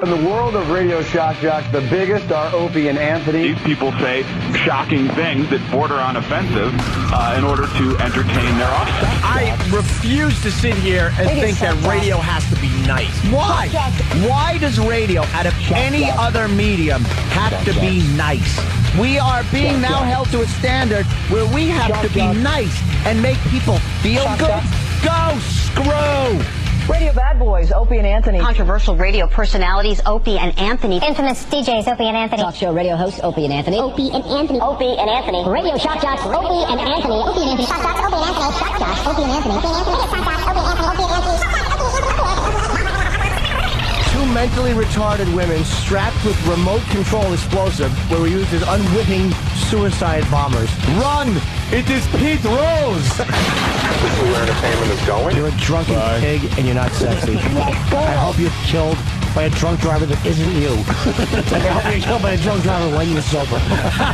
In the world of radio shock jocks, the biggest are Opie and Anthony. These people say shocking things that border on offensive in order to entertain their audience. I refuse to sit here and think that radio has to be nice. Why? Why does radio, out of any other medium, have to be nice? We are being now held to a standard where we have to be nice and make people feel good. Go screw! Radio bad boys, Opie and Anthony. Controversial radio personalities, Opie and Anthony. Infamous DJs, Opie and Anthony. Talk show radio hosts, Opie and Anthony. Opie and Anthony. Opie and Anthony. Radio shock jocks, Opie and Anthony. Opie and Anthony. Shock jocks, Opie and Anthony. Shock jocks, Opie and Anthony. Opie and Anthony. Shock jocks, Opie and Anthony. Opie and Anthony. Two mentally retarded women strapped with remote control explosive were used as unwitting suicide bombers. Run! It is Pete Rose! This is where entertainment is going. You're a drunken pig and you're not sexy. I hope you're killed by a drunk driver that isn't you. I hope you're killed by a drunk driver when you're sober.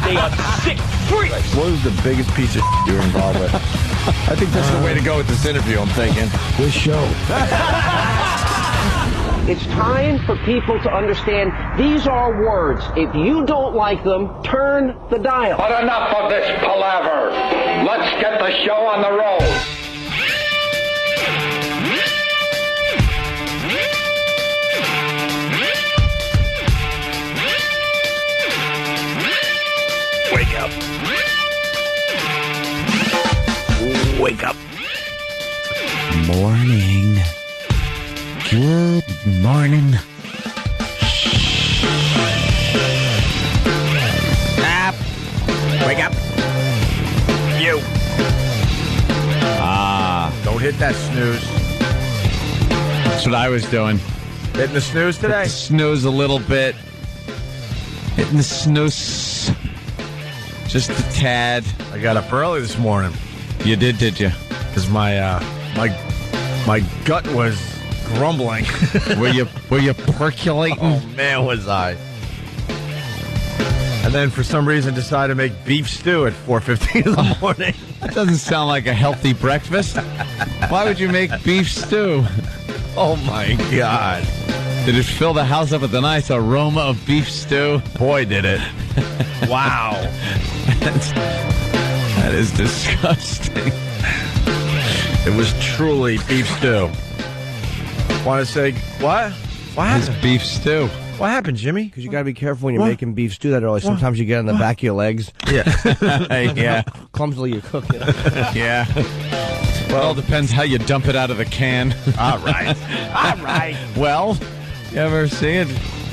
They are sick freaks. What was the biggest piece of you're involved with? I think that's the way to go with this interview, I'm thinking. This show. It's time for people to understand these are words. If you don't like them, turn the dial. But enough of this palaver. Let's get the show on the road. Wake up. Wake up. Morning. Good morning. Up. Wake up. You. Don't hit that snooze. That's what I was doing. Hitting the snooze today? Snooze a little bit. Hitting the snooze. Just a tad. I got up early this morning. You did you? Because my gut was grumbling. Were you percolating? Oh, man, was I. And then for some reason decided to make beef stew at 4:15 in the morning. That doesn't sound like a healthy breakfast. Why would you make beef stew? Oh, my God. Did it fill the house up with a nice aroma of beef stew? Boy, did it. Wow. That is disgusting. It was truly beef stew. Want to say, what? What happened? It's beef stew. What happened, Jimmy? Because you got to be careful when you're making beef stew that early. Sometimes you get on the back of your legs. Yeah. Yeah. Clumsily you cook it. Yeah. Well, it depends how you dump it out of the can. All right. All right. Well, you ever see it?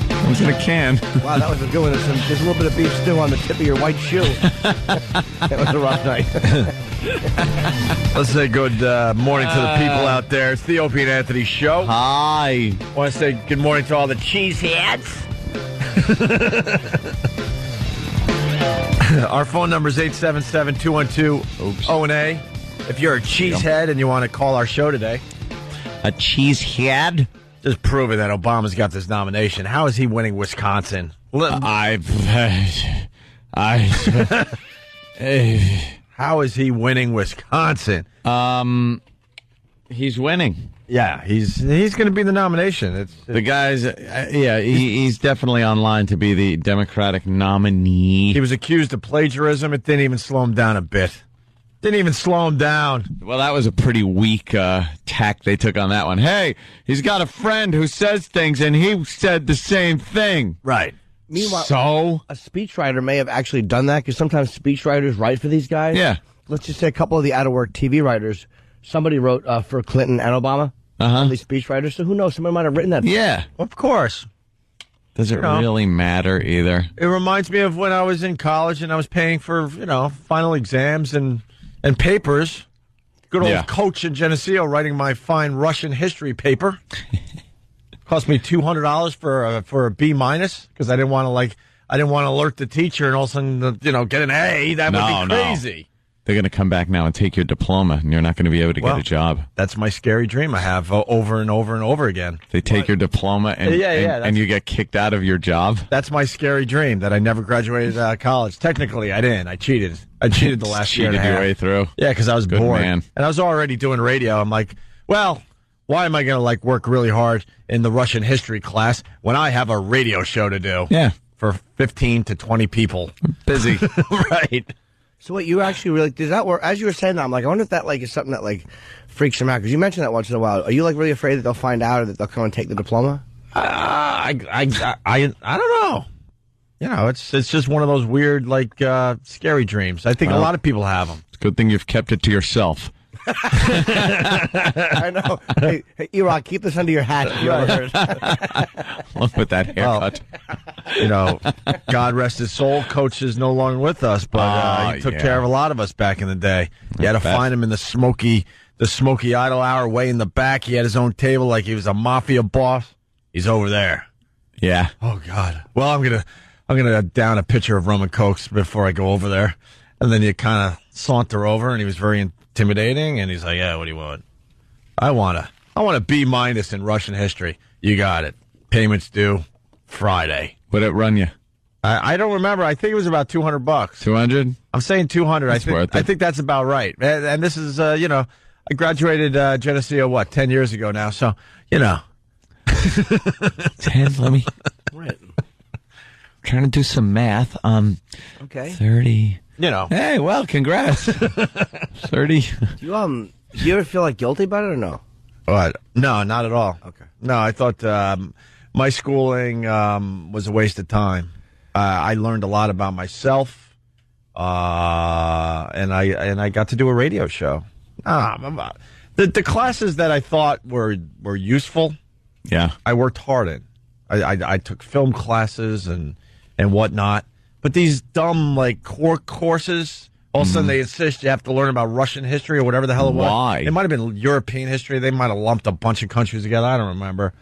Comes in a can. Wow, that was a good one. There's a little bit of beef stew on the tip of your white shoe. That was a rough night. Let's say good morning to the people out there. It's the Opie and Anthony Show. Hi. Want to say good morning to all the cheeseheads. Our phone number is 877-212-ONA. If you're a cheesehead and you want to call our show today. A cheesehead? Just proving that Obama's got this nomination. How is he winning Wisconsin? How is he winning Wisconsin? He's winning. Yeah, he's going to be the nomination. The guy's, he's definitely on line to be the Democratic nominee. He was accused of plagiarism. It didn't even slow him down a bit. Didn't even slow him down. Well, that was a pretty weak tack they took on that one. Hey, he's got a friend who says things, and he said the same thing. Right. Meanwhile, so a speechwriter may have actually done that because sometimes speechwriters write for these guys. Yeah. Let's just say a couple of the out-of-work TV writers. Somebody wrote for Clinton and Obama. These speechwriters. So who knows? Somebody might have written that. Yeah. Of course. Does it really matter either? It reminds me of when I was in college and I was paying for, final exams and papers. Good old Coach in Geneseo writing my fine Russian history paper. Cost me $200 for a B- because I didn't want to alert the teacher and all of a sudden get an A. That would be crazy. They're going to come back now and take your diploma, and you're not going to be able to get a job. That's my scary dream I have over and over and over again. They take your diploma, and you get kicked out of your job. That's my scary dream, that I never graduated college. Technically, I didn't. I cheated. I cheated the last year and a half. Cheated your way through. Yeah, because I was Good bored. Man. And I was already doing radio. I'm like, well, Why am I going to like work really hard in the Russian history class when I have a radio show to do? Yeah. For 15 to 20 people. Busy. Right. So what, you actually really, does that work? As you were saying that, I'm like, I wonder if that like is something that like freaks them out. Because you mentioned that once in a while. Are you like really afraid that they'll find out or that they'll come and take the diploma? I don't know. You know, it's just one of those weird, like, scary dreams. I think a lot of people have them. It's a good thing you've kept it to yourself. I know. Hey, E-Rock, keep this under your hat if you ever heard. Along with that haircut. You know, God rest his soul. Coach is no longer with us, but he took care of a lot of us back in the day. You had to find him in the smoky idle hour way in the back. He had his own table like he was a mafia boss. He's over there. Yeah. Oh, God. Well, I'm gonna down a pitcher of rum and cokes before I go over there. And then you kind of saunter over, and he was very intimidating, and he's like, yeah, what do you want? I want a B- in Russian history. You got it. Payments due Friday. What'd it run you? I don't remember. I think it was about $200. 200? I'm saying 200. I think that's about right. And this is, I graduated Geneseo, 10 years ago now. So, 10, let me... Right. Trying to do some math. Okay. 30. Hey, well, congrats. 30. Do you ever feel like guilty about it or no? What? No, not at all. Okay. No, I thought my schooling was a waste of time. I learned a lot about myself, and I got to do a radio show. The classes that I thought were useful, yeah, I worked hard in. I took film classes and whatnot. But these dumb, like, core courses, all of a sudden they insist you have to learn about Russian history or whatever the hell it was. Why? It might have been European history. They might have lumped a bunch of countries together. I don't remember.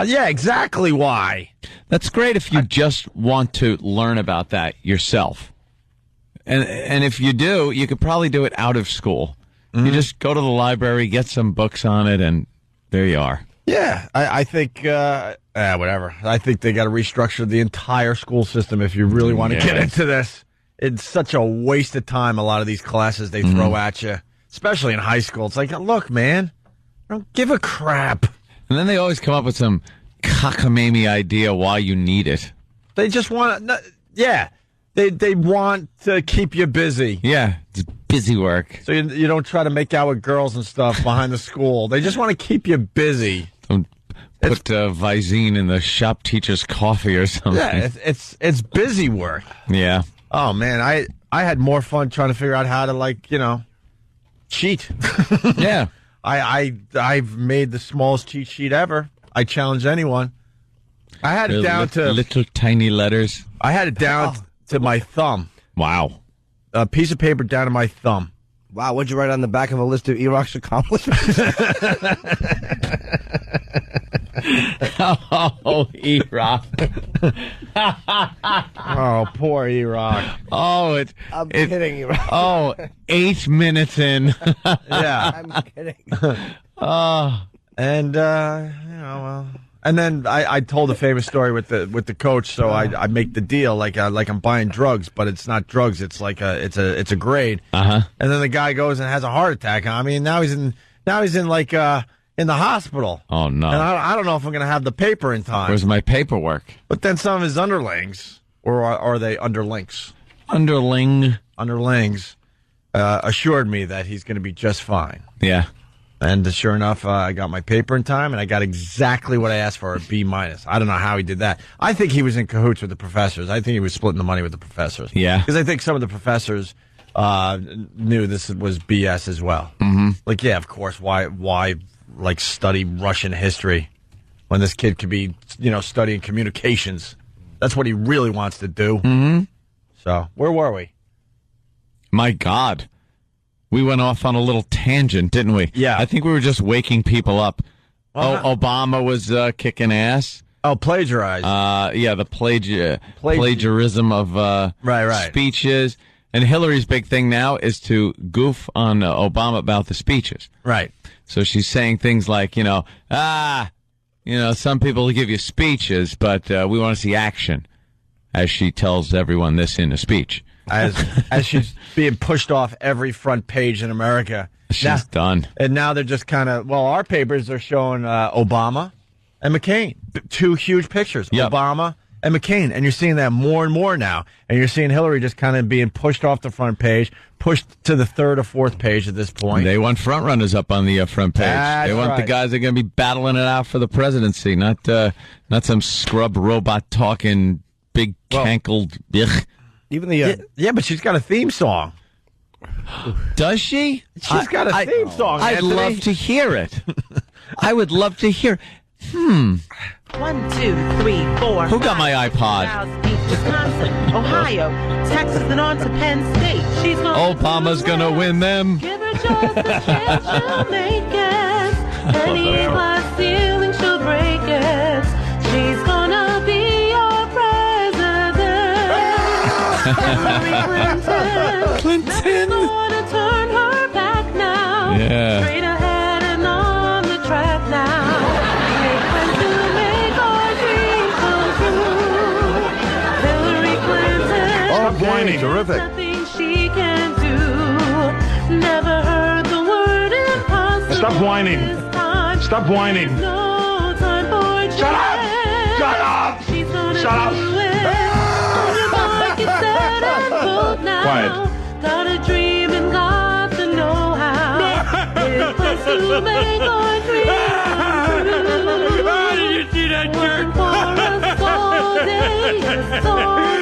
Yeah, exactly why. That's great if you just want to learn about that yourself. And if you do, you could probably do it out of school. Mm-hmm. You just go to the library, get some books on it, and there you are. Yeah, I think, whatever. I think they got to restructure the entire school system if you really want to get into this. It's such a waste of time, a lot of these classes they throw at you, especially in high school. It's like, look, man, don't give a crap. And then they always come up with some cockamamie idea why you need it. They just want to, they want to keep you busy. Yeah, it's busy work. So you don't try to make out with girls and stuff behind the school. They just want to keep you busy. Don't put Visine in the shop teacher's coffee or something. Yeah, it's busy work. Yeah. Oh, man, I had more fun trying to figure out how to, cheat. Yeah. I've made the smallest cheat sheet ever. I challenge anyone. I had it down to... Little tiny letters. I had it down to my thumb. Wow. A piece of paper down to my thumb. Wow, what'd you write on the back of a list of E-Rock's accomplishments? Oh, E-Rock. Oh, poor E-Rock. Oh, I'm kidding, E-Rock. Oh, 8 minutes in. Yeah. I'm kidding. And, well... And then I told a famous story with the coach, so I make the deal like I'm buying drugs, but it's not drugs. It's like it's a grade. Uh-huh. And then the guy goes and has a heart attack on me, and now he's in in the hospital. Oh no! And I don't know if I'm gonna have the paper in time. Where's my paperwork? But then some of his underlings, or are they underlinks? Underlings assured me that he's gonna be just fine. Yeah. And sure enough, I got my paper in time, and I got exactly what I asked for, a B-. I don't know how he did that. I think he was in cahoots with the professors. I think he was splitting the money with the professors. Yeah. Because I think some of the professors knew this was BS as well. Mm-hmm. Like, yeah, of course, why study Russian history when this kid could be, studying communications? That's what he really wants to do. Mm-hmm. So, where were we? My God. We went off on a little tangent, didn't we? Yeah. I think we were just waking people up. Obama was kicking ass. Oh, plagiarized. Yeah, the plagiarism of speeches. And Hillary's big thing now is to goof on Obama about the speeches. Right. So she's saying things like, some people give you speeches, but we want to see action, as she tells everyone this in a speech. As she's being pushed off every front page in America She's done. And now they're just kind of, our papers are showing Obama and McCain. Two huge pictures. Yep. Obama and McCain. And you're seeing that more and more now. And you're seeing Hillary just kind of being pushed off the front page, pushed to the third or fourth page at this point. They want front runners up on the front page. They want the guys that are going to be battling it out for the presidency, not some scrub robot talking big cankled. Even the but she's got a theme song. Does she? She's got a theme song. I'd love to hear it. I would love to hear. 1, 2, 3, 4. Who got my iPod? Wisconsin, Ohio, Texas, and on to Penn State. She's Obama's gonna win them. Give her just a chance, she'll make it. Any glass ceiling, she'll break it. She's gonna be your president. Hillary Clinton. Nothing's gonna turn her back now. Yeah. Straight ahead and on the track now. Whining. Terrific. Nothing she can do. Never heard the word impossible. Stop whining. Stop whining. No time for Shut up! Shut up! She's gonna Shut up! do it. On your mark, get set and vote now. Quiet. Got a dream and got the know-how. It's place to make our dreams come true. How did you see that jerk? For us all day, yes, all day.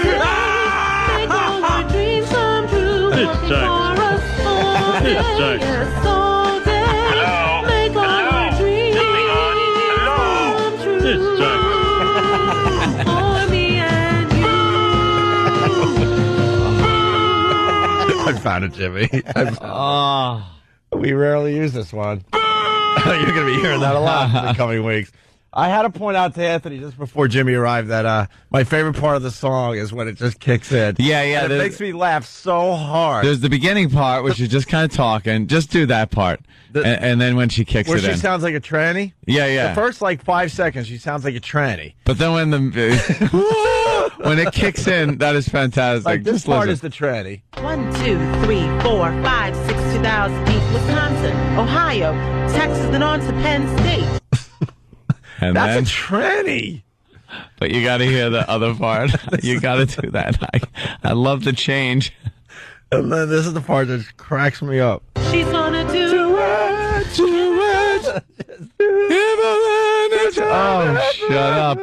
I found it, Jimmy. We rarely use this one. You're going to be hearing that a lot in the coming weeks. I had to point out to Anthony just before Jimmy arrived that my favorite part of the song is when it just kicks in. Yeah. And it makes me laugh so hard. There's the beginning part where she's just kind of talking. Just do that part. And then when she kicks it in. Where she sounds like a tranny? Yeah. The first 5 seconds, she sounds like a tranny. But then when when it kicks in, that is fantastic. This just part listen. is the tranny. 1, 2, 3, 4, 5, 6, 2008, Wisconsin, Ohio, Texas, and on to Penn State. And That's then, a tranny. But you got to hear the other part. You got to do that. I love the change. And then this is the part that cracks me up. She's gonna do it. Oh, shut up.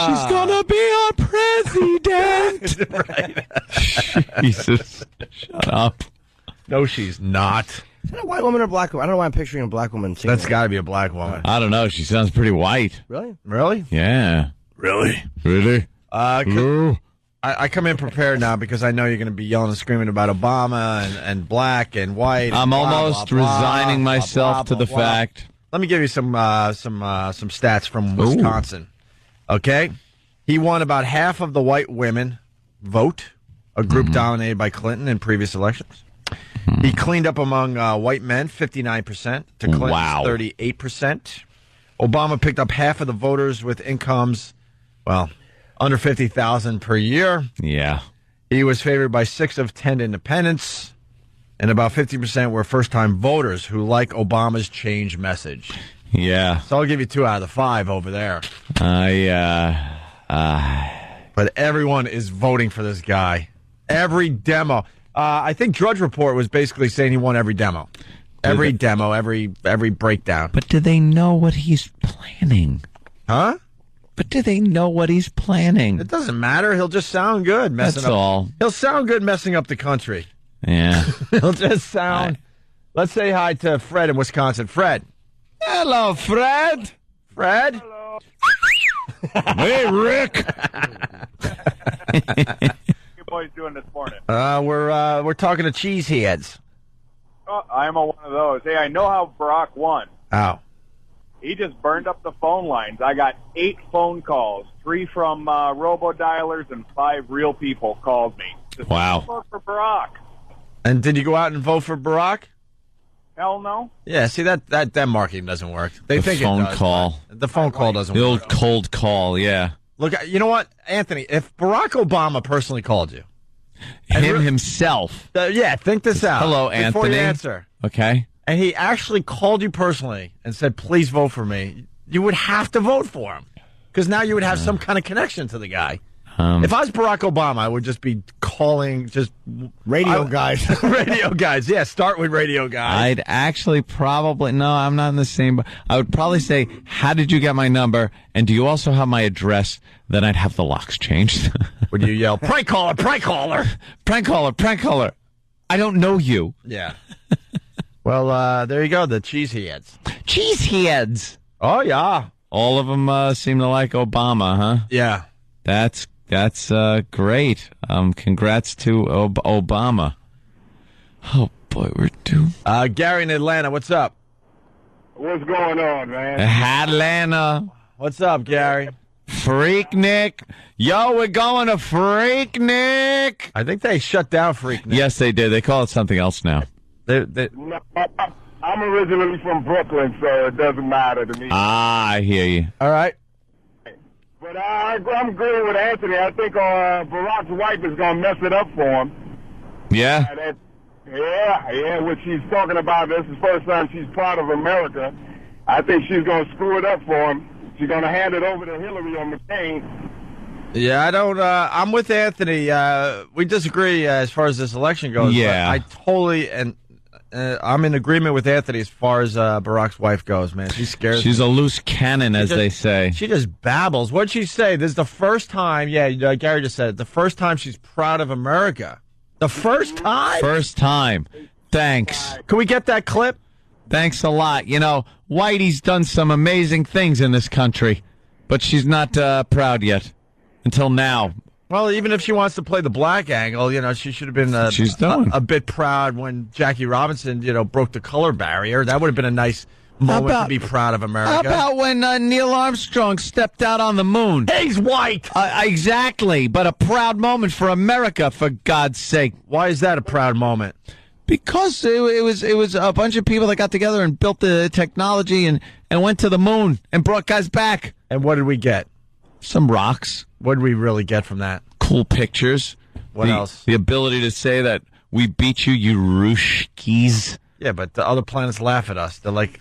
She's gonna be our president. Right. Jesus. Shut up. No, she's not. Is that a white woman or a black woman? I don't know why I'm picturing a black woman singing. That's got to be a black woman. I don't know. She sounds pretty white. Really? Really? Yeah. Really? Really? I come in prepared now because I know you're going to be yelling and screaming about Obama and black and white. I'm almost resigning blah, myself blah, to the blah. fact. Let me give you some stats from Wisconsin. Okay? He won about half of the white women vote, a group dominated by Clinton in previous elections. He cleaned up among white men, 59%, to Clinton's 38%. Obama picked up half of the voters with incomes, under $50,000 per year. Yeah. He was favored by 6 of 10 independents, and about 50% were first-time voters who like Obama's change message. Yeah. So I'll give you 2 out of the 5 over there. But everyone is voting for this guy. Every demo. I think Drudge Report was basically saying he won every demo. Every demo, every breakdown. But do they know what he's planning? Huh? But do they know what he's planning? It doesn't matter. He'll just sound good messing That's up. all. He'll sound good messing up the country. Yeah. He'll just sound. Let's say hi to Fred in Wisconsin. Fred. Hello, Fred. Fred? Hello. Hey, Rick. What you boys doing this morning? We're talking to cheeseheads. Oh, I'm one of those. Hey, I know how Barack won. How? He just burned up the phone lines. I got 8 phone calls, 3 from robo-dialers, and 5 real people called me. Just vote for Barack. And did you go out and vote for Barack? Hell no. Yeah, see, that marketing doesn't work. They think phone it does. call. The phone call doesn't The work. old cold call, yeah. Look, you know what, Anthony, if Barack Obama personally called you, him himself. Yeah, think this out. Hello, before Anthony. you answer. Okay. And he actually called you personally and said, please vote for me. You would have to vote for him because now you would have some kind of connection to the guy. If I was Barack Obama, I would just be calling radio guys. Radio guys. Yeah, start with radio guys. I'd actually probably, no, I'm not in the same, I would probably say, how did you get my number? And do you also have my address? Then I'd have the locks changed. Would you yell, prank caller, prank caller? Prank caller, prank caller. I don't know you. Yeah. Well, there you go, the cheeseheads. Cheeseheads. Oh, yeah. All of them seem to like Obama, huh? Yeah. That's great. Congrats to Obama. Oh, boy, we're due. Gary in Atlanta, what's up? What's going on, man? Atlanta. What's up, Gary? Freaknik. Yo, we're going to Freaknik. I think they shut down Freaknik. Yes, they did. They call it something else now. No, I'm originally from Brooklyn, so it doesn't matter to me. Ah, I hear you. All right. But I'm agreeing with Anthony. I think Barack's wife is going to mess it up for him. Yeah? Yeah. What she's talking about, this is the first time she's part of America. I think she's going to screw it up for him. She's going to hand it over to Hillary or McCain. Yeah, I don't. I'm with Anthony. We disagree as far as this election goes. Yeah. But I totally I'm in agreement with Anthony as far as Barack's wife goes, man. She scares She's me. a loose cannon, as they say. She just babbles. What'd she say? This is the first time, Gary just said it, the first time she's proud of America. The first time? First time. Thanks. Can we get that clip? Thanks a lot. You know, Whitey's done some amazing things in this country, but she's not proud yet. Until now. Well, even if she wants to play the black angle, she should have been a bit proud when Jackie Robinson, broke the color barrier. That would have been a nice moment to be proud of America. How about when Neil Armstrong stepped out on the moon? He's white! Exactly, but a proud moment for America, for God's sake. Why is that a proud moment? Because it was a bunch of people that got together and built the technology and went to the moon and brought guys back. And what did we get? Some rocks. What did we really get from that? Cool pictures. What else? The ability to say that we beat you, you Rushkis. Yeah, but the other planets laugh at us. They're like,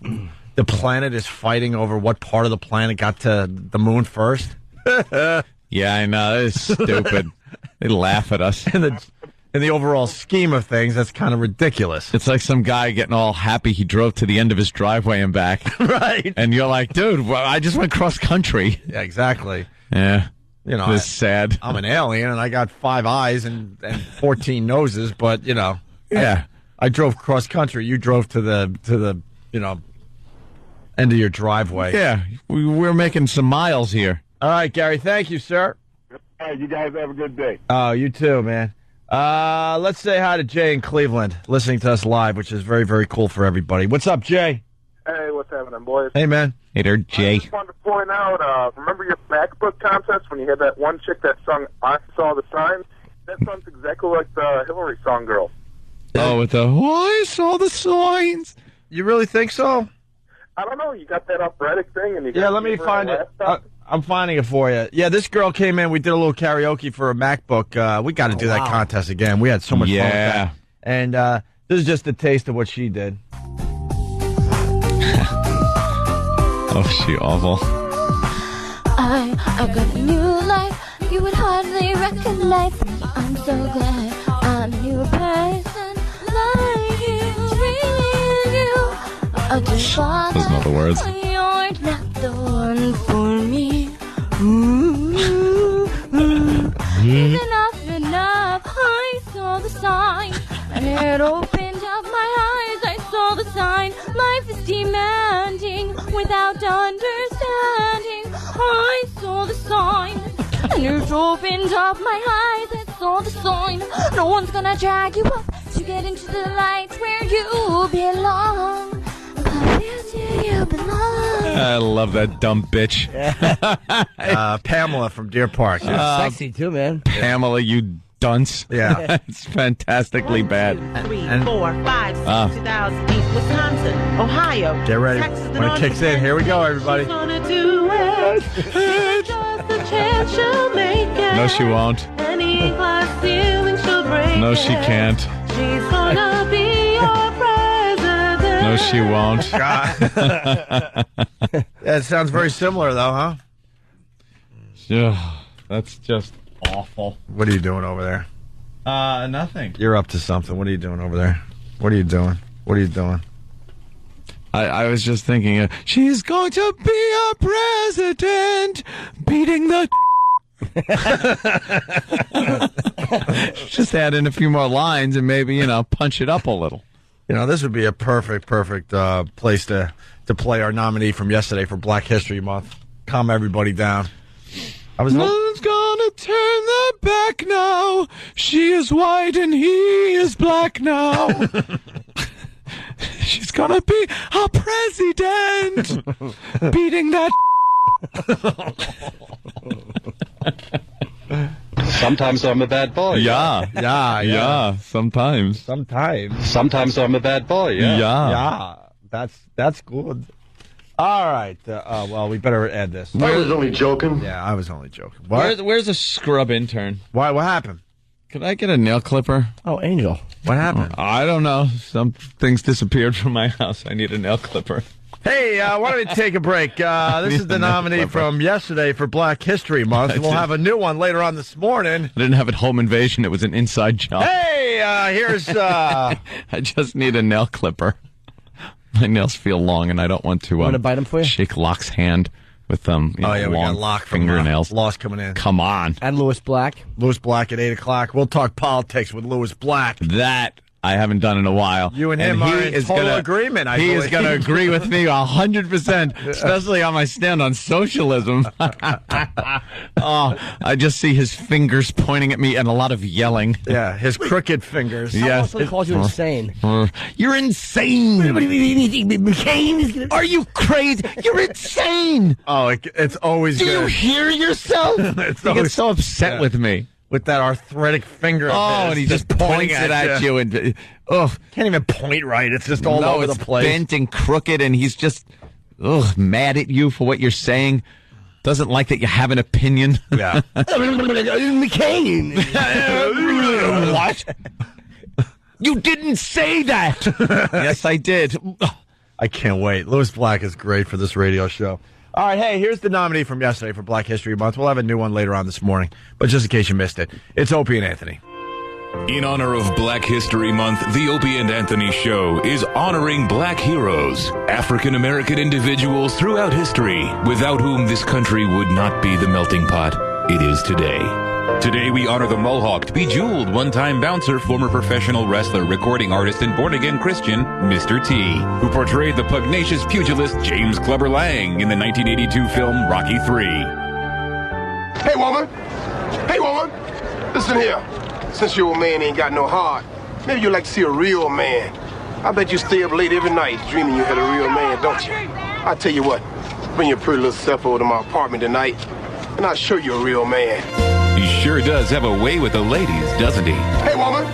the planet is fighting over what part of the planet got to the moon first. Yeah, I know. That is stupid. They laugh at us. In the overall scheme of things, that's kind of ridiculous. It's like some guy getting all happy he drove to the end of his driveway and back. Right. And you're like, dude, well, I just went cross country. Yeah, exactly. Yeah. It's sad. I'm an alien, and I got 5 eyes and 14 noses, but, Yeah. I drove cross country. You drove to the end of your driveway. Yeah. We're making some miles here. All right, Gary, thank you, sir. All right, you guys have a good day. Oh, you too, man. Let's say hi to Jay in Cleveland, listening to us live, which is very, very cool for everybody. What's up, Jay? Hey, what's happening, boys? Hey, man. Hey there, Jay. I just wanted to point out, remember your MacBook contest when you had that one chick that sung I Saw the Signs? That song's exactly like the Hillary song, Girl. Oh, with the I saw the signs. You really think so? I don't know. You got that operatic thing, and you got Yeah, let me find it. I'm finding it for you. Yeah, this girl came in. We did a little karaoke for a MacBook. We got to do that contest again. We had so much fun with that. And this is just a taste of what she did. Oh, she awful. I got a new life you would hardly recognize. I'm so glad I'm a new person like you, really you. I just thought Those are not the words. you're not the one for me. Enough, I saw the sign, and it opened up my eyes. I saw the sign, life is demanding without understanding. I saw the sign, and it opened up my eyes. I saw the sign, no one's gonna drag you up to get into the light where you belong. But where do you belong? I love that dumb bitch. Pamela from Deer Park. Sexy too, man. Pamela, you dunce. Yeah. It's fantastically bad. 3, 4, 5, 6, 2000, East Wisconsin, Ohio. Get ready. Texas, When it kicks in, here we go, everybody. She's gonna do it. Just a chance she'll make it. No, she won't. Any glass ceiling she'll break No, she can't. She's gonna be your president. No, she won't. That sounds very similar, though, huh? Yeah, that's just awful. What are you doing over there? Nothing. You're up to something. What are you doing over there? What are you doing? What are you doing? I was just thinking, she's going to be our president, beating the... Just add in a few more lines and maybe, punch it up a little. This would be a perfect place to play our nominee from yesterday for Black History Month. Calm everybody down. None's gonna turn their back now. She is white and he is black now. She's gonna be our president, beating that. Sometimes I'm a bad boy. Yeah. Sometimes. Sometimes I'm a bad boy. Yeah. That's good. All right. Well, we better add this. I was only joking. Yeah, I was only joking. What? Where's a scrub intern? Why? What happened? Could I get a nail clipper? Oh, Angel. What happened? I don't know. Some things disappeared from my house. I need a nail clipper. Hey, why don't we take a break? This is the nominee from yesterday for Black History Month. We'll have a new one later on this morning. I didn't have it home invasion. It was an inside job. Hey, here's... I just need a nail clipper. My nails feel long, and I don't want to... want to bite them for you? Shake Locke's hand with we got long Locke fingernails. From Lost coming in. Come on. And Lewis Black. Lewis Black at 8 o'clock. We'll talk politics with Lewis Black. That I haven't done in a while. You and him are in total agreement, I believe. He is going to agree with me 100%, especially on my stand on socialism. I just see his fingers pointing at me and a lot of yelling. Yeah, his crooked fingers. Yes. Someone calls you insane. You're insane. Are you crazy? You're insane. Oh, it's always good. Do you hear yourself? He gets so upset with me. With that arthritic finger. And he just points it at you. And can't even point right. It's just all over the place. Bent and crooked, and he's just mad at you for what you're saying. Doesn't like that you have an opinion. Yeah. McCain. What? You didn't say that. Yes, I did. I can't wait. Lewis Black is great for this radio show. All right, hey, here's the nominee from yesterday for Black History Month. We'll have a new one later on this morning, but just in case you missed it, it's Opie and Anthony. In honor of Black History Month, the Opie and Anthony Show is honoring black heroes, African-American individuals throughout history, without whom this country would not be the melting pot it is today. Today we honor the Mohawked, bejeweled, one-time bouncer, former professional wrestler, recording artist, and born-again Christian, Mr. T, who portrayed the pugnacious pugilist James Clubber Lang in the 1982 film Rocky III. Hey, woman! Hey, woman! Listen here. Since your old man ain't got no heart, maybe you'd like to see a real man. I bet you stay up late every night dreaming you had a real man, don't you? I tell you what, bring your pretty little self over to my apartment tonight, and I'll show you a real man. He sure does have a way with the ladies, doesn't he? Hey, woman!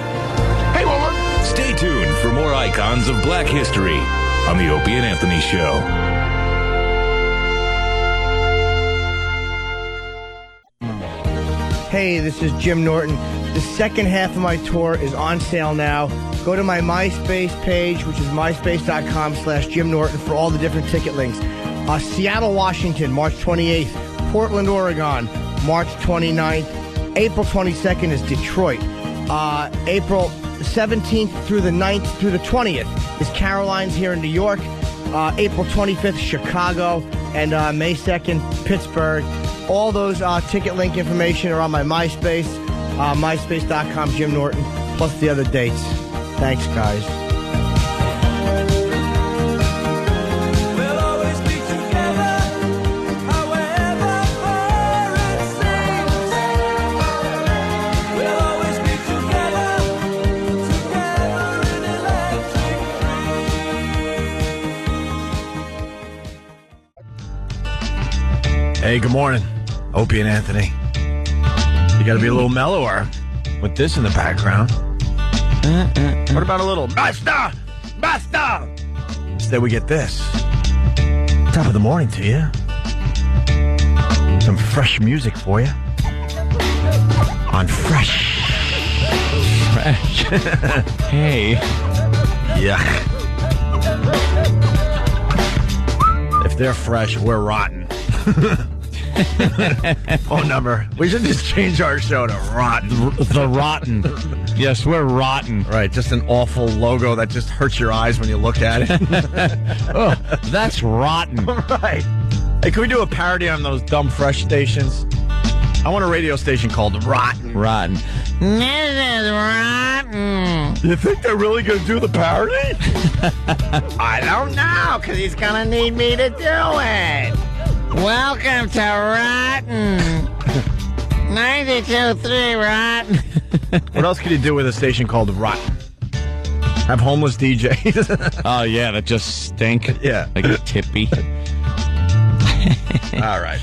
Hey, woman! Stay tuned for more icons of black history on the Opie and Anthony Show. Hey, this is Jim Norton. The second half of my tour is on sale now. Go to my MySpace page, which is myspace.com/Jim Norton for all the different ticket links. Seattle, Washington, March 28th. Portland, Oregon, March 29th. April 22nd is Detroit. April 17th through the 9th through the 20th is Caroline's here in New York. April 25th, Chicago. And May 2nd, Pittsburgh. All those ticket link information are on my MySpace, myspace.com, Jim Norton, plus the other dates. Thanks, guys. Hey, good morning. Opie and Anthony. You got to be a little mellower with this in the background. What about a little Basta! Basta! Instead, we get this. Top of the morning to you. Some fresh music for you. On Fresh fresh. Hey. Yeah. If they're fresh, we're rotten. Phone number. We should just change our show to Rotten. The Rotten. Yes, we're rotten. Right, just an awful logo that just hurts your eyes when you look at it. Oh, that's rotten. Right. Hey, can we do a parody on those dumb fresh stations? I want a radio station called Rotten. Rotten. This is rotten. You think they're really going to do the parody? I don't know, because he's going to need me to do it. Welcome to Rotten. 92.3 Rotten. What else could you do with a station called Rotten? Have homeless DJs. Oh, yeah, that just stink. Yeah. Like a tippy. All right.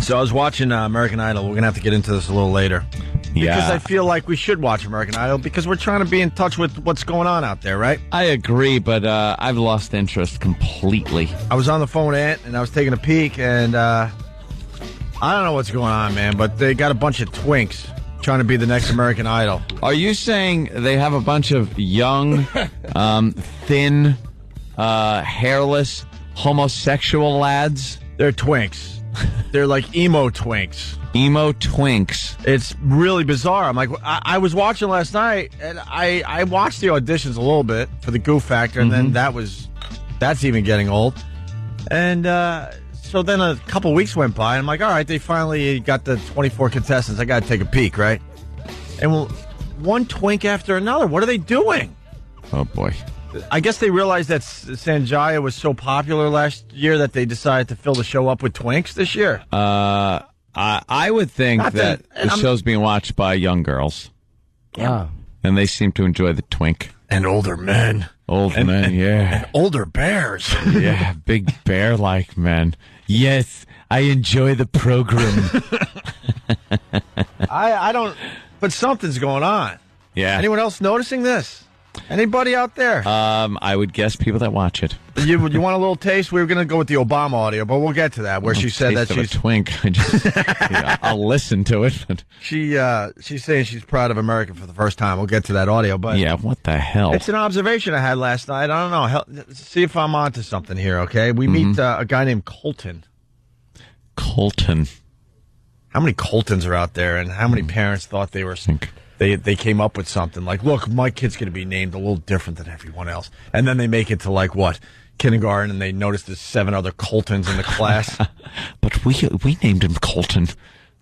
So I was watching American Idol. We're going to have to get into this a little later. Yeah. Because I feel like we should watch American Idol because we're trying to be in touch with what's going on out there, right? I agree, but I've lost interest completely. I was on the phone with Aunt, and I was taking a peek, and I don't know what's going on, man, but they got a bunch of twinks trying to be the next American Idol. Are you saying they have a bunch of young, thin, hairless, homosexual lads? They're twinks. They're like emo twinks. Emo twinks. It's really bizarre. I'm like, I was watching last night, and I watched the auditions a little bit for the Goof Factor, and then that's even getting old. And so then a couple weeks went by, and I'm like, all right, they finally got the 24 contestants. I got to take a peek, right? And well, one twink after another. What are they doing? Oh, boy. I guess they realized that Sanjaya was so popular last year that they decided to fill the show up with twinks this year. I would think that the show's being watched by young girls. Yeah. And they seem to enjoy the twink. And older men. Older men, yeah. And older bears. Yeah, big bear-like men. Yes, I enjoy the program. I don't... But something's going on. Yeah. Anyone else noticing this? Anybody out there? I would guess people that watch it. You want a little taste? We were going to go with the Obama audio, but we'll get to that, where she said that she's a twink. I'll listen to it. But she's saying she's proud of America for the first time. We'll get to that audio, but yeah, what the hell? It's an observation I had last night. I don't know. See if I'm onto something here. Okay, we meet a guy named Colton. Colton. How many Coltons are out there, and how many parents thought they were? They came up with something like, look, my kid's going to be named a little different than everyone else. And then they make it to, like, what, kindergarten, and they notice there's 7 other Coltons in the class. But we named him Colton.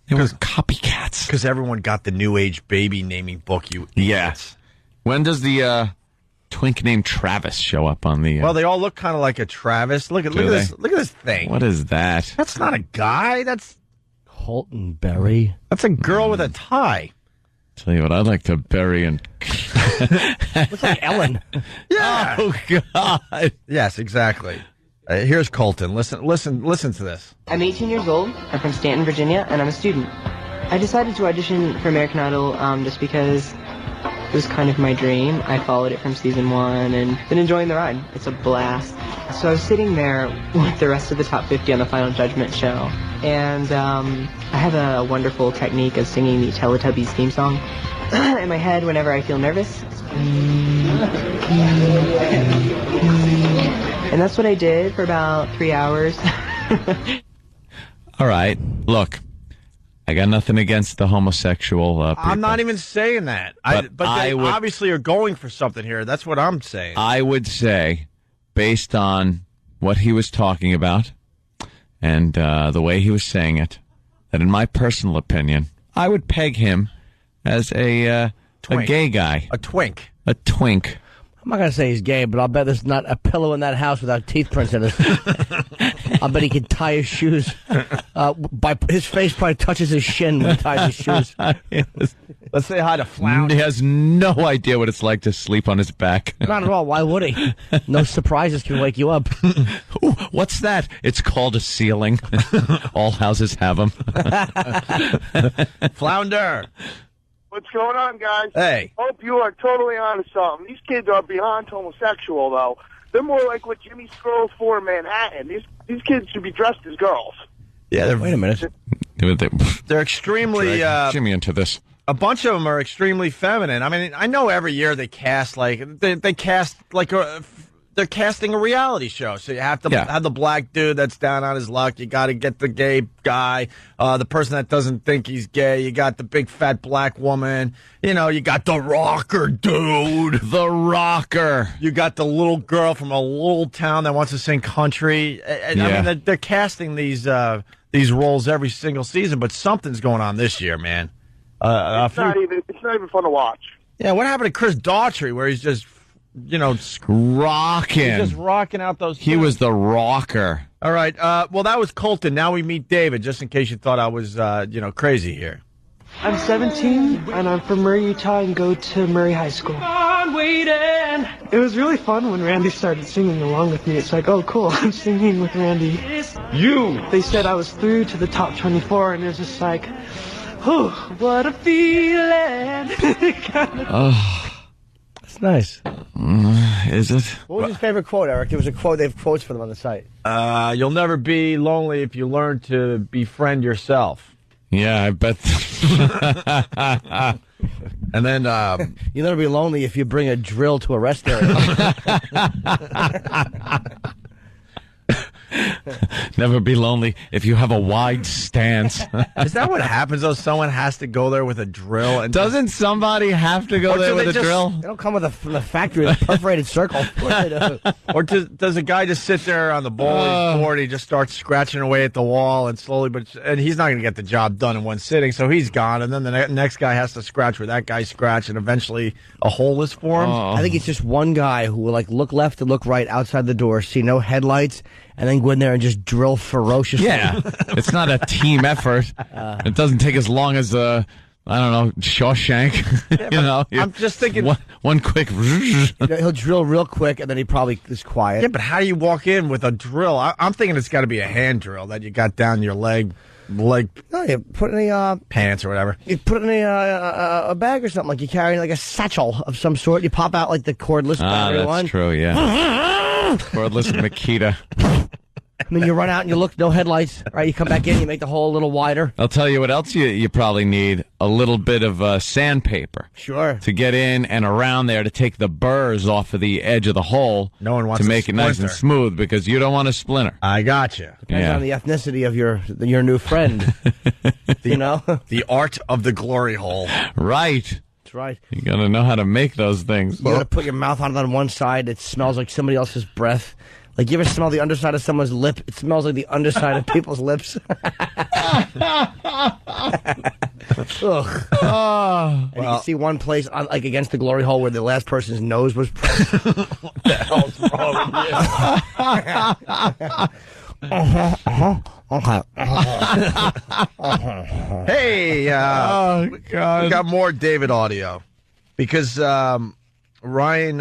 They were copycats. Because everyone got the New Age baby naming book, you idiots. When does the twink named Travis show up on the... Well, they all look kind of like a Travis. Look at this thing. What is that? That's not a guy. That's... Colton Berry. That's a girl with a tie. Tell you what, I'd like to bury and... Looks like Ellen. Yeah. Oh, God. Yes, exactly. Here's Colton. Listen to this. I'm 18 years old. I'm from Stanton, Virginia, and I'm a student. I decided to audition for American Idol just because it was kind of my dream. I followed it from season 1 and been enjoying the ride. It's a blast. So I was sitting there with the rest of the top 50 on the Final Judgment show. And I have a wonderful technique of singing the Teletubbies theme song in my head whenever I feel nervous. And that's what I did for about 3 hours. All right. Look, I got nothing against the homosexual people. I'm not even saying that. But they obviously are going for something here. That's what I'm saying. I would say, based on what he was talking about and the way he was saying it, that in my personal opinion, I would peg him as a gay guy. A twink. A twink. I'm not going to say he's gay, but I'll bet there's not a pillow in that house without teeth prints in it. I'll bet he can tie his shoes. His face probably touches his shin when he ties his shoes. Let's say hi to Flounder. He has no idea what it's like to sleep on his back. Not at all. Why would he? No surprises can wake you up. Ooh, what's that? It's called a ceiling. All houses have them. Flounder. What's going on, guys? Hey. Hope you are totally onto something. These kids are beyond homosexual, though. They're more like what Jimmy Scrolls for in Manhattan. These kids should be dressed as girls. Yeah, wait a minute. They're extremely... Jimmy into this. a bunch of them are extremely feminine. I mean, I know every year they cast they cast like they're casting a reality show. So you have to have the black dude that's down on his luck. You got to get the gay guy, the person that doesn't think he's gay. You got the big fat black woman. You got the rocker dude. The rocker. You got the little girl from a little town that wants to sing country. I mean, they're casting these roles every single season, but something's going on this year, man. It's not even fun to watch. Yeah, what happened to Chris Daughtry, where he's just rocking. He's just rocking out those He was the rocker. All right. Well, that was Colton. Now we meet David, just in case you thought I was, crazy here. I'm 17, and I'm from Murray, Utah, and go to Murray High School. It was really fun when Randy started singing along with me. It's like, oh, cool, I'm singing with Randy. They said I was through to the top 24, and it was just like, oh, what a feeling. That's nice. Is it? What was your favorite quote, Eric? There was a quote. They have quotes for them on the site. You'll never be lonely if you learn to befriend yourself. Yeah, I bet. And then you'll never be lonely if you bring a drill to a rest area. Never be lonely if you have a wide stance. Is that what happens, though? Someone has to go there with a drill? And doesn't somebody have to go there with a drill? They don't come with a factory with a perforated circle. Or does a guy just sit there on the bowling board? He just starts scratching away at the wall and slowly, and he's not going to get the job done in one sitting, so he's gone. And then the next guy has to scratch where that guy scratched, and eventually a hole is formed. I think it's just one guy who will look left and look right outside the door, see no headlights, and then go in there and just drill ferociously. Yeah, it's not a team effort. It doesn't take as long as I don't know, Shawshank. I'm just thinking one quick. He'll drill real quick, and then he probably is quiet. Yeah, but how do you walk in with a drill? I'm thinking it's got to be a hand drill that you got down your leg. No, you put it in a pants or whatever. You put it in a bag or something. Like you carry like a satchel of some sort. You pop out like the cordless battery one. That's true. Yeah. Cordless Makita. And then you run out and you look, no headlights. Right, you come back in, you make the hole a little wider. I'll tell you what else you probably need. A little bit of sandpaper. Sure. To get in and around there to take the burrs off of the edge of the hole. No one wants to make it nice and smooth because you don't want a splinter. I got you. Depends on the ethnicity of your new friend. The art of the glory hole. Right. That's right. You got to know how to make those things. You got to put your mouth on one side. It smells like somebody else's breath. Like, you ever smell the underside of someone's lip? It smells like the underside of people's lips. Ugh. And you see one place, like against the glory hole, where the last person's nose was pressed. What the hell's wrong with you? Hey, oh, God. We got more David audio. Because Ryan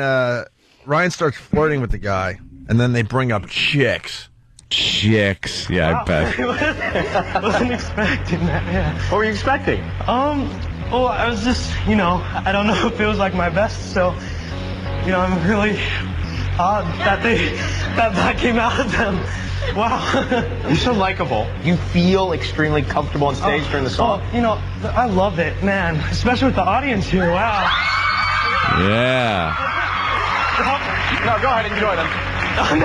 starts flirting with the guy. And then they bring up chicks. Chicks, yeah, I bet. I wasn't expecting that, yeah. What were you expecting? Well, I was just, I don't know if it was like my best, so, I'm really odd that came out of them. Wow. You're so likable. You feel extremely comfortable on stage during the song. I love it, man, especially with the audience here, wow. Yeah. No, go ahead, enjoy them. Oh,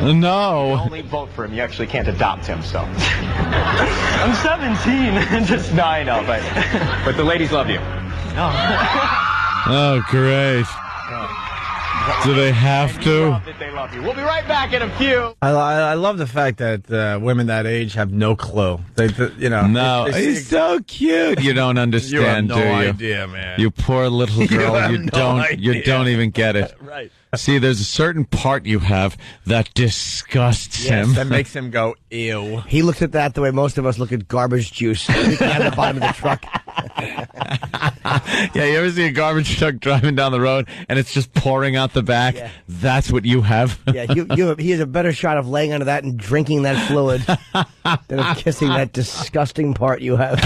no. No. Only vote for him. You actually can't adopt him, so. I'm 17. No, I know, but the ladies love you. Oh, great. Do they have to? They love you. We'll be right back in a few. I love the fact that women that age have no clue. No, he's so cute. You don't understand, you have no do you? idea, man. You poor little girl. You don't even get it. Right. See, there's a certain part you have that disgusts him. That makes him go, ew. He looks at that the way most of us look at garbage juice at the bottom of the truck. Yeah, you ever see a garbage truck driving down the road and it's just pouring out the back? Yeah. That's what you have. Yeah, he has a better shot of laying under that and drinking that fluid than of kissing that disgusting part you have.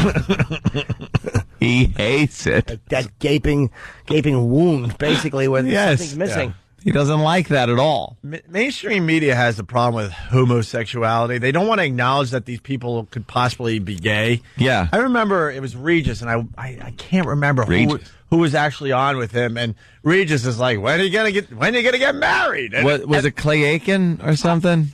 He hates it. That gaping wound, basically, where something's missing. Yeah. He doesn't like that at all. Mainstream media has a problem with homosexuality. They don't want to acknowledge that these people could possibly be gay. Yeah. I remember it was Regis, and I can't remember who was actually on with him. And Regis is like, when are you gonna get married? And, was it Clay Aiken or something?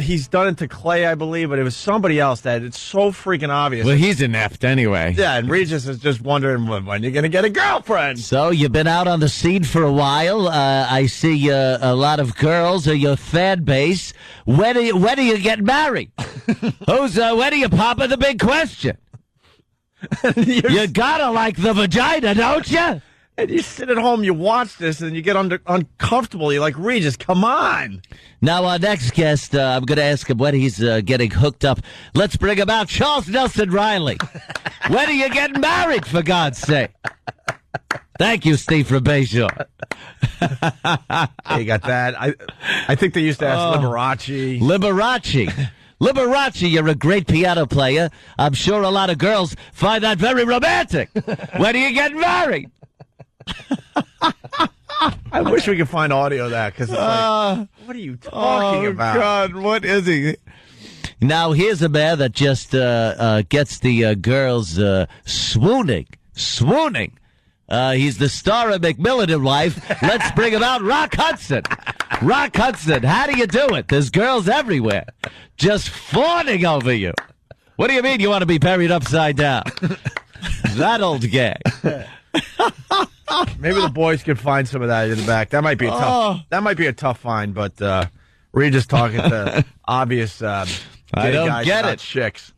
He's done it to Clay, I believe, but it was somebody else that it's so freaking obvious. Well, he's inept anyway. Yeah, and Regis is just wondering when you're gonna get a girlfriend. So you've been out on the scene for a while. I see a lot of girls are your fan base. When are you getting married? When are you popping the big question? You gotta like the vagina, don't you? And you sit at home, you watch this, and you get uncomfortable. You're like, Regis, come on. Now, our next guest, I'm going to ask him when he's getting hooked up. Let's bring him out, Charles Nelson Riley. When are you getting married, for God's sake? Thank you, Steve from Bayshore. You got that. I think they used to ask Liberace. Liberace, you're a great piano player. I'm sure a lot of girls find that very romantic. When are you getting married? I wish we could find audio of that, because it's like, what are you talking about? Oh, God, what is he? Now, here's a man that just gets the girls swooning. He's the star of Macmillan in Life. Let's bring him out, Rock Hudson. Rock Hudson, how do you do it? There's girls everywhere just fawning over you. What do you mean you want to be buried upside down? That old gag. Maybe the boys could find some of that in the back. That might be a tough. That might be a tough find. But Regis talking to obvious. I don't guys get about it. Chicks.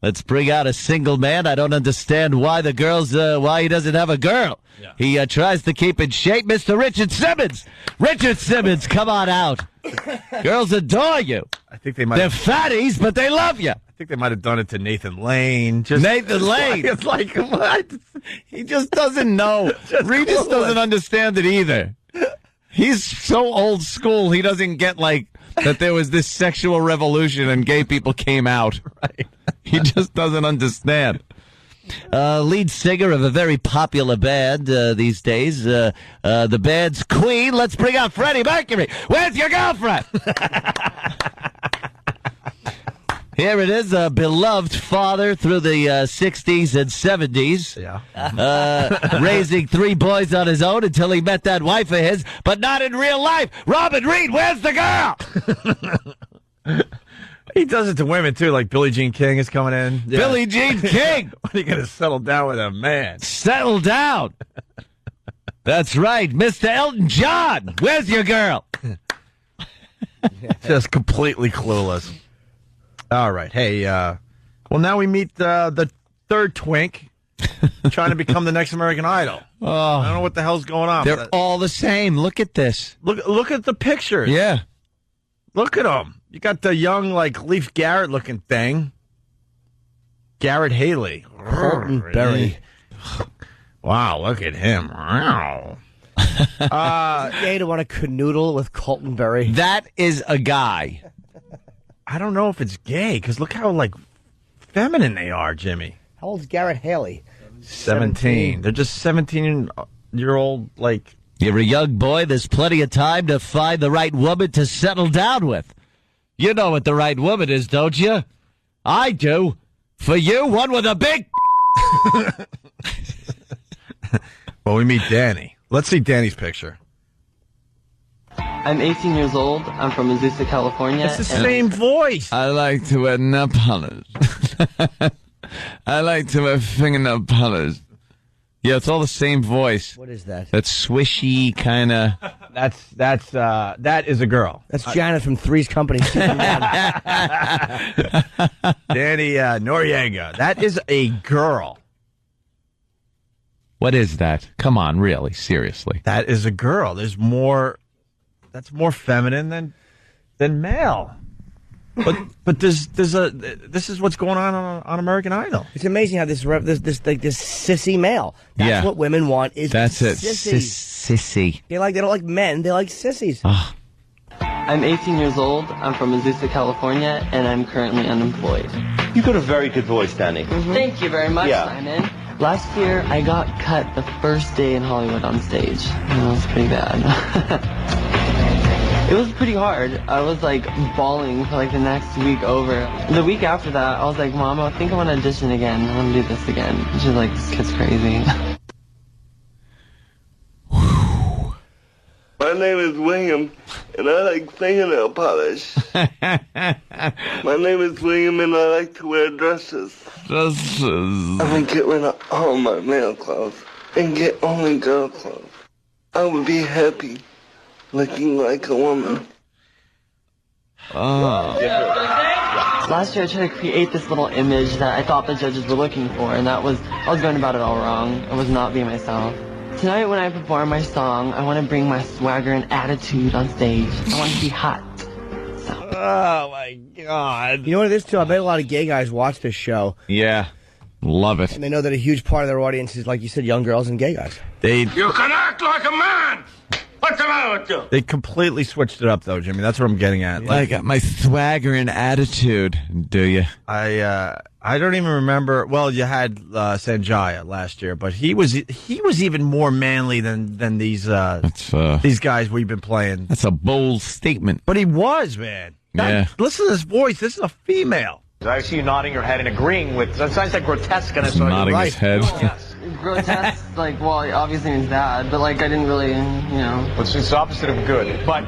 Let's bring out a single man. I don't understand why the girls, why he doesn't have a girl. Yeah. He tries to keep in shape. Mr. Richard Simmons. Richard Simmons, come on out. Girls adore you. I think they might. They're fatties, but they love you. I think they might have done it to Nathan Lane. Nathan Lane. It's like what? He just doesn't know. Regis doesn't understand it either. He's so old school. He doesn't get that there was this sexual revolution and gay people came out. Right. He just doesn't understand. Lead singer of a very popular band these days. The band's Queen. Let's bring out Freddie Mercury. Where's your girlfriend? Here it is, a beloved father through the 60s and 70s. Yeah. Raising 3 boys on his own until he met that wife of his, but not in real life. Robin Reed, where's the girl? He does it to women, too, like Billie Jean King is coming in. Yeah. Billie Jean King! When are you going to settle down with a man? Settle down! That's right, Mr. Elton John! Where's your girl? Just completely clueless. All right. Hey, well, now we meet the third twink trying to become the next American Idol. Oh, I don't know what the hell's going on. They're all the same. Look at this. Look at the pictures. Yeah. Look at them. You got the young, Leif Garrett looking thing. Garrett Haley. Colton Berry. Wow, look at him. Wow. Gay to want to canoodle with Colton Berry. That is a guy. I don't know if it's gay, because look how, feminine they are, Jimmy. How old's Garrett Haley? 17. They're just 17-year-old, You're a young boy. There's plenty of time to find the right woman to settle down with. You know what the right woman is, don't you? I do. For you, one with a big... Well, we meet Danny. Let's see Danny's picture. I'm 18 years old. I'm from Azusa, California. It's the same voice. I like to wear nail polish. I like to wear fingernail polish. Yeah, it's all the same voice. What is that? That swishy kind of. That is a girl. That's Janet from Three's Company. Danny Noriega. That is a girl. What is that? Come on, really, seriously. That is a girl. There's more. That's more feminine than male. But this is what's going on American Idol. It's amazing how this sissy male. That's what women want. That's it. Sissy. They don't like men. They like sissies. Oh. I'm 18 years old. I'm from Azusa, California, and I'm currently unemployed. You got a very good voice, Danny. Mm-hmm. Thank you very much, Simon. Last year, I got cut the first day in Hollywood on stage. That was pretty bad. It was pretty hard. I was like bawling for like the next week over. The week after that, I was like, Mom, I think I want to audition again. I want to do this again. And she's like, this kid's crazy. My name is William, and I like fingernail polish. My name is William, and I like to wear dresses. I'm gonna get rid of all my male clothes and get only girl clothes. I would be happy looking like a woman. Last year I tried to create this little image that I thought the judges were looking for, and I was going about it all wrong. I was not being myself. Tonight when I perform my song, I want to bring my swagger and attitude on stage. I want to be hot. So. Oh, my God. You know what it is, too? I bet a lot of gay guys watch this show. Yeah. Love it. And they know that a huge part of their audience is, like you said, young girls and gay guys. You can act like a man! What's the matter with you? They completely switched it up, though, Jimmy. That's what I'm getting at. I got my swagger and attitude, do you? I don't even remember. Well, you had Sanjaya last year, but he was even more manly than these guys we've been playing. That's a bold statement. But he was, man. Yeah. Listen to this voice. This is a female. I see you nodding your head and agreeing with. That sounds like grotesque. And nodding his head. Yes. Grotesque, like, well, it obviously means bad, but like I didn't really, It's the opposite of good. But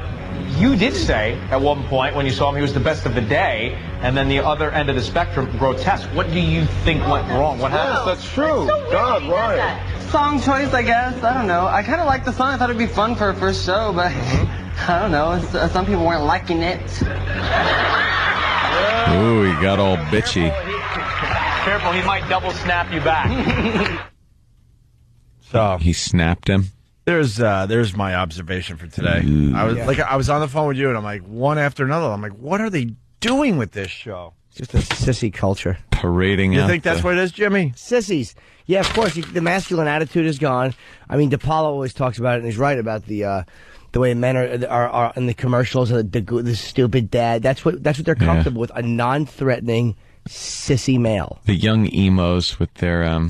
you did say at one point when you saw him he was the best of the day, and then the other end of the spectrum, grotesque. What do you think went wrong? What happened? That's true. God, right. Song choice, I guess. I don't know. I kind of liked the song. I thought it'd be fun for a first show, but I don't know. Some people weren't liking it. Ooh, he got all bitchy. Careful, he might double snap you back. So he snapped him. There's my observation for today. I was on the phone with you, and I'm like, one after another. I'm like, what are they doing with this show? Just a sissy culture. Parading You out think that's what it is, Jimmy? Sissies. Yeah, of course. The masculine attitude is gone. I mean, DePaulo always talks about it, and he's right about the way men are in the commercials, the stupid dad. That's what they're comfortable with, a non-threatening, sissy male. The young emos with their,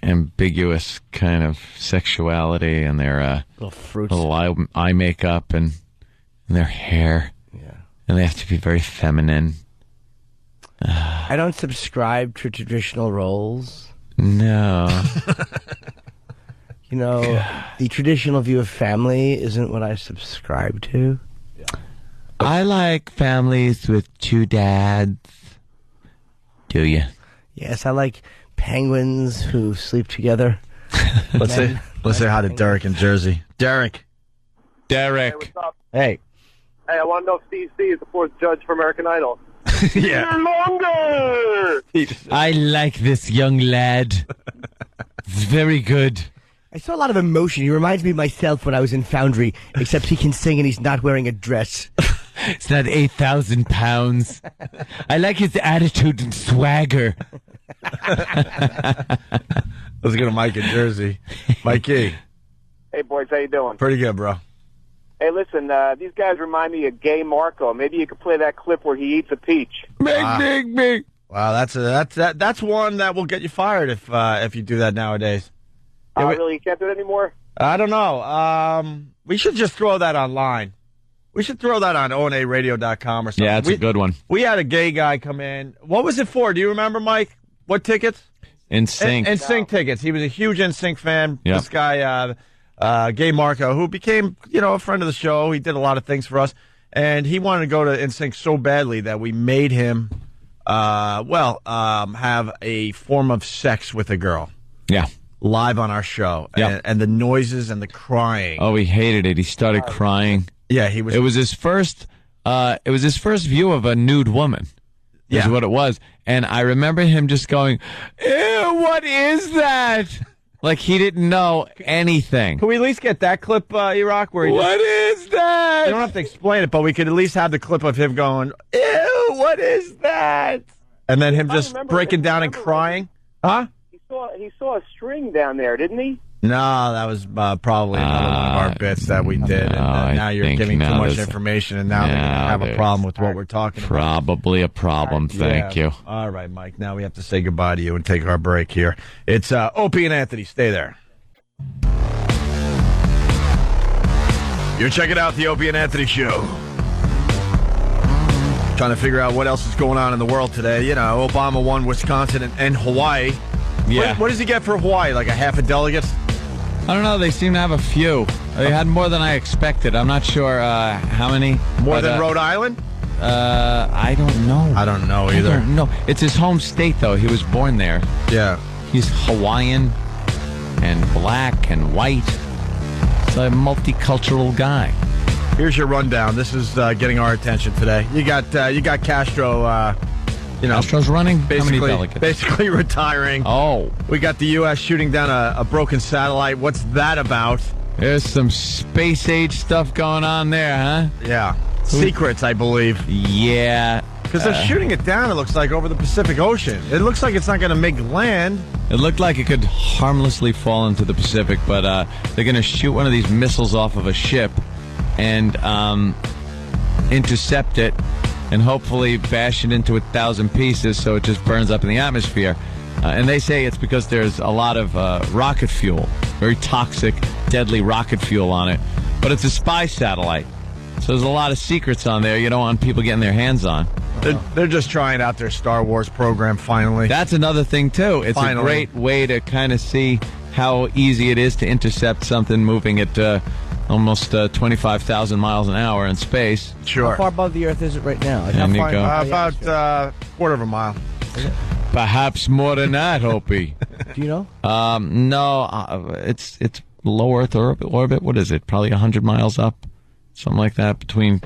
ambiguous kind of sexuality and their little eye makeup and their hair. Yeah. And they have to be very feminine. I don't subscribe to traditional roles. No. The traditional view of family isn't what I subscribe to. I like families with two dads. Do you? Yes, I like penguins who sleep together. Let's say hi to Derek in Jersey. Derek. Hey, what's up? Hey. Hey, I want to know if Steve C is the fourth judge for American Idol. Yeah. Longer! I like this young lad. It's very good. I saw a lot of emotion. He reminds me of myself when I was in Foundry, except he can sing and he's not wearing a dress. It's not 8,000 pounds. I like his attitude and swagger. Let's go to Mike in Jersey. Mikey. Hey, boys, how you doing? Pretty good, bro. Hey, listen, these guys remind me of Gay Marco. Maybe you could play that clip where he eats a peach. Big. Wow, that's one that will get you fired if you do that nowadays. Really, you can't do it anymore? I don't know. We should just throw that online. We should throw that on onaradio.com or something. Yeah, it's a good one. We had a gay guy come in. What was it for? Do you remember, Mike? What tickets? NSYNC. NSYNC tickets. He was a huge NSYNC fan. Yep. This guy, Gay Marco, who became, a friend of the show. He did a lot of things for us. And he wanted to go to NSYNC so badly that we made him, have a form of sex with a girl. Yeah. Live on our show. Yep. And the noises and the crying. Oh, he hated it. He started crying. Yeah, he was. It was his first. It was his first view of a nude woman. Is what it was, and I remember him just going, "Ew, what is that?" Like he didn't know anything. Can we at least get that clip, Iraq? Where what is that? You don't have to explain it, but we could at least have the clip of him going, "Ew, what is that?" And then him just breaking down and crying. Huh? He saw a string down there, didn't he? No, that was probably another one of our bits that we did. And now you're giving too much information, and now they have a problem with what we're talking about. Probably a problem. Thank you. All right, Mike. Now we have to say goodbye to you and take our break here. It's Opie and Anthony. Stay there. You're checking out the Opie and Anthony Show. Trying to figure out what else is going on in the world today. You know, Obama won Wisconsin and Hawaii. Yeah. What does he get for Hawaii? Like a half a delegate? I don't know. They seem to have a few. They had more than I expected. I'm not sure how many. More than Rhode Island? I don't know. I don't know either. I don't know. It's his home state, though. He was born there. Yeah. He's Hawaiian and black and white. He's a multicultural guy. Here's your rundown. This is getting our attention today. You got Castro. Castro's running. How many delegates? Basically retiring. Oh, we got the U.S. shooting down a broken satellite. What's that about? There's some space age stuff going on there, huh? Yeah. Secrets, I believe. Yeah. Because they're shooting it down, it looks like, over the Pacific Ocean. It looks like it's not going to make land. It looked like it could harmlessly fall into the Pacific, but they're going to shoot one of these missiles off of a ship and intercept it and hopefully bash it into 1,000 pieces so it just burns up in the atmosphere. And they say it's because there's a lot of rocket fuel, very toxic, deadly rocket fuel on it. But it's a spy satellite. So there's a lot of secrets on there you don't want people getting their hands on. They're just trying out their Star Wars program, finally. That's another thing, too. It's finally a great way to kind of see how easy it is to intercept something moving at almost 25,000 miles an hour in space. Sure. How far above the Earth is it right now? Like, And you how go. far About a quarter of a mile. Perhaps more than that, Opie. Do you know? No, it's low Earth orbit. What is it? Probably 100 miles up, something like that. Between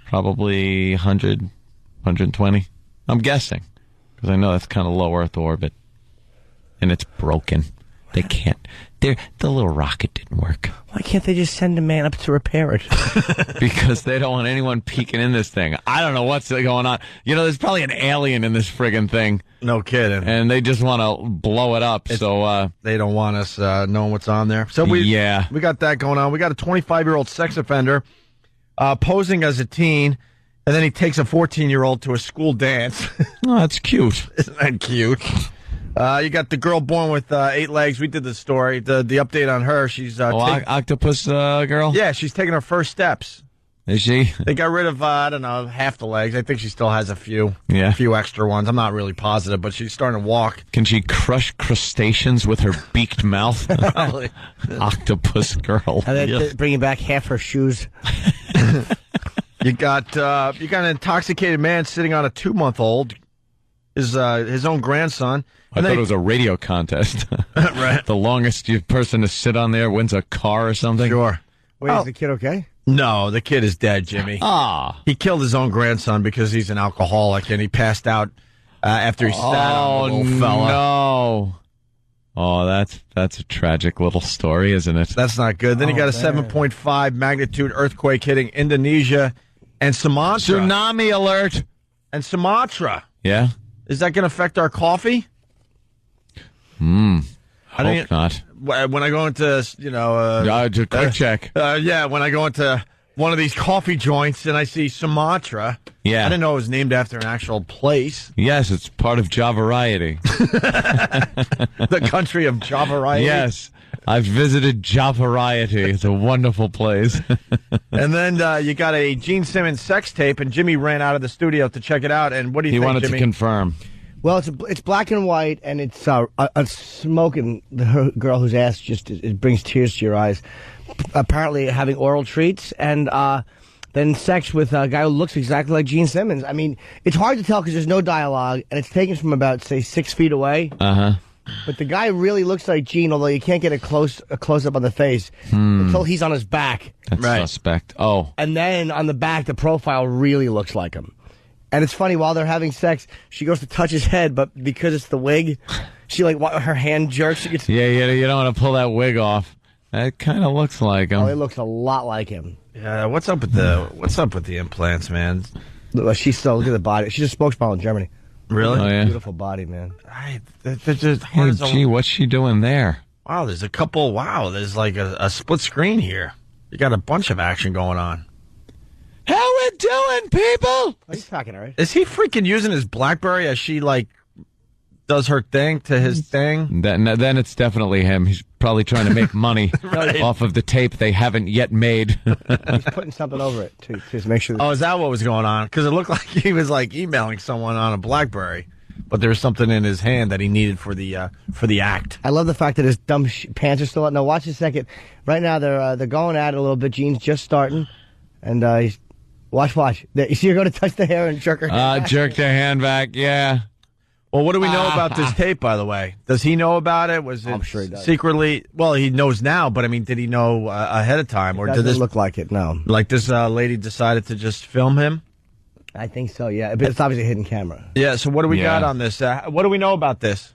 probably 100, 120. I'm guessing because I know that's kind of low Earth orbit, and it's broken. They can't. The little rocket didn't work. Why can't they just send a man up to repair it? Because they don't want anyone peeking in this thing. I don't know what's going on. You know, there's probably an alien in this friggin' thing. No kidding. And they just want to blow it up. So they don't want us knowing what's on there. So we got that going on. We got a 25-year-old sex offender posing as a teen, and then he takes a 14-year-old to a school dance. Oh, that's cute. Isn't that cute? You got the girl born with 8 legs. We did the story. The update on her. She's octopus girl? Yeah, she's taking her first steps. Is she? They got rid of, I don't know, half the legs. I think she still has a few extra ones. I'm not really positive, but she's starting to walk. Can she crush crustaceans with her beaked mouth? Octopus girl. And then bringing back half her shoes. You got an intoxicated man sitting on a 2-month-old, his own grandson. I thought it was a radio contest. Right. The longest person to sit on there wins a car or something. Sure. Wait, is the kid okay? No, the kid is dead, Jimmy. He killed his own grandson because he's an alcoholic, and he passed out after he sat on the little fella. No. Oh, that's a tragic little story, isn't it? That's not good. Then you got a 7.5 magnitude earthquake hitting Indonesia and Sumatra. Tsunami alert. And Sumatra. Yeah? Is that going to affect our coffee? Hope not. When I go into, quick check. When I go into one of these coffee joints and I see Sumatra. Yeah. I didn't know it was named after an actual place. Yes, it's part of Javariety. The country of Javariety? Yes. I've visited Javariety. It's a wonderful place. And then you got a Gene Simmons sex tape, and Jimmy ran out of the studio to check it out. And what do you think, Jimmy? He wanted to confirm. Well, it's black and white, and it's smoking the girl whose ass it brings tears to your eyes. Apparently having oral treats, and then sex with a guy who looks exactly like Gene Simmons. I mean, it's hard to tell because there's no dialogue, and it's taken from about, say, 6 feet away. Uh-huh. But the guy really looks like Gene, although you can't get a close up on the face until he's on his back. That's suspect. Oh. And then on the back, the profile really looks like him. And it's funny, while they're having sex, she goes to touch his head, but because it's the wig, she her hand jerks. Yeah, you don't want to pull that wig off. That kind of looks like him. Oh, it looks a lot like him. Yeah, what's up with the implants, man? She's still, look at the body. She's a spokesmodel in Germany. Really? Oh, yeah. Beautiful body, man. They're just gee, what's she doing there? Wow, there's a couple. Wow, there's like a split screen here. You got a bunch of action going on. How we doing, people? He's talking, all right? Is he freaking using his BlackBerry as she does her thing to his thing? Then it's definitely him. He's probably trying to make money off of the tape they haven't yet made. He's putting something over it to just make sure. Oh, is that what was going on? Because it looked like he was like emailing someone on a BlackBerry, but there was something in his hand that he needed for the act. I love the fact that his dumb pants are still out. Now watch a second. Right now they're going at it a little bit. Gene's just starting, and he's watch. You see her go to touch the hair and jerk her hand back? Jerked her hand back. Yeah. Well, what do we know about this tape, by the way? Does he know about it? Was it I'm sure he does. Secretly? Well, he knows now, but I mean, did he know ahead of time, or did this look like it? No. Like this lady decided to just film him? I think so. Yeah, but it's obviously a hidden camera. Yeah. So what do we got on this? What do we know about this?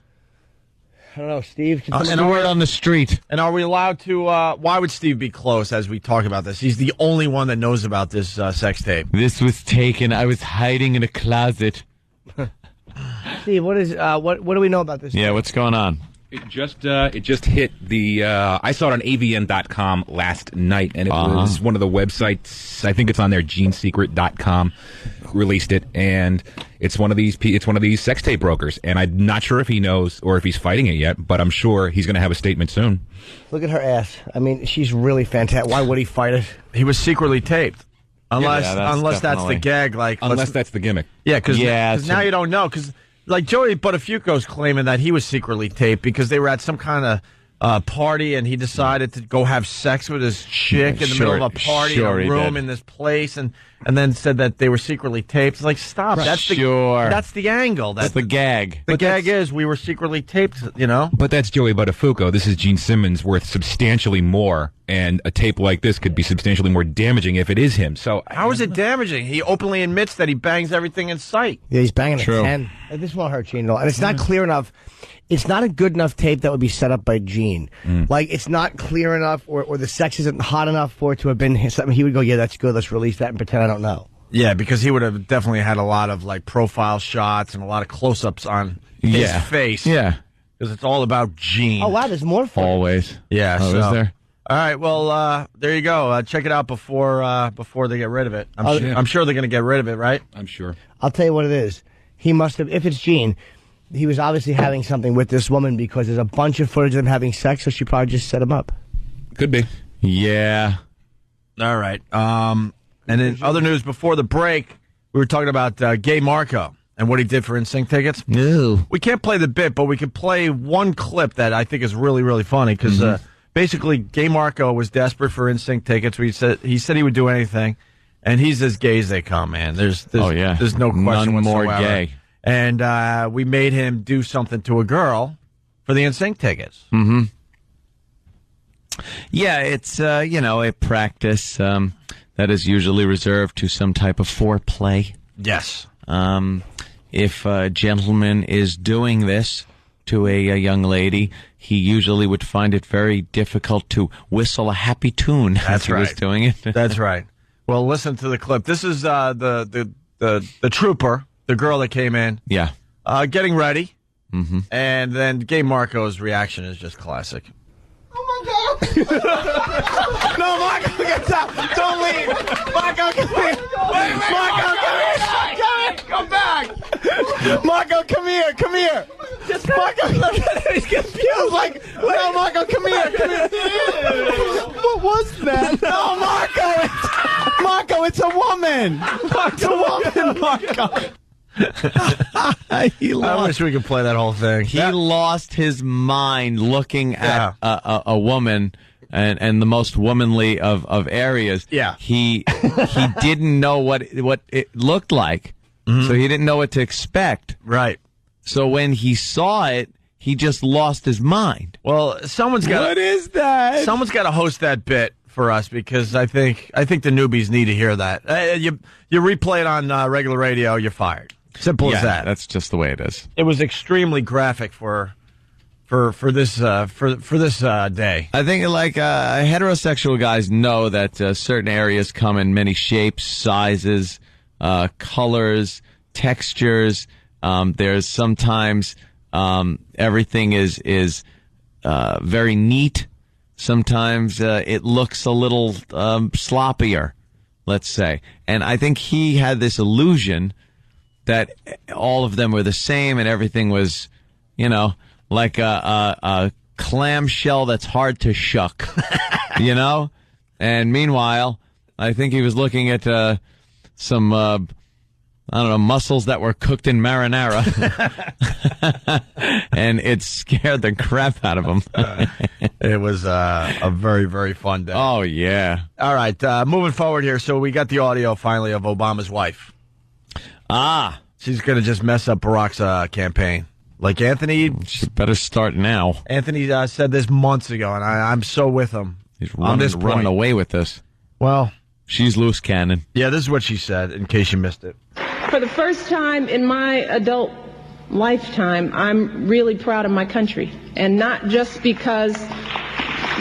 I don't know, Steve. And word on the street. And are we allowed to? Why would Steve be close as we talk about this? He's the only one that knows about this sex tape. This was taken. I was hiding in a closet. Steve, what do we know about this? Yeah, what's going on? It just hit the. I saw it on AVN.com last night, and it was one of the websites. I think it's on there. GeneSecret.com released it, and it's one of these sex tape brokers. And I'm not sure if he knows or if he's fighting it yet, but I'm sure he's going to have a statement soon. Look at her ass. I mean, she's really fantastic. Why would he fight it? He was secretly taped. Unless that's the gag, unless that's the gimmick. Yeah, because now you don't know. Because like Joey Buttafuoco's claiming that he was secretly taped because they were at some kind of party and he decided to go have sex with his chick in the middle of a party in a room in this place and then said that they were secretly taped. It's like, stop. Right. That's the angle. That's the gag. The gag is we were secretly taped, you know? But that's Joey Buttafuoco. This is Gene Simmons, worth substantially more, and a tape like this could be substantially more damaging if it is him. So how is it damaging? He openly admits that he bangs everything in sight. Yeah, he's banging at 10. This won't hurt Gene at all. And it's not clear enough. It's not a good enough tape that would be set up by Gene. Like, it's not clear enough or the sex isn't hot enough for it to have been something he would go, yeah, that's good, let's release that and pretend I don't know. Yeah, because he would have definitely had a lot of, like, profile shots and a lot of close-ups on his face. Yeah. Because it's all about Gene. Oh, wow, there's more for Always. Yeah. Oh, so. Is there? All right, well, there you go. Check it out before they get rid of it. I'm sure they're going to get rid of it, right? I'm sure. I'll tell you what it is. He must have, if it's Gene, he was obviously having something with this woman because there's a bunch of footage of them having sex, so she probably just set him up. Could be. Yeah. All right. And in other news, before the break, we were talking about Gay Marco and what he did for NSYNC tickets. No. We can't play the bit, but we could play one clip that I think is really, really funny because basically Gay Marco was desperate for NSYNC tickets. He said he would do anything, and he's as gay as they come, man. There's no question None whatsoever. more gay. And we made him do something to a girl for the NSYNC tickets. Mm-hmm. Yeah, it's, a practice that is usually reserved to some type of foreplay. Yes. If a gentleman is doing this to a young lady, he usually would find it very difficult to whistle a happy tune as he was doing it. That's right. Well, listen to the clip. This is the trooper, the girl that came in. Yeah. Getting ready. Mm-hmm. And then Gay Marco's reaction is just classic. Oh, my God. No, Marco, get up. Don't leave. Marco, come here. Marco, come here. Come back. Marco, come here. Come here. Marco, he's confused. Like, no, Marco, come here. Come here. What was that? No, Marco, it's a woman. It's a woman, Marco. I wish we could play that whole thing. He lost his mind looking at a woman and the most womanly of areas. Yeah. He didn't know what it looked like, so he didn't know what to expect. Right. So when he saw it, he just lost his mind. Well, someone's got. What is that? Someone's got to host that bit for us because I think the newbies need to hear that. You replay it on regular radio, you're fired. Simple as that. That's just the way it is. It was extremely graphic for this day. I think heterosexual guys know that certain areas come in many shapes, sizes, colors, textures. There's sometimes everything is very neat. Sometimes it looks a little sloppier, let's say. And I think he had this illusion that all of them were the same and everything was, like a clamshell that's hard to shuck, you know? And meanwhile, I think he was looking at some, I don't know, mussels that were cooked in marinara. And it scared the crap out of him. It was a very, very fun day. Oh, yeah. All right, moving forward here. So we got the audio finally of Obama's wife. She's going to just mess up Barack's campaign. Like Anthony... She better start now. Anthony said this months ago, and I'm so with him. He's running away with this. Well... She's loose cannon. Yeah, this is what she said, in case you missed it. For the first time in my adult lifetime, I'm really proud of my country. And not just because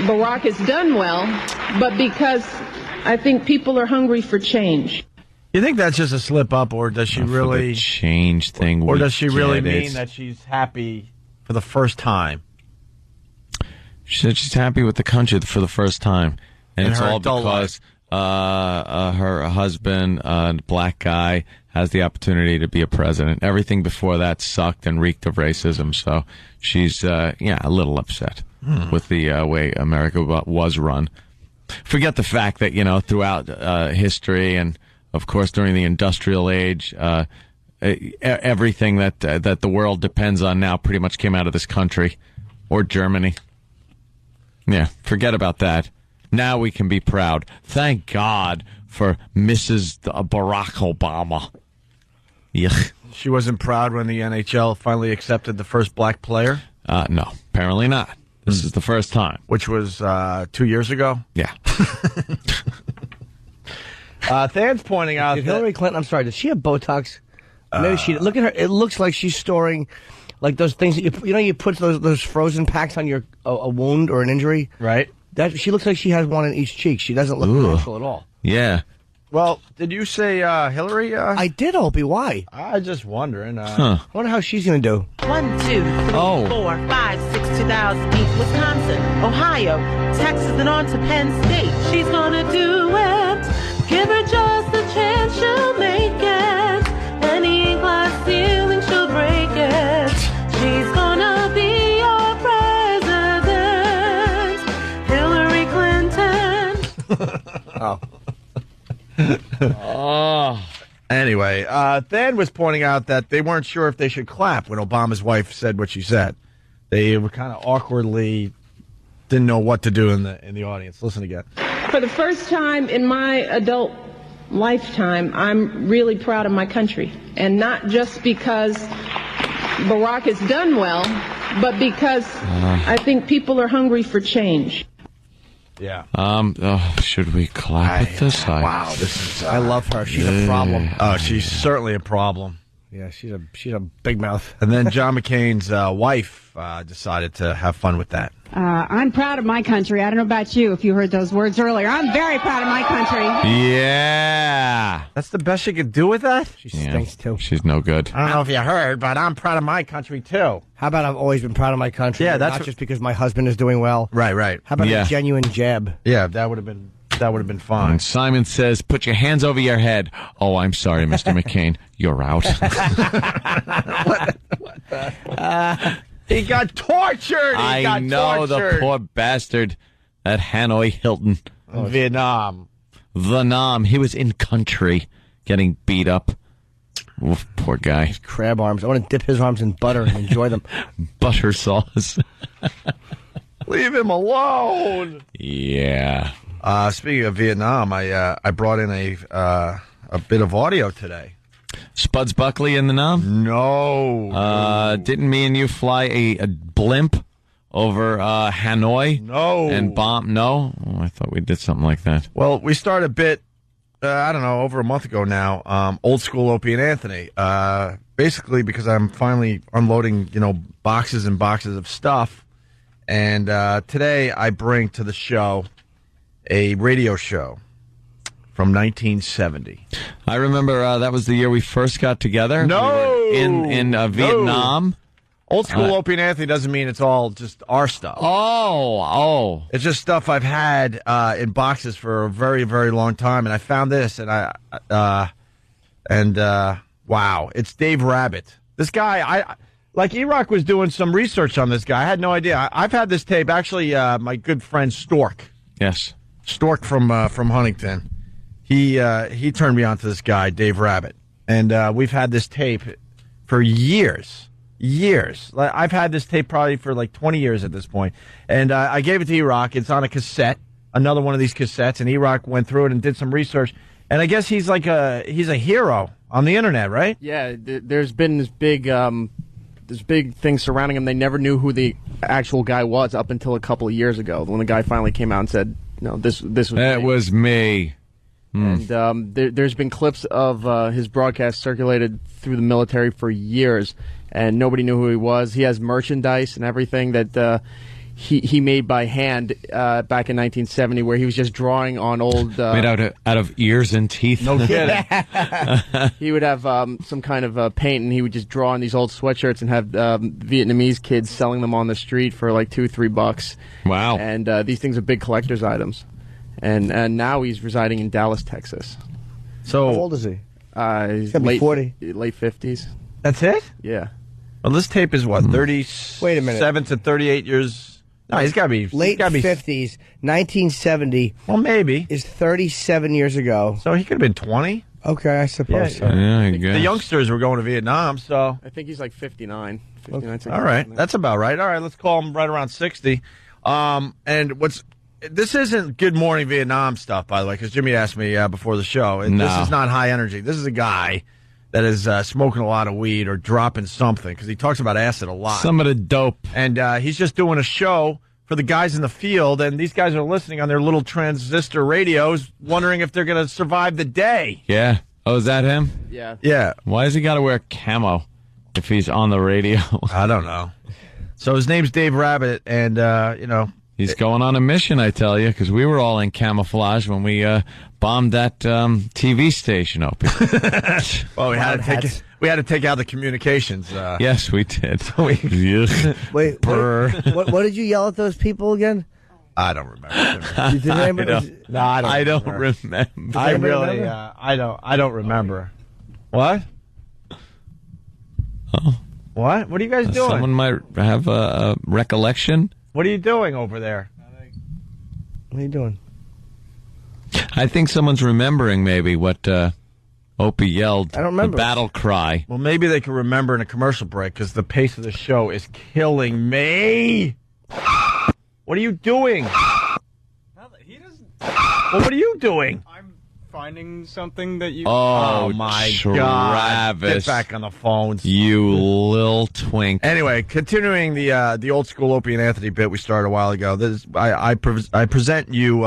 Barack has done well, but because I think people are hungry for change. You think that's just a slip up, or does she really... change thing. Or does she really mean that she's happy for the first time? She said she's happy with the country for the first time. And it's all because... her husband, black guy, has the opportunity to be a president. Everything before that sucked and reeked of racism. So she's, a little upset with the way America was run. Forget the fact that, throughout history and, of course, during the industrial age, everything that the world depends on now pretty much came out of this country or Germany. Yeah, forget about that. Now we can be proud. Thank God for Mrs. Barack Obama. Yuck. She wasn't proud when the NHL finally accepted the first black player? No, apparently not. This is the first time. Which was 2 years ago? Yeah. Than's pointing out Did Hillary Clinton, I'm sorry, does she have Botox? Maybe she, look at her, it looks like she's storing like those things that you put those frozen packs on your a wound or an injury? Right. She looks like she has one in each cheek. She doesn't look natural at all. Yeah. Well, did you say Hillary? I did, Opie. Why? I'm just wondering. I wonder how she's going to do. 1, 2, 3, 4, 5, 6, 2008, Wisconsin, Ohio, Texas, and on to Penn State. She's going to do it. Give her just a chance, she'll make it. Any glass ceiling, she'll break it. She's going to be Anyway, Than was pointing out that they weren't sure if they should clap when Obama's wife said what she said. They were kind of awkwardly didn't know what to do in the audience. Listen again. For the first time in my adult lifetime, I'm really proud of my country. And not just because Barack has done well, but because I think people are hungry for change. Yeah. Should we clap at this? Wow, this is. I love her. She's a problem. Oh, she's certainly a problem. Yeah, she's a big mouth. And then John McCain's wife decided to have fun with that. I'm proud of my country. I don't know about you if you heard those words earlier. I'm very proud of my country. Yeah. That's the best she could do with that? She stinks, too. She's no good. I don't know if you heard, but I'm proud of my country, too. How about I've always been proud of my country? Yeah, that's not just because my husband is doing well. Right. How about a genuine jab? Yeah, that would have been fine. And Simon says, put your hands over your head. Oh, I'm sorry, Mr. McCain. You're out. He got tortured. I know, the poor bastard at Hanoi Hilton. Vietnam. He was in country getting beat up. Oof, poor guy. His crab arms. I want to dip his arms in butter and enjoy them. Butter sauce. Leave him alone. Yeah. Speaking of Vietnam, I brought in a bit of audio today. Spuds Buckley in the Nam? No. Didn't me and you fly a blimp over Hanoi? No. And bomb? No? Oh, I thought we did something like that. Well, we started a bit, I don't know, over a month ago now, old school Opie and Anthony. Basically because I'm finally unloading, boxes and boxes of stuff. And today I bring to the show a radio show from 1970. I remember that was the year we first got together. No! We were in Vietnam. Old school Opie and Anthony doesn't mean it's all just our stuff. Oh. It's just stuff I've had in boxes for a very, very long time. And I found this, and wow, it's Dave Rabbit. This guy, Like, E-Rock was doing some research on this guy. I had no idea. I've had this tape. Actually, my good friend Stork. Yes. Stork from Huntington. He turned me on to this guy, Dave Rabbit. And we've had this tape for years. Like, I've had this tape probably for like 20 years at this point. And I gave it to E-Rock. It's on a cassette, another one of these cassettes. And E-Rock went through it and did some research. And I guess he's a hero on the internet, right? Yeah, there's been this big thing surrounding him. They never knew who the actual guy was up until a couple of years ago, when the guy finally came out and said, "No, this was that me." was me." And there's been clips of his broadcast circulated through the military for years, and nobody knew who he was. He has merchandise and everything that he made by hand back in 1970, where he was just drawing on old made out of ears and teeth. No kidding. He would have some kind of paint, and he would just draw on these old sweatshirts and have Vietnamese kids selling them on the street for like $2-3. Wow! And these things are big collector's items. And now he's residing in Dallas, Texas. So how old is he? He's gotta be 40. Late 50s. That's it? Yeah. Well, this tape is what, 37 Wait a minute. to 38 years? No, he's got to be late 50s, 1970. Well, maybe is 37 years ago. So he could have been 20. Okay, I suppose. so. Yeah, I guess. The youngsters were going to Vietnam, so I think he's like 59. all right, that's about right. All right, let's call him right around 60. And this isn't Good Morning Vietnam stuff, by the way, because Jimmy asked me before the show. And This is not high energy. This is a guy that is smoking a lot of weed or dropping something, because he talks about acid a lot. Some of the dope. And he's just doing a show for the guys in the field, and these guys are listening on their little transistor radios, wondering if they're going to survive the day. Yeah. Oh, is that him? Yeah. Yeah. Why has he got to wear camo if he's on the radio? I don't know. So his name's Dave Rabbit, and, he's going on a mission, I tell you, because we were all in camouflage when we bombed that TV station open. Well, we had to take out the communications. Yes, we did. Wait, what did you yell at those people again? I don't remember. Did anybody- No, I don't remember. I really, I don't remember. What? Oh. What? What are you guys doing? Someone might have a recollection. What are you doing over there? What are you doing? I think someone's remembering maybe what Opie yelled. I don't remember. The battle cry. Well, maybe they can remember in a commercial break, because the pace of the show is killing me. What are you doing? He doesn't. Well, what are you doing? Finding something that you. Oh my God! Travis. Get back on the phones, you lil twink. Anyway, continuing the old school Opie and Anthony bit we started a while ago. I present you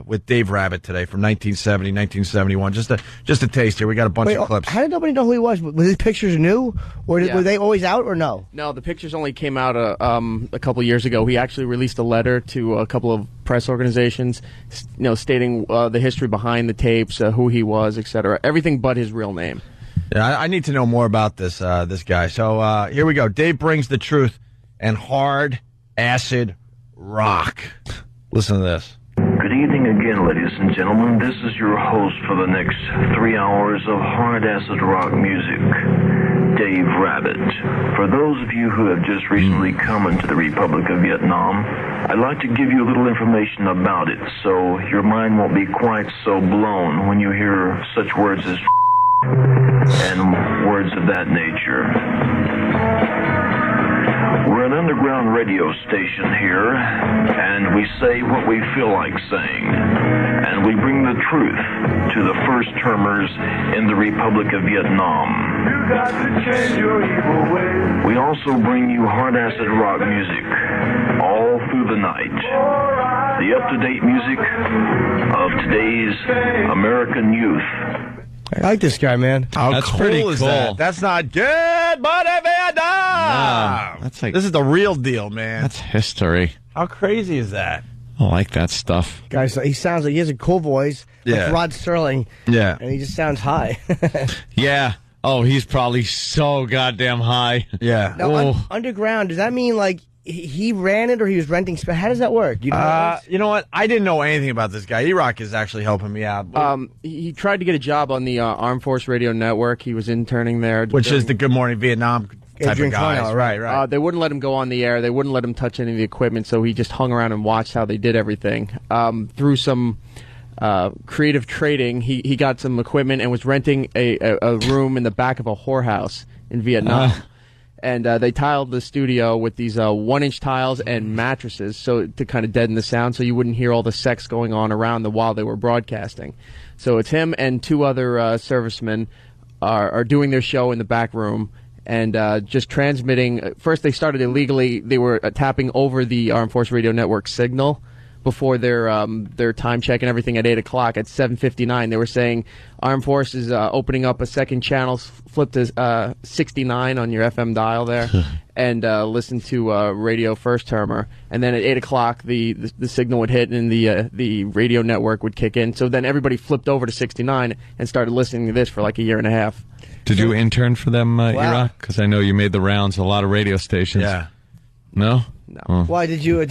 with Dave Rabbit today from 1970, 1971. Just a taste here. We got a bunch of clips. How did nobody know who he was? Were his pictures new, or were they always out, or no? No, the pictures only came out a couple of years ago. He actually released a letter to a couple of press organizations, stating the history behind the tapes, who he was, etc. Everything but his real name. Yeah, I need to know more about this guy. So here we go. Dave brings the truth and hard acid rock. Listen to this. Good evening again, ladies and gentlemen. This is your host for the next 3 hours of hard acid rock music, Dave Rabbit. For those of you who have just recently come into the Republic of Vietnam, I'd like to give you a little information about it, so your mind won't be quite so blown when you hear such words as and words of that nature. We're an underground radio station here, and we say what we feel like saying. And we bring the truth to the first termers in the Republic of Vietnam. You got to change your evil ways. We also bring you hard acid rock music all through the night. The up-to-date music of today's American youth. I like this guy, man. That's cool pretty is cool. that? That's not good, but Vietnam. That's like, this is the real deal, man. That's history. How crazy is that? I like that stuff. Guys, he sounds like he has a cool voice, Yeah. like Rod Serling. Yeah. And he just sounds high. Yeah. Oh, he's probably so goddamn high. Yeah. Now, underground, does that mean like he ran it or he was renting space? How does that work? Do you know You know what? I didn't know anything about this guy. E-Rock is actually helping me out. He tried to get a job on the Armed Force Radio Network. He was interning there. Which is the Good Morning Vietnam type of guys. Right. They wouldn't let him go on the air. They wouldn't let him touch any of the equipment, so he just hung around and watched how they did everything. Through some creative trading, he got some equipment and was renting a room in the back of a whorehouse in Vietnam. And they tiled the studio with these 1-inch tiles and mattresses so to kind of deaden the sound so you wouldn't hear all the sex going on around while they were broadcasting. So it's him and 2 other servicemen are doing their show in the back room and just transmitting. First, they started illegally. They were tapping over the Armed Forces Radio Network signal before their time check and everything at 8 o'clock. At 7:59, they were saying Armed Forces opening up a second channel, flip to 69 on your FM dial there, and listen to Radio First Termer. And then at 8 o'clock, the signal would hit and the radio network would kick in. So then everybody flipped over to 69 and started listening to this for like a year and a half. Did you intern for them, Iraq? Because I know you made the rounds, a lot of radio stations. Yeah. No? No. Oh. Why did you?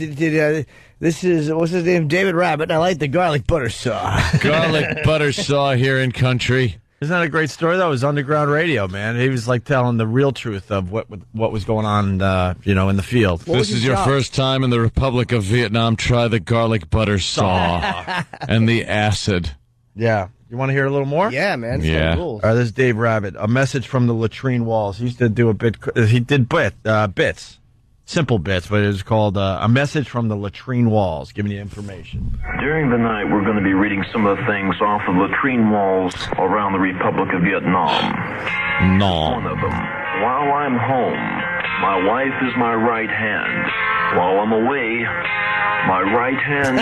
This is what's his name? David Rabbit. And I like the garlic butter saw. Garlic butter saw here in country. Isn't that a great story? That was underground radio, man. He was like telling the real truth of what was going on, in the field. This is your first time in the Republic of Vietnam. Try the garlic butter saw and the acid. Yeah. You want to hear a little more? Yeah, man. Yeah. Cool. This is Dave Rabbit. A message from the latrine walls. He used to do a bit. He did bits. Simple bits, but it was called A Message from the Latrine Walls, giving you information. During the night, we're going to be reading some of the things off the latrine walls around the Republic of Vietnam. One of them. While I'm home, my wife is my right hand. While I'm away, my right hand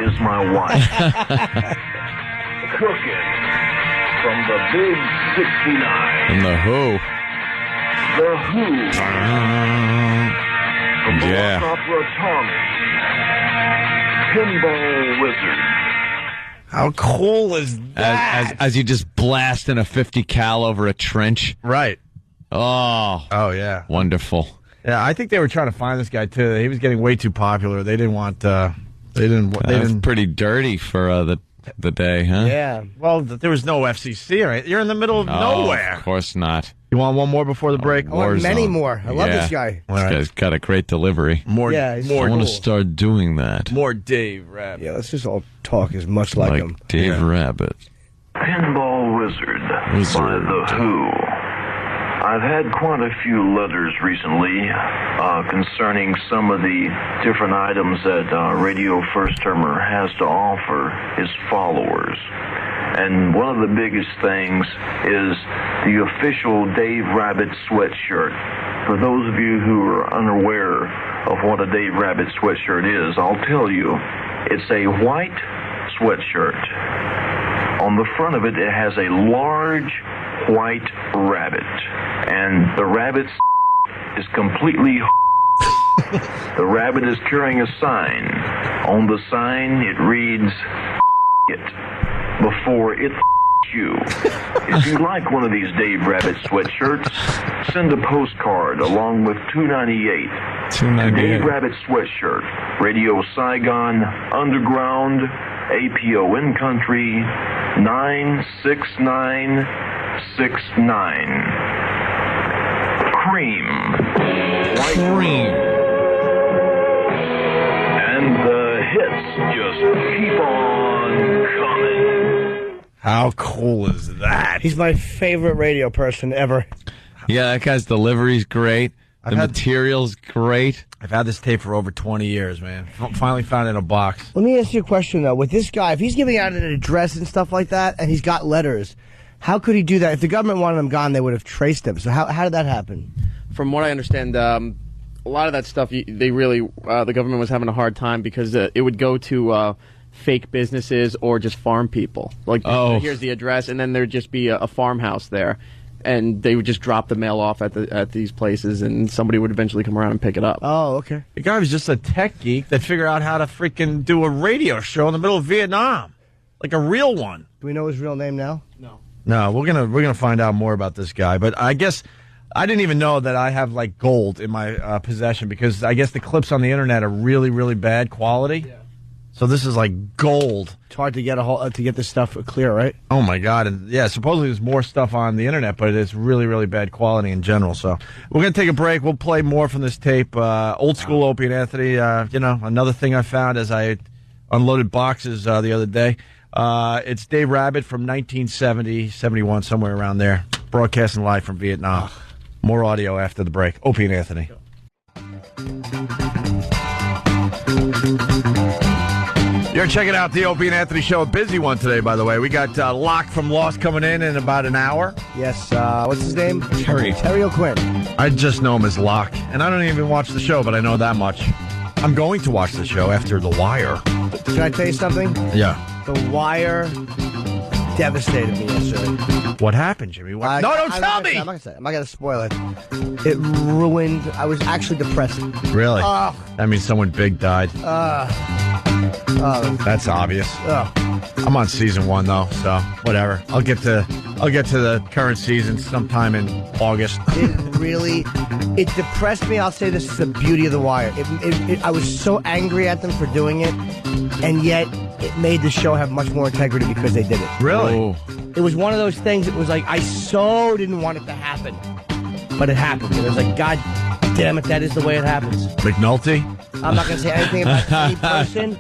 is my wife. Cooking from the Big 69. From the Who. The Who. From the Rock Opera Tommy. Pinball Wizard. How cool is that? As you just blast in a 50 cal over a trench. Right. Oh, yeah. Wonderful. Yeah, I think they were trying to find this guy too. He was getting way too popular. They didn't want. They didn't. Pretty dirty for the day, huh? Yeah. Well, there was no FCC, right? You're in the middle of nowhere. Of course not. You want one more before the break? I want many more. I love this guy. This guy's got a great delivery. More. Yeah, more. I want to start doing that. More Dave Rabbit. Yeah, let's just all talk as much like him. Dave Rabbit. Pinball Wizard by The Who. I've had quite a few letters recently concerning some of the different items that Radio First Termer has to offer his followers. And one of the biggest things is the official Dave Rabbit sweatshirt. For those of you who are unaware of what a Dave Rabbit sweatshirt is, I'll tell you. It's a white sweatshirt. On the front of it, it has a large white rabbit. And the rabbit is completely The rabbit is carrying a sign. On the sign, it reads, it, before it you. If you like one of these Dave Rabbit sweatshirts, send a postcard along with $2.98. Dave Rabbit sweatshirt, Radio Saigon, Underground, APO in Country, 96969. Cream. White cream. And the hits just keep on coming. How cool is that? He's my favorite radio person ever. Yeah, that guy's delivery's great. The material's great. I've had this tape for over 20 years, man. Finally found it in a box. Let me ask you a question, though. With this guy, if he's giving out an address and stuff like that, and he's got letters, how could he do that? If the government wanted him gone, they would have traced him. So how did that happen? From what I understand, a lot of that stuff, the government was having a hard time because it would go to fake businesses or just farm people. Like, here's the address, and then there'd just be a farmhouse there. And they would just drop the mail off at these places, and somebody would eventually come around and pick it up. Oh, okay. The guy was just a tech geek that figured out how to freaking do a radio show in the middle of Vietnam, like a real one. Do we know his real name now? No, we're gonna find out more about this guy. But I guess I didn't even know that I have like gold in my possession, because I guess the clips on the internet are really, really bad quality. Yeah. So this is like gold. It's hard to get to get this stuff clear, right? Oh my God! And yeah, supposedly there's more stuff on the internet, but it's really, really bad quality in general. So we're gonna take a break. We'll play more from this tape. Old school Opie and Anthony. Another thing I found as I unloaded boxes the other day. It's Dave Rabbit from 1970, 71, somewhere around there, broadcasting live from Vietnam. More audio after the break. Opie and Anthony. You're checking out the Opie and Anthony Show. A busy one today, by the way. We got Locke from Lost coming in about an hour. Yes. What's his name? Terry O'Quinn. I just know him as Locke, and I don't even watch the show, but I know that much. I'm going to watch the show after The Wire. Can I tell you something? Yeah. The Wire devastated me yesterday. What happened, Jimmy? Don't tell me! I'm not going to spoil it. It ruined... I was actually depressed. Really? That means someone big died. That's obvious. I'm on season 1 though, so whatever. I'll get to the current season sometime in August. It depressed me. I'll say this is the beauty of The Wire. I was so angry at them for doing it, and yet it made the show have much more integrity because they did it. Really? Oh. It was one of those things. It was like I so didn't want it to happen, but it happened. And it was like, God damn it, that is the way it happens. McNulty? I'm not going to say anything about any person,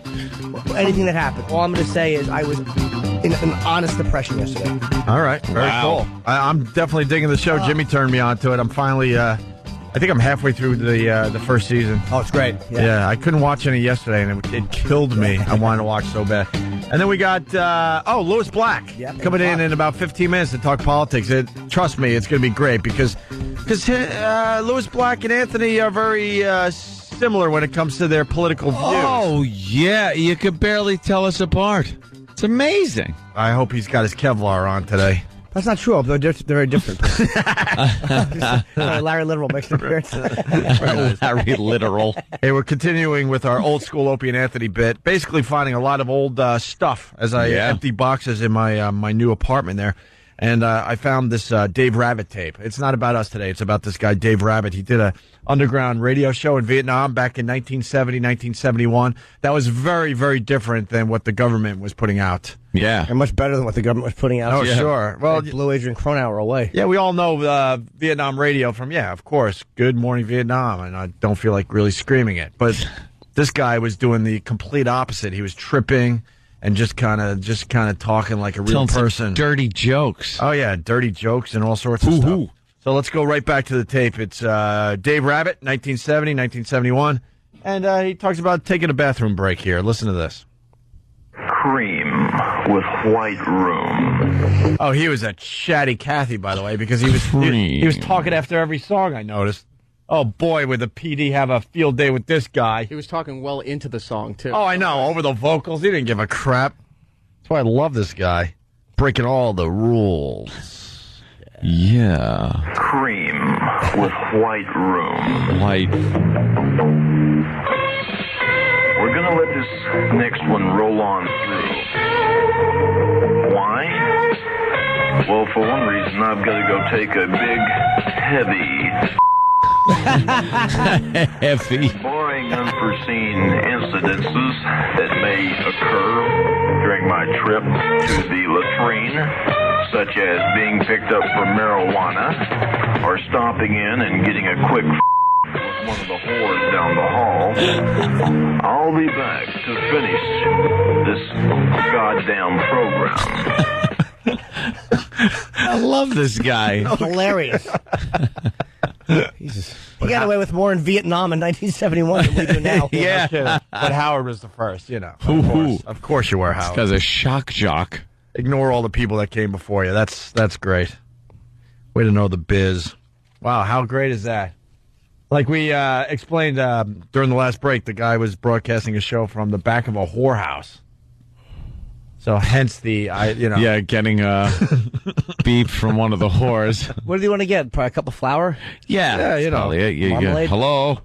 anything that happened. All I'm going to say is I was in an honest depression yesterday. All right, very cool. I'm definitely digging the show. Jimmy turned me on to it. I'm finally, I think I'm halfway through the first season. Oh, it's great. Yeah, I couldn't watch any yesterday, and it killed me. I wanted to watch so bad. And then we got, Lewis Black coming in about 15 minutes to talk politics. Trust me, it's going to be great because Lewis Black and Anthony are very similar when it comes to their political views. Oh, yeah. You could barely tell us apart. It's amazing. I hope he's got his Kevlar on today. That's not true. They're very different. Larry Literal makes an appearance. Larry Literal. Hey, we're continuing with our old school Opie and Anthony bit. Basically finding a lot of old stuff as I empty boxes in my new apartment there. And I found this Dave Rabbit tape. It's not about us today. It's about this guy, Dave Rabbit. He did a underground radio show in Vietnam back in 1970, 1971. That was very, very different than what the government was putting out. Yeah. And much better than what the government was putting out. Oh, sure. Well, they blew Adrian Cronauer away. Yeah, we all know Vietnam radio from, of course, Good Morning Vietnam. And I don't feel like really screaming it. But this guy was doing the complete opposite. He was tripping and just kind of talking like a real person. Dirty jokes. Oh, yeah, dirty jokes and all sorts of stuff. So let's go right back to the tape. It's Dave Rabbit, 1970, 1971. And he talks about taking a bathroom break here. Listen to this. Cream with white room. Oh, he was a chatty Cathy, by the way, because he was talking after every song, I noticed. Oh, boy, would the PD have a field day with this guy. He was talking well into the song, too. Oh, I know. Over the vocals. He didn't give a crap. That's why I love this guy. Breaking all the rules. Yeah. Cream with white room. White. We're going to let this next one roll on through. Why? Well, for one reason, I've got to go take a big, heavy... Heavy. Barring unforeseen incidences that may occur during my trip to the latrine, such as being picked up for marijuana or stopping in and getting a quick with one of the whores down the hall, I'll be back to finish this goddamn program. I love this guy. Hilarious. Jesus. He got away with more in Vietnam in 1971 than we do now. Yeah. But Howard was the first, Of course you were, Howard. Because a shock jock. Ignore all the people that came before you. That's great. Way to know the biz. Wow, how great is that? Like we explained during the last break, the guy was broadcasting a show from the back of a whorehouse. So hence the, Yeah, getting a beep from one of the whores. What do you want to get? Probably a cup of flour? Yeah, Marmalade? Hello?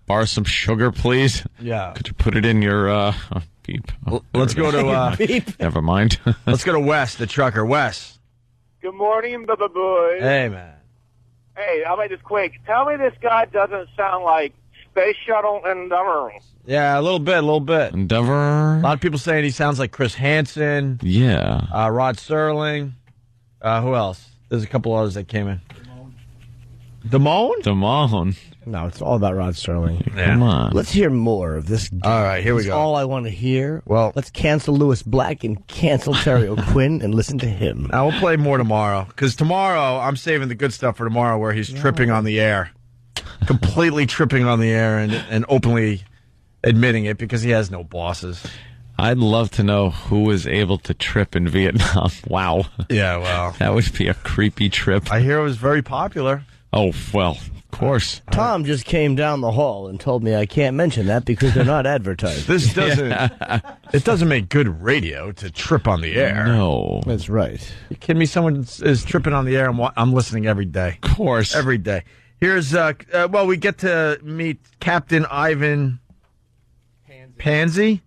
Borrow some sugar, please? Yeah. Could you put it in your beep? Let's go to... beep. Never mind. Let's go to Wes, the trucker. Wes. Good morning, Bubba Boy. Hey, man. Hey, I'll make this quick. Tell me this guy doesn't sound like space shuttle endeavor. Yeah, a little bit. Endeavor. A lot of people saying he sounds like Chris Hansen. Yeah. Rod Serling. Who else? There's a couple others that came in. Damone? No, it's all about Rod Serling. Yeah. Come on. Let's hear more of this. All right, here we That's go. all I want to hear. Well, let's cancel Lewis Black and cancel Terry O'Quinn and listen to him. Now we'll play more tomorrow, because tomorrow I'm saving the good stuff for tomorrow, where he's tripping on the air, completely tripping on the air, and openly admitting it because he has no bosses. I'd love to know who was able to trip in Vietnam. Wow. Yeah, well, that would be a creepy trip. I hear it was very popular. Oh, well, of course. Tom just came down the hall and told me I can't mention that because they're not advertised. This doesn't. It doesn't make good radio to trip on the air. No, that's right. You kidding me? Someone is tripping on the air. I'm listening every day. Of course, every day. Here's well, we get to meet Captain Ivan Pansy,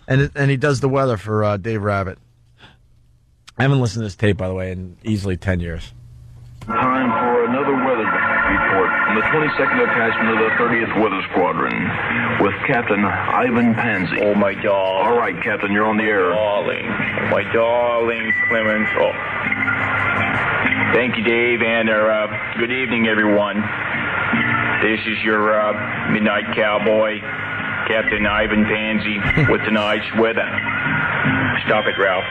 and he does the weather for Dave Rabbit. I haven't listened to this tape, by the way, in easily 10 years. Time for another weather report from the 22nd Attachment of the 30th Weather Squadron with Captain Ivan Pansy. Oh, my darling. All right, Captain, you're on the air. My darling Clemens. Oh. Thank you, Dave, and good evening, everyone. This is your Midnight Cowboy, Captain Ivan Pansy, with tonight's weather. Stop it, Ralph.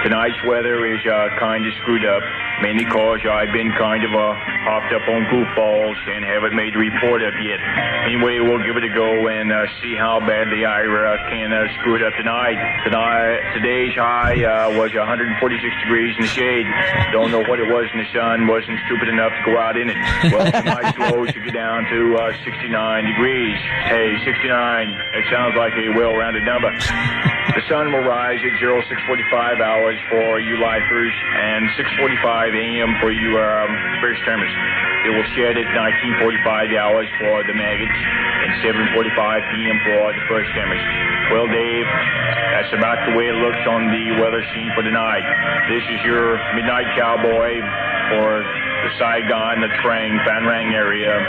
Tonight's weather is kind of screwed up, mainly because I've been kind of hopped up on goofballs and haven't made the report up yet. Anyway, we'll give it a go and see how badly I can screw it up tonight. Today's high was 146 degrees in the shade. Don't know what it was in the sun. Wasn't stupid enough to go out in it. Well, tonight's low should get down to 69 degrees. Hey, 69. It sounds like a well-rounded number. The sun will rise at 0645 hours for you lifers and 6:45 a.m. for you first termers. It will shed at 19:45 hours for the maggots and 7:45 p.m. for the first termers. Well, Dave, that's about the way it looks on the weather scene for tonight. This is your Midnight Cowboy for the Saigon, the Trang, Phan Rang area.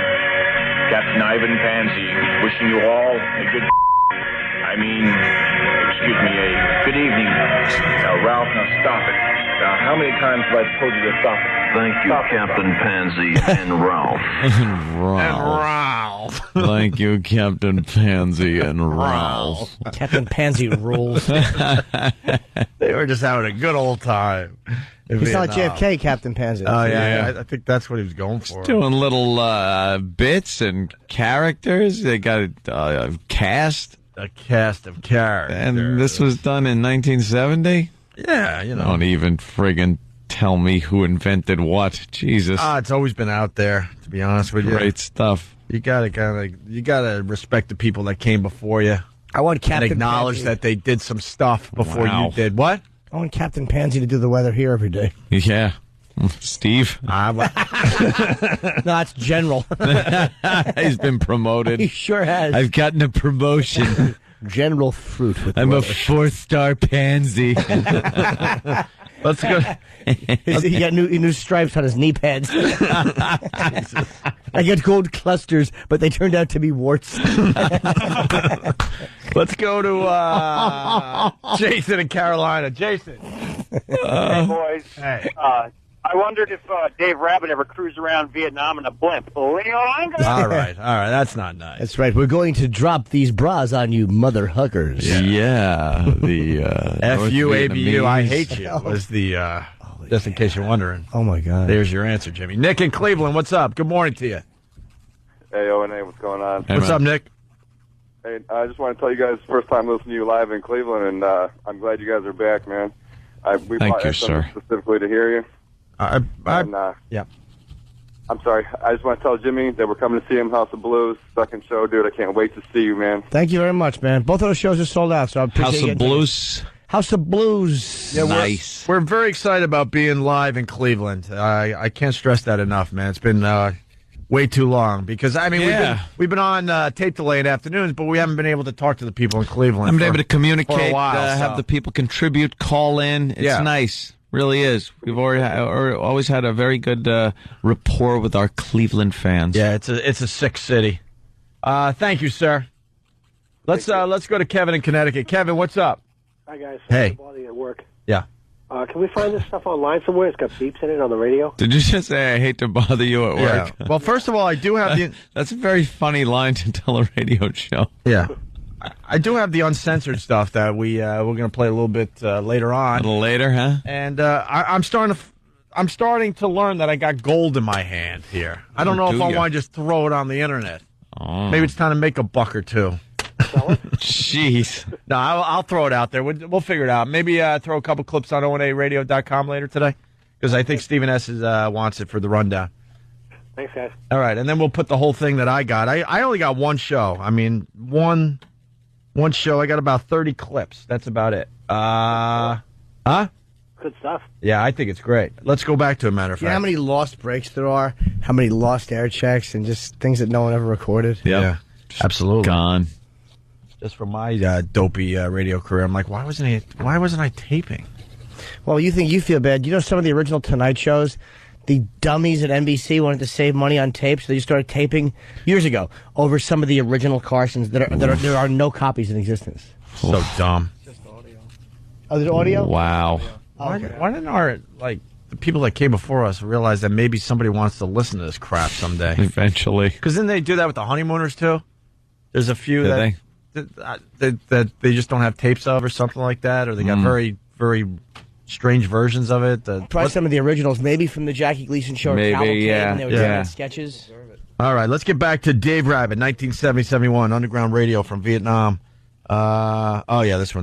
Captain Ivan Pansy, wishing you all a good... excuse me, a good evening. Now, Ralph, now stop it. Now, how many times have I told you to stop it? Thank you, Captain Pansy and Ralph. Ralph. Thank you, Captain Pansy and Ralph. Captain Pansy rules. They were just having a good old time. He's not JFK, Captain Pansy. Oh, yeah. I think that's what he was going for. Doing little bits and characters. They got a cast. A cast of characters. And this was done in 1970? Yeah, you know. Don't even friggin' tell me who invented what. Jesus. It's always been out there, to be honest with you. Great stuff. You gotta respect the people that came before you. I want Captain and acknowledge Pansy. that they did some stuff before you did. What? I want Captain Pansy to do the weather here every day. Yeah. Steve? No, it's General. He's been promoted. He sure has. I've gotten a promotion. General Fruit. With I'm a 4-star pansy. Let's go. He got new stripes on his knee pads. I got gold clusters, but they turned out to be warts. Let's go to Jason in Carolina. Jason. Hey, boys. Hey. I wondered if Dave Rabbit ever cruised around Vietnam in a blimp. All right. That's not nice. That's right. We're going to drop these bras on you, mother huckers. Yeah. The F-U-A-B-U, I hate you, was the, just in case you're wondering. Oh, my God. There's your answer, Jimmy. Nick in Cleveland, what's up? Good morning to you. Hey, O&A, what's going on? What's up, Nick? Hey, I just want to tell you guys, first time listening to you live in Cleveland, and I'm glad you guys are back, man. We Thank you, sir. Specifically to hear you. Yeah. I'm sorry. I just want to tell Jimmy that we're coming to see him, House of Blues, second show, dude. I can't wait to see you, man. Thank you very much, man. Both of those shows are sold out, so I appreciate House of Blues. House of Blues. Yeah, nice. We're very excited about being live in Cleveland. I can't stress that enough, man. It's been way too long because, we've been on tape delay in afternoons, but we haven't been able to talk to the people in Cleveland. I've been able to communicate, for a while, have the people contribute, call in. It's nice. Really is. We've always had a very good rapport with our Cleveland fans. Yeah, it's a sick city. Thank you, sir. Let's go to Kevin in Connecticut. Kevin, what's up? Hi, guys. Hey. I'm bother you at work. Yeah. Can we find this stuff online somewhere? It's got beeps in it on the radio. Did you just say, I hate to bother you at work? Yeah. Well, first of all, I do have the... That's a very funny line to tell a radio show. Yeah. I do have the uncensored stuff that we're going to play a little bit later on. A little later, huh? And I'm starting to learn that I got gold in my hand here. I don't know if I want to just throw it on the internet. Oh. Maybe it's time to make a buck or two. Jeez. No, I'll throw it out there. We'll figure it out. Maybe throw a couple clips on ONARadio.com later today, because I think Stephen S. wants it for the rundown. Thanks, guys. All right, and then we'll put the whole thing that I got. I only got one show. I mean, one show. I got about 30 clips. That's about it. Huh? Good stuff. Yeah, I think it's great. Let's go back to a matter of You know fact. how many lost breaks there are? How many lost air checks and just things that no one ever recorded? Yeah, absolutely. Gone. Just from my dopey radio career, I'm like, why wasn't I taping? Well, you think you feel bad. You know some of the original Tonight shows? The dummies at NBC wanted to save money on tape, so they just started taping years ago over some of the original Carsons there are no copies in existence. So dumb. Oh, there's audio? Wow. Why didn't the people that came before us realize that maybe somebody wants to listen to this crap someday? Eventually. Because then they do that with the Honeymooners too. There's a few that they just don't have tapes of or something like that, or they got very, very strange versions of it. Probably some of the originals, maybe from the Jackie Gleason show. Maybe, Cavalcade, yeah. and they were Yeah. doing sketches. All right, let's get back to Dave Rabbit, 1970-71, underground radio from Vietnam. Oh yeah, this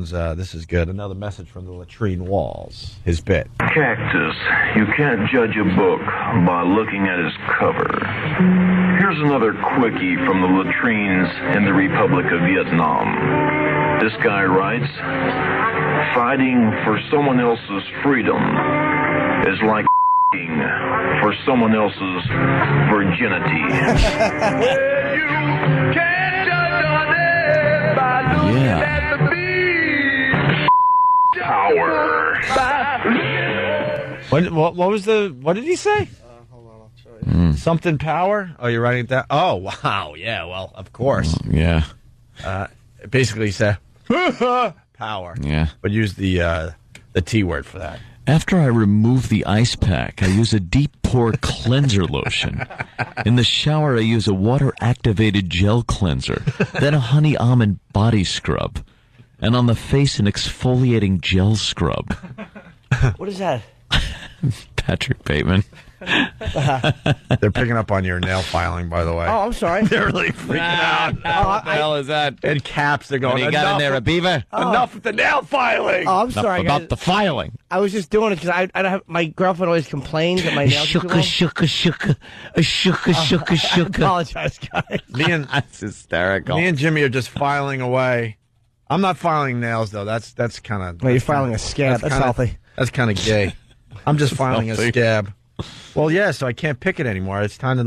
is good. Another message from the latrine walls. His bit. Cactus. You can't judge a book by looking at its cover. Here's another quickie from the latrines in the Republic of Vietnam. This guy writes, fighting for someone else's freedom is like for someone else's virginity. Yeah. Power. What did he say? Hold on, I'll show you. Something power? Oh, you're writing it down? Oh, wow. Yeah, well, of course. Yeah. Basically, he said, power. Yeah. But use the T word for that. After I remove the ice pack, I use a deep pore cleanser lotion. In the shower, I use a water-activated gel cleanser, then a honey almond body scrub, and on the face, an exfoliating gel scrub. What is that? Patrick Bateman. They're picking up on your nail filing, by the way. Oh, I'm sorry. They're really freaking out. What the hell is that? In caps, they're going, What do you got in there, a beaver? Enough with the nail filing. Oh, I'm sorry, About guys. the filing. I was just doing it because I don't have, my girlfriend always complains that my nails are too long. I apologize, guys. That's hysterical. Me and Jimmy are just filing away. I'm not filing nails, though. That's kind of... No, you're filing a scab. That's healthy. That's kind of gay. I'm just filing a Healthy. scab. Well, yeah, so I can't pick it anymore. It's time to,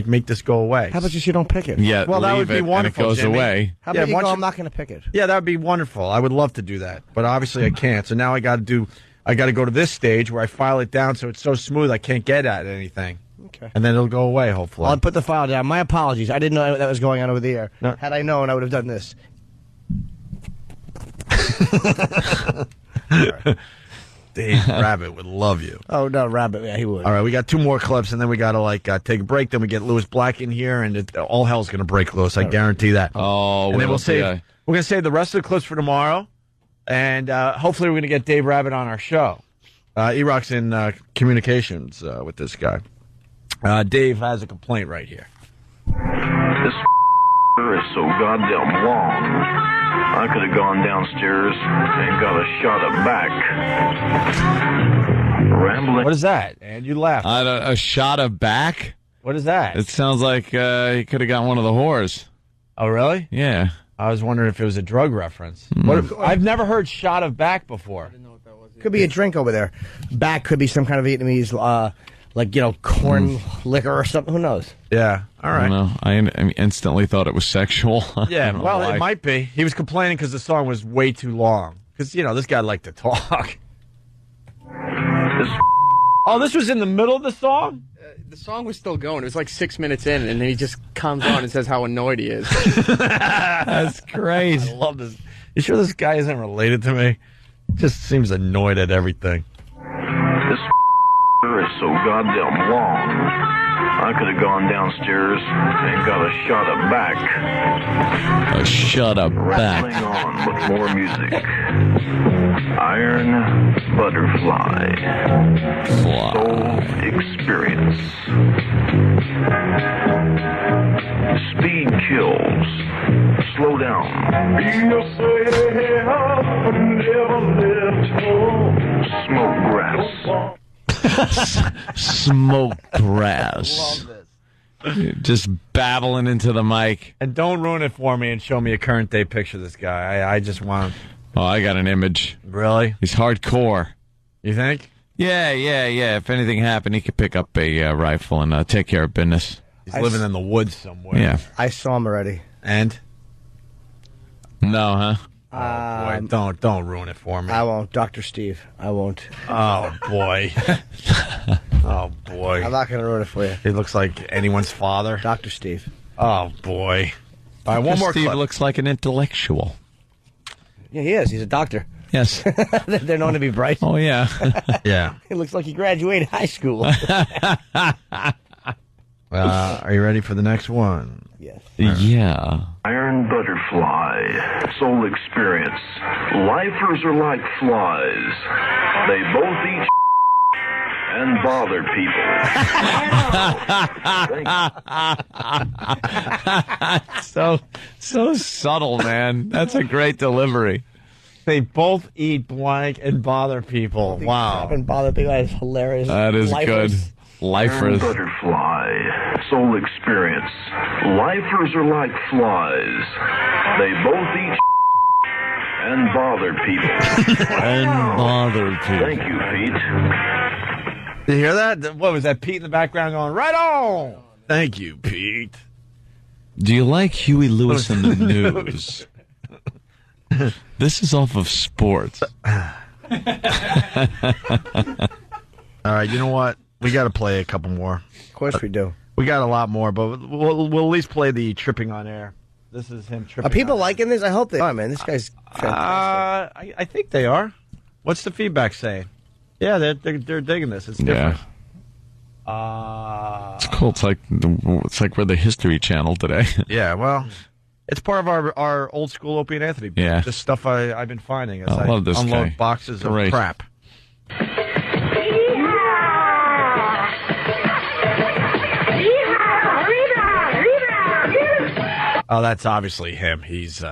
make this go away. How about just you don't pick it? Yeah, Well, that would be wonderful, and it goes Jimmy. away. How about you once go, I'm not going to pick it? Yeah, that would be wonderful. I would love to do that. But obviously I can't. So now I got to go to this stage where I file it down so it's so smooth I can't get at anything. Okay. And then it'll go away, hopefully. I'll put the file down. My apologies. I didn't know that was going on over the air. No. Had I known, I would have done this. Dave Rabbit would love you. Oh, no, Rabbit. Yeah, he would. All right, we got two more clips, and then we got to take a break. Then we get Lewis Black in here, and all hell's going to break loose. I guarantee that. Oh, and then we'll save. yeah. We're going to save the rest of the clips for tomorrow, and hopefully we're going to get Dave Rabbit on our show. E-Rock's in communications with this guy. Dave has a complaint right here. This is so goddamn long. I could have gone downstairs and got a shot of back. Rambling. What is that? And you laughed. A shot of back? What is that? It sounds like he could have got one of the whores. Oh, really? Yeah. I was wondering if it was a drug reference. I've never heard shot of back before. Could be a drink over there. Back could be some kind of Vietnamese, corn liquor or something. Who knows? Yeah. All right. I don't know. I instantly thought it was sexual. Yeah, I don't know well, why. it might be. He was complaining because the song was way too long. Because, this guy liked to talk. This Oh, this was in the middle of the song? The song was still going. It was like 6 minutes in, and then he just comes on and says how annoyed he is. That's great. I love this. You sure this guy isn't related to me? Just seems annoyed at everything. This is so goddamn long. I could have gone downstairs and got a shot of back. A shot of back. Rattling on with more music. Iron Butterfly. Soul Experience. Speed kills. Slow down. Smoke grass. Smoke grass. Just babbling into the mic. And don't ruin it for me and show me a current day picture of this guy. I just want... Oh, I got an image. Really? He's hardcore. You think? Yeah. If anything happened, he could pick up a rifle and take care of business. He's living in the woods somewhere. Yeah. I saw him already. And? No, huh? Oh, boy. Don't ruin it for me. I won't. Dr. Steve. I won't. Oh, boy. Oh, boy. I'm not going to ruin it for you. He looks like anyone's father. Dr. Steve. Oh, boy. All right, one more Steve clip. looks like an intellectual. Yeah, he is. He's a doctor. Yes. They're known to be bright. Oh, yeah. Yeah. He looks like he graduated high school. Are you ready for the next one? Yes. Yeah. Iron Butterfly. Soul Experience. Lifers are like flies. They both eat and bother people. So subtle, man. That's a great delivery. They both eat blank and bother people. Wow. And bother people. That is hilarious. That is Lifers. good. Lifers. Iron Butterfly. Soul Experience. Lifers are like flies. They both eat and bother people. Thank you, Pete. Did you hear that? What was that? Pete in the background going, right on. Thank you, Pete. Do you like Huey Lewis in the news? This is off of sports. All right, you know what? We got to play a couple more. Of course we do. We got a lot more, but we'll at least play the tripping on air. This is him tripping. Are people liking this? I hope they are, man. This guy's fantastic. I think they are. What's the feedback saying? Yeah, they're digging this. It's different. Yeah. It's cool. It's like we're the History Channel today. Yeah, well, it's part of our old school Opie and Anthony. Yeah. Just stuff I've been finding as I love this unload guy. boxes Great. of crap. Oh, that's obviously him. He's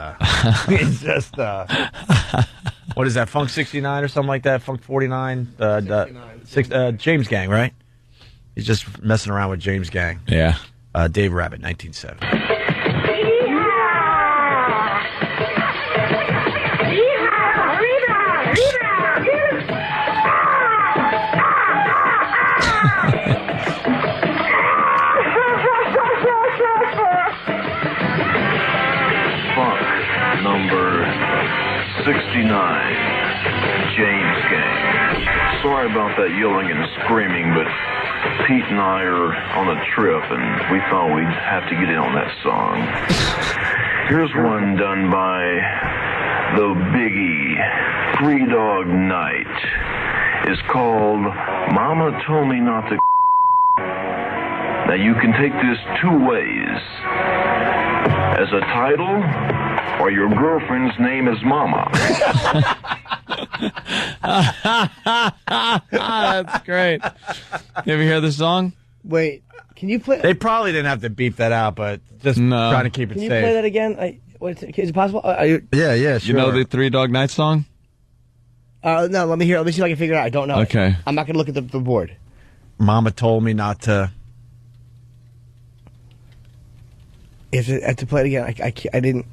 he's just what is that? Funk 69 or something like that? Funk 49? James Gang, right? He's just messing around with James Gang. Yeah. Dave Rabbit, 1970. Number 69, James Gang. Sorry about that yelling and screaming, but Pete and I are on a trip, and we thought we'd have to get in on that song. Here's one done by the Biggie, Three Dog Night. It's called Mama Told Me Not to. Now, you can take this two ways. As a title, or your girlfriend's name is Mama. That's great. You ever hear the song? Wait, can you play? They probably didn't have to beep that out, but just trying to keep it Can you safe. play that again? Is it possible? Yeah, sure. You know the Three Dog Night song? No, let me hear. Let me see if I can figure it out. I don't know. Okay. I'm not going to look at the board. Mama told me not to. If I have to play it again, I didn't.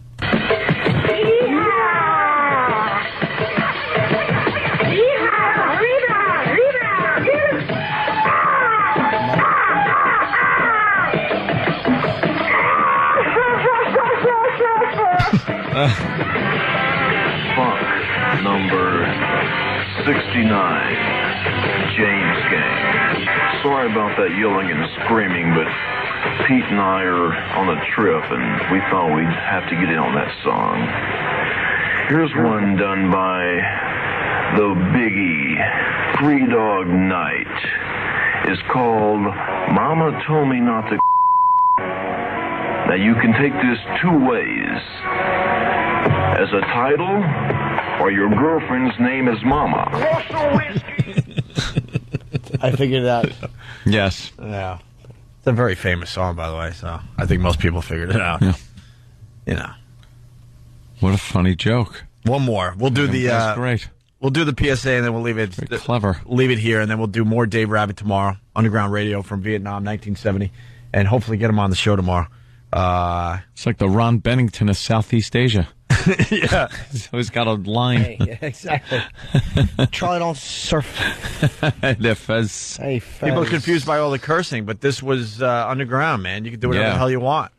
Funk number 69, James Gang. Sorry about that yelling and screaming, but Pete and I are on a trip, and we thought we'd have to get in on that song. Here's one done by the Biggie, 3 Dog Night. It's called Mama Told Me Not to. Now you can take this 2 ways. As a title, or your girlfriend's name is Mama. I figured it out. Yes. Yeah. It's a very famous song, by the way, so I think most people figured it out. Yeah. You know. What a funny joke. One more. We'll do the That's great. We'll do the PSA and then we'll leave it Very clever. Leave it here and then we'll do more Dave Rabbit tomorrow. Underground Radio from Vietnam, 1970, and hopefully get him on the show tomorrow. It's like the Ron Bennington of Southeast Asia. Yeah. So he's got a line. Hey, yeah, exactly. Charlie, don't surf. The Fez. Hey, Fez. People are confused by all the cursing, but this was underground, man. You can do whatever the hell you want.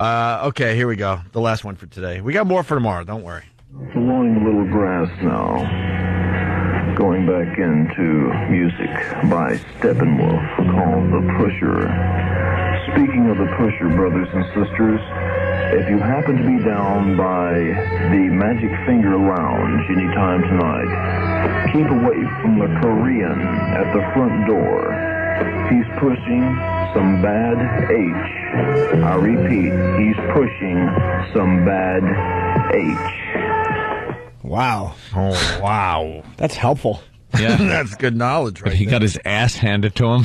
Okay, here we go. The last one for today. We got more for tomorrow. Don't worry. Blowing a little grass now. Going back into music by Steppenwolf called The Pusher. Speaking of The Pusher, brothers and sisters, if you happen to be down by the Magic Finger Lounge anytime tonight, keep away from the Korean at the front door. He's pushing some bad H. I repeat, he's pushing some bad H. Wow. Oh, wow. That's helpful. Yeah. That's good knowledge, right? But he got his ass handed to him.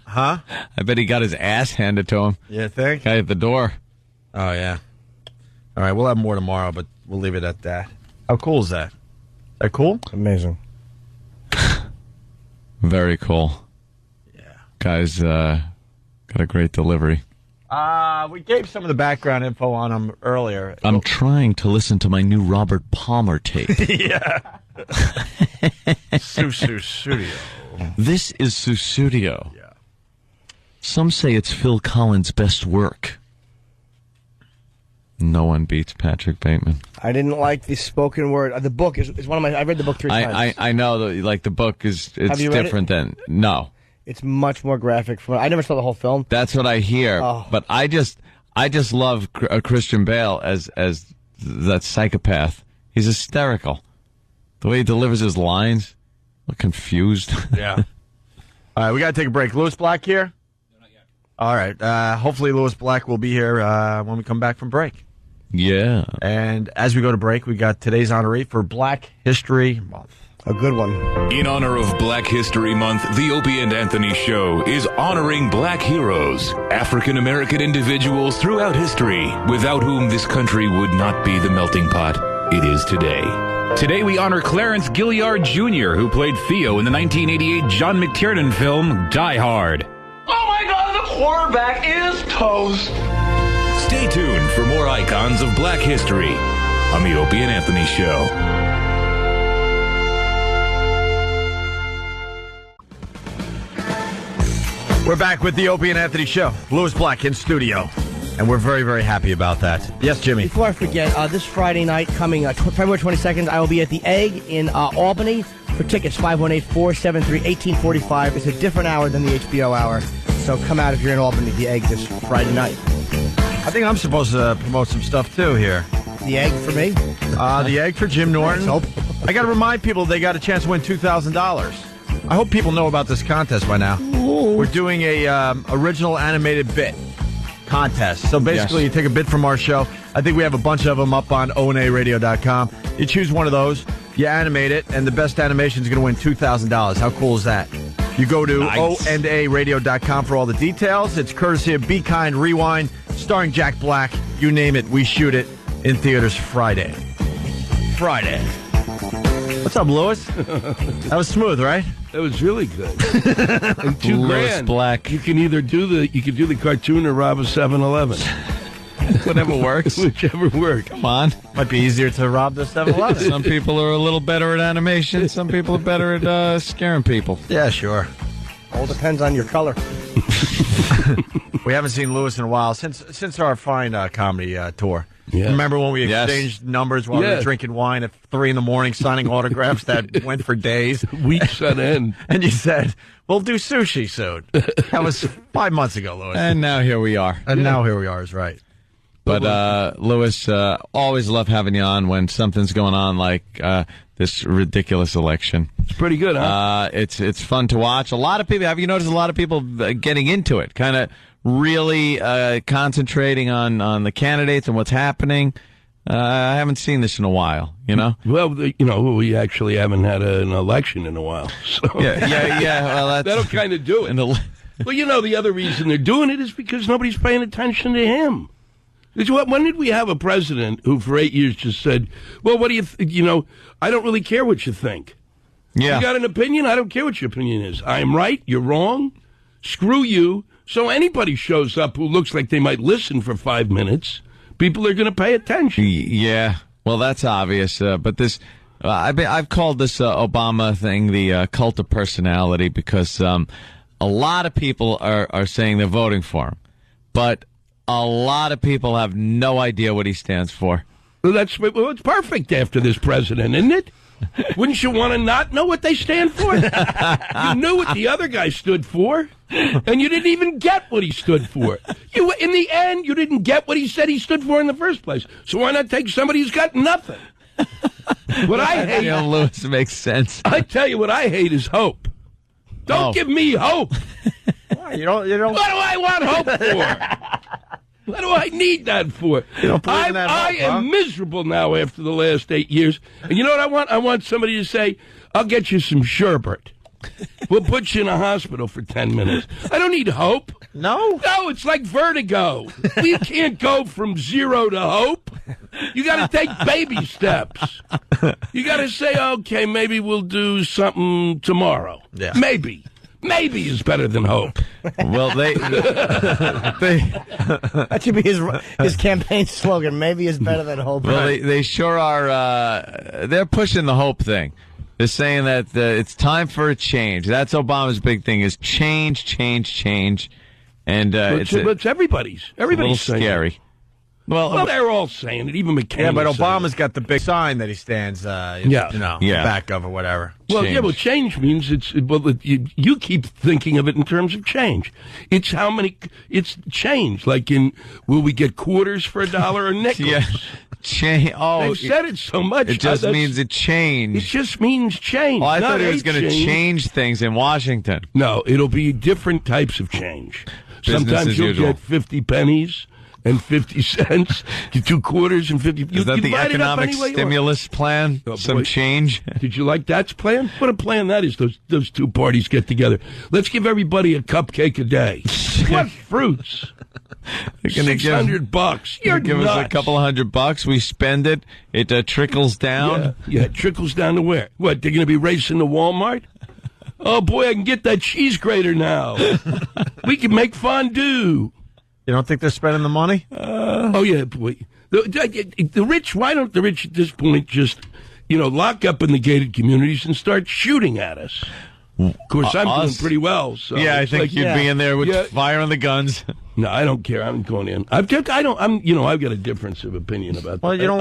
Huh? I bet he got his ass handed to him. You think? Guy at the door. Oh, yeah. All right, we'll have more tomorrow, but we'll leave it at that. How cool is that? Is that cool? Amazing. Very cool. Yeah. Guy's got a great delivery. We gave some of the background info on him earlier. I'm trying to listen to my new Robert Palmer tape. Yeah. Studio. This is Sussudio. Yeah. Some say it's Phil Collins' best work. No one beats Patrick Bateman. I didn't like the spoken word. The book is one of my. I read the book 3 times. I know that the book is Have you read different than no. It's much more graphic. I never saw the whole film. That's what I hear. Oh. But I just love Christian Bale as that psychopath. He's hysterical. The way he delivers his lines, I'm confused. Yeah. All right, we got to take a break. Lewis Black here? No, not yet. All right. Hopefully Lewis Black will be here when we come back from break. Yeah. And as we go to break, we got today's honoree for Black History Month. A good one. In honor of Black History Month, the Opie and Anthony Show is honoring black heroes, African-American individuals throughout history, without whom this country would not be the melting pot it is today. Today we honor Clarence Gilliard Jr., who played Theo in the 1988 John McTiernan film Die Hard. Oh my God, the quarterback is toast. Stay tuned for more icons of black history on the Opie and Anthony Show. We're back with the Opie and Anthony Show. Lewis Black in studio. And we're very, very happy about that. Yes, Jimmy. Before I forget, this Friday night, coming February 22nd, I will be at the Egg in Albany. For tickets, 518-473-1845. It's a different hour than the HBO hour. So come out if you're in Albany, the Egg, this Friday night. I think I'm supposed to promote some stuff, too, here. The Egg for me? The Egg for Jim Norton. I got to remind people they got a chance to win $2,000. I hope people know about this contest by now. Ooh. We're doing a original animated bit contest. So basically, You take a bit from our show. I think we have a bunch of them up on onaradio.com. You choose one of those, you animate it, and the best animation is going to win $2,000. How cool is that? You go to onaradio.com for all the details. It's courtesy of Be Kind Rewind, starring Jack Black. You name it, we shoot it in theaters Friday. What's up, Lewis? That was smooth, right? That was really good. And $2,000. Black. You can either do the cartoon or rob a 7-Eleven. Whatever works. Whichever works. Come on. Might be easier to rob the 7-Eleven. Some people are a little better at animation. Some people are better at scaring people. Yeah, sure. All depends on your color. We haven't seen Lewis in a while since our fine comedy tour. Yeah. Remember when we Yes. exchanged numbers while we were drinking wine at 3 a.m, signing autographs that went for days? Weeks on end. And you said, we'll do sushi soon. That was 5 months ago, Louis. And now here we are. And now here we are is right. But, Louis, always love having you on when something's going on like this ridiculous election. It's pretty good, huh? It's fun to watch. A lot of people, have you noticed a lot of people getting into it, kind of really concentrating on the candidates and what's happening? I haven't seen this in a while, you know? Well, we actually haven't had an election in a while. So. Yeah. Well, that'll kind of do it. Well, the other reason they're doing it is because nobody's paying attention to him. When did we have a president who for 8 years just said, well, what do you I don't really care what you think. Yeah. You got an opinion? I don't care what your opinion is. I'm right. You're wrong. Screw you. So anybody shows up who looks like they might listen for 5 minutes, people are going to pay attention. Yeah. Well, that's obvious. But this, I've called this Obama thing the cult of personality because a lot of people are saying they're voting for him. But a lot of people have no idea what he stands for. Well, it's perfect after this president, isn't it? Wouldn't you want to not know what they stand for? You knew what the other guy stood for, and you didn't even get what he stood for. In the end, you didn't get what he said he stood for in the first place. So why not take somebody who's got nothing? What I hate... Lewis makes sense. I tell you what I hate is hope. Don't give me hope. You don't. What do I want hope for? What do I need that for? I am miserable now after the last 8 years. And you know what I want? I want somebody to say, I'll get you some sherbet. We'll put you in a hospital for 10 minutes. I don't need hope. No, it's like vertigo. You can't go from zero to hope. You got to take baby steps. You got to say, okay, maybe we'll do something tomorrow. Yeah. Maybe is better than hope. Well, that should be his campaign slogan. Maybe is better than hope. Well, they sure are. They're pushing the hope thing. They're saying that it's time for a change. That's Obama's big thing: is change. And it's everybody's. Everybody's a little scary. Well, they're all saying it. Even McCain. Yeah, but Obama's got the big sign that he stands, back of or whatever. Well, change means you keep thinking of it in terms of change. It's change. Like will we get quarters for $1 or nickels? Yeah. They've said it so much. It just means a change. It just means change. Oh, I thought it was going to change things in Washington. No, it'll be different types of change. Business Sometimes you'll get 50 pennies. And 50 cents, 2 quarters and 50. Is that the economic stimulus plan? Some change? Did you like that plan? What a plan that is. Those two parties get together. Let's give everybody a cupcake a day. What fruits? They're going to $600. You're give us a couple of $100. We spend it. It trickles down. Yeah, it trickles down to where? What? They're going to be racing to Walmart? Oh boy, I can get that cheese grater now. We can make fondue. You don't think they're spending the money? Oh, yeah. Boy. The rich, why don't the rich at this point just, lock up in the gated communities and start shooting at us? Of course, I'm doing pretty well. So yeah, I think you'd be in there with fire on the guns. No, I don't care. I'm going in. I've got a difference of opinion about that. Well, you don't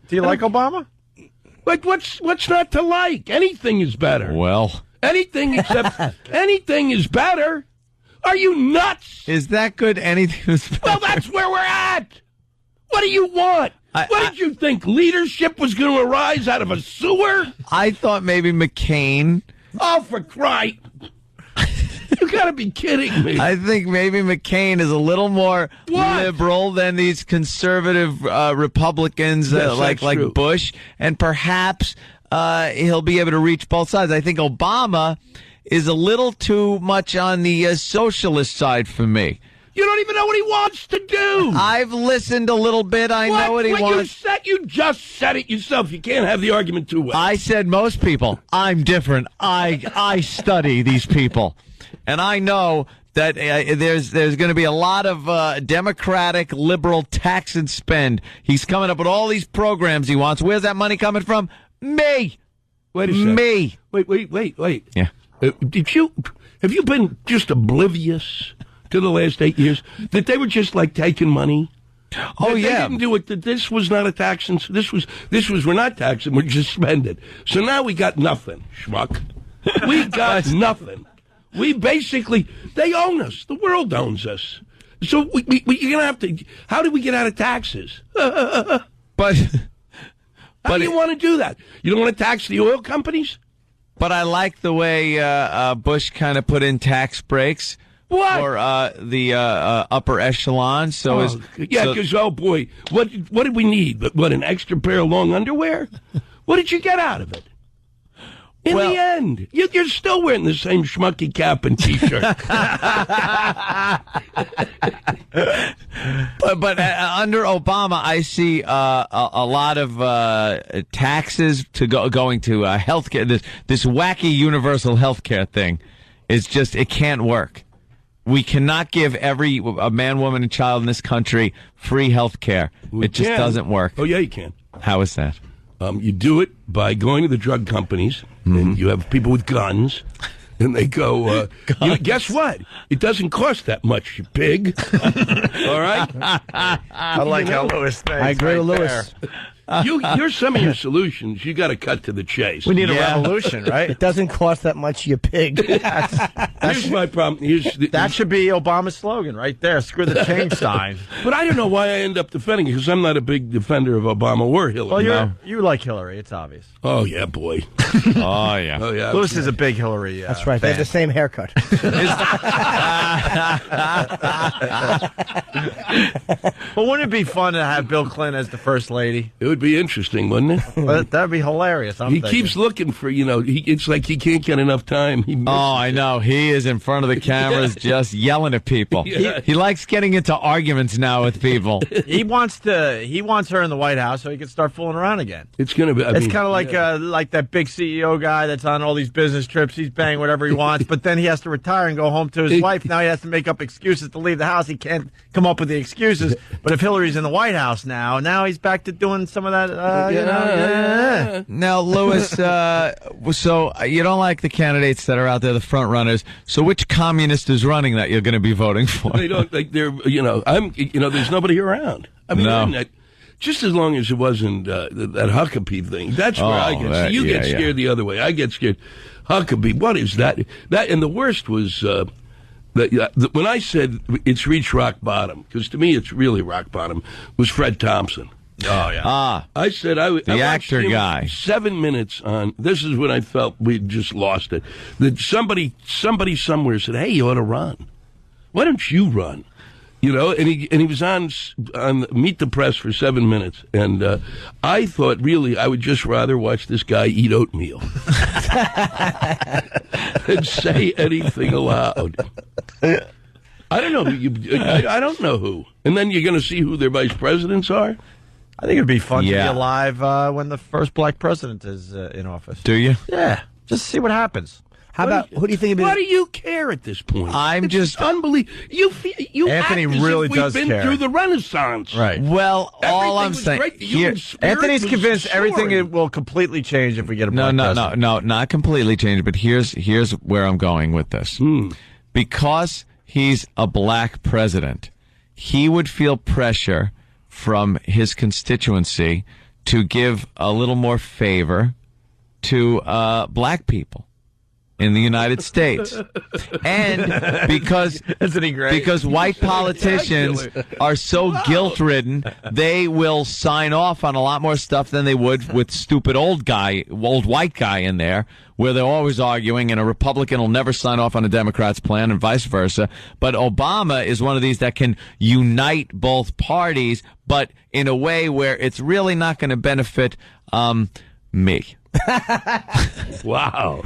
do you like Obama? Like, what's not to like? Anything is better. Well. Anything anything is better. Are you nuts? Is that good? Anything is better. Well, that's where we're at. What do you want? What did you think? Leadership was going to arise out of a sewer? I thought maybe McCain. Oh, for Christ. You got to be kidding me. I think maybe McCain is a little more liberal than these conservative Republicans like Bush, and perhaps he'll be able to reach both sides. I think Obama is a little too much on the socialist side for me. You don't even know what he wants to do. I've listened a little bit. I know what he wants. You just said it yourself. You can't have the argument two ways. I said most people. I'm different. I study these people. And I know that there's going to be a lot of Democratic liberal tax and spend. He's coming up with all these programs he wants. Where's that money coming from? Me. Wait a second. Me. Wait. Yeah. Have you been just oblivious to the last 8 years that they were just like taking money Oh, they didn't do it. This was not a tax. This was. We're not taxing. We're just spending. So now we got nothing, schmuck. We got nothing. We basically, they own us. The world owns us. So you're gonna have to. How do we get out of taxes? But how do you want to do that? You don't want to tax the oil companies? But I like the way Bush kind of put in tax breaks for the upper echelon. So because oh boy, what did we need? What, an extra pair of long underwear? What did you get out of it? In the end, you're still wearing the same schmucky cap and T-shirt. but under Obama, I see a lot of taxes going to healthcare. This wacky universal healthcare thing is just, it can't work. We cannot give a man, woman, and child in this country free health care. It just doesn't work. Oh, yeah, you can. How is that? You do it by going to the drug companies, and you have people with guns, and they go, guess what? It doesn't cost that much, you pig. All right? I like how Lewis thinks. I agree with Lewis. Here's some of your solutions. You got to cut to the chase. We need a revolution, right? It doesn't cost that much, you pig. Here's my problem. That should be Obama's slogan right there. Screw the change sign. But I don't know why I end up defending it, because I'm not a big defender of Obama or Hillary. Well, you like Hillary. It's obvious. Oh, yeah, boy. Oh, yeah. Oh, yeah. Lewis is a big Hillary That's right. They have the same haircut. Well, wouldn't it be fun to have Bill Clinton as the first lady? It would be interesting, wouldn't it? That'd be hilarious. He keeps looking for, it's like he can't get enough time. I know. He is in front of the cameras just yelling at people. Yeah. He likes getting into arguments now with people. He wants her in the White House so he can start fooling around again. It's going to be. It's kind of like that big CEO guy that's on all these business trips. He's banging whatever he wants, but then he has to retire and go home to his wife. Now he has to make up excuses to leave the house. He can't come up with the excuses. But if Hillary's in the White House now he's back to doing some of that. Now, Lewis, so you don't like the candidates that are out there, the front runners. So which communist is running that you're going to be voting for? They don't like they're. There's nobody around. I mean, no. Just as long as it wasn't that Huckabee thing. That's where I get. You get scared the other way. I get scared. Huckabee. What is that? And the worst was when I said it's reached rock bottom, because to me it's really rock bottom, was Fred Thompson. Oh, yeah. I said I the actor guy. 7 minutes on. This is when I felt we'd just lost it. That somebody somewhere said, "Hey, you ought to run. Why don't you run?" And he was on Meet the Press for 7 minutes, and I thought really I would just rather watch this guy eat oatmeal than say anything aloud. I don't know who I don't know who. And then you're going to see who their vice presidents are. I think it'd be fun to be alive when the first black president is in office. Do you? Yeah. Just see what happens. Who do you think? Why do you care at this point? It's just unbelievable. You Anthony act as really if does we've been care. through the Renaissance. Right. Well, all I'm was saying great. The human spirit Anthony's was convinced soaring. everything will completely change if we get a black president. No, not completely change. But here's where I'm going with this. Because he's a black president, he would feel pressure from his constituency to give a little more favor to black people in the United States. And because white politicians are so guilt-ridden, they will sign off on a lot more stuff than they would with stupid old white guy in there, where they're always arguing, and a Republican will never sign off on a Democrat's plan and vice versa. But Obama is one of these that can unite both parties, but in a way where it's really not going to benefit me. Wow.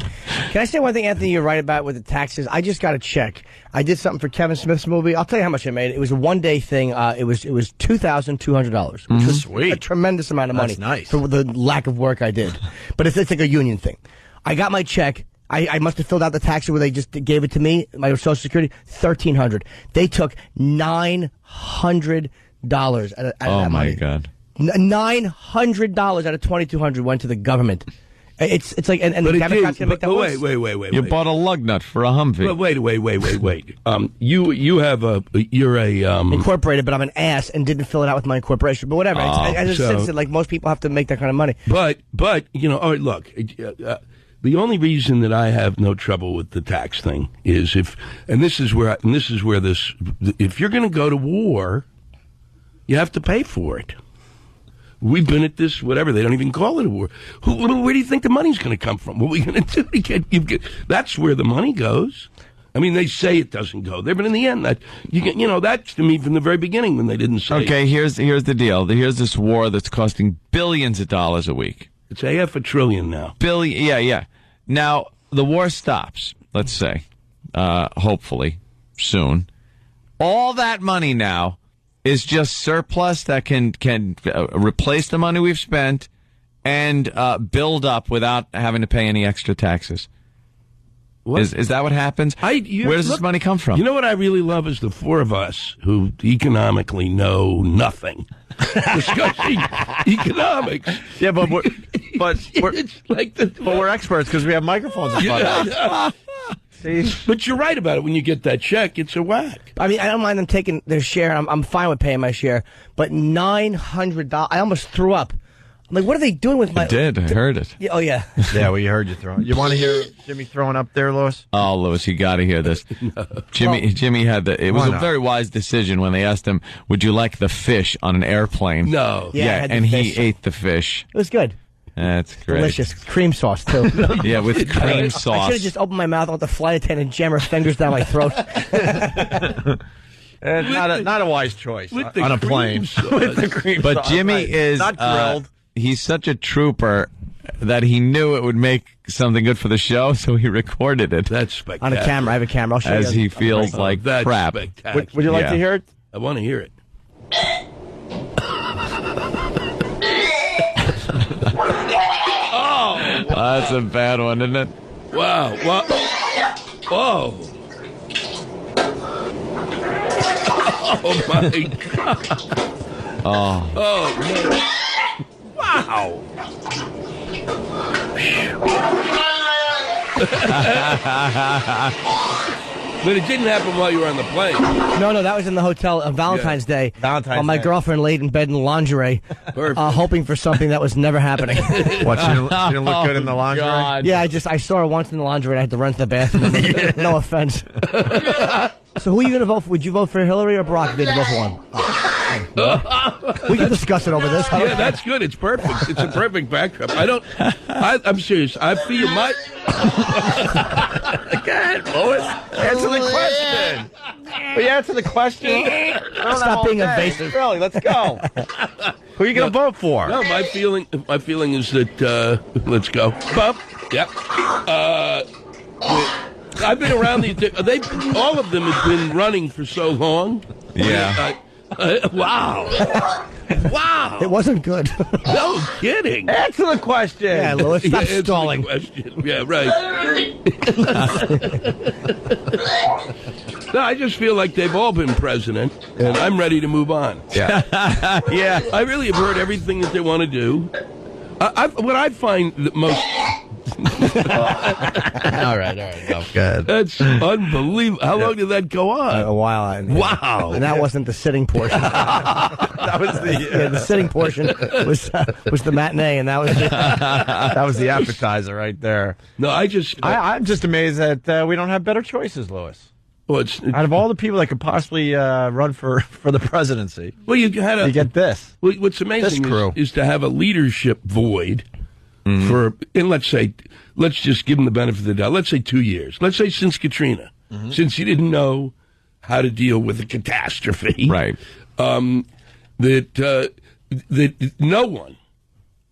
Can I say one thing, Anthony, you're right about with the taxes? I just got a check. I did something for Kevin Smith's movie. I'll tell you how much I made. It was a one-day thing. It was $2,200, which was sweet. A tremendous amount of money. That's nice. For the lack of work I did. But it's like a union thing. I got my check. I must have filled out the tax where they just gave it to me, my Social Security, $1,300. They took $900 out of that money. God. $900 out of $2,200 went to the government. It's like, and But the it Democrats is. going to make that worse. Wait. You bought a lug nut for a Humvee. But wait. You have you're a incorporated, but I'm an ass and didn't fill it out with my incorporation. But whatever. I just sense that like most people have to make that kind of money. But all right, look. The only reason that I have no trouble with the tax thing is if you're going to go to war, you have to pay for it. We've been at this, whatever. They don't even call it a war. Where do you think the money's going to come from? What are we going to do? That's where the money goes. I mean, they say it doesn't go there, but in the end, that's to me from the very beginning when they didn't say. Okay, here's the deal. Here's this war that's costing billions of dollars a week. It's $500 billion now. Yeah. Now the war stops. Let's say, hopefully, soon. All that money now is just surplus that can replace the money we've spent and build up without having to pay any extra taxes. What? Is that what happens? Where does this money come from? You know what I really love is the four of us who economically know nothing discussing economics. Yeah, but we're it's like we're experts because we have microphones in front of us. See? But you're right about it. When you get that check, it's a whack. I mean, I don't mind them taking their share. I'm fine with paying my share. But $900, I almost threw up. I'm like, what are they doing with my... I did. I heard it. Oh, yeah. Yeah, we heard you throwing. You want to hear Jimmy throwing up there, Louis? Oh, Louis, you got to hear this. No. Jimmy had the... It was a very wise decision when they asked him, would you like the fish on an airplane? No. Yeah, and he ate the fish. It was good. That's great. Delicious. Cream sauce, too. Yeah, with cream sauce. I should have just opened my mouth and let the flight attendant jam her fingers down my throat. Not a wise choice on a plane. With the cream but sauce. Jimmy is... Not grilled. He's such a trooper that he knew it would make something good for the show, so he recorded it. That's spectacular. On a camera. I have a camera. I'll show you. As he feels like that's crap. Would you like to hear it? I want to hear it. Oh, that's a bad one, isn't it? Wow. Oh. Oh, my God. Oh, man. Wow. But it didn't happen while you were on the plane. No, that was in the hotel on Valentine's Day. While my girlfriend laid in bed in lingerie, hoping for something that was never happening. What, she didn't look good in the lingerie? God. Yeah, I saw her once in the lingerie and I had to run to the bathroom. No offense. So who are you going to vote for? Would you vote for Hillary or Barack? Did you vote for one? We can discuss it over this. Yeah, that's good. It's perfect. It's a perfect backdrop. I'm serious. I feel my... Go ahead, Louis. Answer the question. Will you answer the question? Stop being evasive. Really, let's go. Who are you going to vote for? No, my feeling is that, let's go. Bob? Yep. I've been around these... all of them have been running for so long. Yeah. Wow. Wow. It wasn't good. No kidding. Answer the question. Yeah, Louis, stop Answer the stalling. question. Yeah, right. No, I just feel like they've all been president, and I'm ready to move on. Yeah. Yeah. I really have heard everything that they want to do. What I find the most... all right, go. Good. That's unbelievable. How long did that go on? A while. Wow. And that wasn't the sitting portion. That was the sitting portion was the matinee, and that was the appetizer right there. No, I'm just amazed that we don't have better choices, Louis. Well, out of all the people that could possibly run for the presidency, you get this. What's amazing is to have a leadership void for, and let's just give them the benefit of the doubt. Let's say 2 years. Let's say since Katrina, since you didn't know how to deal with a catastrophe, right? That no one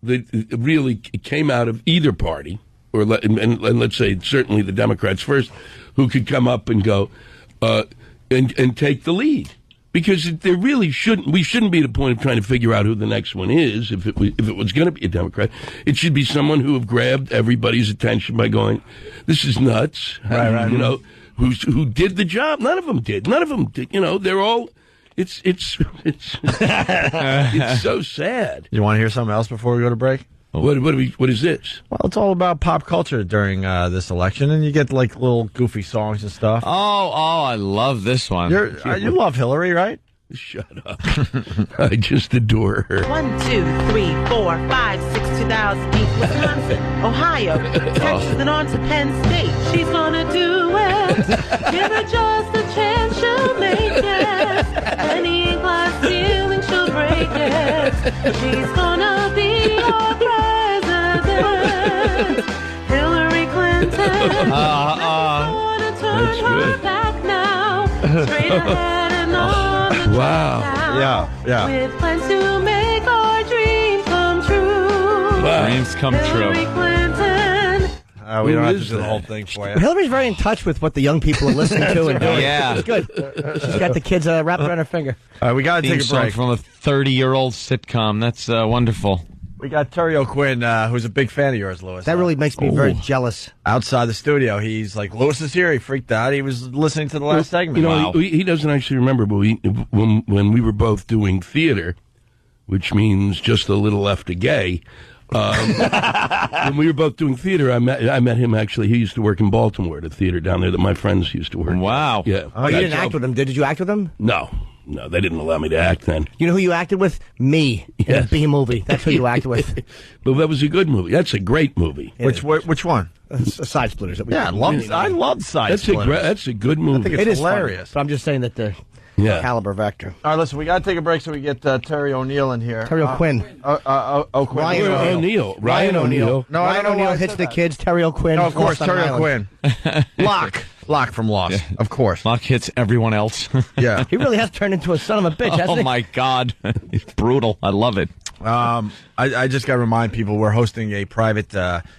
that really came out of either party, and let's say certainly the Democrats first, who could come up and go and take the lead. Because there really we shouldn't be at a point of trying to figure out who the next one is. If it was going to be a Democrat, it should be someone who have grabbed everybody's attention by going, "This is nuts." Right. You know, who did the job? None of them did. You know, they're all. It's it's so sad. You want to hear something else before we go to break? What is this? Well, it's all about pop culture during this election, and you get like little goofy songs and stuff. Oh, I love this one. You love Hillary, right? Shut up. I just adore her. 1, 2, 3, 4, 5, 6, 2008, Wisconsin, Ohio, Texas, and on to Penn State. She's gonna do it. Give her just a chance, she'll make it. Any glass ceiling, she'll break it. She's gonna be your president. Hillary Clinton. Gonna turn her back now. Straight ahead and on. Wow. Yeah. With plans to make our dreams come true. Wow. Dreams come true. Hillary Clinton. We don't have to do the whole thing for you. Hillary's very in touch with what the young people are listening to and doing. Yeah. It's good. She's got the kids wrapped around her finger. All right, we got to take a break. From a 30-year-old sitcom. That's wonderful. We got Terry O'Quinn, who's a big fan of yours, Lewis. That really makes me very jealous. Outside the studio, he's like, Lewis is here. He freaked out. He was listening to the last segment. You know, he doesn't actually remember, but when we were both doing theater, which means just a little left of gay, when we were both doing theater, I met him actually. He used to work in Baltimore at a theater down there that my friends used to work. Wow. Yeah. Oh, you didn't act with him, did you act with him? No, they didn't allow me to act then. You know who you acted with? Me. In a B movie. That's who you acted with. But that was a good movie. That's a great movie. Which one? Side Splitters. That we I love Side Splitters. That's a good movie. I think it's hilarious. Funny, but I'm just saying that the caliber of actor. All right, listen, we got to take a break so we get Terry O'Neill in here. Terry O'Quinn. O'Quinn. Ryan O'Neill. Ryan O'Neill. No, Ryan O'Neill hits the kids. Terry O'Quinn. No, of course, Lost on Terry an Island. O'Quinn. Lock from Lost. Yeah. Of course. Locke hits everyone else. Yeah. He really has turned into a son of a bitch, hasn't he? Oh, my God. He's brutal. I love it. I just got to remind people we're hosting a private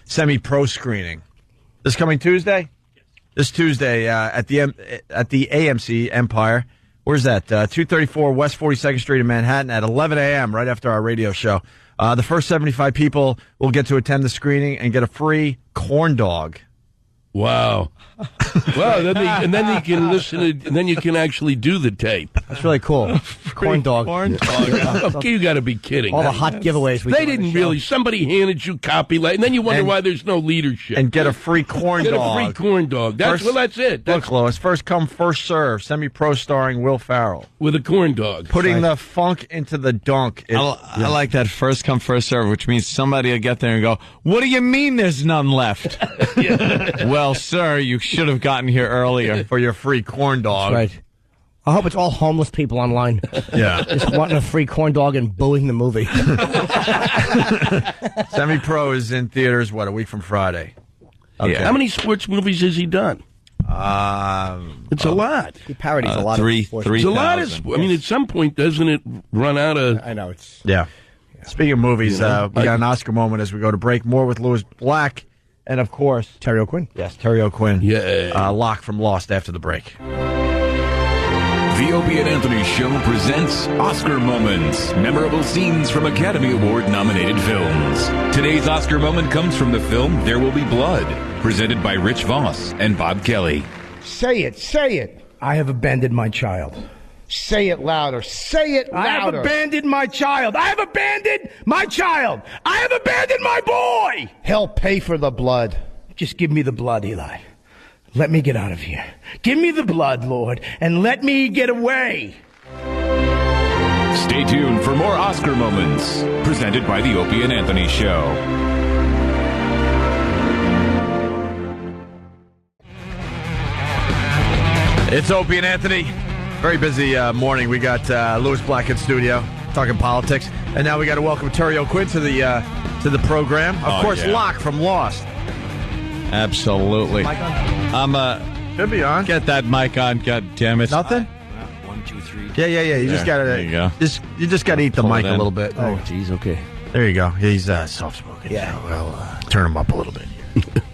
semi-pro screening this coming Tuesday. This Tuesday at the AMC Empire. Where's that? 234 West 42nd Street in Manhattan at 11 a.m. right after our radio show. The first 75 people will get to attend the screening and get a free corn dog. Wow. Well, then you can listen to, and then you can actually do the tape. That's really cool. Corn dog. Okay, you got to be kidding. All the hot giveaways we They do on the didn't show. really. Somebody handed you copyright, and then you wonder why there's no leadership. And get a free corn Get dog. a free corn dog. That's it. Look, Lois, first come, first serve. Semi-pro starring Will Ferrell. With a corn dog. Putting the funk into the dunk. I like that first come, first serve, which means somebody will get there and go, what do you mean there's none left? Well, sir, you should have gotten here earlier. For your free corn dog. That's right. I hope it's all homeless people online. Yeah. Just wanting a free corn dog and booing the movie. Semi-pro is in theaters, a week from Friday. Okay. How many sports movies has he done? It's a lot. He parodies a lot three, of sports. It's a lot of sports. I mean, at some point, doesn't it run out of... I know. It's Yeah. Speaking of movies, we got an Oscar moment as we go to break. More with Lewis Black. And, of course, Terry O'Quinn. Yes, Terry O'Quinn. Yeah. Locke from Lost after the break. The Opie and Anthony Show presents Oscar Moments, memorable scenes from Academy Award-nominated films. Today's Oscar moment comes from the film There Will Be Blood, presented by Rich Voss and Bob Kelly. Say it, say it. I have abandoned my child. Say it louder. Say it louder. I have abandoned my child. I have abandoned my child. I have abandoned my boy. Hell, pay for the blood. Just give me the blood, Eli. Let me get out of here. Give me the blood, Lord, and let me get away. Stay tuned for more Oscar moments, presented by the Opie and Anthony Show. It's Opie and Anthony. Very busy morning. We got Lewis Black in studio talking politics, and now we got to welcome Terry O'Quinn to the program. Of course, Locke from Lost. Absolutely. Mic on? Should be on. Get that mic on, God damn it. Nothing. 1, 2, 3. Yeah. You just gotta. There you go. You just gotta eat the Pull mic it a in. little bit. Oh, jeez, okay. There you go. He's soft spoken. Yeah. So we'll turn him up a little bit.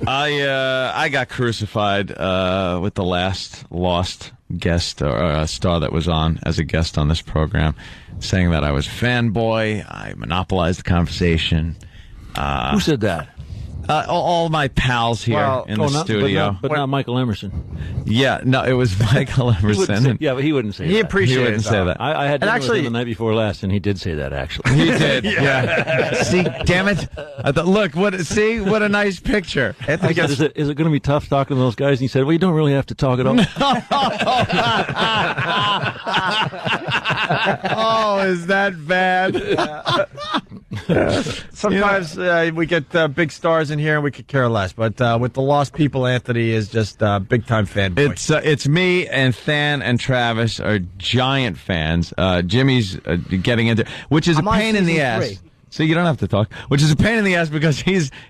I got crucified with the last Lost guest or star that was on as a guest on this program, saying that I was a fanboy. I monopolized the conversation. Who said that? All my pals here in the studio. But not Michael Emerson. Yeah, no, it was Michael Emerson. But he wouldn't say that. He appreciated He wouldn't say that. I had dinner actually, with him the night before last, and he did say that, actually. He did, yeah. See, damn it. I thought, look, what a nice picture. I said, is it going to be tough talking to those guys? And he said, well, you don't really have to talk at all. Oh, is that bad? Sometimes we get big stars in here and we could care less. But with the Lost People, Anthony is just a big-time fanboy. It's me and Than and Travis are giant fans. Jimmy's getting into, which is a pain in the ass. 3. So you don't have to talk, which is a pain in the ass because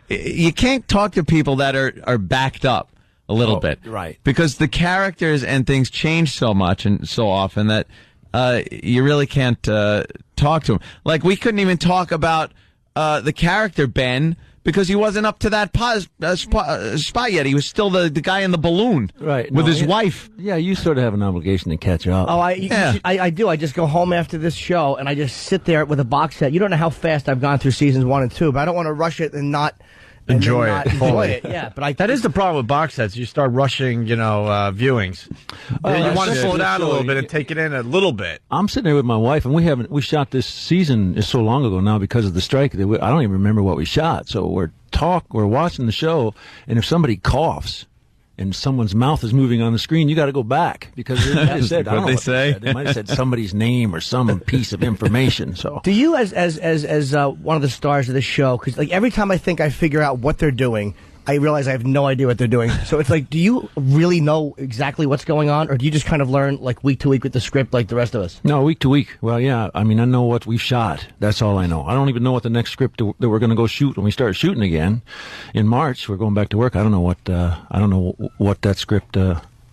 you can't talk to people that are backed up a little bit. Right. Because the characters and things change so much and so often that you really can't talk to them. Like, we couldn't even talk about the character Ben because he wasn't up to that spot yet. He was still the guy in the balloon with his wife. Yeah, you sort of have an obligation to catch up. Oh, I do. I just go home after this show, and I just sit there with a box set. You don't know how fast I've gone through seasons 1 and 2, but I don't want to rush it and not... Enjoy it. Yeah, but that is the problem with box sets. You start rushing, viewings. You want to slow down a little bit and take it in a little bit. I'm sitting there with my wife, and we shot this season so long ago now because of the strike. I don't even remember what we shot. So we're watching the show, and if somebody coughs and someone's mouth is moving on the screen, you got to go back because they might have said, they might have said somebody's name or some piece of information. So, do you, as one of the stars of the show, because like every time I think I figure out what they're doing, I realize I have no idea what they're doing. So it's like, do you really know exactly what's going on, or do you just kind of learn like week to week with the script like the rest of us? No, week to week. Well, yeah. I mean, I know what we've shot. That's all I know. I don't even know what the next script that we're going to go shoot when we start shooting again in March. We're going back to work. I don't know what that script.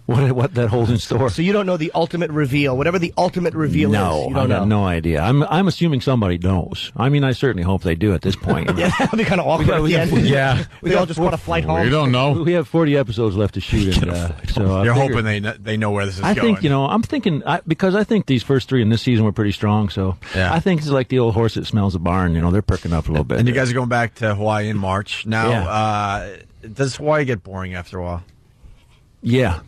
What that holds in store. So you don't know the ultimate reveal, whatever the ultimate reveal is. No, I got no idea. I'm assuming somebody knows. I mean, I certainly hope they do at this point. Yeah, that'd be kind of awkward at the end. Yeah, we all just want to flight home. You don't know. We have 40 episodes left to shoot, and so you're hoping they know where this is going. I think I'm thinking because I think these first 3 in this season were pretty strong. So I think it's like the old horse that smells a barn. They're perking up a little bit. And you guys are going back to Hawaii in March now. Does Hawaii get boring after a while? Yeah.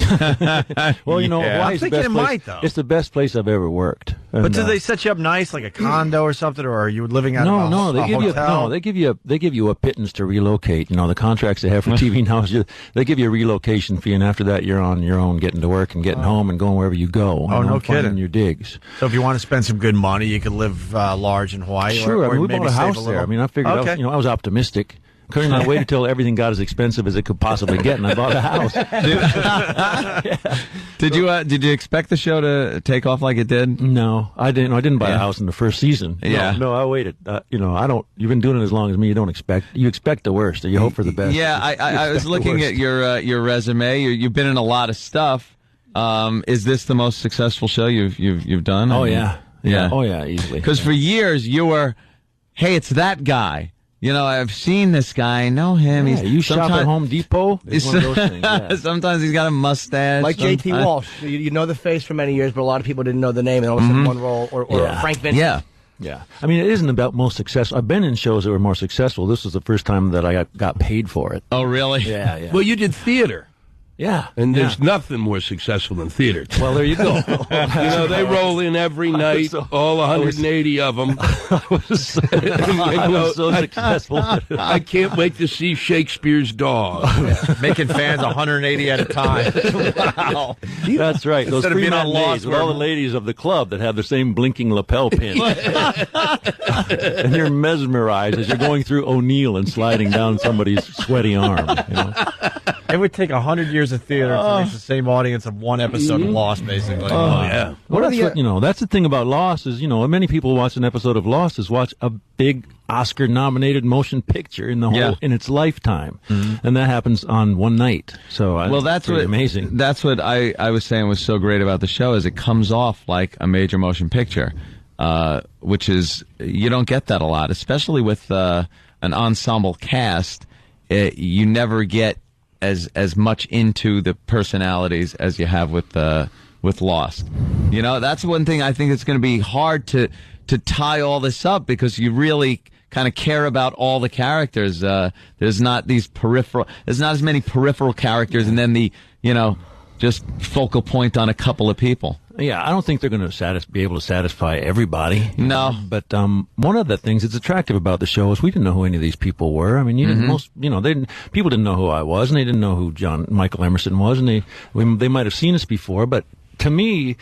Well, Hawaii's I'm thinking it might, though. It's the best place I've ever worked. And, but do they set you up nice, like a condo or something, or are you living out of a hotel? They give you a pittance to relocate. The contracts they have for TV now they give you a relocation fee, and after that you're on your own, getting to work and getting home and going wherever you go. Oh, no kidding! Your digs. So if you want to spend some good money, you could live large in Hawaii. Sure, or we maybe bought a house there. I mean, I figured I was optimistic. Couldn't I wait until everything got as expensive as it could possibly get, and I bought a house. Did you expect the show to take off like it did? No, I didn't. I didn't buy a house in the first season. No, I waited. I don't. You've been doing it as long as me. You don't expect. You expect the worst, or you hope for the best. Yeah, I was looking at your resume. You've been in a lot of stuff. Is this the most successful show you've done? Oh yeah. Oh yeah, easily. Because for years you were, hey, it's that guy. I've seen this guy. I know him. Yeah, you shop at Home Depot? It's one of those things, yeah. Sometimes he's got a mustache. Like J.T. Walsh. You know the face for many years, but a lot of people didn't know the name. And all of a sudden, one role, or Frank Vincent. Yeah. I mean, it isn't about most successful. I've been in shows that were more successful. This was the first time that I got paid for it. Oh, really? Yeah. Well, you did theater. Yeah. And there's nothing more successful than theater. Well, there you go. They roll in every night, all 180 of them. I was so successful. I can't wait to see Shakespeare's dog. Making fans 180 at a time. Wow. That's right. Those Instead of being on Lost with all the ladies of the club that have the same blinking lapel pin. And you're mesmerized as you're going through O'Neill and sliding down somebody's sweaty arm. It would take 100 years of theater to reach the same audience of one episode of Lost, basically. Yeah. Well, that's the thing about Lost is, many people watch an episode of Lost is watch a big Oscar-nominated motion picture in the whole in its lifetime, and that happens on one night. So that's amazing. That's what I was saying was so great about the show is it comes off like a major motion picture, which is you don't get that a lot, especially with an ensemble cast. You never get as much into the personalities as you have with Lost. That's one thing I think it's going to be hard to tie all this up because you really kind of care about all the characters. There's not as many peripheral characters, and then just focal point on a couple of people. Yeah, I don't think they're going to be able to satisfy everybody. No. But one of the things that's attractive about the show is we didn't know who any of these people were. I mean, people didn't know who I was, and they didn't know who Michael Emerson was, and they might have seen us before. But to me,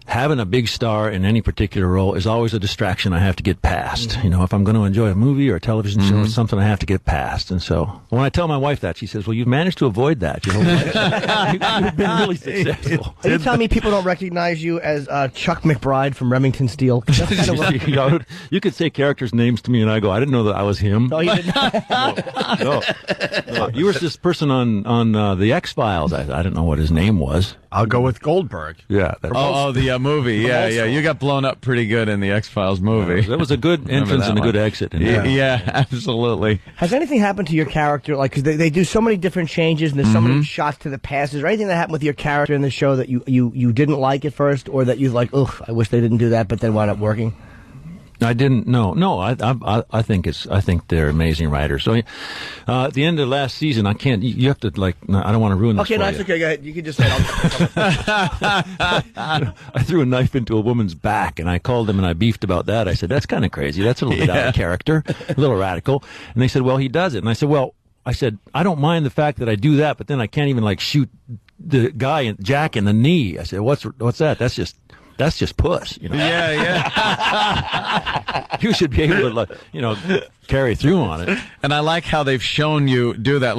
having a big star in any particular role is always a distraction I have to get past. If I'm going to enjoy a movie or a television show, it's something I have to get past. And so when I tell my wife that, she says, well, you've managed to avoid that. You've been really successful. Are you telling me people don't recognize you as Chuck McBride from Remington Steele? That's kind of you could say characters' names to me, and I go, I didn't know that I was him. No, you didn't. No. You were this person on the X-Files. I didn't know what his name was. I'll go with Goldberg. Yeah. The movie. Yeah. You got blown up pretty good in the X-Files movie. That was a good entrance and a good exit. Yeah, absolutely. Has anything happened to your character? Like, because they do so many different changes, and there's so many shots to the past. Is there anything that happened with your character in the show that you didn't like at first, or that you like, ugh, I wish they didn't do that, but then wound up working? I didn't know. No, I think they're amazing writers. So at the end of last season, I can't. You have to I don't want to ruin this. Okay, no, it's okay. Go ahead. You can just say it. I threw a knife into a woman's back, and I called them and I beefed about that. I said that's kind of crazy. That's a little bit out of character, a little radical. And they said, well, he does it. And I said, I don't mind the fact that I do that, but then I can't even shoot the guy Jack in the knee. I said, what's that? That's just puss. Yeah. You should be able to, carry through on it. And I like how they've shown you do that,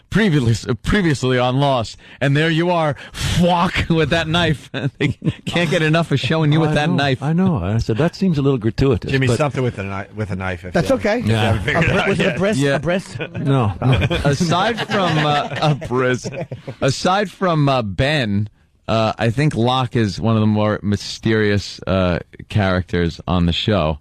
previously on Lost, and there you are, whack with that knife. They can't get enough of showing you with that knife. I know. I said that seems a little gratuitous. Jimmy, something with a knife. That's okay. Yeah. Was it a bris? Yeah. A bris? No. Aside from a bris, aside from Ben. I think Locke is one of the more mysterious characters on the show,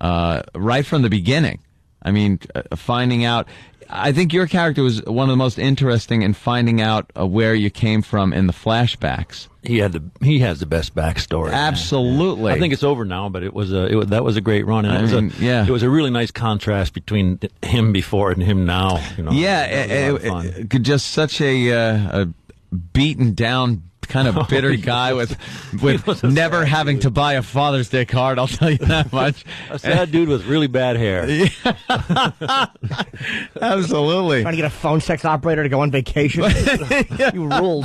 right from the beginning. I mean, finding out. I think your character was one of the most interesting in finding out where you came from in the flashbacks. He has the best backstory. Absolutely. I think it's over now, but that was a great run. And it was a really nice contrast between him before and him now. Just such a beaten down, kind of bitter guy with never having to buy a Father's Day card, I'll tell you that much. A sad dude with really bad hair. Absolutely. Trying to get a phone sex operator to go on vacation. You ruled.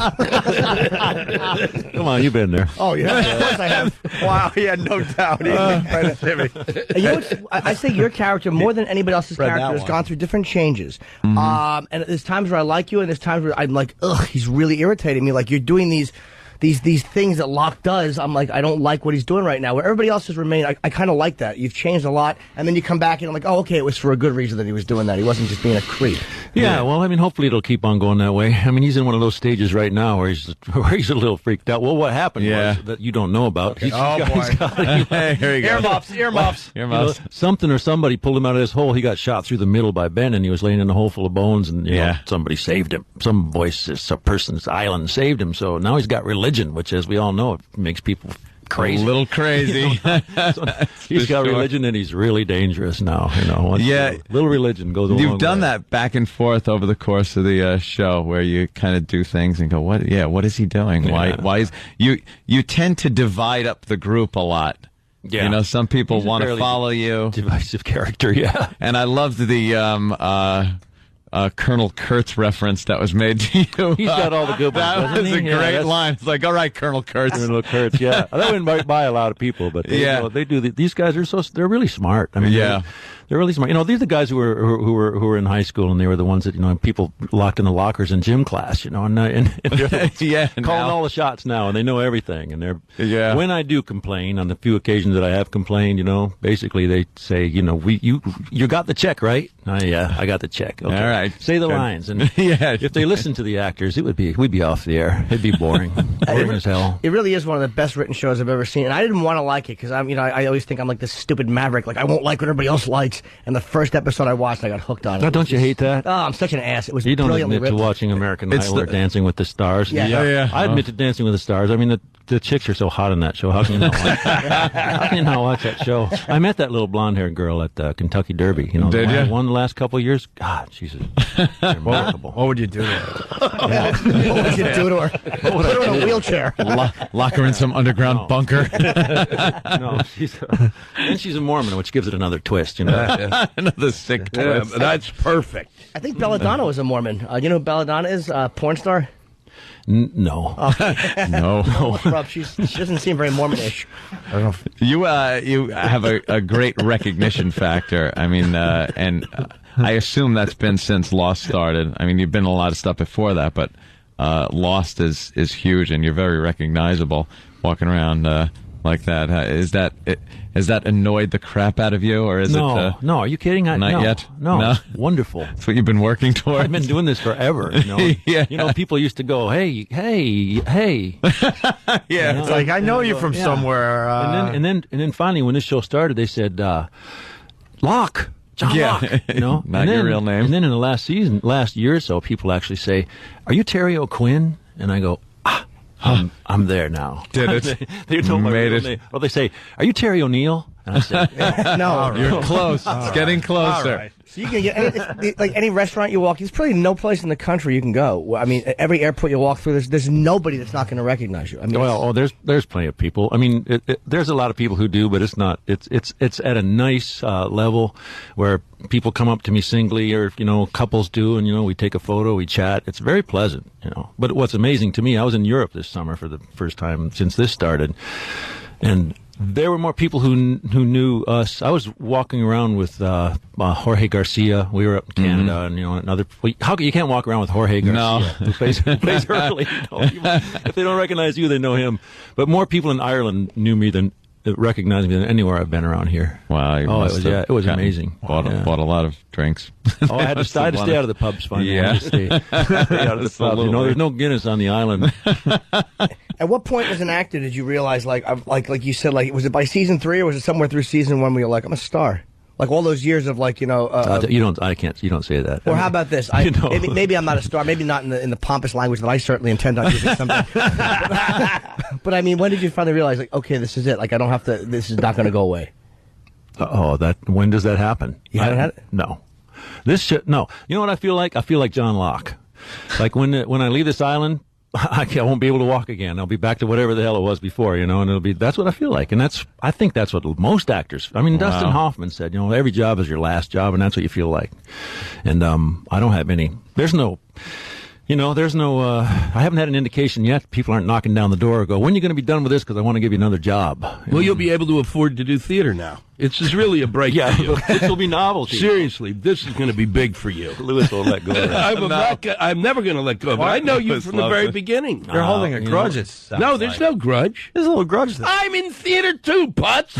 Come on, you've been there. Oh, yeah. Of course I have. Wow, yeah, no doubt. I say your character, more than anybody else's character, has gone through different changes. And there's times where I like you, and there's times where I'm like, ugh, he's really irritating me. Like, you're doing these things that Locke does. I'm like, I don't like what he's doing right now. Where everybody else has remained, I kind of like that. You've changed a lot, and then you come back and I'm like, oh, okay, it was for a good reason that he was doing that. He wasn't just being a creep. Yeah, well, I mean, hopefully it'll keep on going that way. I mean, he's in one of those stages right now where he's a little freaked out. Well, what happened was that you don't know about. Okay. Boy. Here you go. Earmuffs. Something or somebody pulled him out of this hole. He got shot through the middle by Ben, and he was laying in a hole full of bones, and somebody saved him. Some person's island saved him. So now he's got religion, which, as we all know, it makes people crazy. A little crazy. So he's got religion, and he's really dangerous now. Little religion goes a long way. You've done that back and forth over the course of the show, where you kind of do things and go, "What? Yeah, what is he doing? Yeah. Why is you tend to divide up the group a lot." Yeah. Some people want to follow you. Divisive character, yeah. And I loved the Colonel Kurtz reference that was made to you. He's got all the good ones. That was a great line. It's like, all right, Colonel Kurtz. Colonel Kurtz, yeah. That wouldn't buy a lot of people, but they do. These guys they're really smart. I mean, they're really smart. These are the guys who were in high school, and they were the ones that people locked in the lockers in gym class. And they're calling all the shots now, and they know everything. And they're when I do complain, on the few occasions that I have complained, basically they say, you got the check, right? Yeah, I got the check. Okay. All right. Say the lines, and if they listened to the actors, we'd be off the air. It'd be boring, boring as hell. It really is one of the best written shows I've ever seen, and I didn't want to like it because I always think I'm like this stupid maverick, like I won't like what everybody else likes. Netflix, and the first episode I watched, I got hooked on it. Now, don't you hate that? Oh, I'm such an ass. It was You don't brilliantly admit to written. watching American Idol or Dancing with the Stars. Yeah. I admit to Dancing with the Stars. I mean, the chicks are so hot on that show. How can you not watch How can you not watch that show? I met that little blonde-haired girl at the Kentucky Derby. You know, Did the you? one the last couple of years. God, she's remarkable. What would you do to her? What would you do to her? Put her in a wheelchair. Lock her in some underground bunker. No, she's a Mormon, which gives it another twist. You know, Another sick Yeah, twist. that's perfect. I think Belladonna was a Mormon. You know who Belladonna is? Porn star? No. No. What's her up? She doesn't seem very Mormonish. I don't know if, You have a great recognition factor. I mean, and I assume that's been since Lost started. I mean, you've been in a lot of stuff before that, but Lost is huge, and you're very recognizable walking around like that. Has that annoyed the crap out of you, or is it? No, are you kidding? Not no, yet? No, No? it's wonderful. That's what you've been working towards. I've been doing this forever. You know, Yeah. You know, people used to go, "Hey." Yeah, it's like I know you from Yeah. somewhere. And then finally, when this show started, they said, "Locke." John Yeah. Locke, you know, Not and your then, real name. And then in the last year or so, people actually say, "Are you Terry O'Quinn?" And I go, I'm there now. Did it? They know my Made real it. name. Or they say, "Are you Terry O'Neill?" And I said, No. You're close. It's getting closer. All right. So you can get any restaurant you walk. There's probably no place in the country you can go. I mean, every airport you walk through, there's nobody that's not going to recognize you. I mean, well, there's plenty of people. I mean, there's a lot of people who do, but it's not. It's at a nice level where people come up to me singly, or couples do, and we take a photo, we chat. It's very pleasant, But what's amazing to me, I was in Europe this summer for the first time since this started, and there were more people who knew us. I was walking around with Jorge Garcia. We were up in Canada, and another. How you can't walk around with Jorge Garcia? No. Who plays early. If they don't recognize you, they know him. But more people in Ireland recognized me than anywhere I've been around here. Wow. It was amazing. Bought a lot of drinks. Oh, I had to stay out of the pubs. Finally. Yeah. I had to stay out of the pubs. There's no Guinness on the island. At what point as an actor did you realize, like you said, was it by season 3 or was it somewhere through season 1 where you're like, I'm a star? Like all those years of you don't say that. Or how about this? Maybe I'm not a star. Maybe not in the pompous language that I certainly intend on using someday. But I mean, when did you finally realize, okay, this is it? Like I don't have to. This is not going to go away. When does that happen? You haven't had it? No. No. You know what I feel like? I feel like John Locke. Like when I leave this island, I won't be able to walk again. I'll be back to whatever the hell it was before, and that's what I feel like. And I think that's what most actors, Dustin Hoffman said, every job is your last job, and that's what you feel like. And, I don't have any, I haven't had an indication yet. People aren't knocking down the door or go, when are you going to be done with this? Because I want to give you another job. Well, you'll be able to afford to do theater now. It's just really a break. Yeah, for you. this will be novelty. Seriously, this is going to be big for you. Lewis will let go of that. I'm never going to let go of it. I know you from the very beginning. You're holding a grudge. No, there's no grudge. There's a little grudge there. I'm in theater too, Putz.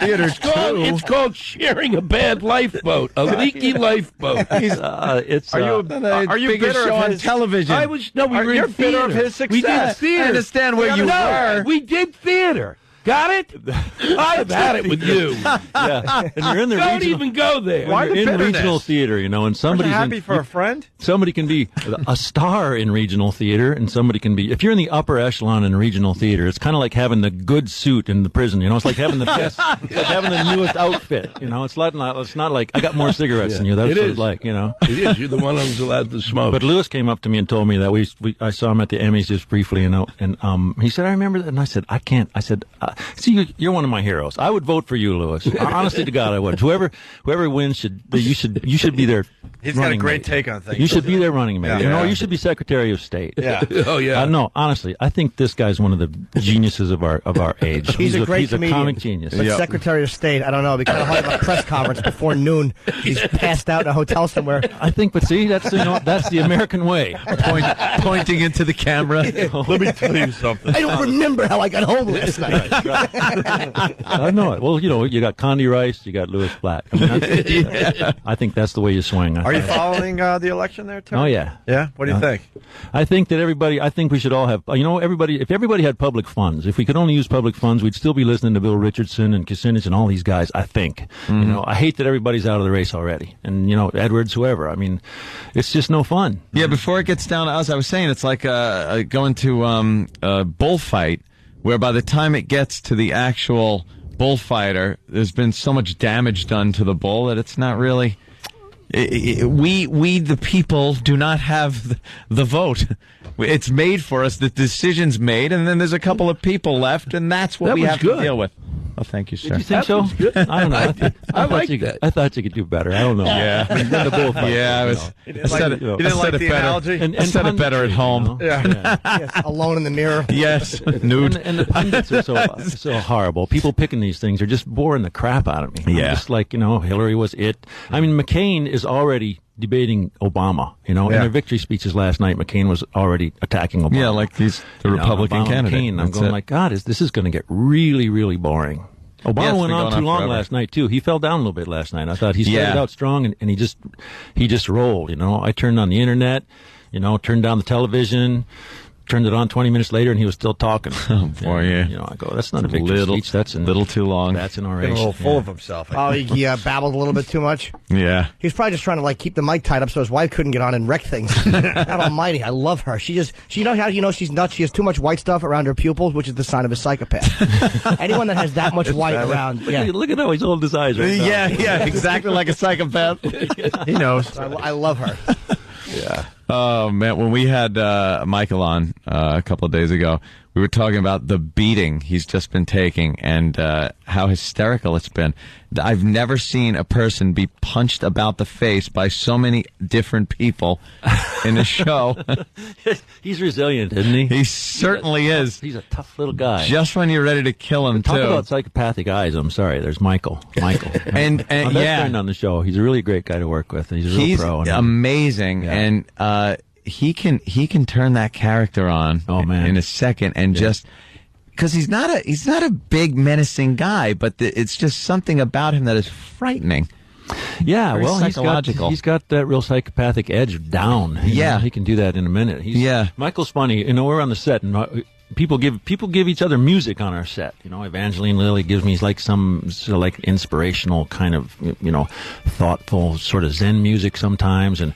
It's called sharing a bad lifeboat, a leaky lifeboat. Are you bitter of his television? You're bitter of his success. We did theater. I understand where you were. We did theater. Got it? I've had it with you. Yeah, and you're in the Don't even go there. Why the in bitterness? regional theater, and somebody's happy for a friend. Somebody can be a star in regional theater, and somebody can be. If you're in the upper echelon in regional theater, it's kind of like having the good suit in the prison. It's like having the best, it's like having the newest outfit. It's not like I got more cigarettes than you. That's what it's like. It is. You're the one who's allowed to smoke. But Lewis came up to me and told me that I saw him at the Emmys just briefly, and he said, I remember that, and I said, I can't. I said, see, you're one of my heroes. I would vote for you, Lewis. Honestly to God, I would. Whoever wins you should be there. He's got a great take on things. You should be their running mate. Yeah. You should be Secretary of State. Yeah. Oh yeah. No, honestly, I think this guy's one of the geniuses of our age. He's a great comedian. Comic genius. But Secretary of State, I don't know. It'd be kind of hard to have a press conference before noon. He's passed out in a hotel somewhere. I think, but see, that's the American way. Pointing into the camera. Let me tell you something. I don't remember how I got home last night. I know it. Well, you got Condi Rice, you got Louis Blatt. I mean, I think that's the way you swing. Are you following the election there, Terry? Oh, yeah. Yeah? What do you think? I think that I think we should all have, if everybody had public funds, if we could only use public funds, we'd still be listening to Bill Richardson and Kucinich and all these guys, I think. Mm-hmm. I hate that everybody's out of the race already. And, Edwards, whoever. I mean, it's just no fun. Yeah, before it gets down to us, I was saying it's like going to a bullfight where by the time it gets to the actual bullfighter, there's been so much damage done to the bull that it's not really... We the people do not have the vote. It's made for us. The decision's made, and then there's a couple of people left, and that's what we have to deal with. Oh, thank you, sir. Did you think so? I don't know. I like that. I thought you could do better. I don't know. Yeah. The bullfight, I said it better at home. Yes, alone in the mirror. Yes, nude. And the pundits are so horrible. People picking these things are just boring the crap out of me. Yeah. Just like, Hillary was it. I mean, McCain is already debating Obama, in their victory speeches last night, McCain was already attacking Obama. Yeah, like he's the Republican candidate. McCain. I'm going like, God, this is going to get really, really boring. Obama went on too long last night too. He fell down a little bit last night. I thought he started out strong and he just rolled. I turned on the internet, turned down the television, turned it on 20 minutes later, and he was still talking. Oh, boy, yeah. I go, that's not a victory speech. That's a little too long. That's an oration. A little full of himself. Oh, he babbled a little bit too much? Yeah. He was probably just trying to, keep the mic tied up so his wife couldn't get on and wreck things. God almighty, I love her. She how she's nuts? She has too much white stuff around her pupils, which is the sign of a psychopath. Anyone that has that much white around. Look at how he's holding his eyes right now. Yeah, exactly like a psychopath. He knows. I love her. Yeah. Oh, man, when we had Michael on a couple of days ago, we were talking about the beating he's just been taking and how hysterical it's been. I've never seen a person be punched about the face by so many different people in a show. He's resilient, isn't he? He certainly is. He's a tough little guy. Just when you're ready to kill him, Talk too. about psychopathic eyes. I'm sorry. There's Michael. and my best friend on the show. He's a really great guy to work with. He's a real pro. He's amazing. Yeah. And he can turn that character on in a second and just because he's not a big menacing guy, but it's just something about him that is frightening. Yeah, Very well, psychological. He's got that real psychopathic edge down. He can do that in a minute. Michael's funny. We're on the set and people give each other music on our set. Evangeline Lilly gives me some sort of inspirational kind of thoughtful sort of Zen music sometimes, and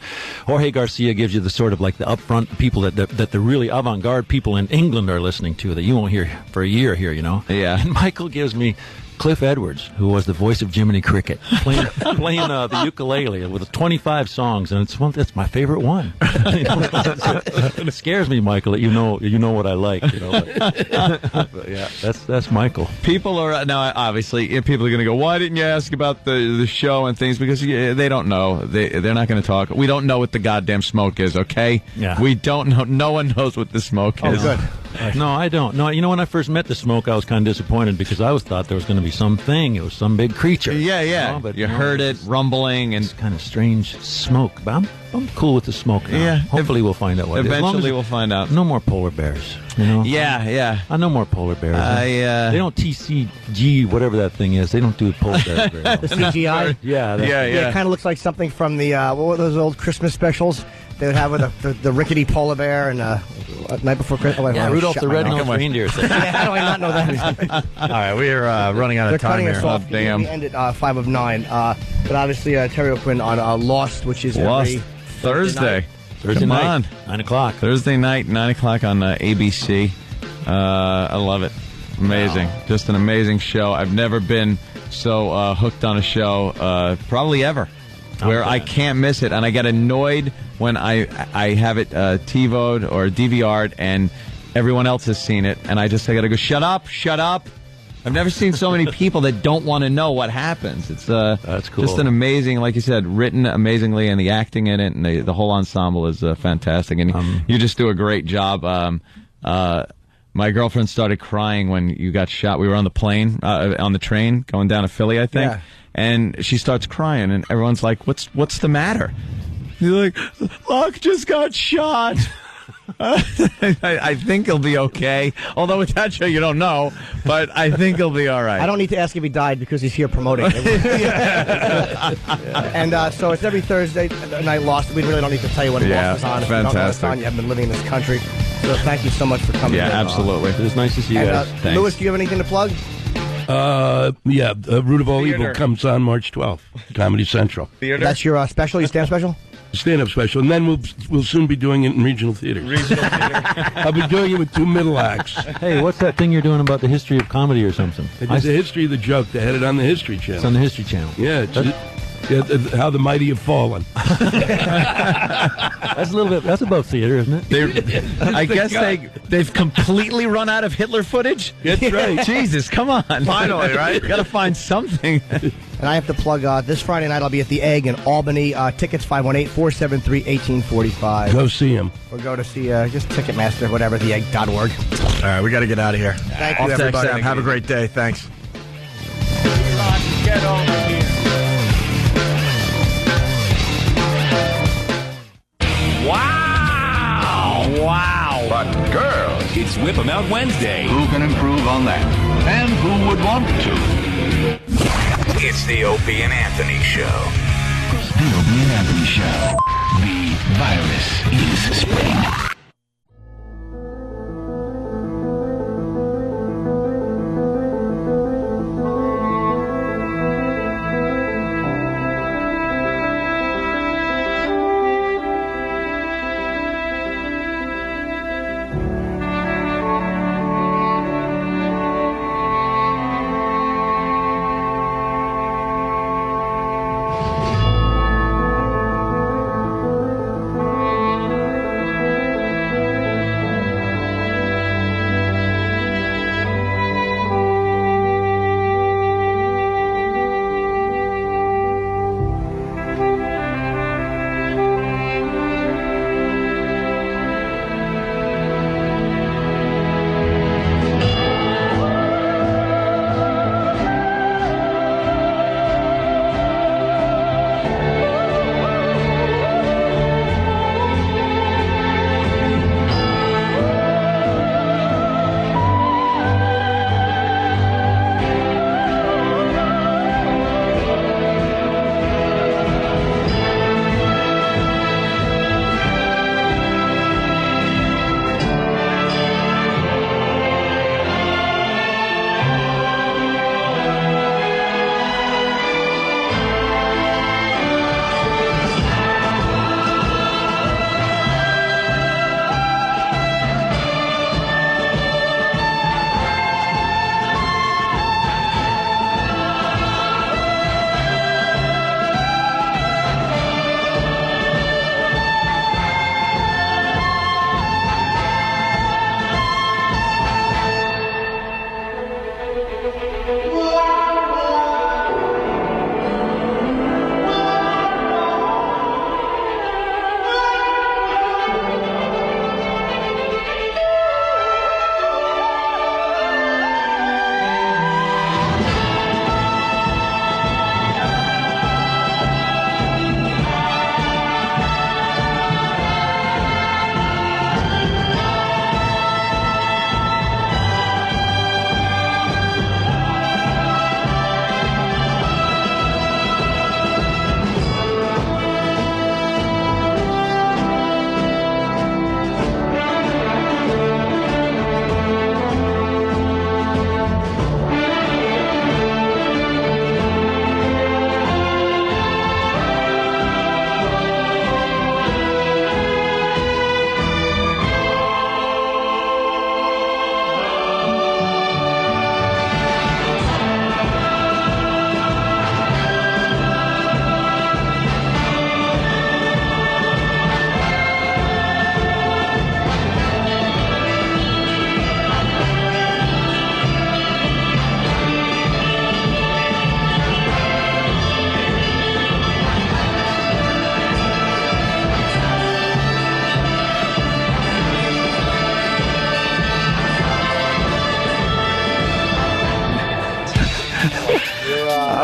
Jorge Garcia gives you the sort of the upfront people that the really avant-garde people in England are listening to that you won't hear for a year here. Yeah. And Michael gives me Cliff Edwards, who was the voice of Jiminy Cricket, playing the ukulele with 25 songs, and it's my favorite one. It scares me, Michael, that you know what I like. But yeah, that's Michael. People are now obviously people are going to go, why didn't you ask about the show and things? Because they don't know. They're not going to talk. We don't know what the goddamn smoke is. Okay. Yeah. We don't know. No one knows what the smoke is. Good. No, I don't. No, when I first met the smoke, I was kind of disappointed because I thought there was going to be something. It was some big creature. Yeah. But you heard it rumbling and it's kind of strange smoke. But I'm cool with the smoke now. Yeah. Hopefully we'll find out what it is. Eventually we'll find out. No more polar bears. Yeah. I know more polar bears. They don't TCG, whatever that thing is. They don't do polar bears very well. The CGI? Yeah. It kind of looks like something from the, what were those old Christmas specials they would have with the rickety polar bear and Night Before Christmas. Rudolph the Red-Nosed Reindeer. How do I not know that? All right, we are running out of time here. They're cutting us off. Damn. We end at 5 of 9. But obviously, Terry O'Quinn on Lost, which is Lost every Thursday. Thursday night, 9 o'clock. Thursday night, 9 o'clock on ABC. I love it. Amazing. Wow. Just an amazing show. I've never been so hooked on a show, probably ever, where I can't miss it. And I get annoyed when I have it TiVo'd or DVR'd and everyone else has seen it. And I got to go, shut up. I've never seen so many people that don't want to know what happens. It's that's cool. Just an amazing, like you said, written amazingly, and the acting in it and the whole ensemble is fantastic. And you just do a great job. My girlfriend started crying when you got shot. We were on the train going down to Philly, I think, and she starts crying, and everyone's like, "What's the matter?" You're like, "Locke just got shot." I think he'll be okay. Although with that show, you don't know, but I think he'll be all right. I don't need to ask if he died because he's here promoting. And so it's every Thursday night Lost. We really don't need to tell you what Lost is on. If you don't know what it's on, you haven't been living in this country. So thank you so much for coming. Yeah, absolutely. It was nice to see you guys. Thanks. Louis, do you have anything to plug? Root of All Evil comes on March 12th, Comedy Central. Theater? That's your special, your stand special? Stand-up special, and then we'll soon be doing it in regional theaters. I'll be doing it with 2 middle acts. Hey, what's that thing you're doing about the history of comedy or something? It's the history of the joke. They had it on the History Channel. It's on the History Channel. Yeah, how the mighty have fallen. That's a little bit. That's above theater, isn't it? I guess they've completely run out of Hitler footage. That's right. Jesus, come on! Finally, right? Got to find something. And I have to plug this Friday night. I'll be at the Egg in Albany. Tickets 518-473-1845. Go see him. Or go to see just Ticketmaster, whatever, theegg.org. All right, we got to get out of here. Thank you, everybody. everybody. Have a great day. Thanks. Get over here. Wow! But girls, it's Whip 'em Out Wednesday. Who can improve on that? And who would want to? It's the Opie and Anthony Show. The Opie and Anthony Show. The virus is spreading.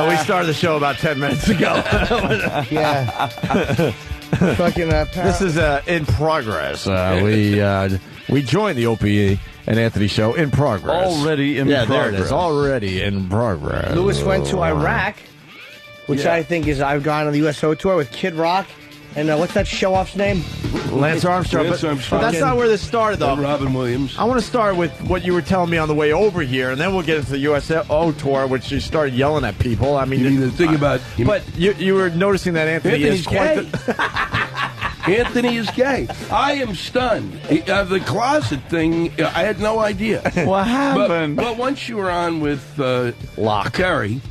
We started the show about 10 minutes ago. Yeah. Fucking This is in progress. We joined the Opie and Anthony show in progress. Already in progress. There it is. Already in progress. Lewis went to Iraq, which I think is I've gone on the USO tour with Kid Rock. And what's that show-off's name? Lance Armstrong. But that's not where this started, though. Robin Williams. I want to start with what you were telling me on the way over here, and then we'll get into the USO tour, which you started yelling at people. I mean, the thing about... But you were noticing that Anthony is quite... Anthony is gay. I am stunned. The closet thing, I had no idea. What happened? But once you were on with Terry,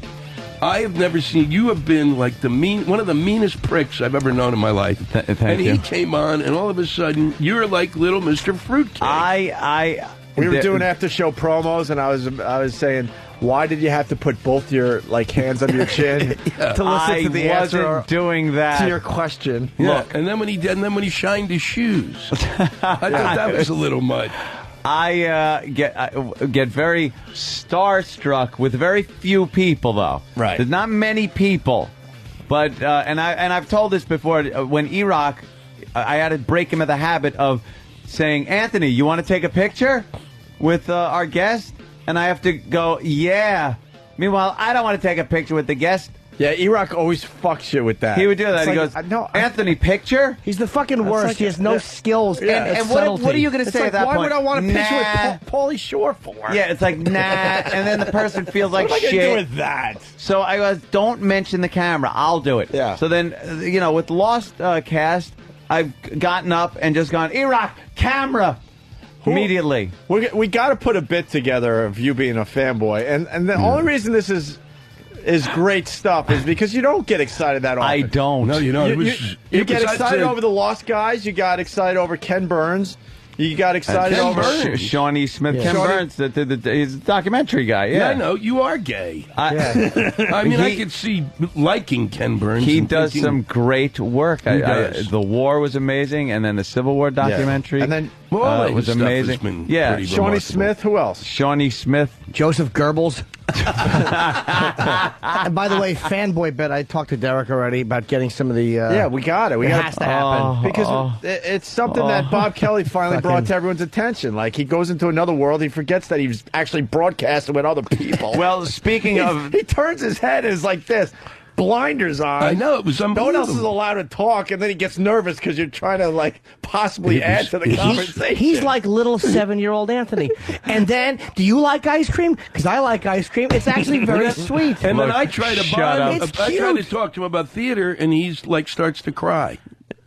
I have never seen... You have been like one of the meanest pricks I've ever known in my life. Thank you. He came on, and all of a sudden, you're like little Mr. Fruitcake. We were doing after-show promos, and I was saying... Why did you have to put both your hands under your chin to listen to the answer? I wasn't doing that to your question. Yeah. Look, and then when he did, and then when he shined his shoes, I thought that was a little much. I get very starstruck with very few people, though. Right. There's not many people, but and I've told this before. When E-Rock, I had to break him of the habit of saying, "Anthony, you want to take a picture with our guest?" And I have to go, yeah. Meanwhile, I don't want to take a picture with the guest. Yeah, E-Rock always fucks you with that. He would do that. He goes, Anthony, picture? He's the fucking worst. He has no skills and what are you going to say at that why point? Why would I want a picture with Pauly Shore for? Yeah, it's like, nah. And then the person feels like what am I shit. gonna do with that? So I goes, don't mention the camera. I'll do it. Yeah. So then, with Lost Cast, I've gotten up and just gone, E-Rock, camera. Immediately. We got to put a bit together of you being a fanboy. And the only reason this is great stuff is because you don't get excited that often. I don't. No, you don't. You get excited over the Lost Guys. You got excited over Ken Burns. You got excited over Shawnee Smith. Ken Burns, he's a documentary guy. Yeah, I know. You are gay. I mean, I could see liking Ken Burns. He does some great work. The War was amazing, and then the Civil War documentary. And then it was amazing. Yeah, Shawnee Smith. Who else? Shawnee Smith, Joseph Goebbels. And by the way, fanboy bet. I talked to Derek already about getting some of the. Yeah, we got it. It has to happen because it's something that Bob Kelly finally brought to everyone's attention. Like he goes into another world, he forgets that he was actually broadcasting with other people. Well, speaking of, he turns his head and is like this. Blinders on. I know, it was unbelievable. No one else is allowed to talk, and then he gets nervous because you're trying to possibly add to the conversation. He's like little 7-year-old Anthony. And then, do you like ice cream? Because I like ice cream. It's actually very sweet. And then I try to It's cute. I try to talk to him about theater, and he's starts to cry.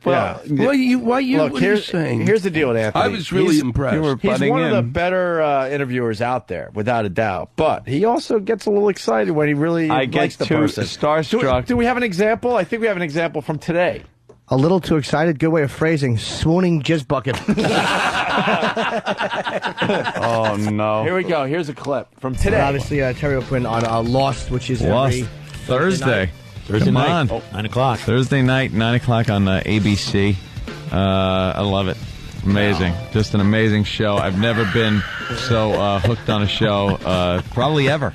Well, Look, what are you saying? Here's the deal with Anthony. I was really impressed. He's one of the better interviewers out there, without a doubt. But he also gets a little excited when he really likes the person. Starstruck. Do we have an example? I think we have an example from today. A little too excited. Good way of phrasing. Swooning jizz bucket. Oh, no. Here we go. Here's a clip from today. Obviously, Terry O'Quinn on Lost, which is Lost. every Thursday. Thursday night. On. 9 o'clock. Thursday night, 9 o'clock on ABC. I love it. Amazing. Wow. Just an amazing show. I've never been so hooked on a show, probably ever,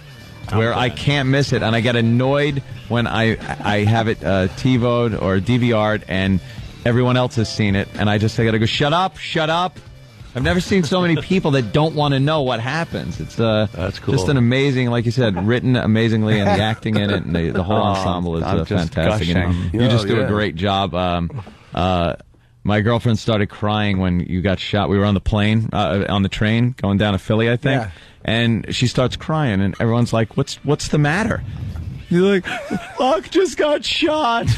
where I can't miss it. And I get annoyed when I have it TiVo'd or DVR'd and everyone else has seen it. And I got to go, shut up, shut up. I've never seen so many people that don't want to know what happens. It's that's cool. Just an amazing, like you said, written amazingly, and the acting in it, and the whole ensemble is fantastic. And you just do a great job. My girlfriend started crying when you got shot. We were on the plane, on the train, going down to Philly, I think, and she starts crying, and everyone's like, "What's the matter?" You're like, "Locke just got shot."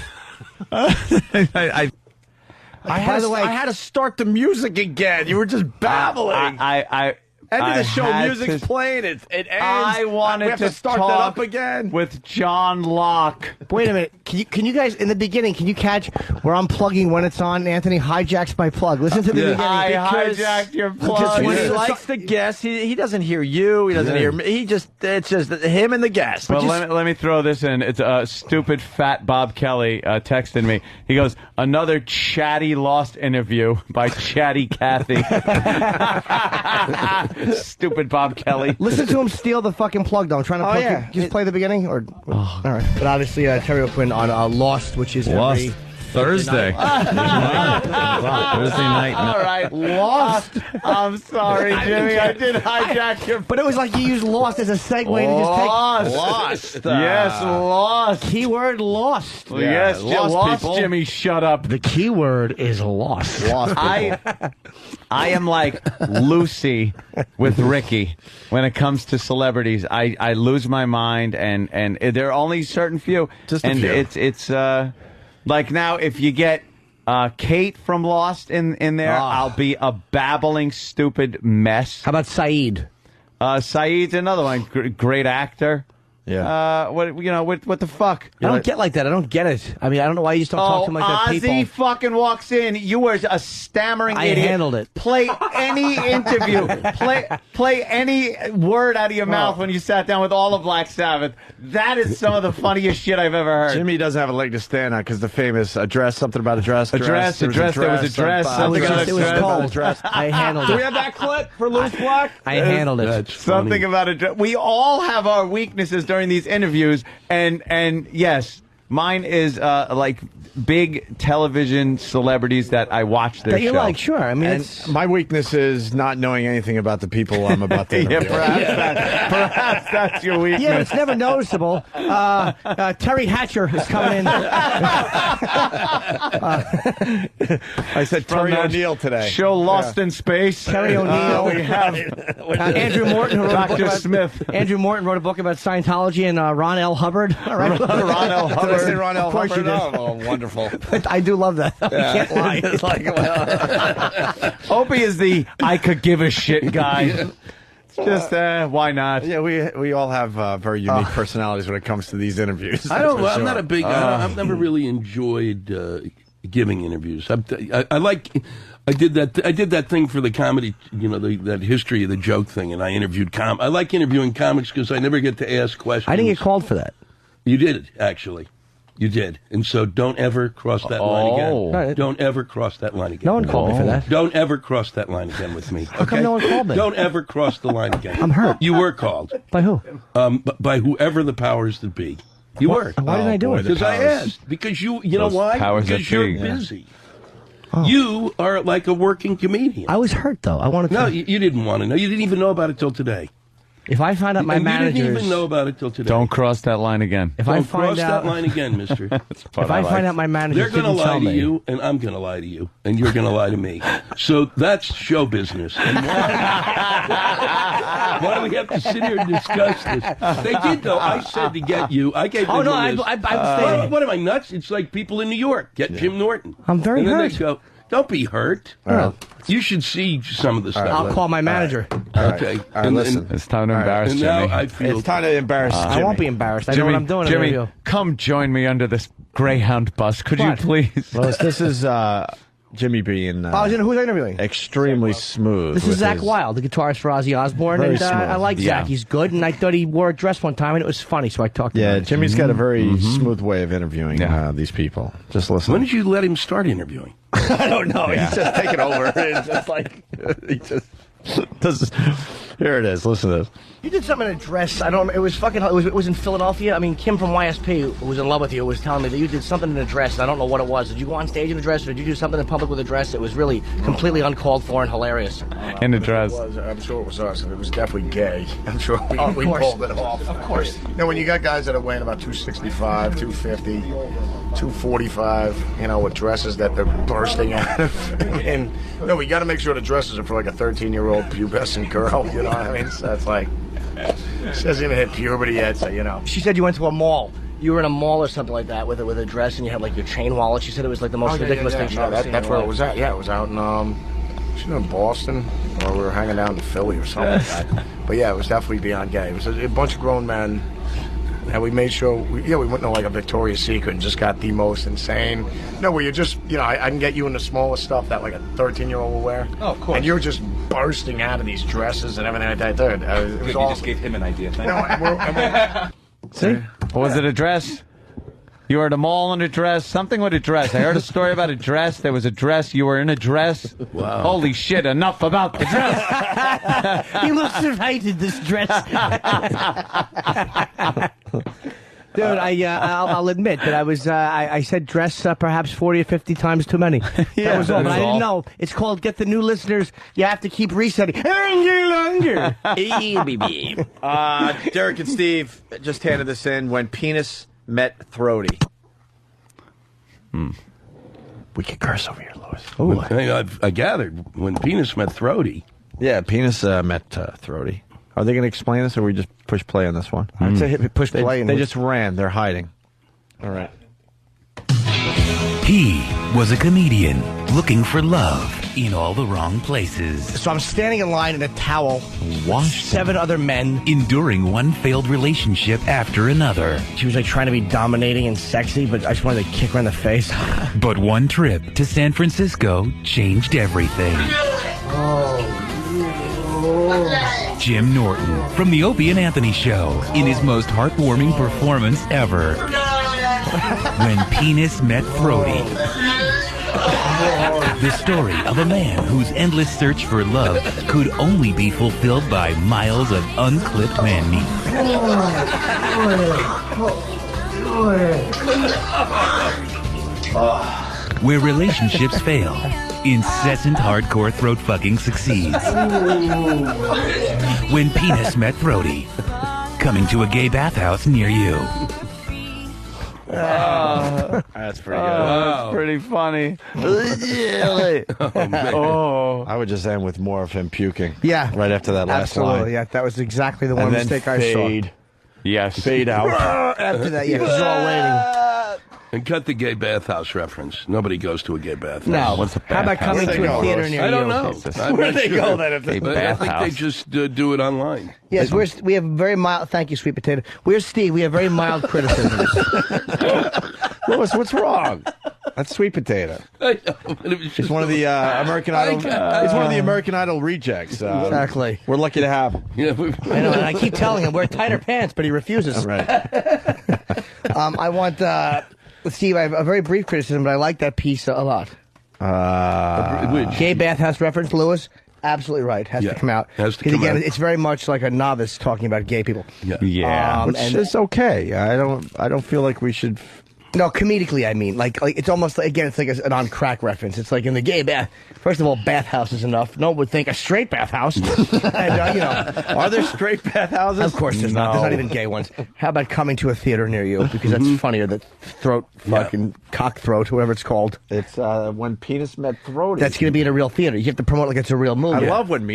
I had to start the music again. You were just babbling. End of the show, music's playing. It ends. I wanted we have to start that up again with John Locke. Wait a minute. Can you guys, in the beginning, can you catch where I'm plugging when it's on? Anthony hijacks my plug. Listen to the beginning. I hijacked your plug. When he likes the guest, he doesn't hear you. He doesn't hear me. It's just him and the guest. Well, let me throw this in. It's stupid fat Bob Kelly texted me. He goes, another chatty Lost interview by Chatty Cathy. Stupid Bob Kelly. Listen to him steal the fucking plug, though. I'm trying to plug just play the beginning. All right. But obviously, Terry O'Quinn on Lost, which is every Thursday. Thursday night. All right, Lost. I'm sorry, Jimmy. I did hijack your. But it was like you used Lost as a segue to just take. Lost. Yes, Lost. Keyword Lost. Well, yes, lost people. Jimmy, shut up. The keyword is Lost. Lost I am like Lucy with Ricky when it comes to celebrities. I lose my mind, and there are only certain few. Just a and few. It's like now if you get Kate from Lost in there, I'll be a babbling stupid mess. How about Saeed? Saeed's another one. Great actor. Yeah. What the fuck? I don't get like that. I don't get it. I mean, I don't know why you just don't talk to him like that. Ozzy People. fucking walks in. You were a stammering I idiot. handled it. Play any interview. Play any word out of your mouth when you sat down with all of Black Sabbath. That is some of the funniest shit I've ever heard. Jimmy doesn't have a leg to stand on because the famous address, something about a dress. There was a dress. Something about It was cold. I handled it. Do we have that clip for Loose Black? I handled it. Something about a dress. We all have our weaknesses during these interviews, and yes, mine is like big television celebrities that I watch their That you show. like, sure. I mean, And it's my weakness is not knowing anything about the people I'm about to interview. Perhaps that's your weakness. yeah, it's never noticeable. Terry Hatcher is coming in. I said Terry O'Neill today. Show Lost in Space. Terry O'Neill. We have Andrew Morton, who wrote a book Dr. about, Smith. Andrew Morton wrote a book about Scientology, and Ron L. Hubbard. All right. Ron L. Hubbard. Did I say Ron L. Of course Hubbard? you did. Oh, wonderful. But I do love that. I can't lie. It's like, Opie is the I could give a shit guy. It's just, why not? yeah, we all have very unique personalities when it comes to these interviews. I don't. For I'm sure. not a big. I've never really enjoyed giving interviews. I like. I did that thing for the comedy. That history of the joke thing, and I interviewed I like interviewing comics because I never get to ask questions. I didn't get called for that. You did actually. You did, and so don't ever cross that line again. Right. Don't ever cross that line again. No one called me for that. Don't ever cross that line again with me. How come no one called me? Don't ever cross the line again. I'm hurt. You were called. By who? By whoever the powers that be. You were. Why didn't I do it? Because I asked. Because you know why? powers Because that you're be, yeah. busy. You are like a working comedian. I was hurt, though. I wanted to. No, you didn't want to know. You didn't even know about it till today. If I find out my And you managers... didn't even know about it till today. Don't cross that line again. If Don't I find cross out... that line again, mister. If I find out my managers They're going to didn't lie tell to me... you, and I'm going to lie to you, and you're going to lie to me. So that's show business. And why do we have to sit here and discuss this? They did, though. I said to get you. I gave them Oh, no, a list. I'm saying... What am I, nuts? It's like people in New York. Get Jim Norton. I'm very and then hurt. They go, don't be hurt. You should see some of the stuff. I'll call my manager. Okay. All right, listen. It's time to embarrass And Jimmy. now I feel... It's time to embarrass Jimmy. I won't be embarrassed. I know Jimmy, what I'm doing. Jimmy, come join me under this Greyhound bus. Could you What? please? Well, this is Jimmy being who's I interviewing? extremely smooth. This is with Zach his- Wilde, the guitarist for Ozzy Osbourne, Very and smooth. I like Yeah. Zach. He's good, and I thought he wore a dress one time, and it was funny, so I talked Yeah, about it. Jimmy's got a very smooth way of interviewing these people. Just listen. When did you let him start interviewing? I don't know. He's just taking over. It's just like he just does. Here it is. Listen to this. You did something in a dress. I don't. It was fucking. It was in Philadelphia. I mean, Kim from YSP, who was in love with you, was telling me that you did something in a dress. And I don't know what it was. Did you go on stage in a dress, or did you do something in public with a dress that was really completely uncalled for and hilarious? In a dress. I'm sure it was us, and it was definitely gay. I'm sure we course. pulled it off. Of course. You know, when you got guys that are weighing about 265, 250, 245, you know, with dresses that they're bursting out of. And, you know, we got to make sure the dresses are for like a 13-year-old pubescent girl, you know what I mean? So it's like, she hasn't even hit puberty yet, so, you know. She said you went to a mall. You were in a mall or something like that with a dress, and you had like your chain wallet. She said it was like the most ridiculous thing she'd No, ever seen. that's where it was at. Yeah, it was out in she's in Boston, or we were hanging out in Philly or something like that. But yeah, it was definitely beyond gay. It was a bunch of grown men, and we made sure, we went to like a Victoria's Secret and just got the most insane. No, where you just, you know, I can get you in the smallest stuff that like a 13-year-old will wear. Oh, of course. And you're just bursting out of these dresses and everything like that. Dude, it was Good, you awesome. just gave him an idea. Thank No, you. and See? Was it a dress? You were at a mall in a dress? Something with a dress. I heard a story about a dress. There was a dress. You were in a dress. Wow. Holy shit, enough about the dress. He must have hated this dress. Dude, I'll admit that I said dress perhaps 40 or 50 times too many. That was all, but I didn't know. It's called Get the New Listeners. You have to keep resetting. Derek and Steve just handed this in. When penis met throaty. We can curse over here, Louis. I gathered when penis met throaty. Yeah, penis met throaty. Are they going to explain this, or we just push play on this one? I'd say push play. They just ran. They're hiding. All right. He was a comedian looking for love in all the wrong places. So I'm standing in line in a towel. Washed 7 other men. Enduring one failed relationship after another. She was like trying to be dominating and sexy, but I just wanted to kick her in the face. But one trip to San Francisco changed everything. Jim Norton from The Opie and Anthony Show in his most heartwarming performance ever. When Penis Met Throaty. The story of a man whose endless search for love could only be fulfilled by miles of unclipped man meat. Where relationships fail, incessant hardcore throat fucking succeeds. When Penis Met Throaty. Coming to a gay bathhouse near you. That's pretty good. That's pretty funny. I would just end with more of him puking. Yeah. Right after that last line. Absolutely, yeah. That was exactly the one mistake I saw. Yes. Fade out. After that, yeah, because all waiting. And cut the gay bathhouse reference. Nobody goes to a gay bathhouse. No. What's a How about coming to a theater near you? I don't know. Where do they go then? I think they just do it online. Yes, we have very mild. Thank you, sweet potato. We're Steve. We have very mild criticisms. Louis, what's wrong? That's sweet potato. It's one of the American Idol. It's one of the American Idol rejects. Exactly. We're lucky to have him. Yeah, I know, and I keep telling him wear tighter pants, but he refuses. Right. I want Steve. I have a very brief criticism, but I like that piece a lot. Gay bathhouse reference, Louis. Absolutely right. Has to come out. Has to come again, out. It's very much like a novice talking about gay people. Yeah. Which is okay. I don't feel like we should. No, comedically, I mean. Like it's almost, again, it's like an on crack reference. It's like in the gay bath. First of all, bathhouse is enough. No one would think a straight bathhouse. And, are there straight bathhouses? Of course there's not. There's not even gay ones. How about coming to a theater near you? Because that's funnier. The throat, fucking cock throat, whatever it's called. It's When Penis Met Throaty. That's going to be in a real theater. You have to promote like it's a real movie. I love when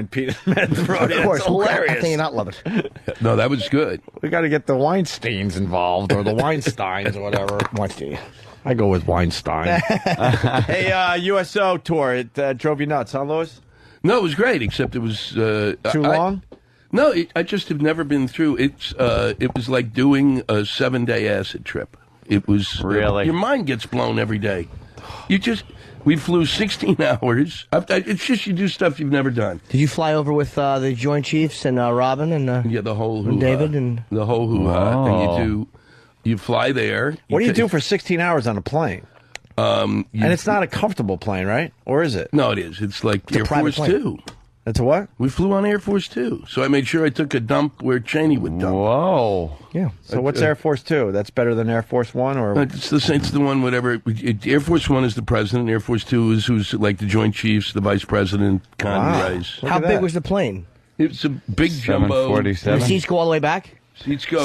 Penis Met Throaty. Of course. That's hilarious. How can you not love it? No, that was good. We got to get the Weinsteins involved, or the Weinsteins, or whatever. Weinstein. I go with Weinstein. Hey, USO tour. It drove you nuts, huh, Louis? No, it was great, except it was too long. No, I just have never been through. It was like doing a 7-day acid trip. It was really your mind gets blown every day. We flew 16 hours. It's just you do stuff you've never done. Did you fly over with the Joint Chiefs and Robin and the whole and David and the whole and you fly there. What do you do for 16 hours on a plane? And it's not a comfortable plane, right? Or is it? No, it is. It's like Air Force 2. That's a what? We flew on Air Force 2. So I made sure I took a dump where Cheney would dump. Whoa. Yeah. So what's Air Force 2? That's better than Air Force 1? Or It's the one, whatever. Air Force 1 is the president. Air Force 2 is who's like the Joint Chiefs, the vice president, Condoleezza Rice. How big was the plane? It's a big jumbo. 747. The seats go all the way back? Seats go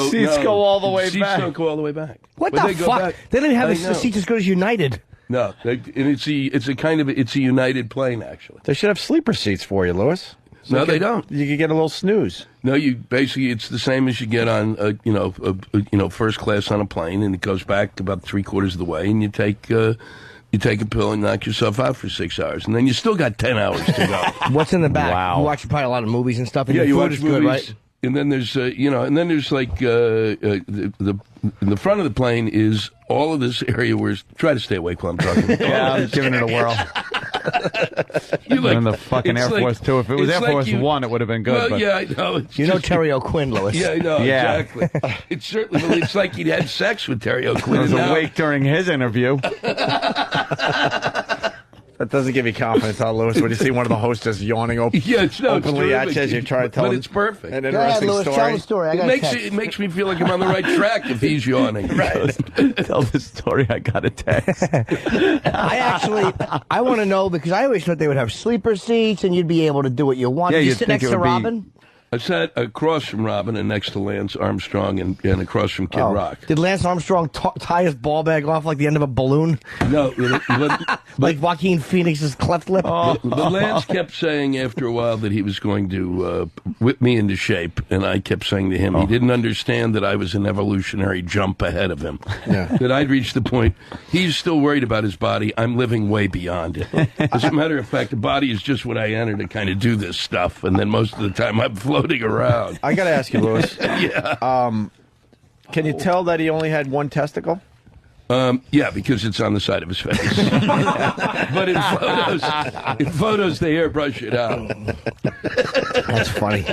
all the way seats back. Seats don't go all the way back. What But the they go fuck? back. They don't even have I the know. seats as good as United. No, and it's a United plane actually. They should have sleeper seats for you, Louis. No, they don't. You could get a little snooze. No, it's the same as you get on first class on a plane, and it goes back about 3/4 of the way, and you take a pill and knock yourself out for 6 hours, and then you still got 10 hours to go. What's in the back? Wow. You watch probably a lot of movies and stuff. And Yeah, your you food watch is movies, good, right? and then there's like the in the front of the plane is all of this area where try to stay awake while I'm talking. Yeah, I'm giving it a whirl. In the fucking Air Force 2. If it was Air Force 1, it would have been good. Well, but yeah, I know. Terry O'Quinn, Louis. Yeah, I know, Yeah. exactly. It's like he'd had sex with Terry O'Quinn. I was and now- awake during his interview. That doesn't give you confidence, huh, Lewis? When you see one of the hosts just yawning openly at you as you're trying to tell But it's perfect. an interesting Lewis, story. tell the story. I got a text. It makes me feel like I'm on the right track if he's yawning. Right. Tell the story. I got a text. I want to know because I always thought they would have sleeper seats and you'd be able to do what you want. Yeah, Did you you'd sit think next it to would be- Robin? I sat across from Robin and next to Lance Armstrong and across from Kid Rock. Did Lance Armstrong tie his ball bag off like the end of a balloon? No, like Joaquin Phoenix's cleft lip? But Lance kept saying after a while that he was going to whip me into shape, and I kept saying to him he didn't understand that I was an evolutionary jump ahead of him. Yeah. That I'd reached the point, he's still worried about his body, I'm living way beyond it. As a matter of fact, the body is just what I enter to kind of do this stuff, and then most of the time I'm floating around. I got to ask you, Lewis. Yeah. Can you tell that he only had one testicle? Yeah, because it's on the side of his face. But in photos, they airbrush it out. That's funny.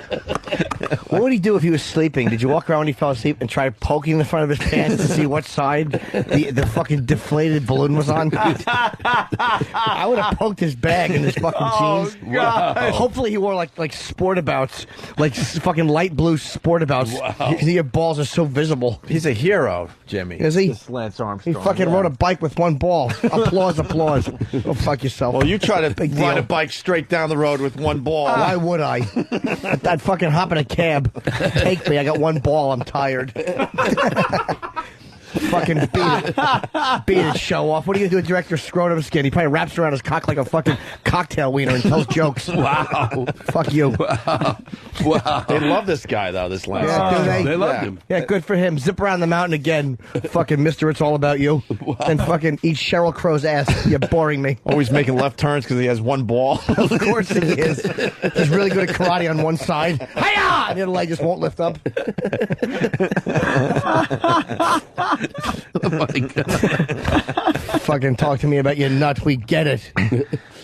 What would he do if he was sleeping? Did you walk around when he fell asleep and try poking the front of his pants to see what side the fucking deflated balloon was on? I would have poked his bag in his fucking jeans. God. Hopefully he wore like sportabouts, like fucking light blue sportabouts. Wow. Because your balls are so visible. He's a hero, Jimmy. Is he? This Lance Armstrong. He fucking rode a bike with one ball. Applause. Go fuck yourself. Well, you try to Big ride deal. a bike straight down the road with one ball. Why would I? I'd fucking hop in a cab. Take me. I got one ball. I'm tired. Fucking beat it, show off. What are you going to do with director scrotum skin? He probably wraps around his cock like a fucking cocktail wiener and tells jokes. Wow. Fuck you. Wow. They love this guy, though, this Lance. Yeah, do They loved him. Yeah, good for him. Zip around the mountain again. Fucking Mister, it's all about you. And fucking eat Sheryl Crow's ass. You're boring me. Always making left turns because he has one ball. Of course he is. He's really good at karate on one side. Hiya! And the other leg just won't lift up. Oh my God. Fucking talk to me about your nut. We get it.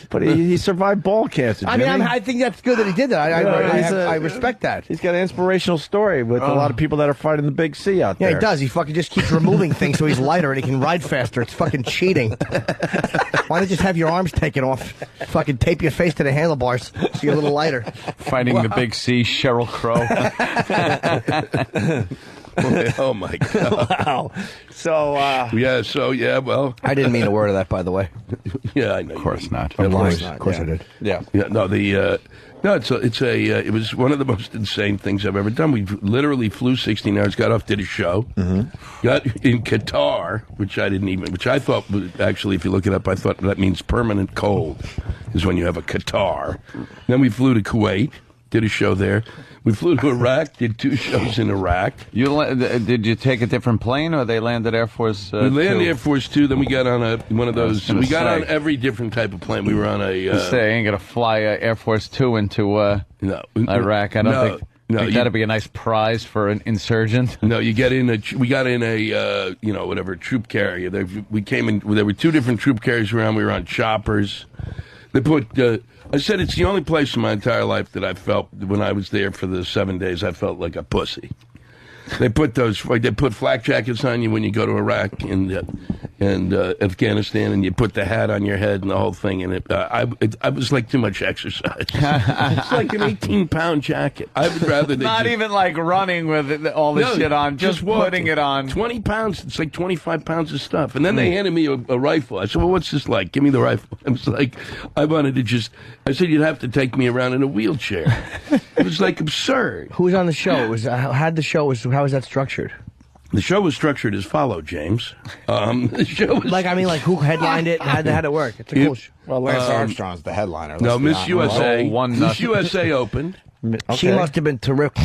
But he survived ball cancer, I mean, Jimmy. I think that's good that he did that. I respect that. He's got an inspirational story with a lot of people that are fighting the big C out Yeah, there. he does. He fucking just keeps removing things so he's lighter and he can ride faster. It's fucking cheating. Why don't you just have your arms taken off? Fucking tape your face to the handlebars so you're a little lighter. Fighting the big C, Sheryl Crow. Oh my God. Wow. So, well. I didn't mean a word of that, by the way. Yeah, I know. Of course not. Of course I did. Yeah. Yeah, no, it was one of the most insane things I've ever done. We literally flew 16 hours, got off, did a show, got in Qatar, which I thought was actually, if you look it up, I thought that means permanent cold is when you have a Qatar. Then we flew to Kuwait, did a show there. We flew to Iraq, did 2 shows in Iraq. Did you take a different plane, or they landed Air Force? We landed Air Force 2, then we got on one of those. We got say. on every different type of plane. We were on a. Say, I ain't gonna fly Air Force 2 into Iraq. I don't think that'd be a nice prize for an insurgent. No, you get in we got in a whatever troop carrier. We came in. There were 2 different troop carriers around. We were on choppers. They put. I said it's the only place in my entire life that I felt when I was there for the 7 days. I felt like a pussy. They put flak jackets on you when you go to Iraq and Afghanistan, and you put the hat on your head and the whole thing. And I was like too much exercise. It's like an 18-pound jacket. I would rather Not even like running with all this shit on, just putting it on. 20 pounds. It's like 25 pounds of stuff. And then they handed me a rifle. I said, well, what's this like? Give me the rifle. I was like, I said, you'd have to take me around in a wheelchair. It was like absurd. Who was on the show? How was that structured? The show was structured as follows, James. The show was who headlined it? How did it work? It's a cool show. Well, Lance Armstrong's the headliner. No, Miss USA. Miss USA opened. Okay. She must have been terrific.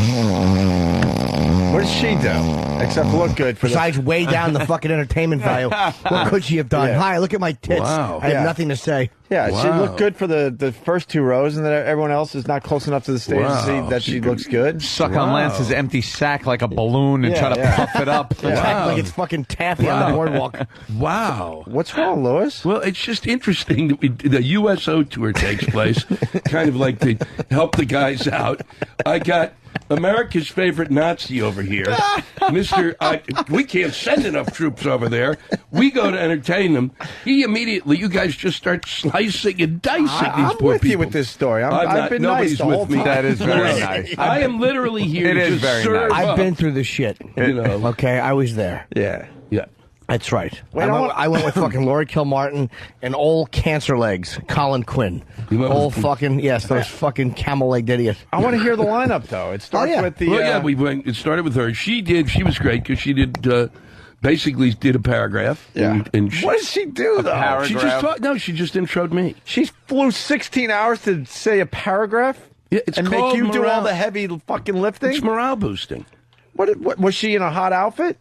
What does she do? Except look good. Besides way down the fucking entertainment value. What could she have done? Yeah. Hi, look at my tits. Wow. I have nothing to say. Yeah, Wow. she looked good for the first 2 rows, and then everyone else is not close enough to the stage to see that she looks good. Suck on Lance's empty sack like a balloon and try to puff it up. Act like it's fucking taffy on the boardwalk. Wow. What's wrong, Lewis? Well, it's just interesting that the USO tour takes place, kind of like to help the guys out. I got America's favorite Nazi over here, we can't send enough troops over there. We go to entertain them. He immediately, you guys just start sliding slicing and dicing these I'm poor with people. you with this story. I've been nobody's nice the with whole me. time. That is very nice. I am literally here It to is just very serve nice. I've up. been through the shit. You know. Okay, I was there. Yeah. Yeah. That's right. Wait, I went with fucking Laurie Kilmartin and old cancer legs, Colin Quinn. Old fucking, yes, those fucking camel-legged idiots. I want to hear the lineup, though. It starts with the... Well, yeah, it started with her. She was great because she basically did a paragraph. Yeah. And What does she do, though? She just introed me. She flew 16 hours to say a paragraph? Yeah, it's and called make you do morale. all the heavy fucking lifting? It's morale boosting. What was she in a hot outfit?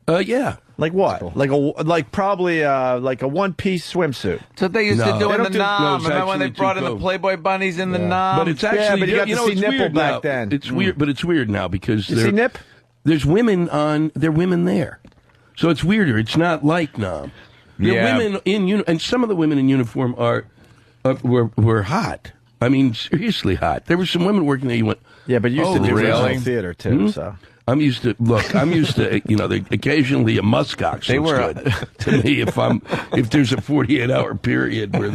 Yeah. Like what? Like probably like a one-piece swimsuit. So they used to do in the it's Nom. Remember when they actually brought in too the cold. Playboy bunnies in the Nom? But it's actually but you got to see it's nipple weird back now. then. It's weird, but it's weird now because You see nip? There's women there are women there, so it's weirder. It's not like Nom. There are women in and some of the women in uniform were hot. I mean, seriously hot. There were some women working there. You went, yeah, but you used to do really? theater too, so. I'm used to occasionally a muskox looks good to me if there's a 48-hour period where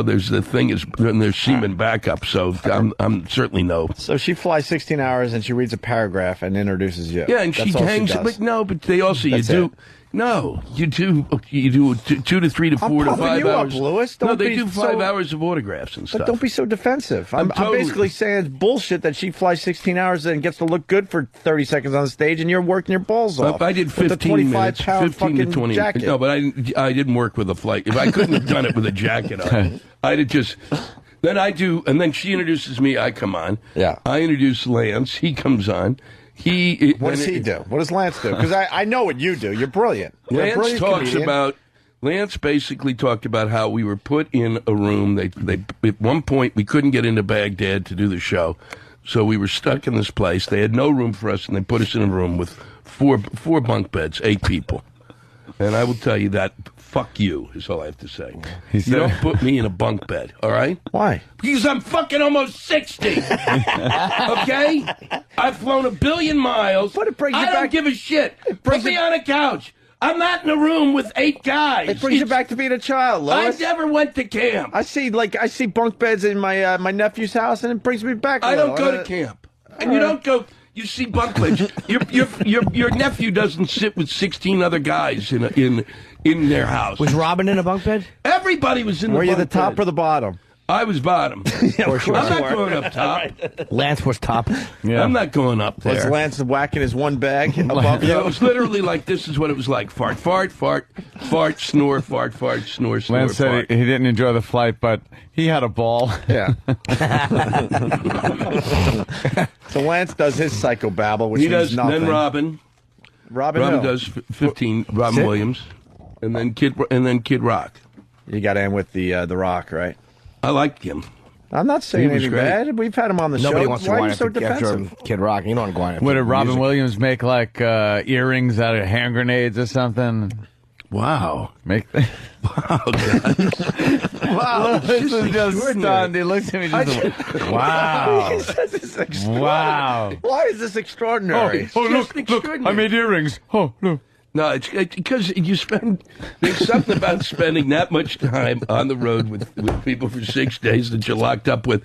there's the thing is and there's semen backup. So I'm certainly no. So she flies 16 hours and she reads a paragraph and introduces you. Yeah, and That's she all hangs. does. But they also you do. No, you do 2 to 3 to 4 to pumping 5 you up, hours. Louis. No, Don't they be do 5 so- hours of autographs and stuff. But don't be so defensive. I'm totally- basically saying it's bullshit that she flies 16 hours and gets to look good for 30 seconds on the stage, and you're working your balls off. I did with 15 the minutes, 25-pound 15 to fucking 20. jacket. No, but I didn't work with a flight. If I couldn't have done it with a jacket on, I'd have just. Then I do, and then she introduces me. I come on. Yeah. I introduce Lance. He comes on. What does he do? What does Lance do? Because I know what you do. You're brilliant. You're a Lance brilliant talks comedian. about. Lance basically talked about how we were put in a room. They at one point we couldn't get into Baghdad to do the show, so we were stuck in this place. They had no room for us, and they put us in a room with four bunk beds, 8 people. And I will tell you that. Fuck you is all I have to say. You don't put me in a bunk bed, all right? Why? Because I'm fucking almost 60. Okay? I've flown 1 billion miles. But it brings you I don't back- give a shit. Put me on a couch. I'm not in a room with 8 guys. It brings you back to being a child, I Lois. never went to camp. I see bunk beds in my my nephew's house, and it brings me back. I don't go to camp, and you don't go. You see bunk beds. Your nephew doesn't sit with 16 other guys in their house. Was Robin in a bunk bed? Everybody was in the Were bunk you the top bed. or the bottom? I was bottom. For sure. I'm not going up top. Lance was top. I'm not going up there. Was Lance whacking his one bag above you? Yeah, it was literally like, this is what it was like. Fart, fart, fart, fart, snore, fart, fart, snore, snore, Lance said fart. he didn't enjoy the flight, but he had a ball. Yeah. So Lance does his psychobabble, which He means does, nothing. then Robin. Robin who? does 15, Robin Sit. Williams. And then Kid Rock. You got in with the Rock, right? I liked him. I'm not saying He was anything great. bad. We've had him on the Nobody show. wants to Why are wind you up so after defensive? Kid Rock. You don't want to go on. What did Robin Williams make, like earrings out of hand grenades or something? Wow. Make Wow, guys. wow, this is just extraordinary. stunned. He looks at me just wow. He says it's extraordinary. Wow. Why is this extraordinary? look, I made earrings. Oh, look. No, it's because there's something about spending that much time on the road with people for 6 days that you're locked up with.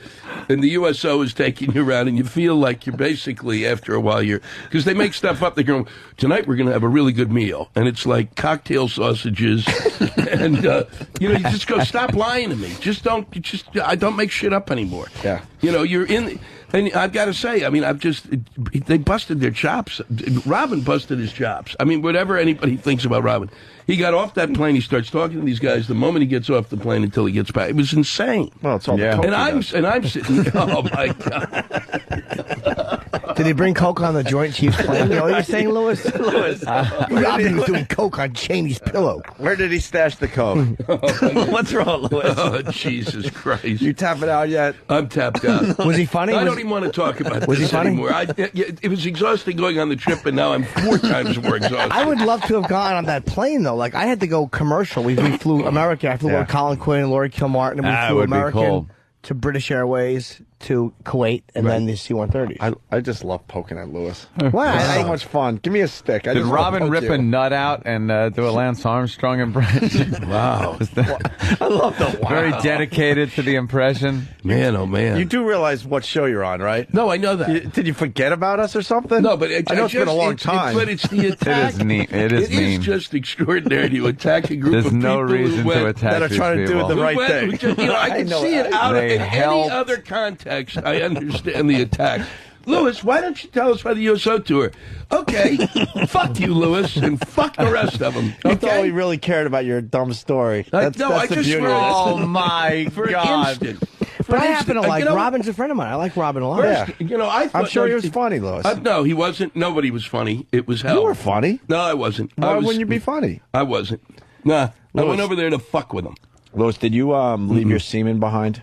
And the USO is taking you around, and you feel like you're basically, after a while, because they make stuff up. They go, tonight we're going to have a really good meal. And it's like cocktail sausages. And, you just go, stop lying to me. I don't make shit up anymore. Yeah. You're in. And I've got to say, I mean, they busted their chops. Robin busted his chops. I mean, whatever anybody thinks about Robin, he got off that plane, he starts talking to these guys the moment he gets off the plane until he gets back. It was insane. Well, it's all the coke And he I'm does. sitting, oh my God. Did he bring coke on the Joint Chiefs plane? You know what you're saying, Louis? Robin was doing coke on Cheney's pillow. Where did he stash the coke? What's wrong, Louis? Oh, Jesus Christ. You tapping out yet? I'm tapped out. Was he funny? I don't even want to talk about Was he this funny? anymore. It was exhausting going on the trip, and now I'm 4 times more exhausted. I would love to have gone on that plane, though. Like, I had to go commercial. We flew American. I flew with Colin Quinn and Laurie Kilmartin, and we That flew would be American cool. to British Airways to Kuwait and then the C-130s. I just love poking at Lewis. Why? It's so much fun. Give me a stick. Did Robin rip a nut out and do a Lance Armstrong impression? Wow. I love the wow. Very dedicated to the impression. Man, oh man. You do realize what show you're on, right? No, I know that. Did you forget about us or something? No, but I know it's been a long time. But it's the attack. It is neat. It is mean. It is just extraordinary to attack a group There's of people no reason to attack that are trying to do the right thing. I can see it out of in any other context. I understand the attack. Lewis, why don't you tell us about the USO tour? Okay, fuck you, Lewis, and fuck the rest of them. That's all we really cared about your dumb story. I That's the just beauty of this. Oh my For an God. instant. But I happen to like you know, Robin's a friend of mine. I like Robin a lot. First, you know, I thought, I'm sure he was funny, Lewis. no, he wasn't. Nobody was funny. It was hell. You were funny. No, I wasn't. Why wouldn't you be funny? I wasn't. Nah, I Lewis. went over there to fuck with him. Lewis, did you leave your semen behind?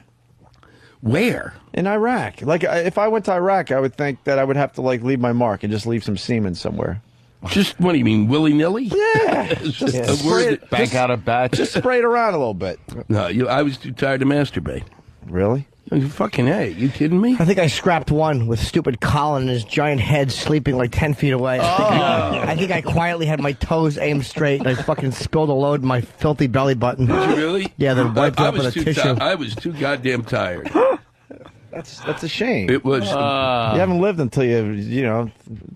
Where? In Iraq. Like, if I went to Iraq, I would think that I would have to, like, leave my mark and just leave some semen somewhere. Just, what do you mean, willy-nilly? Yeah. Just Yeah. a word. Bank out a batch. Just spray it around a little bit. No, I was too tired to masturbate. Really? Fucking hey, you kidding me? I think I scrapped one with stupid Colin and his giant head sleeping like 10 feet away. I think I quietly had my toes aimed straight and I fucking spilled a load in my filthy belly button. Did you really? Yeah, then wiped I up with a was too tissue. I was too goddamn tired. That's a shame. It was. you haven't lived until you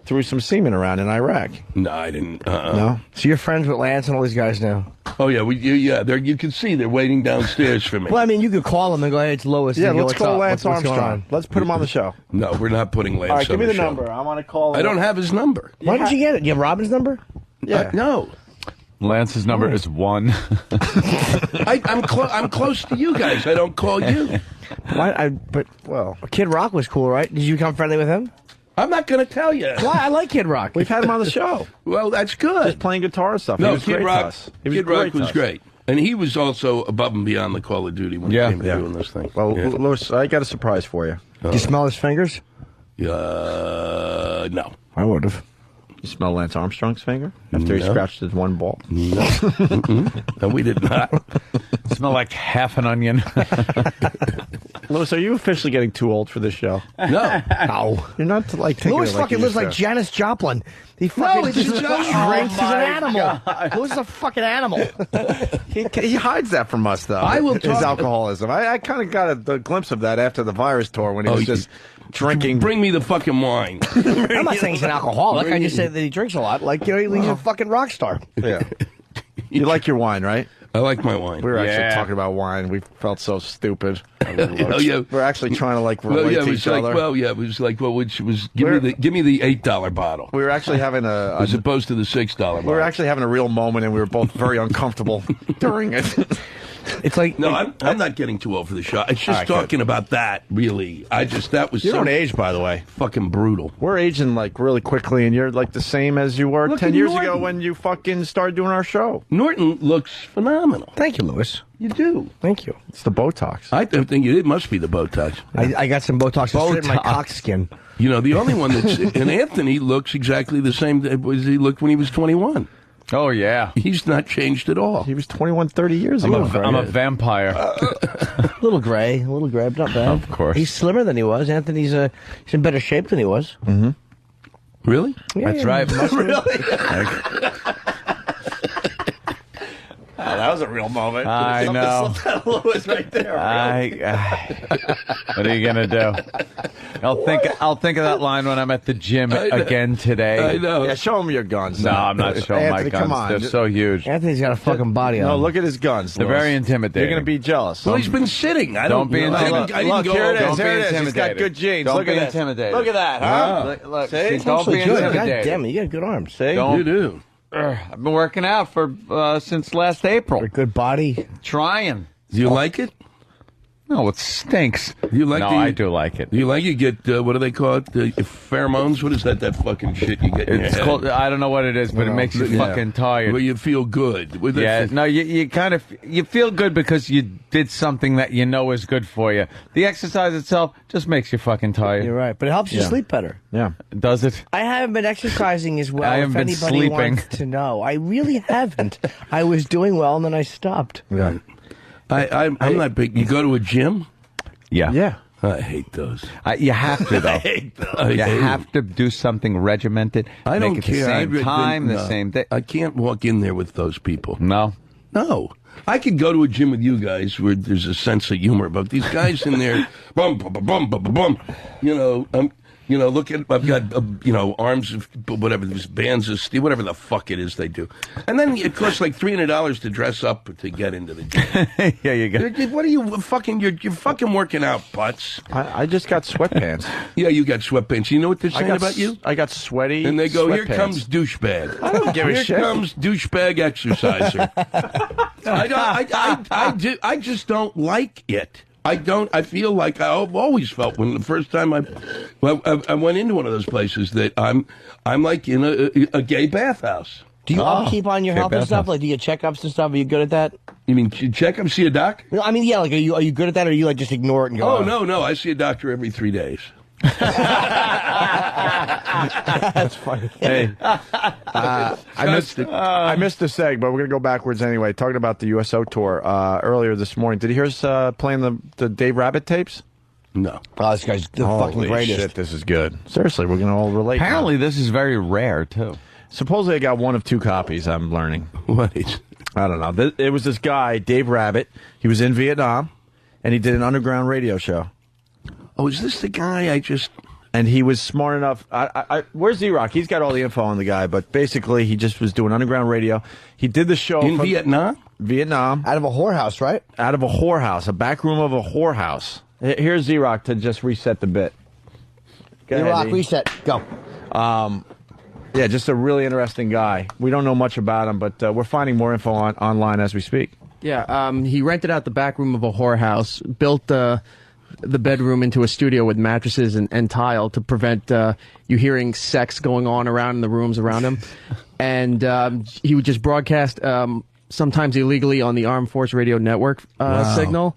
threw some semen around in Iraq. No, I didn't. No? So you're friends with Lance and all these guys now? Oh yeah, you can see they're waiting downstairs for me. Well, I mean, you could call them and go, hey, it's Lois. Yeah, and go, let's "What's call up? Lance What's going Armstrong. on?" Let's put him on the show. No, we're not putting Lance. All right, give me on the show. number. I want to call him. I don't have his number. Why did you get it? Do you have Robin's number? Yeah. No. Lance's number is 1. I'm close to you guys. I don't call you. Why? Kid Rock was cool, right? Did you become friendly with him? I'm not going to tell you. Why? I like Kid Rock. We've had him on the show. Well, that's good. Just playing guitar and stuff. No, he was Kid great Rock. to us. He was Kid great Rock to was us. great, and he was also above and beyond the Call of Duty when he came to doing this thing. Well, Yeah. Lewis, I got a surprise for you. Did you smell his fingers? No. I would have. You smell Lance Armstrong's finger after he No. scratched his one ball? No. No, we did not. Smell like half an onion. Lewis, are you officially getting too old for this show? No. No. You're not like taking Lewis it like fucking you lives used like to. Janis Joplin. He fucking it's just just- drinks. Oh, He's an animal. Lewis is a fucking animal. He hides that from us, though. I will his talk- alcoholism. I kind of got a glimpse of that after the virus tour when he was just drinking. Bring me the fucking wine. I'm not saying he's an alcoholic. I just said that he drinks a lot. Like, he's a fucking rock star. Yeah. You like your wine, right? I like my wine. We were actually talking about wine. We felt so stupid. Oh, yeah. We're actually trying to like relate Well, yeah, it to was each like, other. it was like, which was give me the $8 bottle We were actually having as opposed to the $6 bottle. we were actually having a real moment, and we were both very uncomfortable during it. It's like No, I'm not getting too old for the show. It's just All right, talking about that, really. That was Your so own age, by the way. fucking brutal. We're aging like really quickly, and you're like the same as you were Look 10 at years Norton. ago when you fucking started doing our show. Norton looks phenomenal. Thank you, Lewis. You do. Thank you. It's the Botox. I don't think it must be the Botox. I got some Botox to straighten my cock skin. You know, the only one that's... and Anthony looks exactly the same as he looked when he was 21. Oh, yeah. He's not changed at all. He was 21, 30 years I'm ago. a vampire. A little gray, but not bad. Of course. He's slimmer than he was. Anthony's he's in better shape than he was. Mm-hmm. Really? Yeah, That's right. That was a real moment. I know. Lewis right there. What are you gonna do? I'll think of that line when I'm at the gym again today. I know. Yeah, show him your guns. No, I'm not showing my Anthony, guns. come on. They're so huge. Anthony's got a fucking body on No, him. look at his guns. They're Lewis. very intimidating. You're going to be jealous. Well, he's been sitting. I Don't be know. I intimidated. didn't Look, go here it is. Don't be Here it is. He's got intimidated. good genes. Don't Look be at this. intimidated. Look at that, huh? Look, See? see, don't be Good. God intimidated. damn it, you got good arms. See? You do. I've been working out for since last April. A good body. Trying. Do you like it? No, it stinks. You like no, I do like it. Do you like it? Get, what do they call it? Pheromones? What is that fucking shit you get in your It's head? called, I don't know what it is, but it makes you fucking tired. Where you feel good. With Yeah, it. no, you kind of you feel good because you did something that you know is good for you. The exercise itself just makes you fucking tired. You're right, but it helps you sleep better. Yeah. Does it? I haven't been exercising as well. I haven't if been anybody sleeping. wants to know, I really haven't. I was doing well, and then I stopped. Yeah. I'm not big. You go to a gym? Yeah. Yeah. I hate those. You have to, though. I hate those. You have to do something regimented. I don't make it care. the same time, No. the same day. I can't walk in there with those people. No. No. I could go to a gym with you guys where there's a sense of humor, but these guys in there, bum, bum, bum, bum, bum, bum, look at, I've got, arms of whatever, these bands of steel, whatever the fuck it is they do. And then it costs like $300 to dress up to get into the gym. Yeah, you got. What are you fucking, you're fucking working out, butts. I just got sweatpants. Yeah, you got sweatpants. You know what they're saying about you? I got sweaty. And they go, sweatpants. here comes douchebag. I don't give a Here shit. comes douchebag exerciser. I just don't like it. I feel like I've always felt when the first time I went into one of those places that I'm like in a gay bathhouse. Do you upkeep on your health and stuff? Like, do you get checkups and stuff? Are you good at that? You mean checkups? See a doc? No, I mean, yeah. Like, are you good at that, or you like just ignore it and go? Oh no! I see a doctor every 3 days. That's funny. Hey, I missed the seg, but we're gonna go backwards anyway. Talking about the USO tour earlier this morning. Did you hear us playing the Dave Rabbit tapes? No. Oh, this guy's the fucking greatest. Shit, this is good. Seriously, we're gonna all relate. Apparently, this is very rare too. Supposedly, I got 1 of 2 copies. I'm learning. What? I don't know. It was this guy, Dave Rabbit. He was in Vietnam, and he did an underground radio show. Oh, is this the guy I just... And he was smart enough. Where's Z-Rock? He's got all the info on the guy, but basically he just was doing underground radio. He did the show in Vietnam? Vietnam. Out of a whorehouse, right? Out of a whorehouse, a back room of a whorehouse. Here's Z-Rock to just reset the bit. Z-Rock, reset. Go. Yeah, just a really interesting guy. We don't know much about him, but we're finding more info online as we speak. Yeah, he rented out the back room of a whorehouse, built the bedroom into a studio with mattresses and tile to prevent you hearing sex going on around in the rooms around him. And he would just broadcast, sometimes illegally, on the Armed Force Radio Network signal.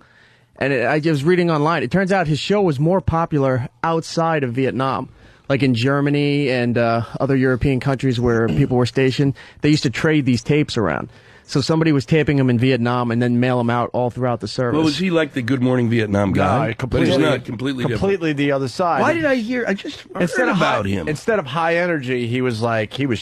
And I was reading online. It turns out his show was more popular outside of Vietnam. Like in Germany and other European countries where people were stationed, they used to trade these tapes around. So somebody was taping him in Vietnam and then mail him out all throughout the service. Well, was he like the Good Morning Vietnam guy? No, completely, but he's not completely different. Completely the other side. Why did I hear? I just heard about him. Instead of high energy, he was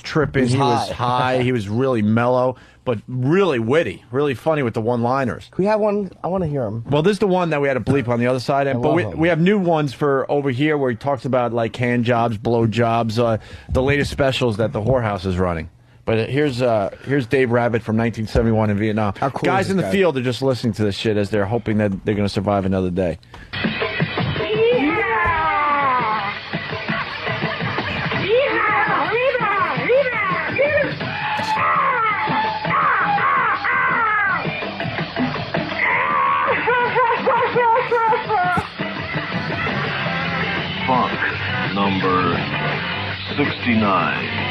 tripping. He was high. He was really mellow, but really witty, really funny with the one-liners. Can we have one? I want to hear him. Well, this is the one that we had to bleep on the other side, but we have new ones for over here where he talks about like hand jobs, blow jobs, the latest specials that the whorehouse is running. But here's Dave Rabbit from 1971 in Vietnam. How cool Guys is in this the guy? field are just listening to this shit as they're hoping that they're going to survive another day. Funk number 69,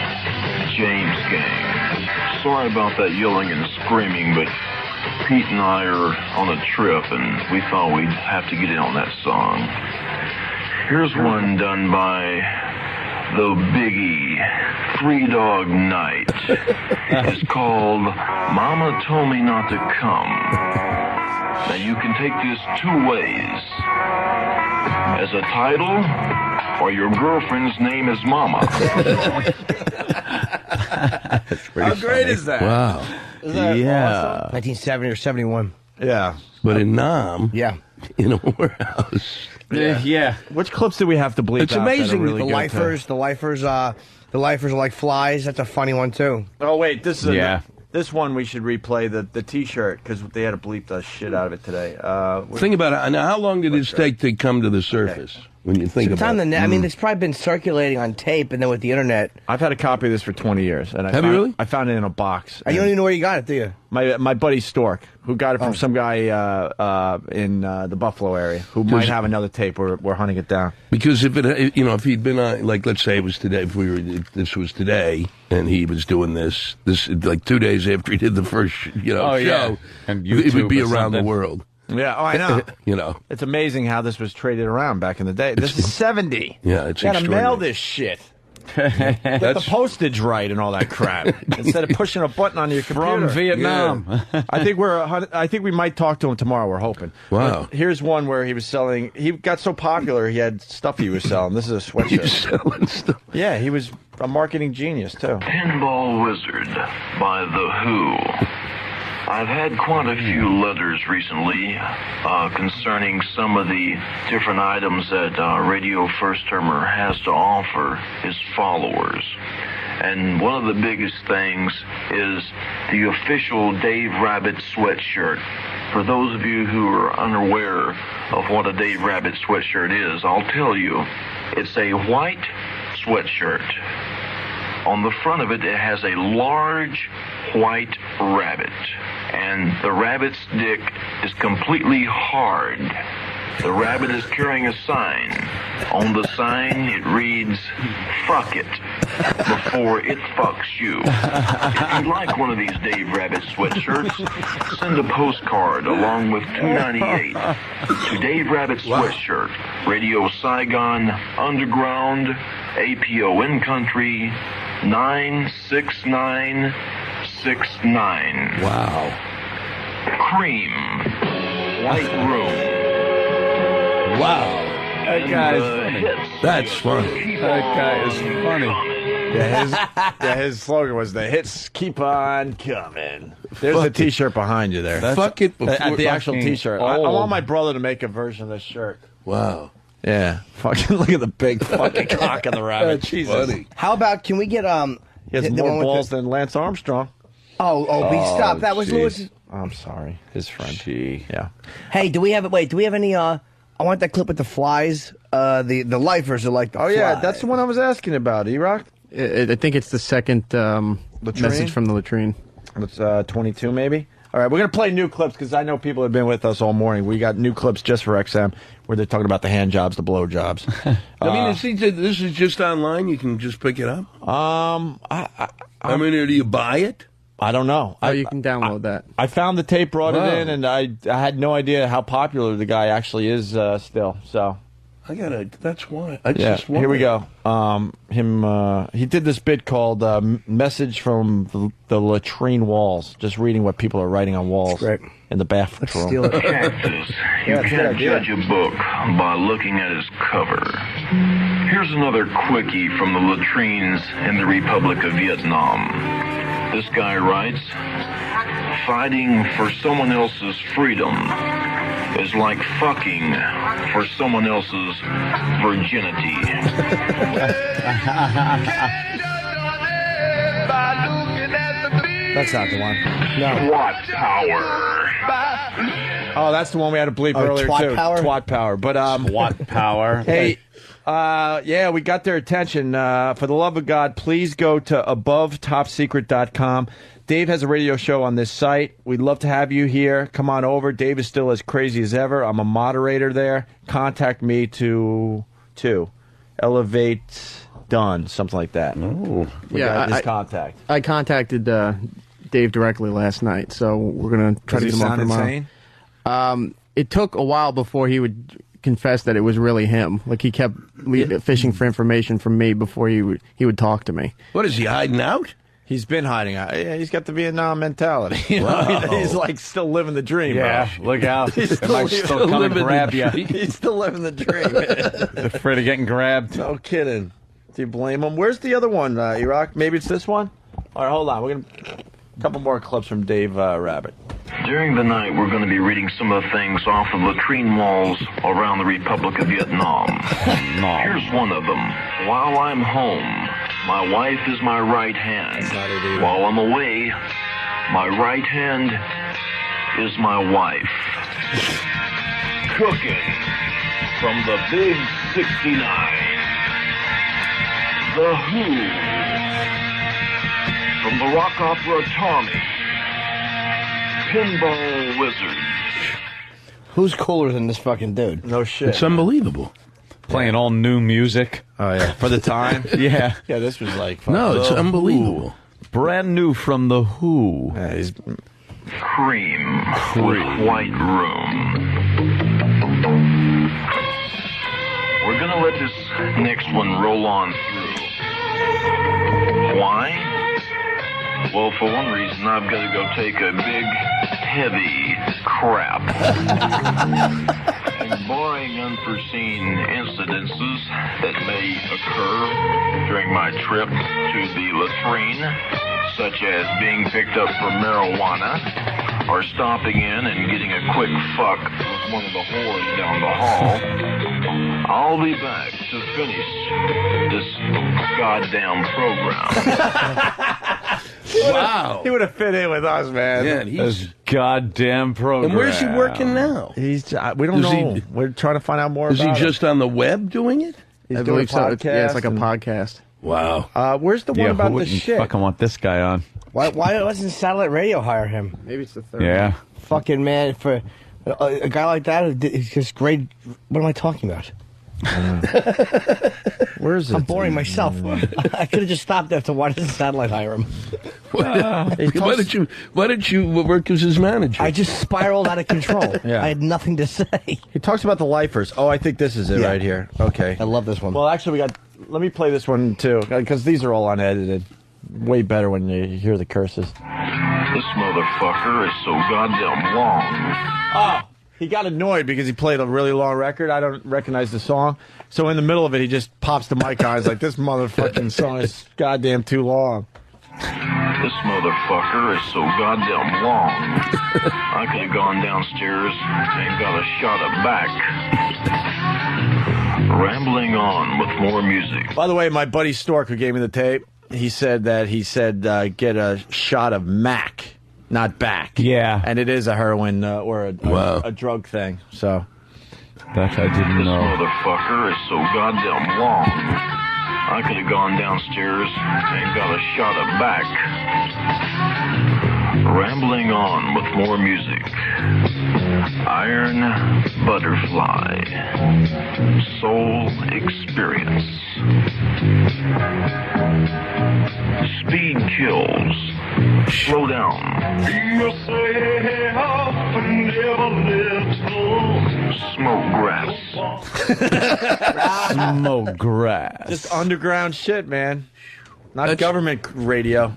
James Gang. Sorry about that yelling and screaming, but Pete and I are on a trip and we thought we'd have to get in on that song. Here's one done by the Biggie, 3 Dog Night. It's called Mama Told Me Not to Come. Now you can take this 2 ways. As a title, or your girlfriend's name is Mama. How great is that? Wow. Isn't that Yeah. awesome? 1970 or 71. Yeah. But in Nam, Yeah. in a warehouse. Yeah. Which clips do we have to bleep It's out that are amazing. really The good, lifers, the lifers are like flies. That's a funny one too. Oh wait, this is Yeah. this one we should replay the T-shirt because they had to bleep the shit out of it today. Think about it. Now, how long did this take to come to the surface? When you think It's on about the it. net. I mean, it's probably been circulating on tape, and then with the internet. I've had a copy of this for 20 years, and Have you really? I found it in a box. You don't even know where you got it, do you? My buddy Stork, who got it from some guy in the Buffalo area, who might have another tape. We're hunting it down. Because if he'd been on, like, let's say it was today, if this was today, and he was doing this like 2 days after he did the first, show, yeah. And it would be YouTube or around the something. world. Yeah, I know. It's amazing how this was traded around back in the day. This is 70. Yeah, it's you gotta mail extraordinary. this shit. Get the postage right and all that crap instead of pushing a button on your computer. From Vietnam. Yeah. I think we might talk to him tomorrow. We're hoping. Wow. But here's one where he was selling. He got so popular, he had stuff he was selling. This is a sweatshirt. He was selling stuff. Yeah, he was a marketing genius too. Pinball Wizard by The Who. I've had quite a few letters recently concerning some of the different items that Radio First Termer has to offer his followers. And one of the biggest things is the official Dave Rabbit sweatshirt. For those of you who are unaware of what a Dave Rabbit sweatshirt is, I'll tell you. It's a white sweatshirt. On the front of it, it has a large white rabbit. And the rabbit's dick is completely hard. The rabbit is carrying a sign. On the sign, it reads, "Fuck it," before it fucks you. If you'd like one of these Dave Rabbit sweatshirts, send a postcard along with $2.98 to Dave Rabbit Sweatshirt, Radio Saigon, Underground, APO In Country, 96969. Wow. Cream. White Room. Wow. That guy is funny. That's funny. That guy is funny. Yeah, his slogan was "The hits keep on coming." There's the T-shirt behind you there. Fuck it before the actual fucking T-shirt. I want my brother to make a version of this shirt. Wow. Yeah, fucking look at the big fucking cock of the rabbit. That's Jesus. funny. How about, can we get He has the more one with balls the- than Lance Armstrong. stop. That was jeez. Lewis. I'm sorry, his friend. Gee. Yeah. Hey, do we have any I want that clip with the flies. The lifers are like the yeah, flies. that's the one I was asking about. E-Rock? I think it's the second message from the latrine. It's 22 maybe. All right, we're going to play new clips because I know people have been with us all morning. We got new clips just for XM where they're talking about the hand jobs, the blow jobs. I mean, this is just online. You can just pick it up. I mean, do you buy it? I don't know. You can download that. I found the tape, brought Wow. it in, and I had no idea how popular the guy actually is still. So That's why. here we go. He did this bit called "Message from the Latrine Walls," just reading what people are writing on walls in the bathroom. Texas. You can't judge a book by looking at its cover. Here's another quickie from the latrines in the Republic of Vietnam. This guy writes, "Fighting for someone else's freedom is like fucking for someone else's virginity." That's not the one. No. SWAT power. Oh, that's the one we had to bleep earlier twat too. power? Twat power. But SWAT power. Hey, yeah, we got their attention. For the love of God, please go to AboveTopSecret.com. Dave has a radio show on this site. We'd love to have you here. Come on over. Dave is still as crazy as ever. I'm a moderator there. Contact me to Elevate Done, something like that. Oh, We got his contact. I contacted Dave directly last night, so we're gonna try Does to he get him on sound tomorrow. insane? It took a while before he would confess that it was really him. Like he kept fishing for information from me before he would talk to me. What is he hiding out? He's been hiding out. Yeah, he's got the Vietnam mentality. You know? Wow. He's like still living the dream. Yeah, bro. look out. He's They might still come and grab you. He's still living the dream. He's afraid of getting grabbed. No kidding. Do you blame him? Where's the other one, Iraq? Maybe it's this one? All right, hold on. We're going to a couple more clips from Dave Rabbit. During the night, we're going to be reading some of the things off the latrine walls around the Republic of Vietnam. Here's one of them. While I'm home, my wife is my right hand. While I'm away, my right hand is my wife. Cooking from the Big 69. The Who. From the rock opera Tommy. Pinball Wizard. Who's cooler than this fucking dude? No shit. It's unbelievable. Playing all new music. Oh, yeah. For the time? Yeah. Yeah, this was like... No, it's unbelievable. Brand new from The Who. Yeah, he's... Cream with White Room. We're gonna let this next one roll on through. Why? Well, for one reason, I've got to go take a big, heavy crap. And barring unforeseen incidences that may occur during my trip to the latrine, such as being picked up for marijuana, or stopping in and getting a quick fuck with one of the whores down the hall, I'll be back to finish this goddamn program. Wow. He would have fit in with us, man. Yeah, he's goddamn program. And where's he working now? He's we don't know. We're trying to find out more Is about he just on the web doing it? He's I doing believe so. podcasts. Yeah, it's like a podcast. Wow. Where's the one about the shit? Fucking want this guy on. Why doesn't satellite radio hire him? Maybe it's the third. Yeah. Fucking man, for a guy like that, he's just great. What am I talking about? Where is it? I'm boring myself. I could have just stopped there to why doesn't satellite hire him? Why did you work as his manager? I just spiraled out of control. Yeah. I had nothing to say. He talks about the lifers. Oh, I think this is it right here. Okay. I love this one. Well, actually, let me play this one too, because these are all unedited. Way better when you hear the curses. This motherfucker is so goddamn long. Oh, he got annoyed because he played a really long record. I don't recognize the song. So in the middle of it, he just pops the mic on. He's like, this motherfucking song is goddamn too long. This motherfucker is so goddamn long. I could have gone downstairs and got a shot of back. Rambling on with more music. By the way, my buddy Stork, who gave me the tape, he said get a shot of Mac, not back. Yeah. And it is a heroin or a drug thing. So that I didn't know. This motherfucker is so goddamn long. I could have gone downstairs and got a shot of back. Rambling on with more music. Iron Butterfly. Soul Experience. Speed kills. Slow down. Smoke grass. Smoke grass. Just underground shit, man. Not government radio.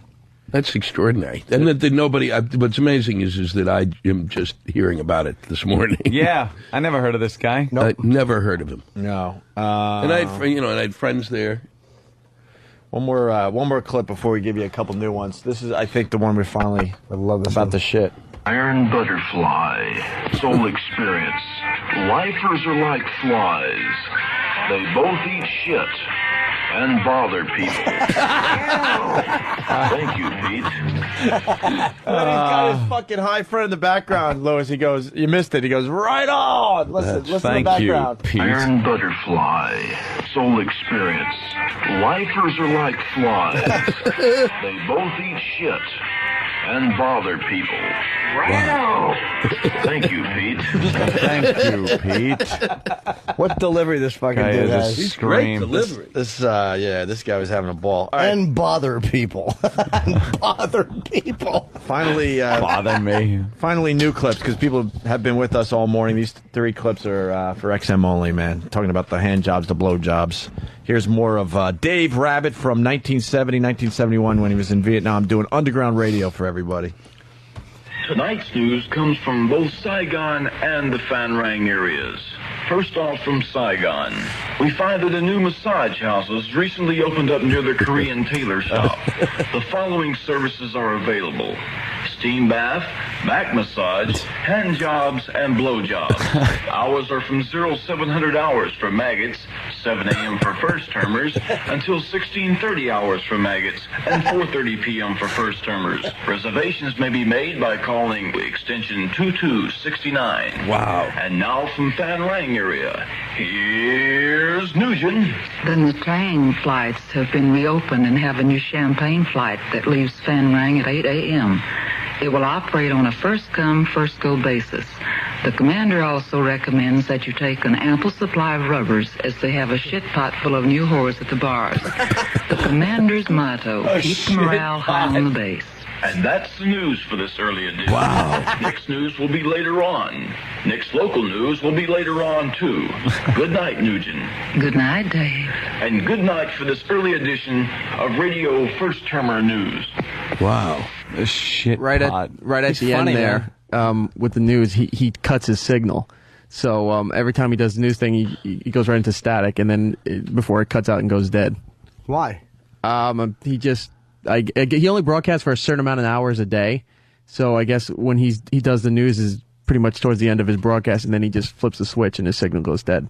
That's extraordinary. And that nobody. What's amazing is that I am just hearing about it this morning. Yeah, I never heard of this guy. I never heard of him. No. And I had friends there. One more clip before we give you a couple new ones. This is, I think, the one we finally. I love this about the shit. Iron Butterfly. Soul Experience. Lifers are like flies. They both eat shit and bother people. Thank you, Pete. He's got his fucking high friend in the background, Lois. He goes, you missed it. He goes, right on. Listen to the background. Pete. Iron Butterfly. Soul Experience. Lifers are like flies. They both eat shit and bother people. Wow. Thank you, Pete. Thank you, Pete. What delivery this fucking dude has. He's great delivery. This guy was having a ball. All right. And bother people. And bother people. Finally, bother me. Finally, new clips, because people have been with us all morning. These 3 clips are for XM only, man. Talking about the hand jobs, the blow jobs. Here's more of Dave Rabbit from 1970, 1971 when he was in Vietnam doing underground radio for everybody. Tonight's news comes from both Saigon and the Phan Rang areas. First off, from Saigon, we find that a new massage house has recently opened up near the Korean tailor shop. The following services are available: steam bath, back massage, hand jobs, and blow jobs. Hours are from 0700 hours for maggots, 7 a.m. for first-termers, until 1630 hours for maggots, and 4:30 p.m. for first-termers. Reservations may be made by calling extension 2269. Wow. And now from Phan Rang area, here's Nugent. The Nha flights have been reopened and have a new Champagne flight that leaves Phan Rang at 8 a.m. It will operate on a first-come, first-go basis. The commander also recommends that you take an ample supply of rubbers, as they have a shit pot full of new whores at the bars. The commander's motto, keep morale high on the base. And that's the news for this early edition. Wow. Next news will be later on. Next local news will be later on, too. Good night, Nugent. Good night, Dave. And good night for this early edition of Radio First Termer News. Wow. This shit right pod. at the end there, with the news, he cuts his signal. So every time he does the news thing, he goes right into static, and then before it cuts out and goes dead. Why? He only broadcasts for a certain amount of hours a day, so I guess when he does the news is pretty much towards the end of his broadcast, and then he just flips the switch and his signal goes dead.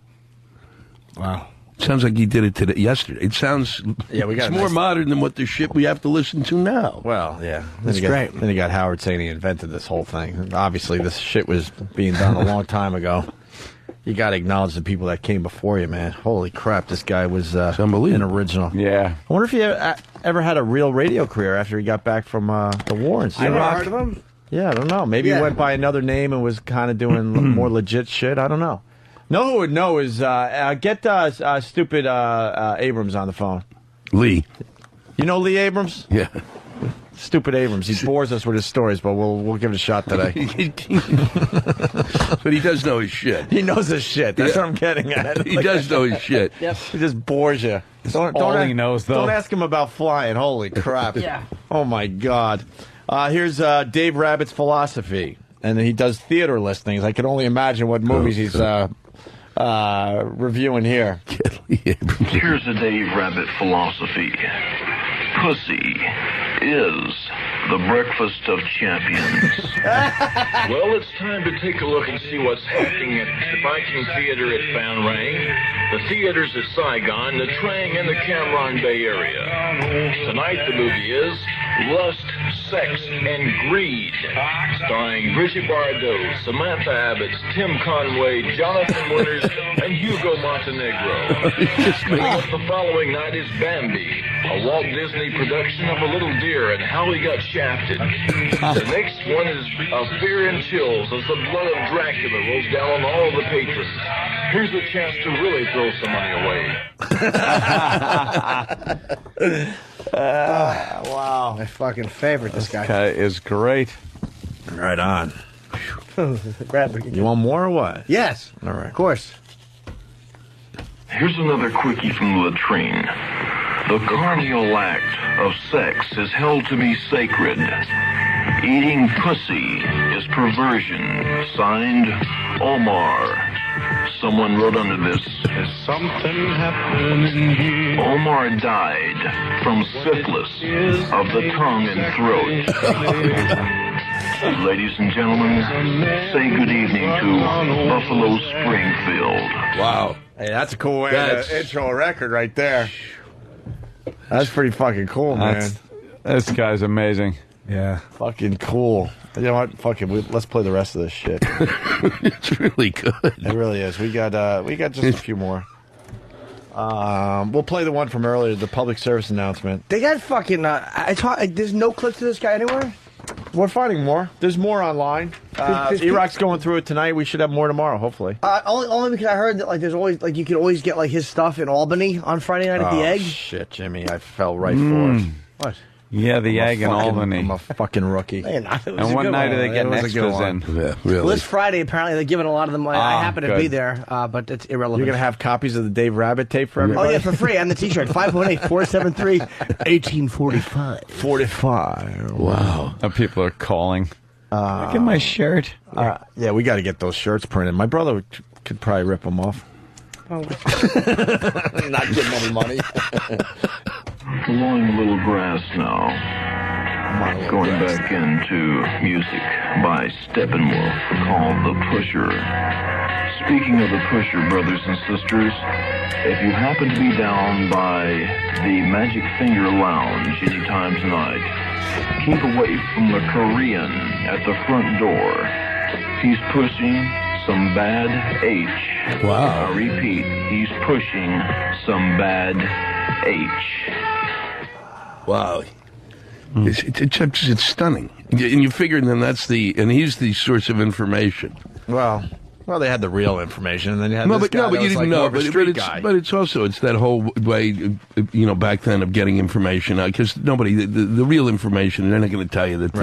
Wow. Sounds like he did it yesterday. It sounds it's more modern than what the shit we have to listen to now. Well, yeah. That's great. Then you got Howard saying he invented this whole thing. Obviously, this shit was being done a long time ago. You got to acknowledge the people that came before you, man. Holy crap, this guy was an original. Yeah. I wonder if he ever had a real radio career after he got back from the war and stuff. I never heard of him. Yeah, I don't know. Maybe he went by another name and was kind of doing more legit shit. I don't know. No who would know is get stupid Abrams on the phone. Lee. You know Lee Abrams? Yeah. Stupid Abrams. He bores us with his stories, but we'll give it a shot today. But he does know his shit. He knows his shit. That's what I'm getting at. He does know his shit. Yep. He just bores you. He knows, though. Don't ask him about flying. Holy crap. Yeah. Oh, my God. Here's Dave Rabbit's philosophy. And he does theater listings. I can only imagine what movies he's reviewing here. Here's a Dave Rabbit philosophy. Pussy is the breakfast of champions. Well, it's time to take a look and see what's happening at the Viking Theater at Van Rang, the theaters at Saigon, the Trang, and the Cam Bay area. Tonight, the movie is Lust, Sex, and Greed, starring Brigitte Bardot, Samantha Abbott, Tim Conway, Jonathan Winters, and Hugo Montenegro. The following night is Bambi, a Walt Disney production of A Little Deer and How He Got Shafted. The next one is Fear and Chills as the blood of Dracula rolls down on all the patrons. Here's a chance to really throw some money away. Wow. My fucking favorite, this guy. Guy is great. Right on. You want more or what? Yes. All right. Of course. Here's another quickie from the latrine. The carnal act of sex is held to be sacred. Eating pussy is perversion. Signed, Omar. Someone wrote under this, "Is something happening here?" Omar died from syphilis of the tongue and throat. Ladies and gentlemen, say good evening to Buffalo Springfield. Wow. Hey, that's a cool way to intro a record right there. That's pretty fucking cool, man. This guy's amazing. Yeah. Fucking cool. You know what? Fuck it. Let's play the rest of this shit. It's really good. It really is. We got just a few more. We'll play the one from earlier, the public service announcement. They got fucking. There's no clips to this guy anywhere. We're finding more. There's more online. E-Rock's going through it tonight. We should have more tomorrow, hopefully. Only because I heard that there's always you can always get his stuff in Albany on Friday night at the Egg. Shit, Jimmy, I fell right for it. What? Yeah, the Egg in Albany. I'm a fucking rookie. Man, and what night are they getting extras in? Yeah, really. Well, this Friday, apparently, they're giving a lot of them. I happen to be there, but it's irrelevant. You're going to have copies of the Dave Rabbit tape for everybody? Oh, yeah, for free. And the T-shirt. 518-473-1845. 45. Wow. People are calling. Look at my shirt. Yeah, we got to get those shirts printed. My brother could probably rip them off. Oh. Not getting any money. Blowing a little grass now. Going back into music by Steppenwolf called The Pusher. Speaking of The Pusher, brothers and sisters, if you happen to be down by the Magic Finger Lounge anytime tonight, keep away from the Korean at the front door. He's pushing some bad H. Wow. I repeat, he's pushing some bad H. Wow. It's stunning. And you figure then he's the source of information. Well, Well, they had the real information, and then you had No, this but guy no, but that you was didn't like know. more of a street guy. But it's also that whole way, back then of getting information because nobody the real information they're not going to tell you that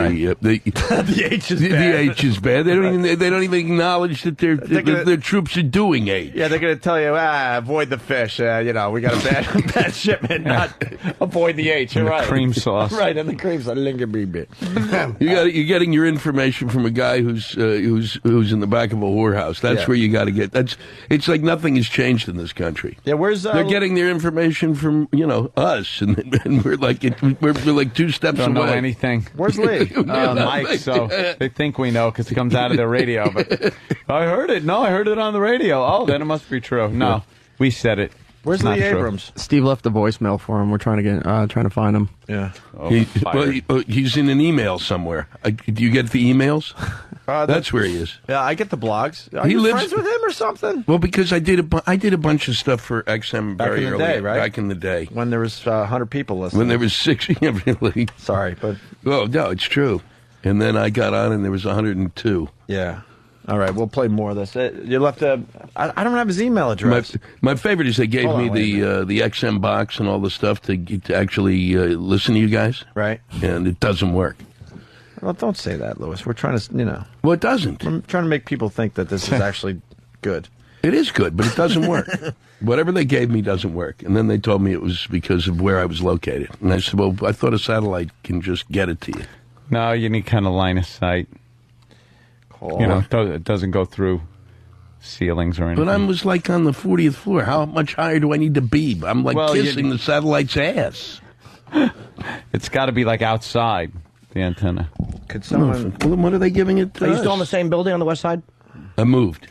the the H is bad. The H is bad. They don't even acknowledge that their troops are doing H. Yeah, they're going to tell you, avoid the fish. We got a bad shipment. Not avoid the H. You're right. Cream sauce. Right, and the cream sauce. You're getting your information from a guy who's in the back of a whorehouse. That's where you got to get. It's like nothing has changed in this country. Yeah, where's they're getting their information from us, and we're like we're like 2 steps Don't away. know anything. Where's Lee? Mike. So they think we know because it comes out of the radio. But I heard it. No, I heard it on the radio. Oh, then it must be true. No, we said it. Where's Lee Abrams? Steve left a voicemail for him. We're trying to find him. Yeah. He's in an email somewhere. Do you get the emails? That's where he is. Yeah, I get the blogs. Are He you lives- friends with him or something? Well, because I did a bunch of stuff for XM Back very in the early. day, right? Back in the day. When there was 100 people listening. When there was 60, really. Sorry, but... Well, no, it's true. And then I got on and there was 102. Yeah. All right, we'll play more of this. You left a... I don't have his email address. My favorite is they gave Hold me on, wait a the XM box and all the stuff to actually listen to you guys. Right. And it doesn't work. Well, don't say that, Lewis. We're trying to, Well, it doesn't. I'm trying to make people think that this is actually good. It is good, but it doesn't work. Whatever they gave me doesn't work. And then they told me it was because of where I was located. And I said, well, I thought a satellite can just get it to you. No, you need kind of line of sight. It doesn't go through ceilings or anything. But I was like on the 40th floor. How much higher do I need to be? I'm like Well, kissing the satellite's ass. It's got to be like outside, the antenna. Could someone... Well, then what are they giving it to Are you us? still in the same building on the west side? I moved.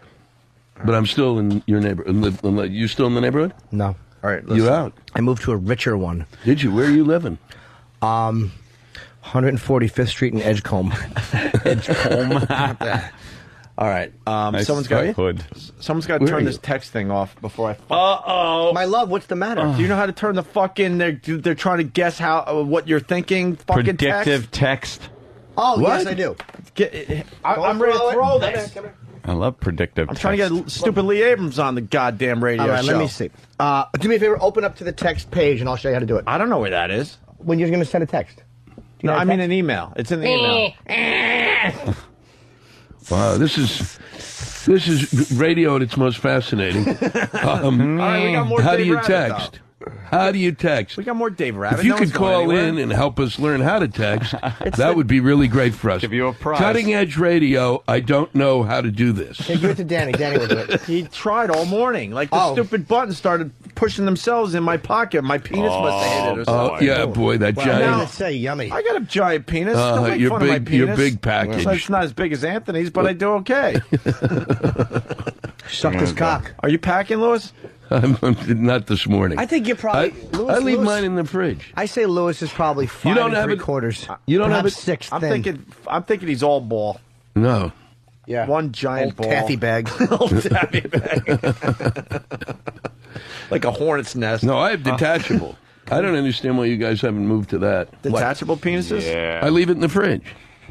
But I'm still in your neighborhood. You still in the neighborhood? No. All right, listen. You out? I moved to a richer one. Did you? Where are you living? 145th Street in Edgecombe. All right. Nice Someone's got hood. Someone's got to Where are turn you? this text thing off before I... Uh-oh. My love, what's the matter? Do you know how to turn the fucking... They're trying to guess how what you're thinking fucking Predictive text. Oh, What? yes, I do. I'm ready to throw this. I love predictive I'm text. trying to get stupid Lee Abrams on the goddamn radio All right, show. let me see. Do me a favor, open up to the text page, and I'll show you how to do it. I don't know where that is. When you're going to send a text. No, I mean an email. It's in the email. Wow, this is radio at its most fascinating. All right, we got more How Dave do you Rabbit, text? though. How do you text? We got more Dave Rabbit. If you No could one's going call anywhere. in and help us learn how to text, that would be really great for us. Give you a prize. Cutting Edge Radio, I don't know how to do this. Okay, give it to Danny. Danny will do it. He tried all morning. Like the stupid buttons started pushing themselves in my pocket. My penis must have hit it or something. Yeah, boy, that Well, giant. now let's say yummy. I got a giant penis. Don't make your fun of my big- your penis. big package. So it's not as big as Anthony's, but I do okay. Suck this cock. Are you packing, Lewis? Not this morning. I think you're probably... I leave mine in the fridge. I say Lewis is probably 5 don't have it- 3/4. You don't have Perhaps it. 6 I'm thin. thinking he's all ball. No. Yeah. One giant Old ball. taffy bag. Old taffy bag. Like a hornet's nest. No, I have detachable. I don't understand why you guys haven't moved to that. Detachable penises? Yeah. I leave it in the fridge,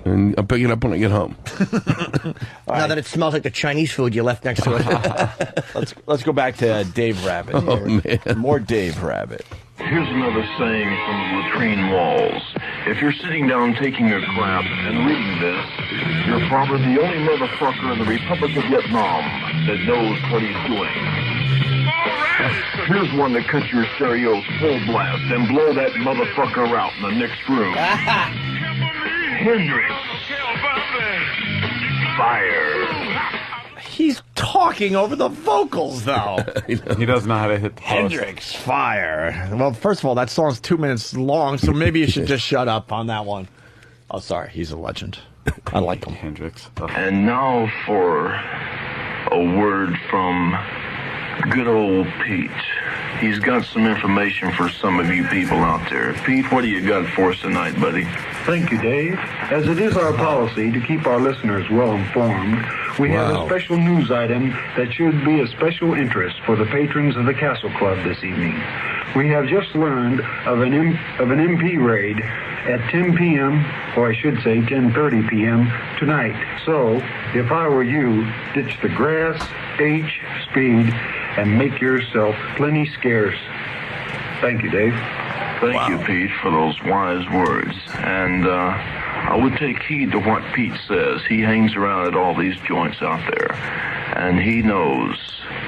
and I'll pick it up when I get home. Now that it smells like the Chinese food you left next to it. Let's go back to Dave Rabbit. Oh, man. More Dave Rabbit. Here's another saying from the latrine walls. If you're sitting down taking a crap and reading this, you're probably the only motherfucker in the Republic of Vietnam that knows what he's doing. Here's one that cuts your stereos full blast and blow that motherfucker out in the next room. Hendrix. Fire. He's talking over the vocals, though. He doesn't know how to hit the post. Hendrix Fire. Well, first of all, that song's 2 minutes long, so maybe you should just shut up on that one. Oh, sorry. He's a legend. I like him. Hendrix. And now for a word from good old Pete. He's got some information for some of you people out there. Pete, what do you got for us tonight, buddy? Thank you, Dave. As it is our policy to keep our listeners well informed, we have a special news item that should be of special interest for the patrons of the Castle Club this evening. We have just learned of an MP raid at 10 p.m., or I should say 10:30 p.m. tonight. So, if I were you, ditch the grass, H, speed, and make yourself plenty scarce. Thank you, Dave. Thank you, Pete, for those wise words. And I would take heed to what Pete says. He hangs around at all these joints out there, and he knows.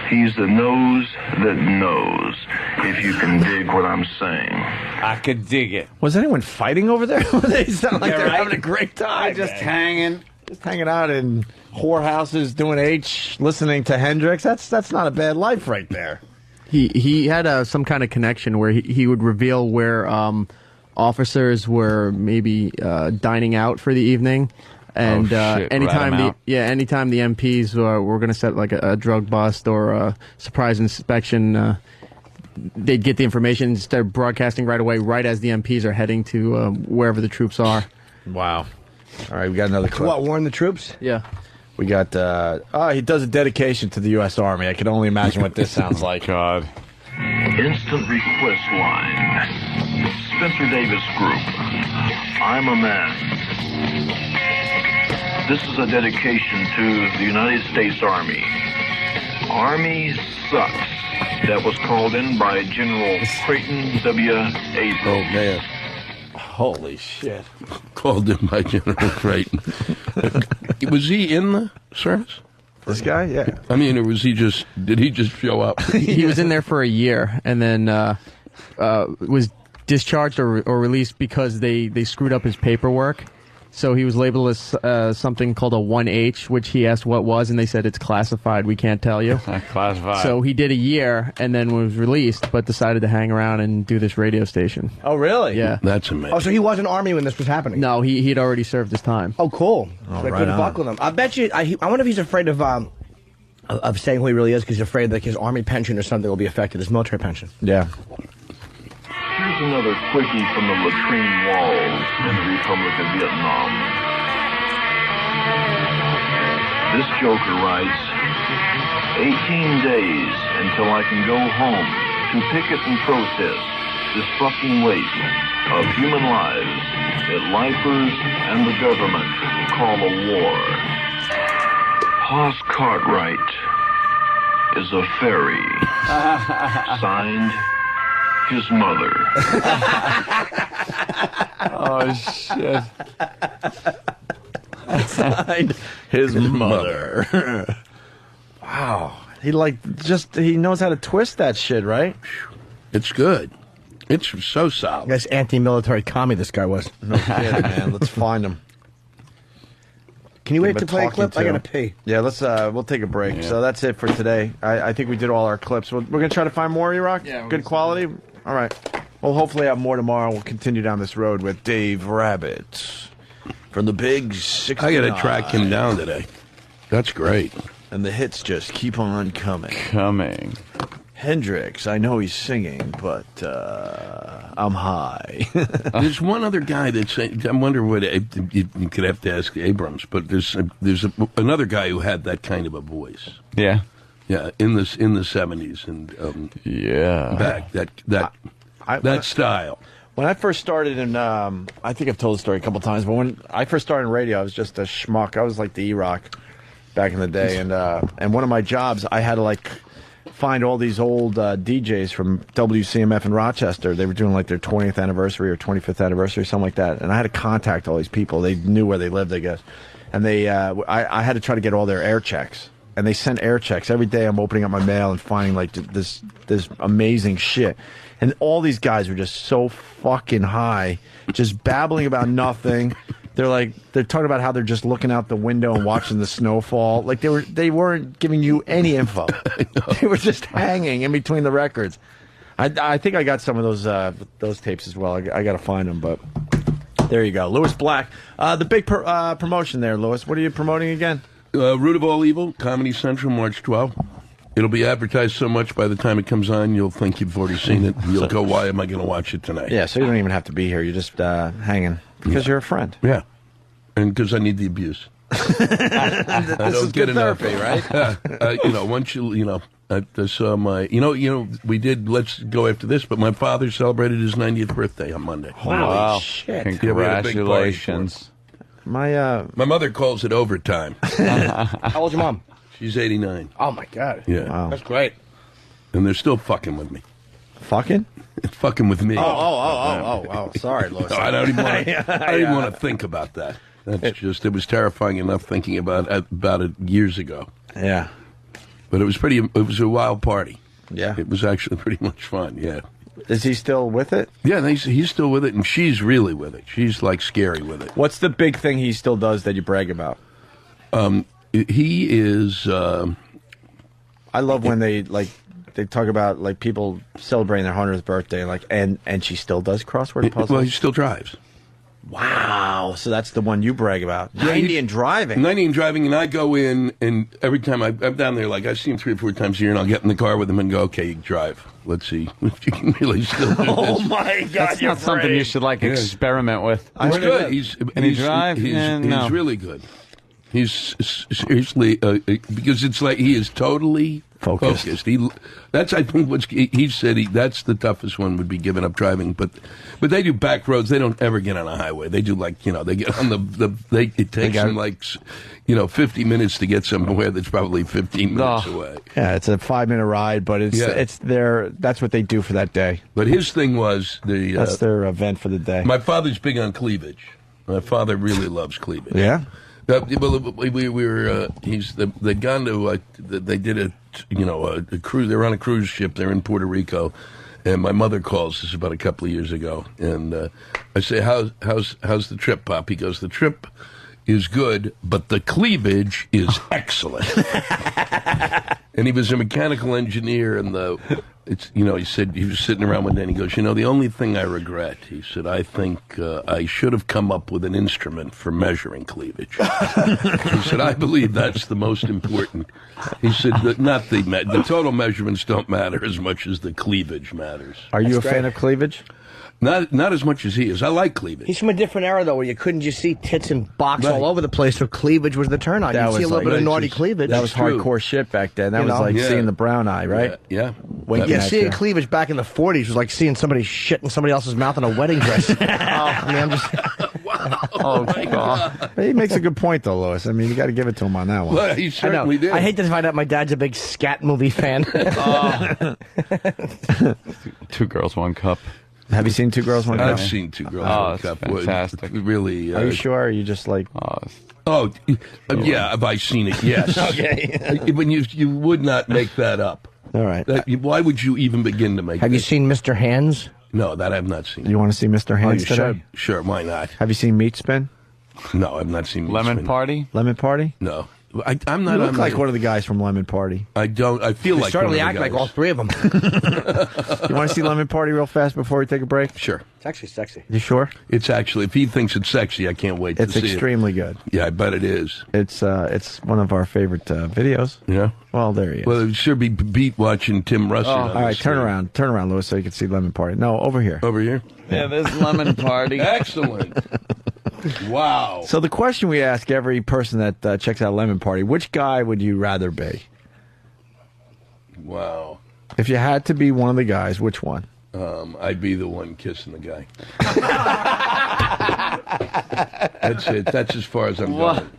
He's the nose that knows, if you can dig what I'm saying. I could dig it. Was anyone fighting over there? They sound like Yeah, they're right? having a great time. Just hanging. Just hanging out in whorehouses, doing H, listening to Hendrix. That's not a bad life right there. He had some kind of connection where he would reveal where officers were maybe dining out for the evening. And anytime the MPs were going to set like a drug bust or a surprise inspection, they'd get the information, start broadcasting right away, right as the MPs are heading to wherever the troops are. Wow. All right, we got another clip. What, warn the troops? Yeah. We got, he does a dedication to the U.S. Army. I can only imagine what this sounds like. God. Instant request line. Spencer Davis Group. I'm a man. This is a dedication to the United States Army. Army sucks. That was called in by General Creighton W. Abrams. Oh, man. Holy shit. Called in by General Creighton. Was he in the service? This guy? Yeah. I mean, or was he just, did he just show up? He was in there for a year and then was discharged or released because they screwed up his paperwork. So he was labeled as something called a 1H, which he asked what was, and they said it's classified. We can't tell you. Classified. So he did a year and then was released, but decided to hang around and do this radio station. Oh, really? Yeah. That's amazing. Oh, so he wasn't Army when this was happening? No, he'd already served his time. Oh, cool. Oh, So I right couldn't on. fuck with him. I bet you. I wonder if he's afraid of saying who he really is because he's afraid that his Army pension or something will be affected, his military pension. Yeah. Here's another quickie from the latrine walls in the Republic of Vietnam. This joker writes, 18 days until I can go home to picket and protest this fucking waste of human lives that lifers and the government call a war. Hoss Cartwright is a fairy. Signed, his mother. Oh, shit. Signed his mother. Wow. He he knows how to twist that shit, right? It's good. It's so solid. That's anti-military commie this guy was. No kidding, man. Let's find him. Can you wait Been to play a talking clip? I gotta pee. Yeah, we'll take a break. Yeah. So that's it for today. I think we did all our clips. We're going to try to find more, E-Rock? Yeah. Good quality? All right. We'll hopefully have more tomorrow. We'll continue down this road with Dave Rabbit from the Big 69. I got to track him down today. That's great. And the hits just keep on coming. Hendrix, I know he's singing, but I'm high. There's one other guy that's. I wonder what you could have to ask Abrams, but there's another guy who had that kind of a voice. Yeah. Yeah, in the 70s and back that style. When I first started in, I think I've told the story a couple times, but when I first started in radio, I was just a schmuck. I was like the E-Rock back in the day, and one of my jobs, I had to find all these old DJs from WCMF in Rochester. They were doing their 20th anniversary or 25th anniversary, something like that. And I had to contact all these people. They knew where they lived, I guess. And I had to try to get all their air checks. And they sent air checks. Every day I'm opening up my mail and finding this amazing shit. And all these guys were just so fucking high, just babbling about nothing. They're talking about how they're just looking out the window and watching the snowfall. They weren't giving you any info. They were just hanging in between the records. I think I got some of those tapes as well. I got to find them, but there you go. Louis Black, the big promotion there, Louis. What are you promoting again? Root of All Evil, Comedy Central, March 12th. It'll be advertised so much by the time it comes on, you'll think you've already seen it. You'll go, why am I going to watch it tonight? Yeah, so you don't even have to be here. You're just hanging because you're a friend. Yeah, and because I need the abuse. I This don't is get good enough therapy, right? once I saw my. You know. We did. Let's go after this. But my father celebrated his 90th birthday on Monday. Wow. Shit. Congratulations. My mother calls it overtime. How old's your mom? She's 89. Oh, my God. Yeah. Wow. That's great. And they're still fucking with me. Fucking? Fucking with me. Oh. Sorry, Louis. No, I don't even want to. I don't even want to think about that. That's just. It was terrifying enough thinking about it years ago. Yeah. But it was pretty. It was a wild party. Yeah. It was actually pretty much fun. Yeah. Is he still with it? Yeah, he's still with it, and she's really with it. She's like scary with it. What's the big thing he still does that you brag about? He is. I love when they talk about like people celebrating their 100th birthday, and she still does crossword puzzles. Well, he still drives. Wow, so that's the one you brag about. 90 and driving. 90 and driving, and I go in, and every time I'm down there, like I see him 3 or 4 times a year, and I'll get in the car with him and go, okay, you drive. Let's see if you can really still do this. Oh my God, That's not something you should experiment with. He's good. Can he drive? He's No. really good. He's seriously because it's like he is totally focused. That's I think what he said. That's the toughest one would be giving up driving. But they do back roads. They don't ever get on a highway. They do they get on it takes them 50 minutes to get somewhere that's probably 15 minutes away. Yeah, it's a 5-minute ride, but it's that's what they do for that day. But his thing was that's their event for the day. My father's big on cleavage. My father really loves cleavage. Yeah. We were. They'd gone to. They did a cruise. They were on a cruise ship. They're in Puerto Rico, and my mother calls. This is about a couple of years ago, and I say, "How's the trip, Pop?" He goes, "The trip is good, but the cleavage is excellent." And he was a mechanical engineer, and he said he was sitting around one day, and he goes, "The only thing I regret," he said, "I think I should have come up with an instrument for measuring cleavage." He said, "I believe that's the most important." He said, the total measurements don't matter as much as the cleavage matters." Are you a fan of cleavage? Not as much as he is. I like cleavage. He's from a different era, though, where you couldn't just see tits and box all over the place, so cleavage was the turn on. You'd see a little bit of naughty cleavage. That was hardcore shit back then. That was seeing the brown eye, right? Yeah. Seeing cleavage back in the 40s was like seeing somebody shit in somebody else's mouth in a wedding dress. I'm just... Oh, God. He makes a good point, though, Louis. I mean, you got to give it to him on that one. Well, he certainly did. I hate to find out my dad's a big scat movie fan. 2 Girls, 1 Cup. Have you seen 2 Girls, 1 Cup? I've seen 2 Girls, 1 Cup. Fantastic. Really. Are you sure? Or are you just like... Yeah, have I seen it? Yes. Okay. When you would not make that up. All right. Why would you even begin to make Have you seen Mr. Hands? No, that I have not seen. You want to see Mr. Hands today? Should. Sure, why not? Have you seen Meat Spin? No, I've not seen Meat Lemon Spin. Party? Lemon Party? No. I'm not. You look like one of the guys from Lemon Party. I don't. I feel You like certainly one of the act like guys. all 3 of them. You want to see Lemon Party real fast before we take a break? Sure. It's actually sexy. You sure? It's actually, if he thinks it's sexy, I can't wait to It's see it. extremely good. Yeah, I bet it is. It's one of our favorite videos. Yeah. Well, there he is. Well, it should be beat watching Tim Russell. All right, turn around, Louis, so you can see Lemon Party. No, over here. Over here. Yeah, there's Lemon Party. Excellent. Wow. So the question we ask every person that checks out Lemon Party: which guy would you rather be? Wow. If you had to be one of the guys, which one? I'd be the one kissing the guy. That's it. That's as far as I'm going.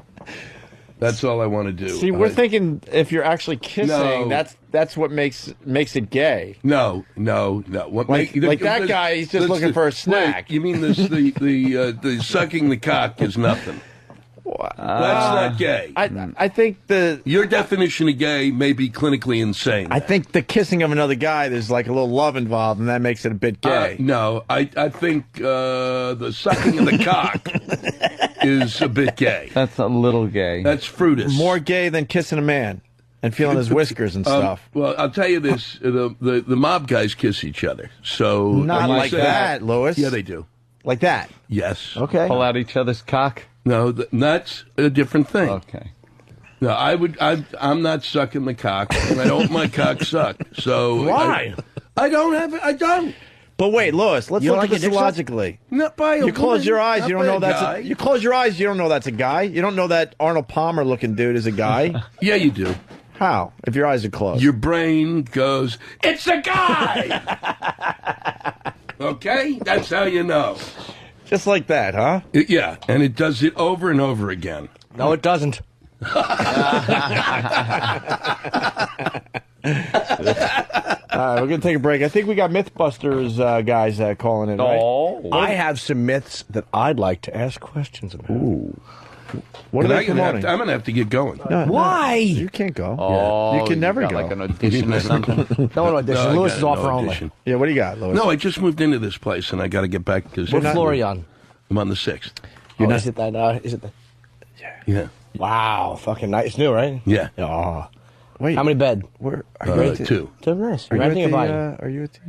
That's all I want to do. See, we're thinking if you're actually kissing, No. that's what makes it gay. No. What Like that guy, he's just looking for a snack. Wait, you mean the sucking the cock is nothing? That's not gay. I think your definition of gay may be clinically insane. I think the kissing of another guy, there's like a little love involved, and that makes it a bit gay. No, I think the sucking of the cock is a bit gay. That's a little gay. That's fruitous. More gay than kissing a man and feeling his whiskers and stuff. Well, I'll tell you this: the mob guys kiss each other. So Not like that, Louis. Yeah, they do. Like that. Yes. Okay. Pull out each other's cock? No, that's a different thing. Okay. No, I'm not sucking the cock, and I don't want my cock sucked. So Why? I don't have it. I don't. But wait, Louis, let's You look don't at like this your dick sucked? logically. Not by a You close woman, your eyes, not you don't by know a that's guy. you close your eyes, you don't know that's a guy. You don't know that Arnold Palmer looking dude is a guy. Yeah, you do. How? If your eyes are closed. Your brain goes, it's a guy! Okay? That's how you know. Just like that, huh? Yeah, and it does it over and over again. No, it doesn't. All right, we're going to take a break. I think we got Mythbusters guys calling in, right? Oh. I have some myths that I'd like to ask questions about. Ooh. What are they promoting? I'm going to have to get going. Why? You can't go. Oh, you can never got go. like an audition or something. No audition. No, Lewis I is got offer no only. audition. Yeah, what do you got, Louis? No, I just moved into this place, and I got to get back. Cause What floor are you on? I'm on the 6th. Is it that? Is it that? Yeah. Wow, fucking nice. It's new, right? Yeah. Oh. Wait. How many bed? Where? Two. So nice. Are You you renting at or the, buying? are you at the...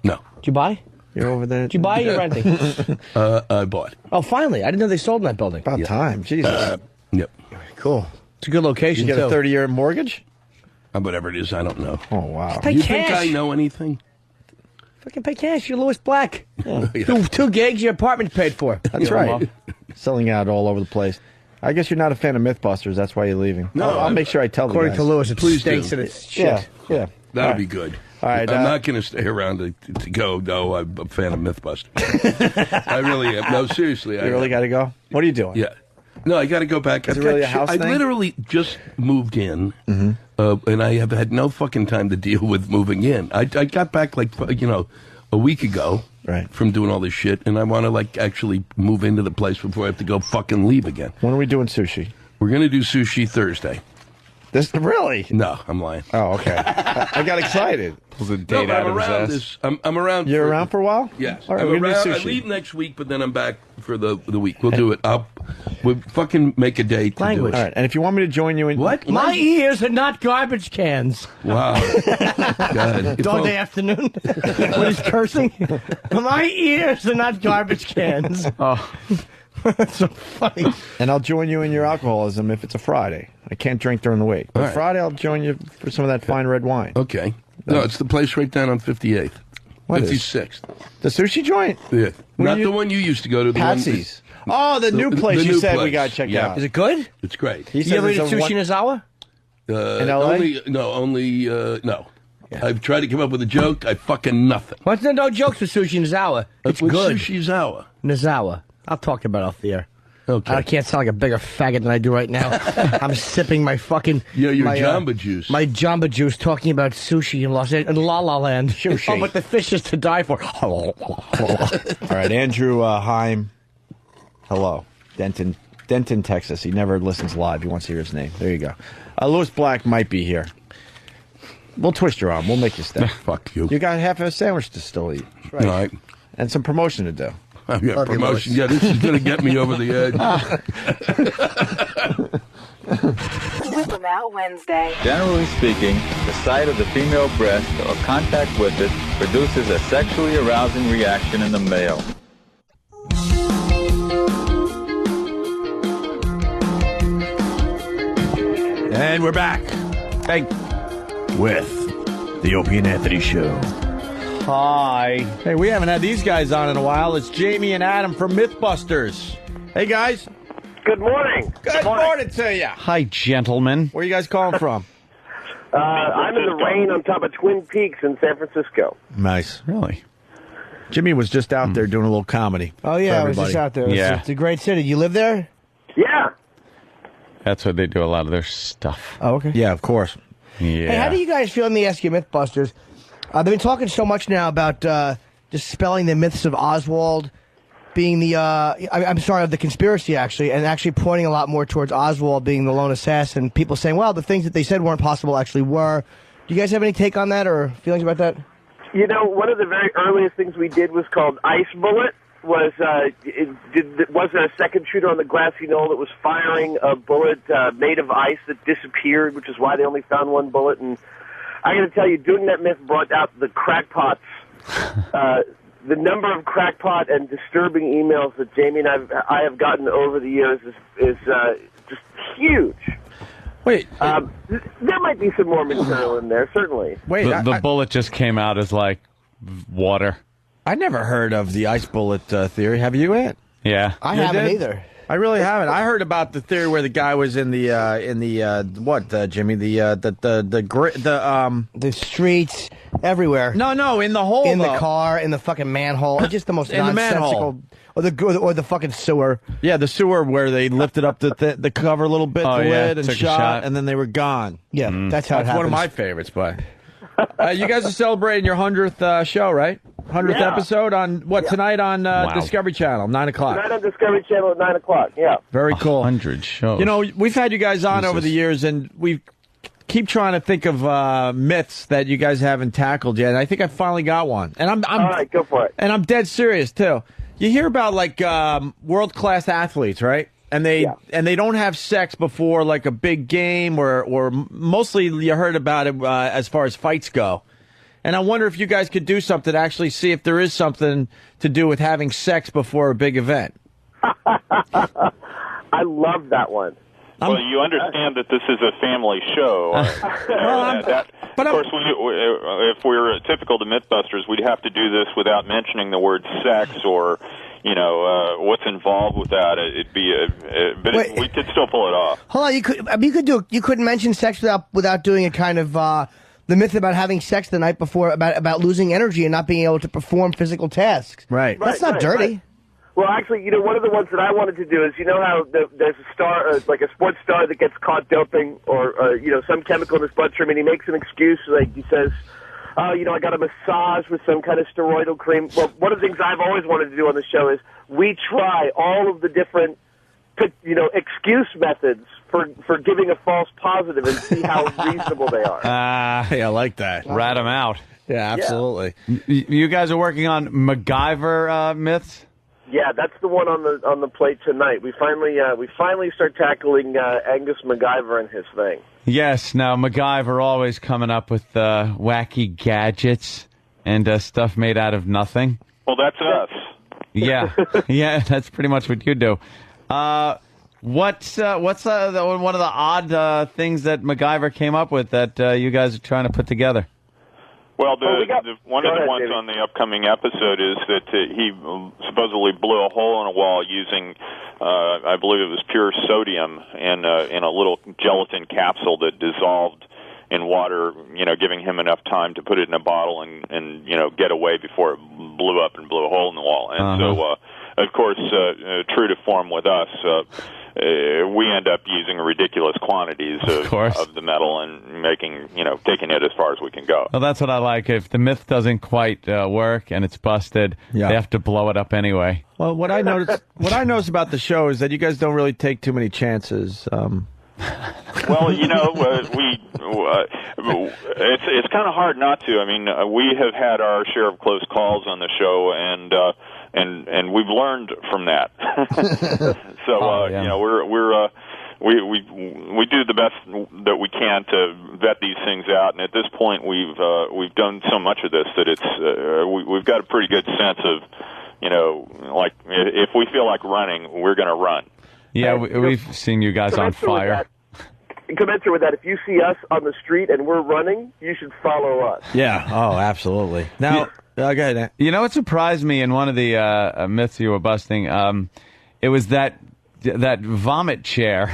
No. Did you buy? You're over there. Did you buy or you're renting? I bought. Oh, finally. I didn't know they sold in that building. About time. Jesus. Yep. Cool. It's a good location, You get too. a 30-year mortgage? Whatever it is, I don't know. Oh, wow. Pay You cash. think I know anything? Fucking pay cash. You're Lewis Black. Yeah. Two gigs, your apartment's paid for. That's right. Selling out all over the place. I guess you're not a fan of Mythbusters. That's why you're leaving. No, I'll make sure I tell the According guys. to Lewis, it Please stinks do. and it's shit. Yeah, yeah. That'll All be right. good. All right, I'm not going to stay around to go. No, I'm a fan of Mythbusters. I really am. No, seriously. You really got to go? What are you doing? Yeah. No, I got to go back. Is it really a house I thing? literally just moved in, and I have had no fucking time to deal with moving in. I got back like a week ago, right, from doing all this shit, and I want to actually move into the place before I have to go fucking leave again. When are we doing sushi? We're gonna do sushi Thursday. This really? No, I'm lying. Oh, okay. I got excited. Pulls a No, date but out I'm of his around ass. this. I'm around. You're around for a while? Yes. All right, I'm we're gonna do around. I sushi. leave next week, but then I'm back for the week. We'll do it. We'll fucking make a day to do Language. it. All right, and if you want me to join you in... What? My ears are not garbage cans. Wow. God. Dog Day Afternoon. When he's cursing. My ears are not garbage cans. Oh. That's so funny. And I'll join you in your alcoholism if it's a Friday. I can't drink during the week. But All right. Friday, I'll join you for some of that fine red wine. Okay. No, it's the place right down on 58th. What is? 56th. The sushi joint? Yeah. Where Not you- the one you used to go to. The Patsy's. Oh, the new place the you new said we place. got to check Yeah. out. Is it good? It's great. He You says ever eat it's a sushi one- in Ozawa? In LA? No. I've tried to come up with a joke. I fucking nothing. What's the no jokes with sushi in Ozawa? It's With good. Sushi Zawa. Nozawa. I'll talk about it off the air. Okay. I can't sound like a bigger faggot than I do right now. I'm sipping my fucking... Yeah, your my, Jamba Juice. My Jamba Juice talking about sushi in La La Land. Sushi. Oh, but the fish is to die for. All right, Andrew Heim. Hello. Denton, Texas. He never listens live. He wants to hear his name. There you go. Lewis Black might be here. We'll twist your arm. We'll make you stay. Fuck you. You got half a sandwich to still eat. All right. And some promotion to do. I've got Love you, promotion. Lewis. Yeah, this is going to get me over the edge. Whip 'em out Wednesday. Generally speaking, the sight of the female breast or contact with it produces a sexually arousing reaction in the male. And we're back. Hey. With the Opie and Anthony Show. Hi. Hey, we haven't had these guys on in a while. It's Jamie and Adam from Mythbusters. Hey, guys. Good morning. Good morning to you. Hi, gentlemen. Where are you guys calling from? I'm in the rain on top of Twin Peaks in San Francisco. Nice. Really? Jimmy was just out there doing a little comedy. Oh, yeah, I for was just everybody. out there. Yeah. It's a great city. You live there? Yeah. That's where they do a lot of their stuff. Oh, okay. Yeah, of course. Yeah. Hey, how do you guys feel? Let me ask you, Mythbusters. They've been talking so much now about dispelling the myths of Oswald being the, I'm sorry, of the conspiracy, actually, and actually pointing a lot more towards Oswald being the lone assassin. People saying, well, the things that they said weren't possible actually were. Do you guys have any take on that or feelings about that? You know, one of the very earliest things we did was called Ice Bullet. Was there a second shooter on the grassy knoll that was firing a bullet made of ice that disappeared, which is why they only found one bullet? And I got to tell you, doing that myth brought out the crackpots. The number of crackpot and disturbing emails that Jamie and I have gotten over the years is just huge. Wait, there might be some more material in there, certainly. Wait, The bullet just came out as like water. I never heard of the ice bullet theory. Have you, Ant? Yeah. I haven't either. I really haven't. I heard about the theory where the guy was in the Jimmy, the streets everywhere. No, in the hole, in the car, in the fucking manhole. It's just the most nonsensical. Or the fucking sewer. Yeah, the sewer where they lifted up the cover a little bit, the lid, and took a shot, shot, and then they were gone. Yeah, that's how it happens. One of my favorites, but you guys are celebrating your 100th show, right? 100th episode on tonight on Discovery Channel, 9 o'clock. Tonight on Discovery Channel at 9 o'clock. Yeah. Very cool. 100 shows. You know, we've had you guys on over the years, and we keep trying to think of myths that you guys haven't tackled yet. And I think I finally got one. And I'm all right, go for it. And I'm dead serious too. You hear about like world-class athletes, right? And they don't have sex before like a big game, or mostly you heard about it as far as fights go. And I wonder if you guys could do something to actually see if there is something to do with having sex before a big event. I love that one. Well, you understand that this is a family show. Of course, if we're typical to Mythbusters, we'd have to do this without mentioning the word sex or, what's involved with that. It'd be, we could still pull it off. Hold on, you couldn't mention sex without doing a kind of the myth about having sex the night before, about losing energy and not being able to perform physical tasks. Right. That's not dirty. Right. Well, actually, one of the ones that I wanted to do is, how there's a star, like a sports star that gets caught doping or some chemical in his bloodstream, and he makes an excuse, like he says, I got a massage with some kind of steroidal cream. Well, one of the things I've always wanted to do on the show is we try all of the different, excuse methods for giving a false positive and see how reasonable they are. I like that. Rat them out. Yeah, absolutely. You guys are working on MacGyver myths? Yeah, that's the one on the plate tonight. We finally start tackling Angus MacGyver and his thing. Yes. Now MacGyver always coming up with wacky gadgets and stuff made out of nothing. Well, that's us. Yeah, yeah, that's pretty much what you do. What's one of the odd things that MacGyver came up with that you guys are trying to put together? Well, one of the ones on the upcoming episode is that he supposedly blew a hole in a wall using, I believe it was pure sodium in a little gelatin capsule that dissolved in water, giving him enough time to put it in a bottle and get away before it blew up and blew a hole in the wall. And so, of course, true to form with us, we end up using ridiculous quantities of the metal and taking it as far as we can go. Well, that's what I like. If the myth doesn't quite work and it's busted, they have to blow it up anyway. Well, what I noticed about the show is that you guys don't really take too many chances. Well, it's kind of hard not to. I mean, we have had our share of close calls on the show, and we've learned from that. So we do the best that we can to vet these things out, and at this point we've done so much of this that it's we've got a pretty good sense of like if we feel like running, we're going to run. Yeah, we've seen you guys on fire. Commensurate with that, if you see us on the street and we're running, you should follow us. Yeah. Oh, absolutely. Now, okay. What surprised me in one of the myths you were busting, it was that vomit chair,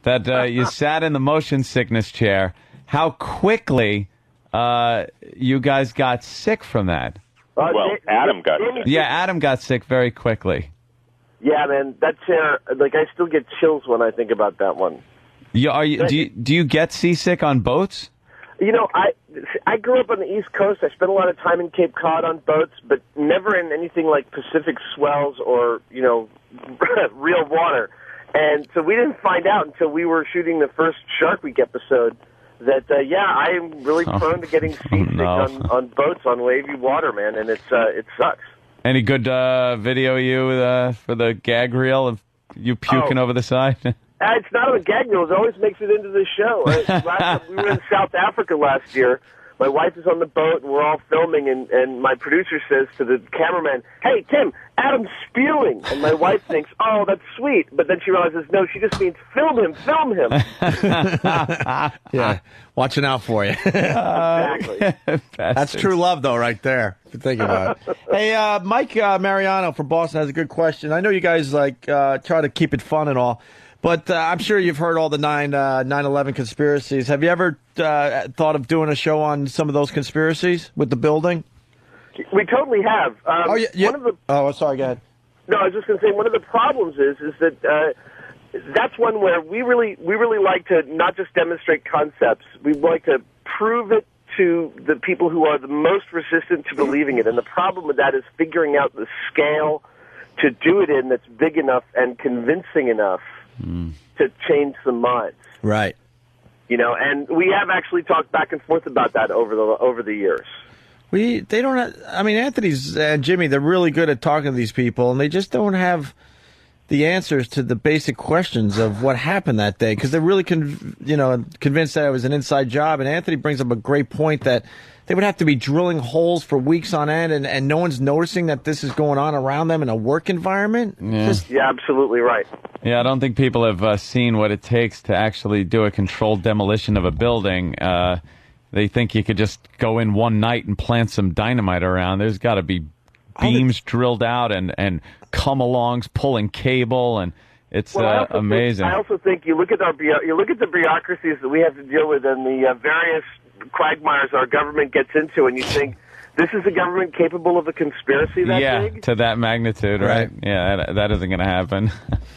that you sat in the motion sickness chair. How quickly you guys got sick from that? Adam got sick. Yeah, Adam got sick very quickly. Yeah, man, that chair, I still get chills when I think about that one. Do you get seasick on boats? I grew up on the East Coast. I spent a lot of time in Cape Cod on boats, but never in anything like Pacific swells or, real water. And so we didn't find out until we were shooting the first Shark Week episode that, I am really prone to getting seasick on boats on wavy water, man, and it sucks. Any good video for the gag reel of you puking over the side? It's not on the gag reel. It always makes it into the show. We were in South Africa last year my wife is on the boat, and we're all filming, and my producer says to the cameraman, "Hey, Tim, Adam's spewing." And my wife thinks, "Oh, that's sweet." But then she realizes, no, she just means film him. Yeah, watching out for you. Exactly. That's true love, though, right there. If you think about it. Hey, Mike Mariano from Boston has a good question. I know you guys try to keep it fun and all, but I'm sure you've heard all the 9/11 conspiracies. Have you ever thought of doing a show on some of those conspiracies with the building? We totally have. Sorry, go ahead. No, I was just going to say one of the problems is that that's one where we really like to not just demonstrate concepts. We like to prove it to the people who are the most resistant to believing it. And the problem with that is figuring out the scale to do it in that's big enough and convincing enough to change some minds. Right. You know, and we have actually talked back and forth about that over the years. Anthony's and Jimmy, they're really good at talking to these people, and they just don't have the answers to the basic questions of what happened that day, because they're really convinced that it was an inside job. And Anthony brings up a great point that they would have to be drilling holes for weeks on end, and no one's noticing that this is going on around them in a work environment. Yeah, absolutely right. Yeah, I don't think people have seen what it takes to actually do a controlled demolition of a building. They think you could just go in one night and plant some dynamite around. There's got to be beams drilled out and come-alongs pulling cable, and it's amazing. I also think you look at the bureaucracies that we have to deal with and the various quagmires our government gets into, and you think, this is a government capable of a conspiracy that big? To that magnitude, right? Yeah, that isn't going to happen.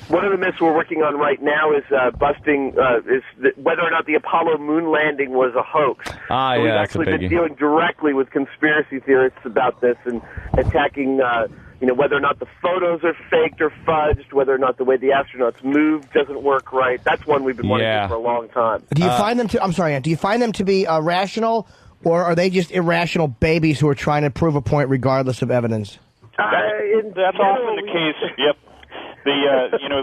One of the myths we're working on right now is busting whether or not the Apollo moon landing was a hoax. We've actually been dealing directly with conspiracy theorists about this and attacking whether or not the photos are faked or fudged, whether or not the way the astronauts moved doesn't work right. That's one we've been wanting to do for a long time. Do you find them to? I'm sorry, Ant. Do you find them to be rational, or are they just irrational babies who are trying to prove a point regardless of evidence? That's often the case. Yep.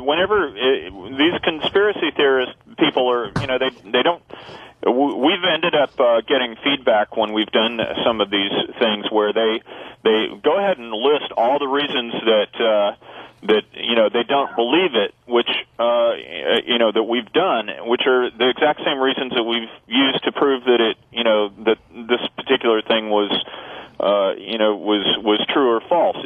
Whenever these conspiracy theorist people are, they don't. We've ended up getting feedback when we've done some of these things where they go ahead and list all the reasons that they don't believe it, which that we've done, which are the exact same reasons that we've used to prove that that this particular thing was true or false.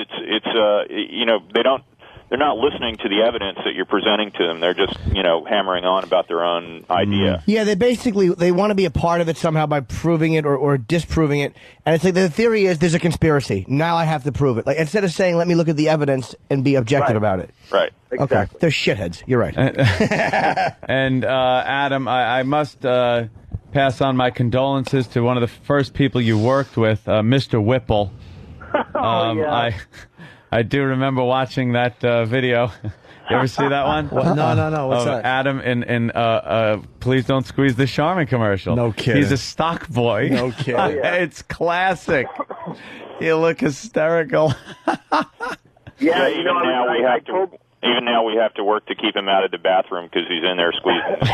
They're not listening to the evidence that you're presenting to them. They're just, hammering on about their own idea. Yeah, they want to be a part of it somehow by proving it or disproving it. And it's like the theory is there's a conspiracy. Now I have to prove it. Like, instead of saying, let me look at the evidence and be objective about it. Right. Exactly. Okay. They're shitheads. You're right. And Adam, I must pass on my condolences to one of the first people you worked with, Mr. Whipple. I do remember watching that video. You ever see that one? No. What's that? Adam in Please Don't Squeeze the Charmin commercial. No kidding. He's a stock boy. No kidding. It's classic. You look hysterical. Even now we have to work to keep him out of the bathroom because he's in there squeezing the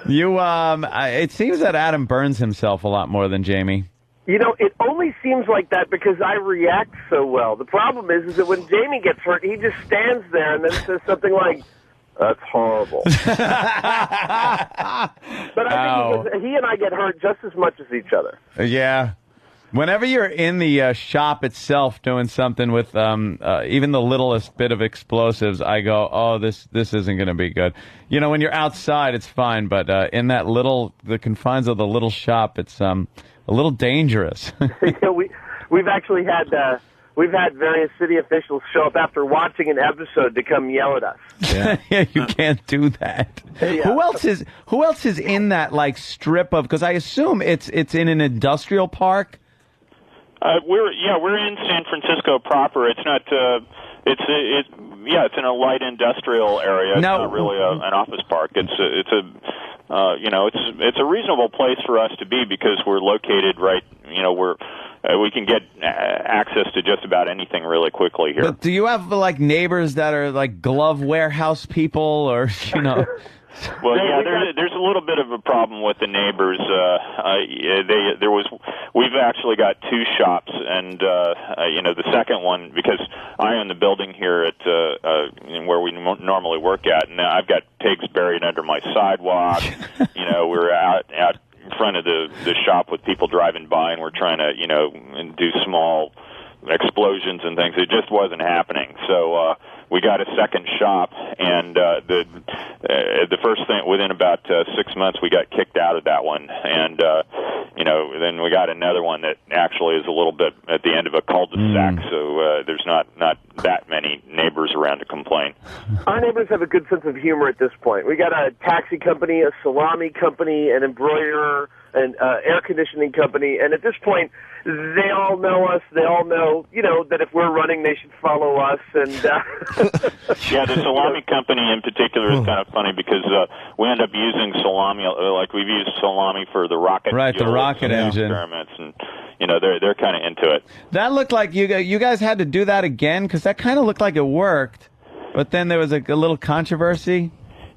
Charmin. It seems that Adam burns himself a lot more than Jamie. It only seems like that because I react so well. The problem is that when Jamie gets hurt, he just stands there and then says something like, "That's horrible." But I think he and I get hurt just as much as each other. Yeah. Whenever you're in the shop itself doing something with even the littlest bit of explosives, I go, "Oh, this isn't going to be good." When you're outside, it's fine, but in the confines of the little shop, it's a little dangerous. We've actually had various city officials show up after watching an episode to come yell at us. Yeah, you can't do that. Yeah. Who else is in that strip of? Because I assume it's in an industrial park. We're in San Francisco proper. It's not. It's in a light industrial area. It's not really an office park. It's a reasonable place for us to be because we're located right. We can get access to just about anything really quickly here. But do you have neighbors that are glove warehouse people or Well, yeah, there's a little bit of a problem with the neighbors. We've actually got two shops, and the second one, because I own the building here at where we normally work at, and I've got pigs buried under my sidewalk. We're out in front of the shop with people driving by, and we're trying to do small explosions and things. It just wasn't happening. So we got a second shop, and the first thing, within about 6 months, we got kicked out of that one, and then we got another one that actually is a little bit at the end of a cul-de-sac. So there's not that many neighbors around to complain. Our neighbors have a good sense of humor at this point. We got a taxi company, a salami company, an embroiderer, an air conditioning company, and at this point, they all know us. They all know, that if we're running, they should follow us. And yeah, the salami company in particular is kind of funny because we end up using salami, like we've used salami for the rocket, the rocket engine experiments, and they're kind of into it. That looked like you guys had to do that again because that kind of looked like it worked, but then there was a little controversy.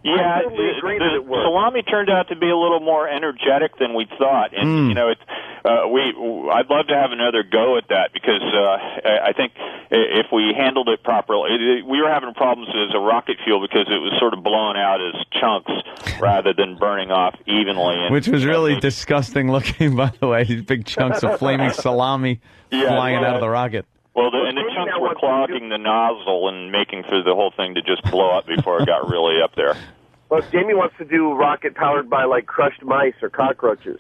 Yeah, the salami turned out to be a little more energetic than we thought, and I'd love to have another go at that because I think if we handled it properly, we were having problems as a rocket fuel because it was sort of blown out as chunks rather than burning off evenly, which was really disgusting looking, by the way. These big chunks of flaming salami flying out of the rocket. Well, the chunks were clogging the nozzle and making for the whole thing to just blow up before it got really up there. Well, Jamie wants to do a rocket powered by, crushed mice or cockroaches.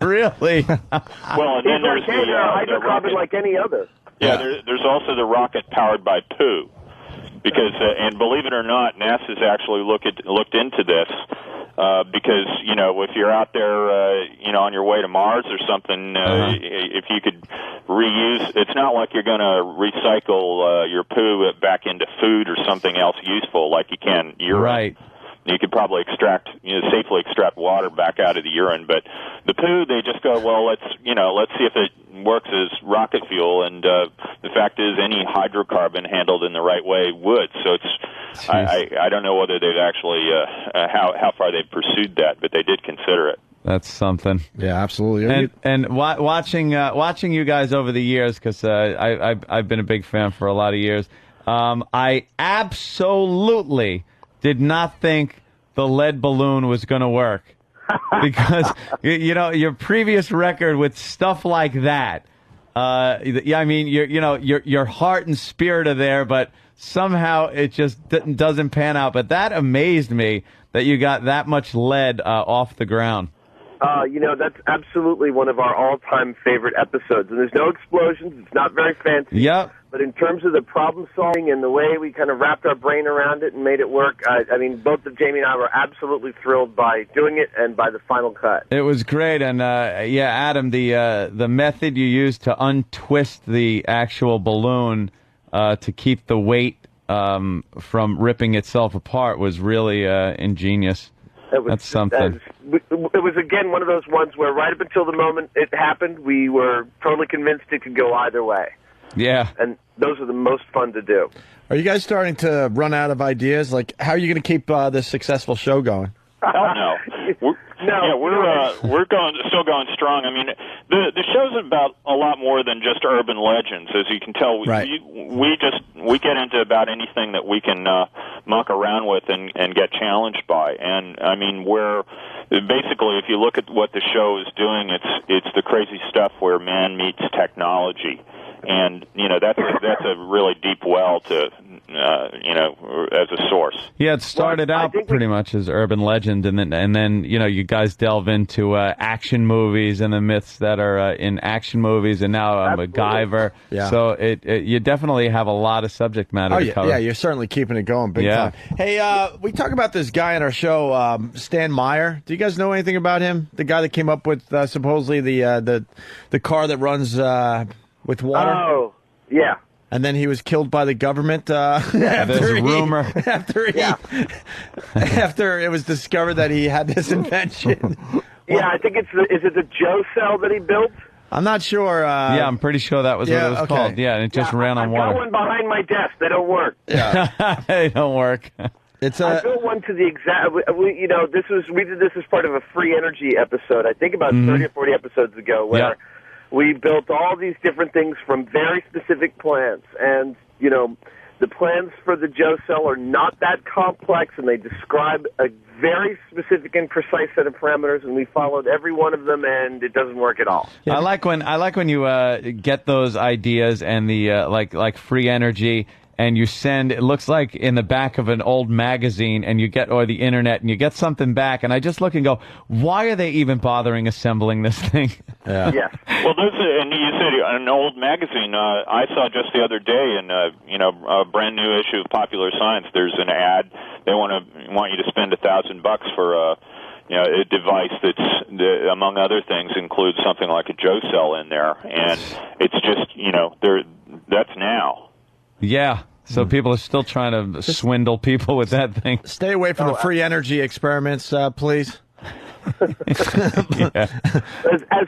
Really? Well, and then there's the hydrocarbon like any other. Yeah, there's also the rocket powered by poo. Because, and believe it or not, NASA's actually looked into this. Because, if you're out there, on your way to Mars or something, if you could reuse, it's not like you're going to recycle your poo back into food or something else useful like you can urine. Right. You could probably safely extract water back out of the urine, but the poo, they just go, well, let's see if it works as rocket fuel, and the fact is any hydrocarbon handled in the right way would. So I don't know whether they've actually, how far they've pursued that, but they did consider it. That's something. Yeah, absolutely. And watching you guys over the years, because I've been a big fan for a lot of years, I absolutely did not think the lead balloon was going to work. Because, your previous record with stuff like that, your heart and spirit are there, but somehow it just doesn't pan out. But that amazed me that you got that much lead off the ground. That's absolutely one of our all-time favorite episodes. And there's no explosions. It's not very fancy. Yep. But in terms of the problem solving and the way we kind of wrapped our brain around it and made it work, both Jamie and I were absolutely thrilled by doing it and by the final cut. It was great. And, Adam, the method you used to untwist the actual balloon to keep the weight from ripping itself apart was really ingenious. That's something. It was, again, one of those ones where right up until the moment it happened, we were totally convinced it could go either way. Yeah. And those are the most fun to do. Are you guys starting to run out of ideas? Like, how are you going to keep this successful show going? Hell no. We're still going strong. I mean, the show's about a lot more than just urban legends, as you can tell. We get into about anything that we can muck around with and get challenged by. And I mean, basically, if you look at what the show is doing, it's the crazy stuff where man meets technology. And that's a really deep well to as a source. Yeah, it started out pretty much as urban legend, and then you guys delve into action movies and the myths that are in action movies, and now MacGyver. Yeah. So you definitely have a lot of subject matter to cover. Yeah, you're certainly keeping it going big time. Hey, we talk about this guy on our show, Stan Meyer. Do you guys know anything about him? The guy that came up with supposedly the car that runs with water? Oh, yeah. And then he was killed by the government there's a rumor. After it was discovered that he had this invention. Yeah, I think is it the Joe cell that he built? I'm not sure. Yeah, I'm pretty sure that was what it was called. Yeah, and it just ran on water. I've got one behind my desk. They don't work. Yeah. They don't work. I built one to the exact. We did this as part of a free energy episode. I think about 30 or 40 episodes ago, where we built all these different things from very specific plants, and the plans for the Joe Cell are not that complex, and they describe a very specific and precise set of parameters, and we followed every one of them, and it doesn't work at all. I like when you get those ideas and the like free energy, and you send, it looks like in the back of an old magazine, and you get, or the internet, and you get something back, and I just look and go, why are they even bothering assembling this thing? Yeah. Well, and you said an old magazine. I saw just the other day in a brand new issue of Popular Science. There's an ad. They want you to spend $1,000 for a device that's among other things includes something like a Joe Cell in there, and it's just that's now. Yeah. So people are still trying to swindle people with that thing. Stay away from the free energy experiments, please. As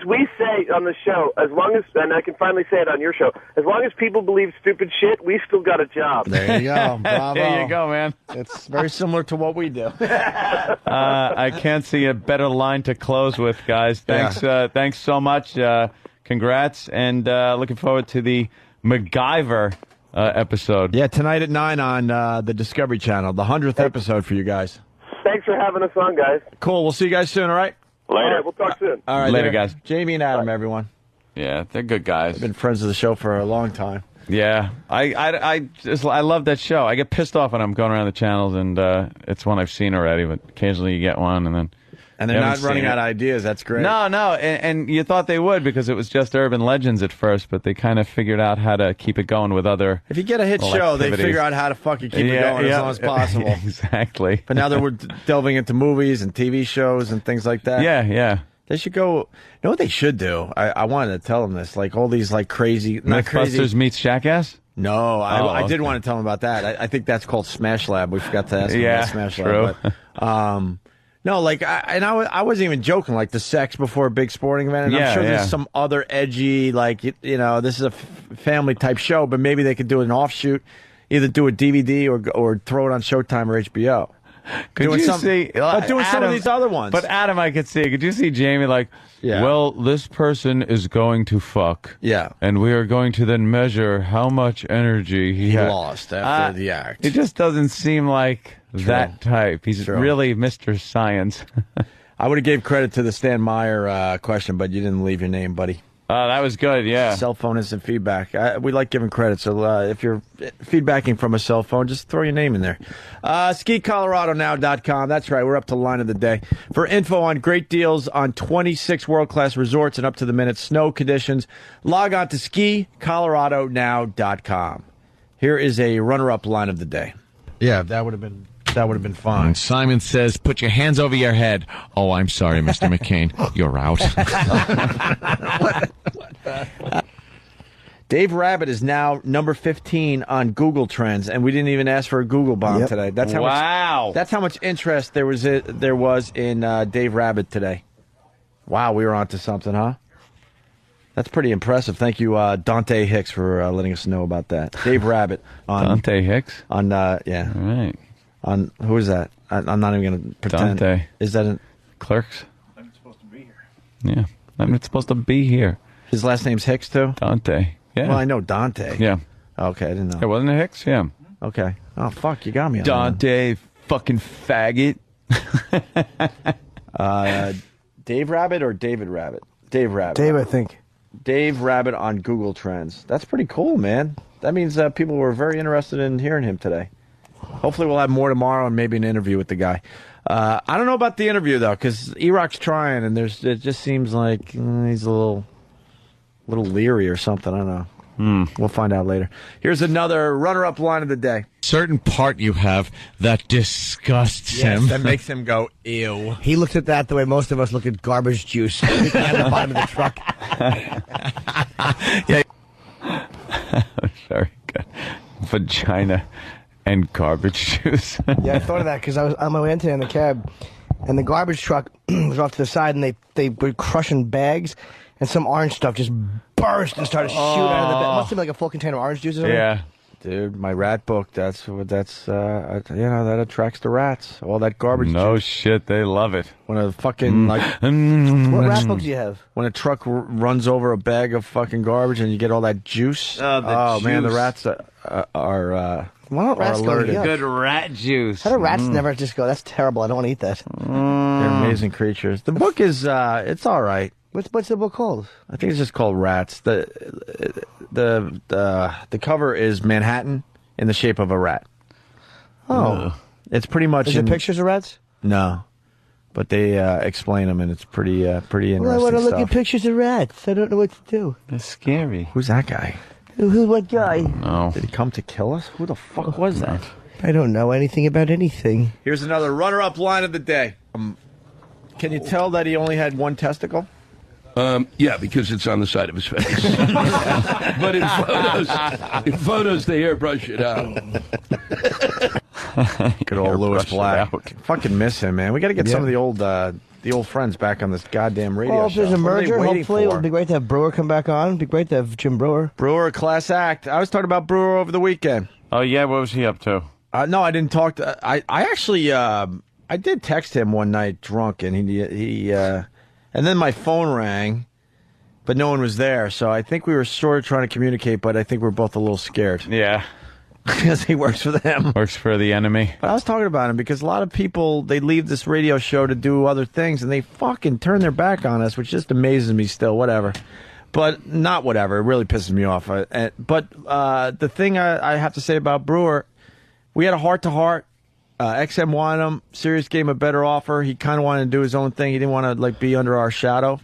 we say on the show, as long as, and I can finally say it on your show, as long as people believe stupid shit, we still got a job. There you go. Bravo. There you go, man. It's very similar to what we do. I can't see a better line to close with, guys. Thanks, thanks so much. Congrats, and looking forward to the MacGyver episode. Yeah, tonight at 9 on the Discovery Channel, the 100th episode for you guys. Thanks for having us on, guys. Cool. We'll see you guys soon, all right? Later. All right, we'll talk soon. All right, Later, guys. Jamie and Adam, everyone. Yeah, they're good guys. Been friends of the show for a long time. Yeah, I love that show. I get pissed off when I'm going around the channels, and it's one I've seen already, but occasionally you get one, and then... And they're not running out of ideas. That's great. No, and you thought they would because it was just urban legends at first, but they kind of figured out how to keep it going with other. If you get a hit show, they figure out how to fucking keep it going as long as possible. Exactly. But now that we're delving into movies and TV shows and things like that. Yeah. They should go. You know what they should do? I wanted to tell them this. Like all these like crazy. Mythbusters meets Jackass? No, I did want to tell them about that. I think that's called Smash Lab. We forgot to ask them about Smash Lab. But, no, like, I wasn't even joking, like the sex before a big sporting event. And I'm sure there's some other edgy, like, this is a family type show, but maybe they could do an offshoot, either do a DVD or throw it on Showtime or HBO. Could you see? But doing some of these other ones. But Adam, I could see. Could you see Jamie like, well, this person is going to fuck. Yeah. And we are going to then measure how much energy he lost after the act. It just doesn't seem like that type. He's really Mr. Science. I would have gave credit to the Stan Meyer question, but you didn't leave your name, buddy. That was good, yeah. Cell phone instant feedback. We like giving credit, so if you're feedbacking from a cell phone, just throw your name in there. SkiColoradoNow.com. That's right, we're up to line of the day. For info on great deals on 26 world-class resorts and up-to-the-minute snow conditions, log on to SkiColoradoNow.com. Here is a runner-up line of the day. Yeah, that would have been fine. And Simon says, put your hands over your head. Oh, I'm sorry, Mr. McCain. You're out. Dave Rabbit is now number 15 on Google Trends, and we didn't even ask for a Google bomb today. That's how much. That's how much interest there was in Dave Rabbit today. Wow, we were onto something, huh? That's pretty impressive. Thank you, Dante Hicks, for letting us know about that. Dave Rabbit on Dante Hicks on yeah. All right. On who is that? I'm not even going to pretend. Dante. Is that Clerks? I'm supposed to be here. Yeah, I'm supposed to be here. His last name's Hicks too. Dante. Yeah. Well, I know Dante. Yeah. Okay, I didn't know. It wasn't it Hicks? Yeah. Okay. Oh fuck, you got me. On Dante, fucking faggot. Dave Rabbit or David Rabbit? Dave Rabbit. Dave, I think. Dave Rabbit on Google Trends. That's pretty cool, man. That means people were very interested in hearing him today. Hopefully we'll have more tomorrow and maybe an interview with the guy. I don't know about the interview, though, because E-Rock's trying, and it just seems like he's a little leery or something. I don't know. We'll find out later. Here's another runner-up line of the day. Certain part you have that disgusts him. That makes him go, ew. He looks at that the way most of us look at garbage juice at the bottom of the truck. Yeah. Very good. Vagina and garbage juice. Yeah, I thought of that because I was on my way in today in the cab, and the garbage truck was off to the side, and they were crushing bags, and some orange stuff just burst and started shooting out of the bag. It must have been like a full container of orange juice or something. Yeah. dude. My rat book. That's that attracts the rats. All that garbage. No juice. shit, they love it. When a fucking What rat book do you have? when a truck runs over a bag of fucking garbage and you get all that juice. Oh, the man, the juice. rats are Why don't rats go alerted. yuck? Good rat juice. How do rats never just go, that's terrible, I don't want to eat that? They're amazing creatures. The book is it's all right. What's the book called? I think it's just called Rats. The cover is Manhattan in the shape of a rat. Oh. It's pretty much. Is it pictures of rats? No, but they explain them, and it's pretty interesting. Well, I want to look stuff. at pictures of rats. I don't know what to do. That's scary. Who's that guy? What guy? No. Did he come to kill us? Who the fuck was that? I don't know anything about anything. Here's another runner-up line of the day. Can you tell that he only had one testicle? Yeah, because it's on the side of his face. But in photos, they airbrush it out. Good old Louis Black. Fucking miss him, man. We got to get some of the old friends back on this goddamn radio Well, if show. there's a What are they merger, waiting hopefully it for? would be great to have Brewer come back on. It'd be great to have Jim Brewer. Brewer, class act. I was talking about Brewer over the weekend. Oh, yeah, what was he up to? No, I didn't talk to. I actually I did text him one night drunk, and he and then my phone rang, but no one was there. So I think we were sort of trying to communicate, but I think we're both a little scared. Yeah. Because he works for them. Works for the enemy. But I was talking about him because a lot of people, they leave this radio show to do other things, and they fucking turn their back on us, which just amazes me still, whatever. But not whatever. It really pisses me off. But the thing I have to say about Brewer, we had a heart-to-heart. XM wanted him. Sirius gave him a better offer. He kind of wanted to do his own thing. He didn't want to be under our shadow.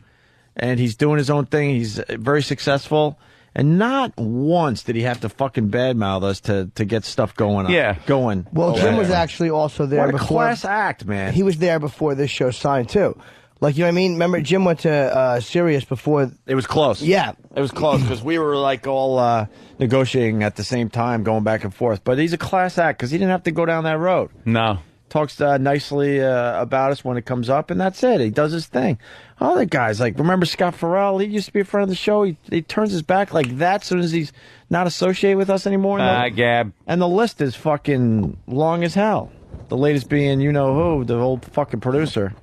And he's doing his own thing. He's very successful. And not once did he have to fucking badmouth us to get stuff going on. Yeah. Going. Well, Jim was actually also there What a before. class act, man. He was there before this show signed, too. Like, you know what I mean? Remember, Jim went to Sirius before. It was close. Yeah. It was close because we were all negotiating at the same time, going back and forth. But he's a class act because he didn't have to go down that road. No. Talks nicely about us when it comes up, and that's it. He does his thing. Other guys, like, remember Scott Farrell? He used to be a friend of the show. He turns his back like that as soon as he's not associated with us anymore. Gab. And the list is fucking long as hell. The latest being, you know who, the old fucking producer.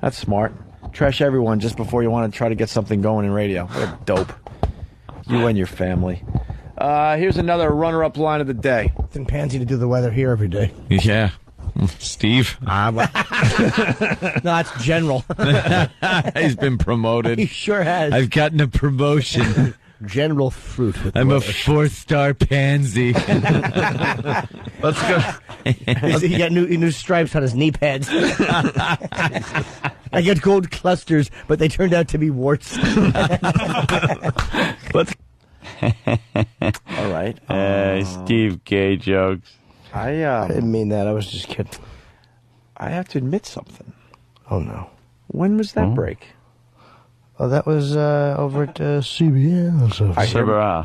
That's smart. Trash everyone just before you want to try to get something going in radio. What a dope. You and your family. Here's another runner-up line of the day. It's in Pansy to do the weather here every day. Yeah. Steve. No, that's General. He's been promoted. He sure has. I've gotten a promotion. General Fruit. With I'm a weather. 4-star pansy. Let's go. He got new stripes on his knee pads. I got gold clusters, but they turned out to be warts. Let's. All right. Steve Gay jokes. I didn't mean that. I was just kidding. I have to admit something. Oh, no. When was that break? Oh, that was over at CBS.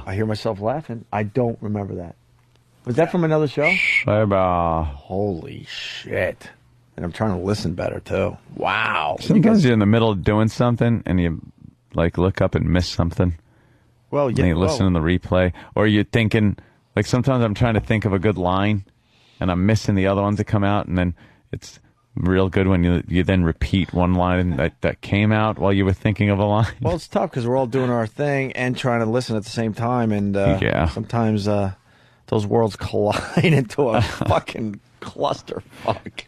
I hear myself laughing. I don't remember that. Was that from another show? Holy shit. And I'm trying to listen better, too. Wow. Sometimes you're in the middle of doing something and you look up and miss something. Well, and you listen to the replay. Or you're thinking, sometimes I'm trying to think of a good line and I'm missing the other ones that come out, and then it's real good when you then repeat one line that came out while you were thinking of a line. Well, it's tough because we're all doing our thing and trying to listen at the same time, and sometimes those worlds collide into a fucking clusterfuck.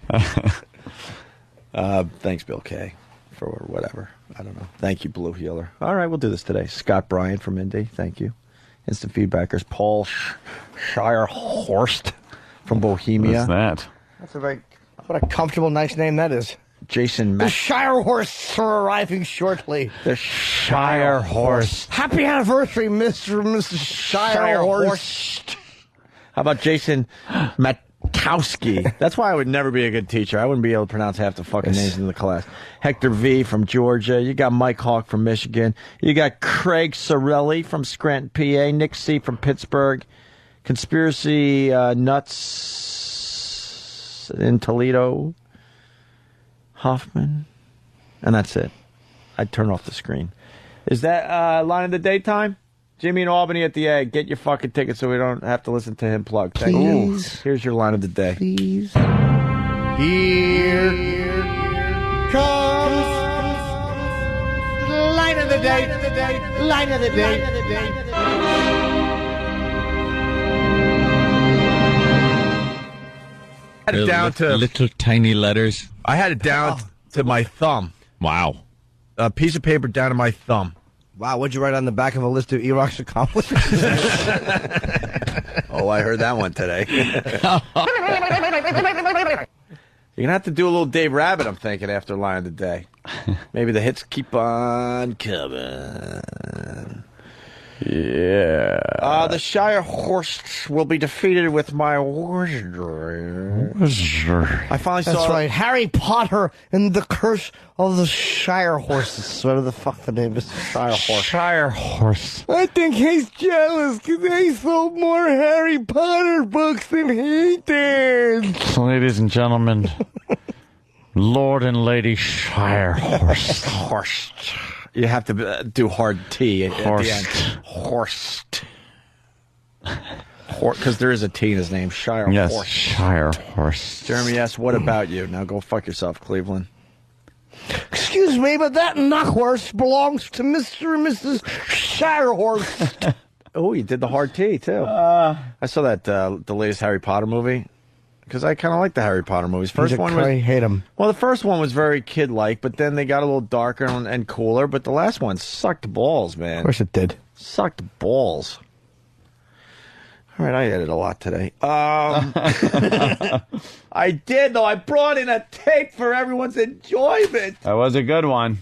Thanks, Bill K, for whatever. I don't know. Thank you, Blue Healer. All right, we'll do this today. Scott Bryant from Indy, thank you. Instant Feedbackers, Paul Shirehorst from Bohemia. What's that? That's what a comfortable, nice name that is. Jason The Shire Horse are arriving shortly. The Shire Horse. Happy anniversary, Mr. Shire Horse. How about Jason Matkowski? That's why I would never be a good teacher. I wouldn't be able to pronounce half the fucking names in the class. Hector V from Georgia. You got Mike Hawk from Michigan. You got Craig Sorelli from Scranton, PA. Nick C. from Pittsburgh. Conspiracy Nuts in Toledo. Hoffman. And that's it. I'd turn off the screen. Is that line of the daytime? Jimmy in Albany at the Egg. Get your fucking ticket so we don't have to listen to him plug. Thank Please. you. Here's your line of the day. Please. Here comes the line of the day. Line of the day. I had it down to little tiny letters. I had it down to my thumb. Wow. A piece of paper down to my thumb. Wow, what'd you write on the back of a list of Iraq's accomplishments? Oh, I heard that one today. You're going to have to do a little Dave Rabbit, I'm thinking, after Line of the Day. Maybe the hits keep on coming. Yeah. The Shire Horse will be defeated with my wizard. I finally saw... That's right. Harry Potter and the Curse of the Shire Horses. Whatever the fuck the name is. Shire Horse. Shire Horse. I think he's jealous because they sold more Harry Potter books than he did. Ladies and gentlemen, Lord and Lady Shire Horse. Horse. You have to do hard T at the end. Horst. Because there is a T in his name. Shire Yes, Horse. Shire Horse. Jeremy asks, what about you? Now go fuck yourself, Cleveland. Excuse me, but that knockhorse belongs to Mr. and Mrs. Shirehorse. Oh, you did the hard T, too. I saw that the latest Harry Potter movie. Because I kind of like the Harry Potter movies. First one was, I hate him. Well, the first one was very kid-like, but then they got a little darker and cooler. But the last one sucked balls, man. Of course it did. Sucked balls. All right, I edited a lot today. I did, though. I brought in a tape for everyone's enjoyment. That was a good one.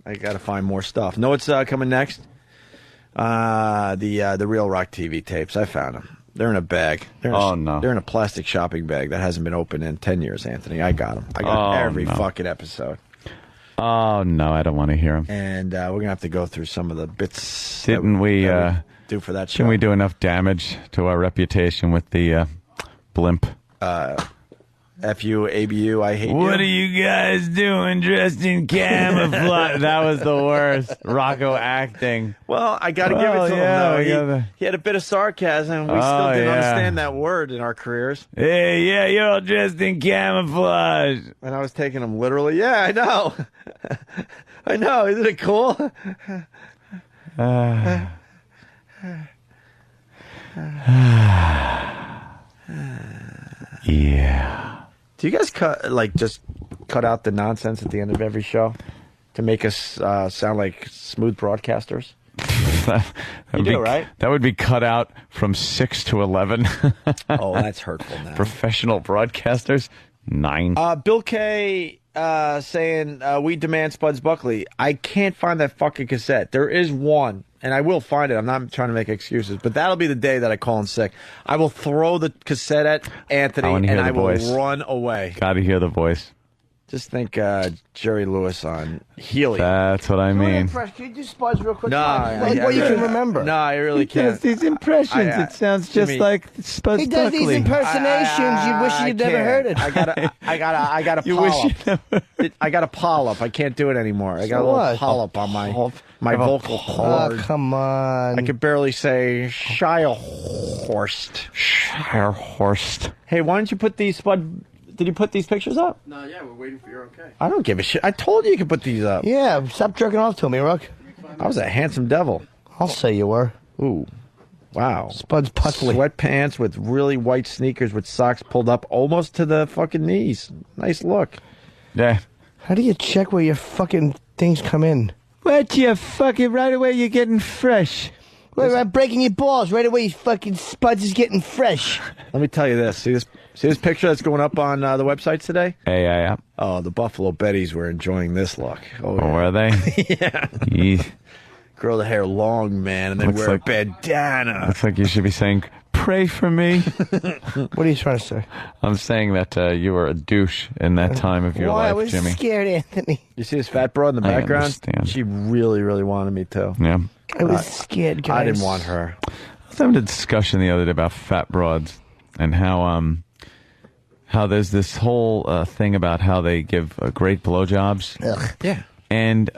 I got to find more stuff. Know what's coming next? The Real Rock TV tapes. I found them. They're in a bag. No. They're in a plastic shopping bag that hasn't been opened in 10 years, Anthony. I got them. I got every fucking episode. Oh, no, I don't want to hear them. And we're going to have to go through some of the bits Didn't we do for that show. Didn't we do enough damage to our reputation with the blimp? F-U, A-B-U, I hate you. What are you guys doing dressed in camouflage? That was the worst. Rocco acting. Well, I got to give it to him, though. He had a bit of sarcasm. We still didn't understand that word in our careers. Hey, yeah, you're all dressed in camouflage. And I was taking him literally. Yeah, I know. I know. Isn't it cool? Yeah. Do you guys just cut out the nonsense at the end of every show to make us sound like smooth broadcasters? You do, right? That would be cut out from 6 to 11. Oh, that's hurtful now. Professional broadcasters, 9. Bill K saying, we demand Spuds Buckley. I can't find that fucking cassette. There is one, and I will find it. I'm not trying to make excuses, but that'll be the day that I call in sick. I will throw the cassette at Anthony, and I will run away. Gotta hear the voice. Just think Jerry Lewis on Healy. That's what I mean. Can you do Spuds real quick? No, what you can remember. No, I really can't. He does these impressions. It sounds just like Spuds He does Buckley. these impersonations. You wish you'd never heard it. I got a polyp. I got a polyp. I can't do it anymore. I got a little polyp on my vocal cord. Oh, come on. I could barely say Shirehorst. Shirehorst. Hey, why don't you put these Did you put these pictures up? No, yeah, we're waiting for your okay. I don't give a shit. I told you could put these up. Yeah, stop jerking off to me, Rook. I was a handsome devil. I'll say you were. Ooh. Wow. Spuds Buckley. Sweatpants with really white sneakers with socks pulled up almost to the fucking knees. Nice look. Yeah. How do you check where your fucking things come in? What you fucking right away you're getting fresh. Wait, I'm breaking your balls. Right away, fucking Spuds is getting fresh. Let me tell you this. See this picture that's going up on the websites today? Yeah. Oh, the Buffalo Betties were enjoying this look. Oh, yeah. Were they? Yeah. Grow the hair long, man, and then wear a bandana. Looks like you should be saying, pray for me. What are you trying to say? I'm saying that you were a douche in that time of your life, I was Jimmy. scared, Anthony. You see this fat broad in the background? Understand. She really, really wanted me to. Yeah. I was scared, guys. I didn't want her. I was having a discussion the other day about fat broads and how there's this whole thing about how they give great blowjobs. Ugh. Yeah. And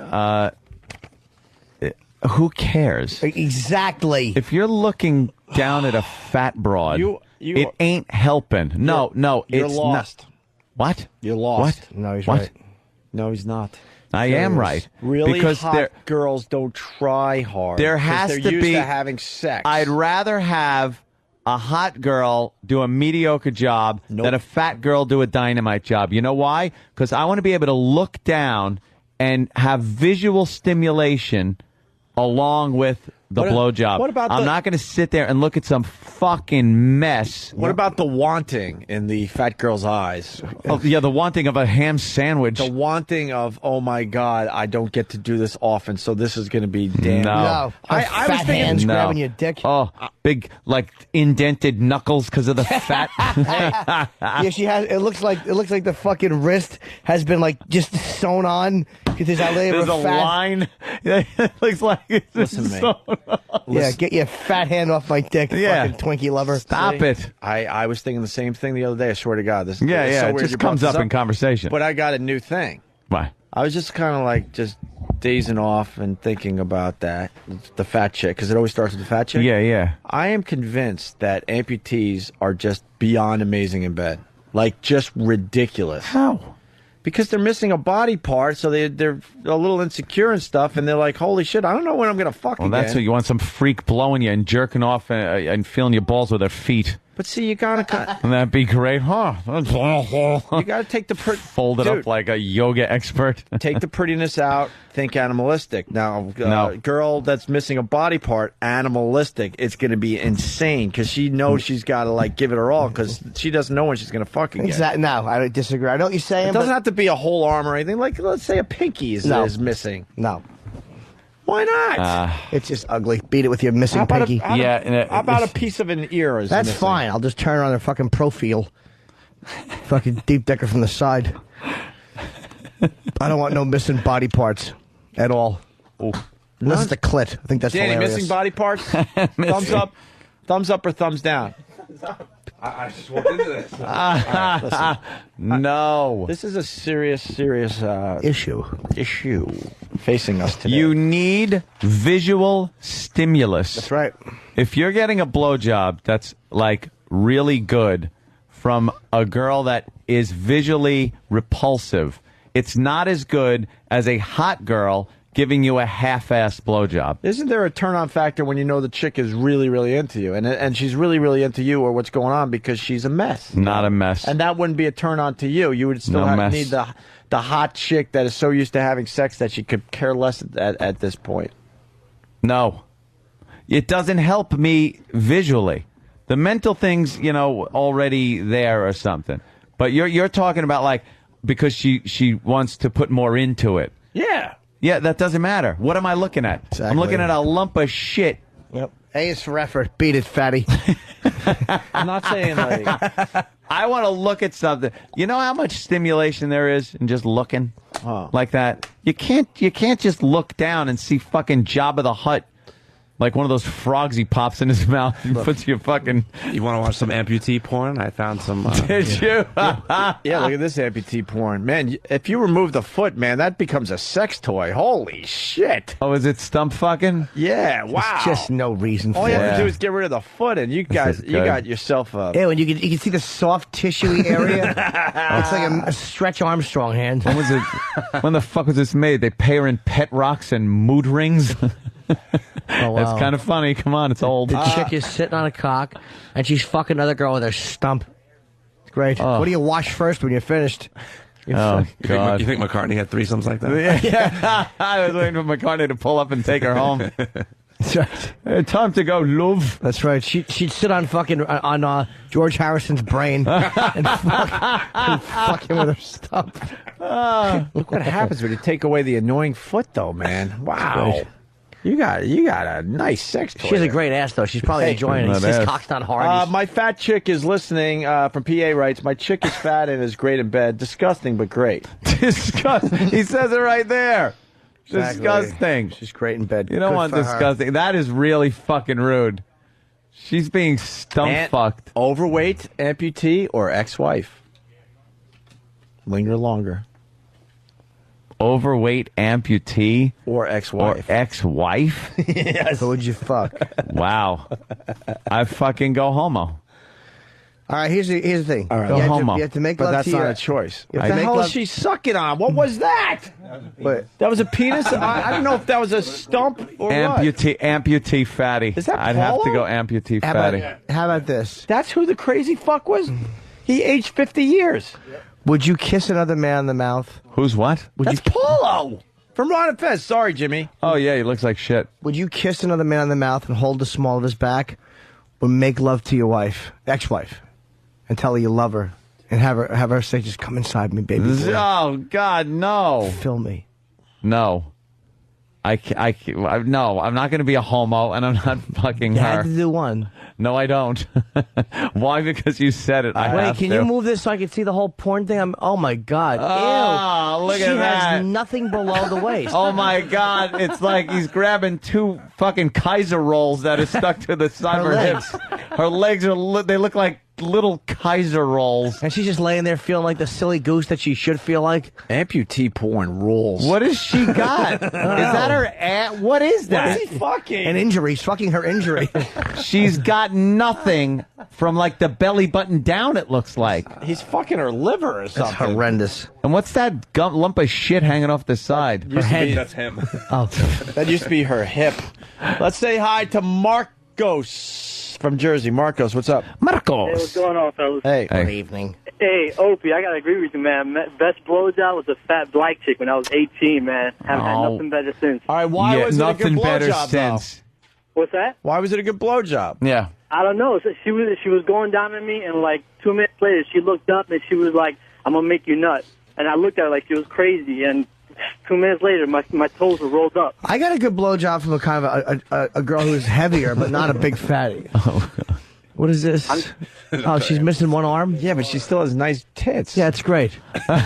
Who cares? Exactly. If you're looking down at a fat broad, it ain't helping. No, You're it's lost. not. What? You're lost. What? No, he's What? right. No, he's not. I am right. Really because hot girls don't try hard. there 'cause has they're to used be to having sex. I'd rather have a hot girl do a mediocre job than a fat girl do a dynamite job. You know why? Because I want to be able to look down and have visual stimulation along with the blowjob. what about I'm the- not going to sit there and look at some fucking mess. What about the wanting in the fat girl's eyes? Oh, yeah, the wanting of a ham sandwich. The wanting of, oh my God, I don't get to do this often, so this is going to be damn. No. I was thinking, grabbing your dick. Oh, big like indented knuckles because of the fat. Yeah, she has. It looks like the fucking wrist has been like just sewn on because there's that layer There's of a fat. line. It looks like it's Listen to me. sewn on. Yeah, get your fat hand off my dick, Yeah. fucking Twinkie lover. Stop it. I was thinking the same thing the other day. I swear to God, this. Yeah, it's yeah, so it weird just you brought comes this up in conversation. But I got a new thing. Why? I was just kind of like just dazing off and thinking about that, the fat chick, because it always starts with the fat chick. Yeah, yeah. I am convinced that amputees are just beyond amazing in bed, like just ridiculous. How? Because they're missing a body part, so they're a little insecure and stuff, and they're like, "Holy shit, I don't know when I'm gonna fuck Well, again." that's what you want, some freak blowing you and jerking off and feeling your balls with their feet. But see, you gotta Wouldn't that be great? Huh? you gotta take the Fold it up like a yoga expert. take the prettiness out. Think animalistic. Now, No. girl that's missing a body part, animalistic. It's gonna be insane because she knows she's gotta like give it her all because she doesn't know when she's gonna fuck again. Exactly. No, I don't disagree. I know what you're saying. It doesn't but have to be a whole arm or anything. Like, let's say a pinky is missing. No. Why not? It's just ugly. Beat it with your missing How about pinky. how about a piece of an ear? Is That's missing? fine. I'll just turn on a fucking profile. Fucking deep decker from the side. I don't want no missing body parts at all. Unless it's the clit. I think that's Danny, hilarious. missing body parts? Thumbs up or thumbs down? I just walked into this. No. This is a serious issue facing us today. You need visual stimulus. That's right. If you're getting a blowjob that's like really good from a girl that is visually repulsive, it's not as good as a hot girl giving you a half-assed blowjob. Isn't there a turn-on factor when you know the chick is really, really into you, and she's really, really into you or what's going on because she's a mess? Not a mess. And that wouldn't be a turn-on to you. You would still No mess. need the hot chick that is so used to having sex that she could care less at this point. No. It doesn't help me visually. The mental thing's, already there or something. But you're talking about like because she wants to put more into it. Yeah. Yeah, that doesn't matter. What am I looking at? Exactly. I'm looking at a lump of shit. Yep. A is for effort. Beat it, fatty. I'm not saying like I want to look at something. You know how much stimulation there is in just looking like that? You can't just look down and see fucking Jabba the Hutt. Like one of those frogs he pops in his mouth and puts your fucking... You want to watch some amputee porn? I found some... Did you? yeah, look at this amputee porn. Man, if you remove the foot, man, that becomes a sex toy. Holy shit. Oh, is it stump fucking? Yeah, wow. There's just no reason for All you have it. to do is get rid of the foot, and you guys, you got yourself a... Yeah, when you can see the soft tissue area. It's like a Stretch Armstrong hand. When was it? When the fuck was this made? They pay her in pet rocks and mood rings? Oh, wow. That's kind of funny. Come on, it's old. The chick is sitting on a cock, and she's fucking another girl with her stump. It's great. Oh. What do you wash first when you're finished? Oh, God. You think McCartney had threesomes like that? Yeah. I was waiting for McCartney to pull up and take her home. That's right. Time to go, love. That's right. She'd sit on fucking on George Harrison's brain and fuck him with her stump. Look what happens when you take away the annoying foot, though, man. Wow. You got a nice sex toy. She has a there. great ass, though. She's probably enjoying it. He says cock's not hard. My fat chick is listening from PA writes, my chick is fat and is great in bed. Disgusting, but great. Disgusting. He says it right there. Exactly. Disgusting. She's great in bed. You don't Good want for her. disgusting. That is really fucking rude. She's being stump fucked. Overweight, amputee, or ex-wife? Linger longer. overweight amputee or ex-wife. Yes. Who would you fuck? Wow. I fucking go homo. All right, here's the thing. All right. Go homo. You have to make But love that's to not your- a choice. you What have the to make hell is love- she sucking on? What was that? That was a penis? I don't know if that was a stump or Amputee fatty. Is that I'd have to Paulo? go amputee How fatty. how about this? That's who the crazy fuck was? He aged 50 years. Would you kiss another man on the mouth? Who's what? That's Paulo from Ron and Fez. Sorry, Jimmy. Oh, yeah, he looks like shit. Would you kiss another man on the mouth and hold the small of his back, or make love to your wife, ex-wife, and tell her you love her, and have her say, "Just come inside me, baby boy. Oh, God, no. Fill me." No. No, I'm not going to be a homo, and I'm not fucking You her. had to do one. No, I don't. Why? Because you said it. I Wait, have can to. you move this so I can see the whole porn thing? Oh my God! Oh, Ew. look she at that. has nothing below the waist. Oh my God! It's like he's grabbing two fucking Kaiser rolls that are stuck to the side of her hips. Her legs they look like little Kaiser rolls, and she's just laying there feeling like the silly goose that she should feel like. Amputee porn rules. What has she got? Is that her? What is that? What is he fucking? An injury. He's fucking her injury. She's got nothing from like the belly button down. It looks like He's fucking her liver or something. That's horrendous. And what's that lump of shit hanging off the side? Her head. That's him. Oh, That used to be her hip. Let's say hi to Marcos from Jersey. Marcos, what's up? Hey, Marcos. what's going on, fellas? Hey. Good evening. Hey, Opie, I gotta agree with you, man. Best blowjob was a fat black chick when I was 18, man. Haven't had nothing better since. All right, why was it a good nothing better blowjob, since. What's that? Why was it a good blowjob? Yeah. I don't know. So she was going down on me, and like 2 minutes later, she looked up and she was like, "I'm gonna make you nut." And I looked at her like she was crazy, and 2 minutes later, my toes were rolled up. I got a good blowjob from a kind of a girl who's heavier, but not a big fatty. Oh, God. What is this? Oh, she's missing one arm? Yeah, but she still has nice tits. Yeah, it's great. Stand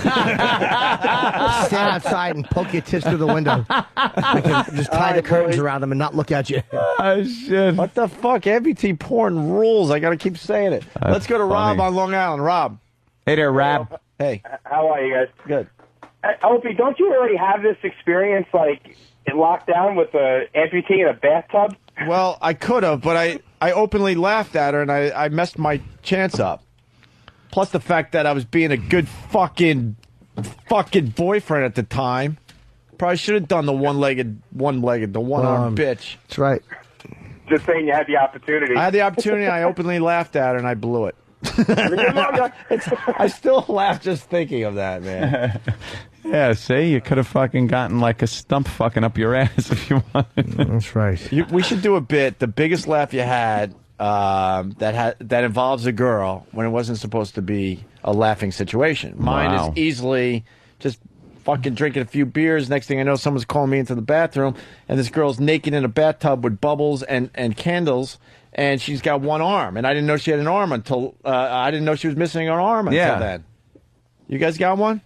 outside and poke your tits through the window. I can just tie the curtains around them and not look at you. Oh, shit. What the fuck? Amputee porn rules. I got to keep saying it. Let's go to Rob on Long Island. Rob. Hey there, Rob. Hey. How are you guys? Good. Opie, don't you already have this experience, like, in lockdown with an amputee in a bathtub? Well, I could have, but I openly laughed at her, and I messed my chance up. Plus the fact that I was being a good fucking boyfriend at the time. Probably should have done the one-armed bitch. That's right. Just saying you had the opportunity. I had the opportunity, I openly laughed at her, and I blew it. I still laugh just thinking of that, man. Yeah, see, you could have fucking gotten like a stump fucking up your ass if you wanted. That's right. We should do a bit. The biggest laugh you had that involves a girl when it wasn't supposed to be a laughing situation. Mine Wow. is easily just fucking drinking a few beers. Next thing I know, someone's calling me into the bathroom, and this girl's naked in a bathtub with bubbles and candles, and she's got one arm. And I didn't know she had an arm until I didn't know she was missing an arm until then. You guys got one?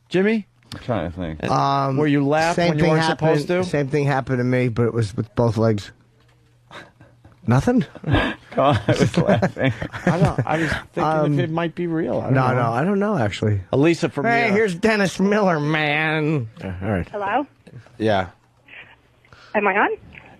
Jimmy? I'm trying to think. Where you laughed when you weren't supposed to? Same thing happened to me, but it was with both legs. Nothing? I was laughing. I was thinking if it might be real. I don't know. I don't know, actually. Elisa from Hey, here's Dennis Miller, man. All right. Hello? Yeah. Am I on?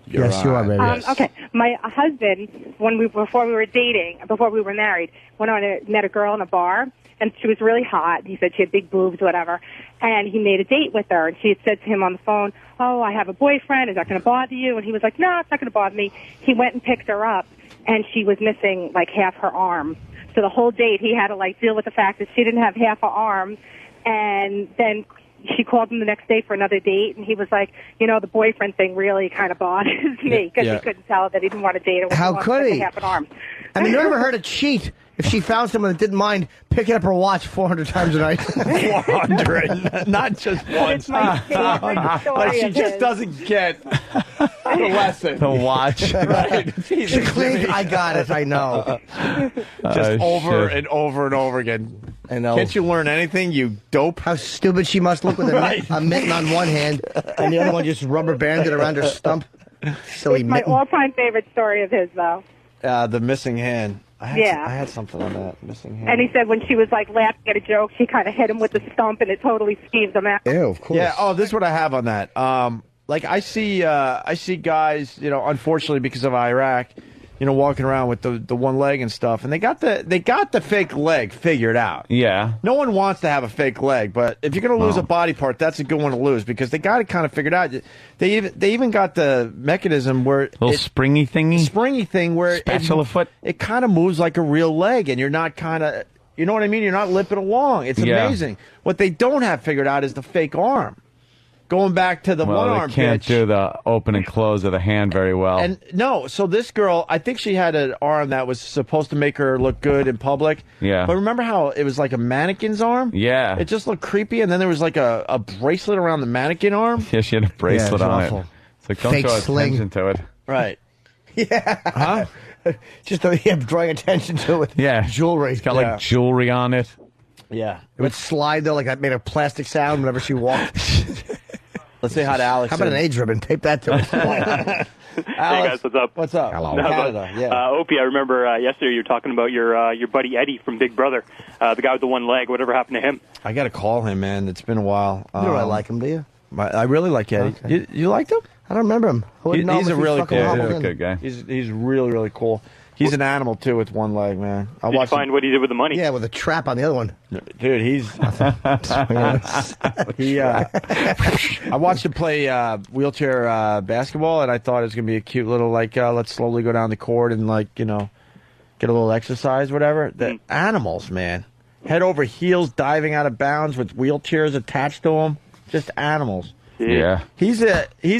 Yes, you are, baby. Okay. My husband, before we were dating, before we were married, went on and met a girl in a bar, and she was really hot. He said she had big boobs, whatever. And he made a date with her, and she had said to him on the phone, "Oh, I have a boyfriend. Is that going to bother you?" And he was like, "No, it's not going to bother me." He went and picked her up, and she was missing like half her arm. So the whole date, he had to like deal with the fact that she didn't have half her arm, and then she called him the next day for another date, and he was like, the boyfriend thing really kind of bothers me because he couldn't tell that he didn't want to date her with How could he? half an arm. I mean, never heard her cheat if she found someone that didn't mind picking up her watch 400 times a night. 400, not just once. It's my favorite story Like she of just his. doesn't get the lesson. The watch. Right. She clink, I got it, I know. Just over shit. and over and over again. I know. Can't you learn anything, you dope? How stupid she must look with a mitten on one hand and the other one just rubber banded around her stump. Silly It's my mitten. all-time favorite story of his, though. The missing hand. I had something on that missing hand. And he said when she was like laughing at a joke, she kind of hit him with the stump, and it totally skeeved him out. Ew, of course. Yeah. Oh, this is what I have on that. Like I see guys, unfortunately because of Iraq, walking around with the one leg and stuff, and they got the fake leg figured out. Yeah. No one wants to have a fake leg, but if you're going to lose a body part, that's a good one to lose because they got it kind of figured out. They even got the mechanism where springy thing where spatula foot. It kind of moves like a real leg, and you're not kind of, you know what I mean? You're not limping along. It's amazing. What they don't have figured out is the fake arm. Going back to the one arm pitch. They can't do the open and close of the hand very well. And no, so this girl, I think she had an arm that was supposed to make her look good in public. Yeah. But remember how it was like a mannequin's arm? Yeah. It just looked creepy, and then there was like a bracelet around the mannequin arm. Yeah, she had a bracelet on awful. it. It's like, don't Fake show sling. attention to it. Right. Yeah. Huh? Just drawing attention to it. Yeah. Jewelry. It's got like jewelry on it. Yeah. It would slide though, like that made a plastic sound whenever she walked. Let's say hi to Alex. How about an age ribbon? Tape that to it. Alex, hey guys, what's up? What's up? Hello. Canada. Yeah. Opie, I remember yesterday you were talking about your buddy Eddie from Big Brother, the guy with the one leg. Whatever happened to him? I got to call him, man. It's been a while. You don't really like him, do you? I really like Eddie. Okay. You liked him? I don't remember him. He's a really cool good guy. He's really, really cool. He's an animal too with one leg, man. Did you find what he did with the money? Yeah, with a trap on the other one. Dude, he's I watched him play wheelchair basketball, and I thought it was gonna be a cute little let's slowly go down the court and get a little exercise, whatever. The animals, man, head over heels, diving out of bounds with wheelchairs attached to them, just animals. Yeah. He's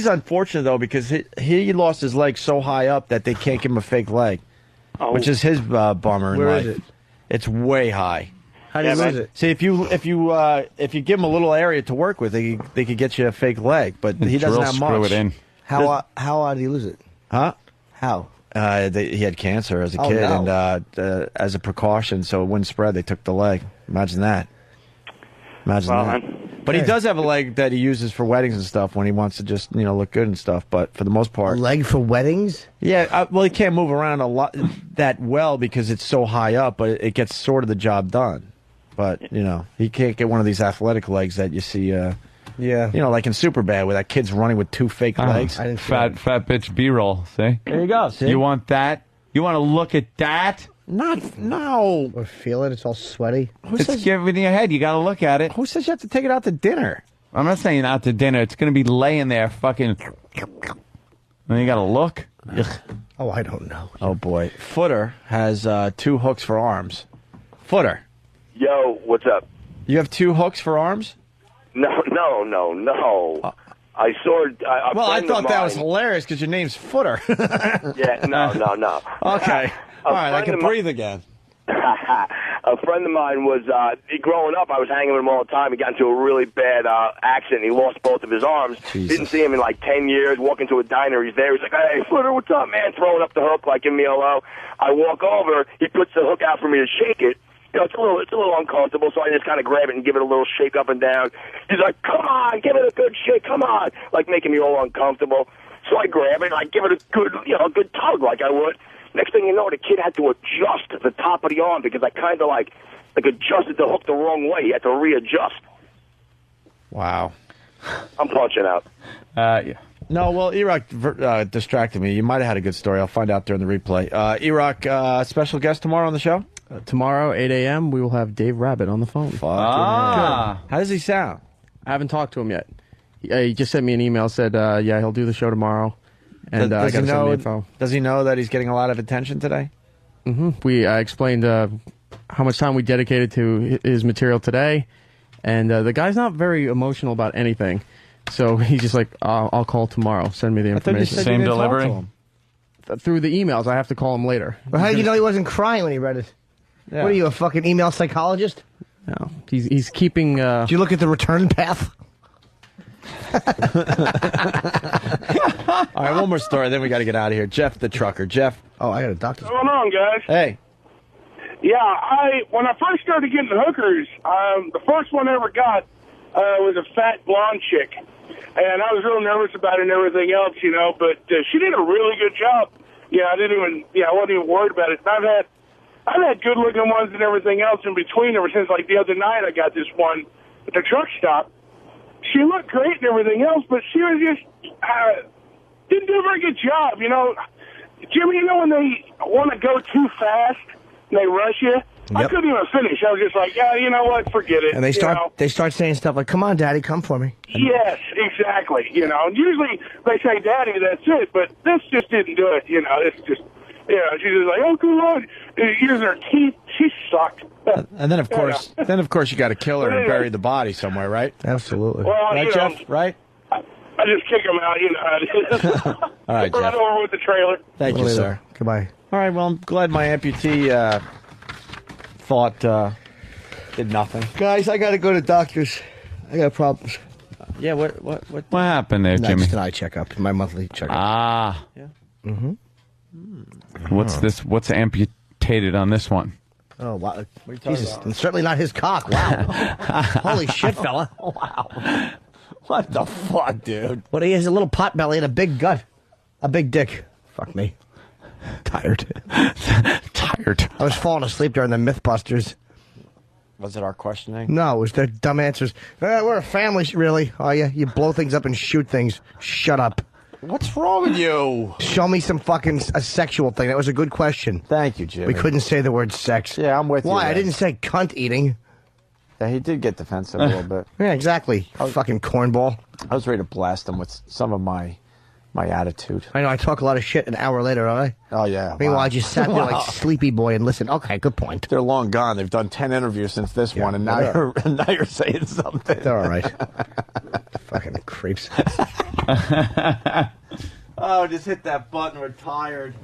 unfortunate though because he lost his leg so high up that they can't give him a fake leg. Oh. Which is his bummer in Where life. is it? It's way high. How do you lose it? See, if you give him a little area to work with, they could get you a fake leg, but he doesn't have much. Screw it in. How did he lose it? Huh? How? He had cancer as a kid, no. and as a precaution, so it wouldn't spread, they took the leg. Imagine that. Imagine that. Man. But he does have a leg that he uses for weddings and stuff when he wants to just look good and stuff. But for the most part, A leg for weddings? yeah. Well, he can't move around a lot that well because it's so high up, but it gets sort of the job done. But he can't get one of these athletic legs that you see. Yeah. Like in Superbad, where that kid's running with two fake legs. Fat bitch B-roll. See? There you go. See? You want that? You want to look at that? No. Or feel it? It's all sweaty. It's giving you a head. You got to look at it. Who says you have to take it out to dinner? I'm not saying out to dinner. It's going to be laying there fucking... And you got to look. Oh, I don't know. Oh, boy. Footer has 2 hooks for arms. Footer. Yo, what's up? You have 2 hooks for arms? No. I saw. I thought that was hilarious because your name's Footer. Yeah, no. Okay. All right, I can breathe again. A friend of mine was, growing up, I was hanging with him all the time. He got into a really bad accident. He lost both of his arms. Jesus. Didn't see him in like 10 years. Walk into a diner, he's there. He's like, hey, Footer, what's up, man? Throwing up the hook, like, give me a hello. I walk over. He puts the hook out for me to shake it. It's a little uncomfortable, so I just kind of grab it and give it a little shake up and down. He's like, come on, give it a good shake, come on, like making me all uncomfortable. So I grab it and I give it a good tug like I would. Next thing you know, the kid had to adjust the top of the arm because I kind of like adjusted the hook the wrong way. He had to readjust. Wow. I'm punching out. Yeah. No, well, E-Rock distracted me. You might have had a good story. I'll find out during the replay. E-Rock, special guest tomorrow on the show? Tomorrow, 8 a.m., we will have Dave Rabbit on the phone. How does he sound? I haven't talked to him yet. He just sent me an email, said, he'll do the show tomorrow. And I got to send me info. Does he know that he's getting a lot of attention today? Mm-hmm. I explained how much time we dedicated to his material today. And the guy's not very emotional about anything. So he's just like, I'll call tomorrow. Send me the information. Same delivery? Through the emails. I have to call him later. But how did you know he wasn't crying when he read it? Yeah. What are you, a fucking email psychologist? No. He's keeping... Did you look at the return path? All right, one more story, then we got to get out of here. Jeff the trucker. Jeff. Oh, I got a doctor. What's going on, guys? Hey. Yeah, when I first started getting the hookers, the first one I ever got was a fat blonde chick. And I was real nervous about it and everything else, but she did a really good job. I wasn't even worried about it. And I've had I've had good-looking ones and everything else in between ever since, like, the other night I got this one at the truck stop. She looked great and everything else, but she was just, didn't do a very good job, you know. Jimmy, you know when they want to go too fast and they rush you? I couldn't even finish. I was just like, yeah, you know what, forget it. And they start saying stuff like, come on, Daddy, come for me. Yes, exactly. You know, usually they say Daddy, that's it, but this just didn't do it. You know, it's just, she's just like, oh, come on. Using her teeth, she sucked. And then, of course, you got to kill her and bury the body somewhere, right? Absolutely. Well, right, Jeff? Right? I just kick him out, you know. All right, Jeff. Run over with the trailer. Thank you, sir. Goodbye. All right, well, I'm glad my amputee thought did nothing. Guys, I got to go to doctors. I got problems. Yeah, what happened there, Jimmy? Just an eye checkup, my monthly checkup. Ah. Yeah. Mm-hmm. What's this? What's amputated on this one? Oh, wow. What are you talking Jesus, about? and certainly not his cock. Wow. Holy shit, fella. Wow. What the fuck, dude? What, he has a little pot belly and a big gut. A big dick. Fuck me. Tired. Tired. I was falling asleep during the Mythbusters. Was it our questioning? No, it was their dumb answers. We're a family, really. Oh, yeah? You blow things up and shoot things. Shut up. What's wrong with you? Show me some fucking a sexual thing. That was a good question. Thank you, Jimmy. We couldn't say the word sex. Yeah, I'm with you. Why? Then. I didn't say cunt eating. Yeah, he did get defensive a little bit. Yeah, exactly. Fucking cornball. I was ready to blast him with some of my attitude. I know, I talk a lot of shit an hour later, don't I? Oh, yeah. Meanwhile, I just sat there like sleepy boy and listened. Okay, good point. They're long gone. They've done 10 interviews since this one, and now you're saying something. They're all right. Fucking creeps. Oh, just hit that button. We're tired.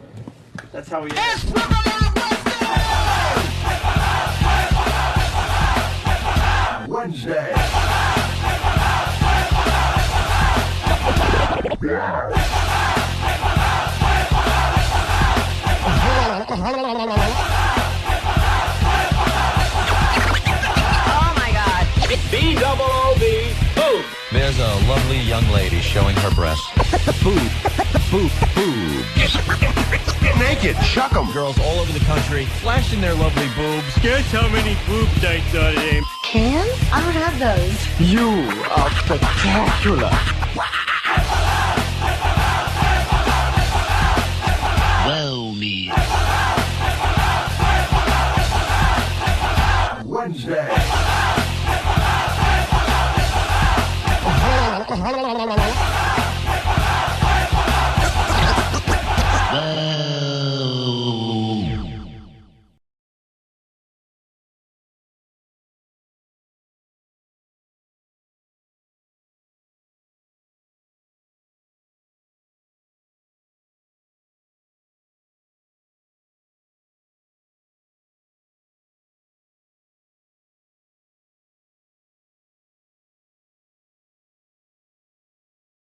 That's how we end. Wednesday. Oh my God. B-double-O-B. Boob. There's a lovely young lady showing her breasts. Boob. Boob. Boob. Get naked. Chuck them. Girls all over the country flashing their lovely boobs. Guess how many boob nights are there? Cans? I don't have those. You are spectacular.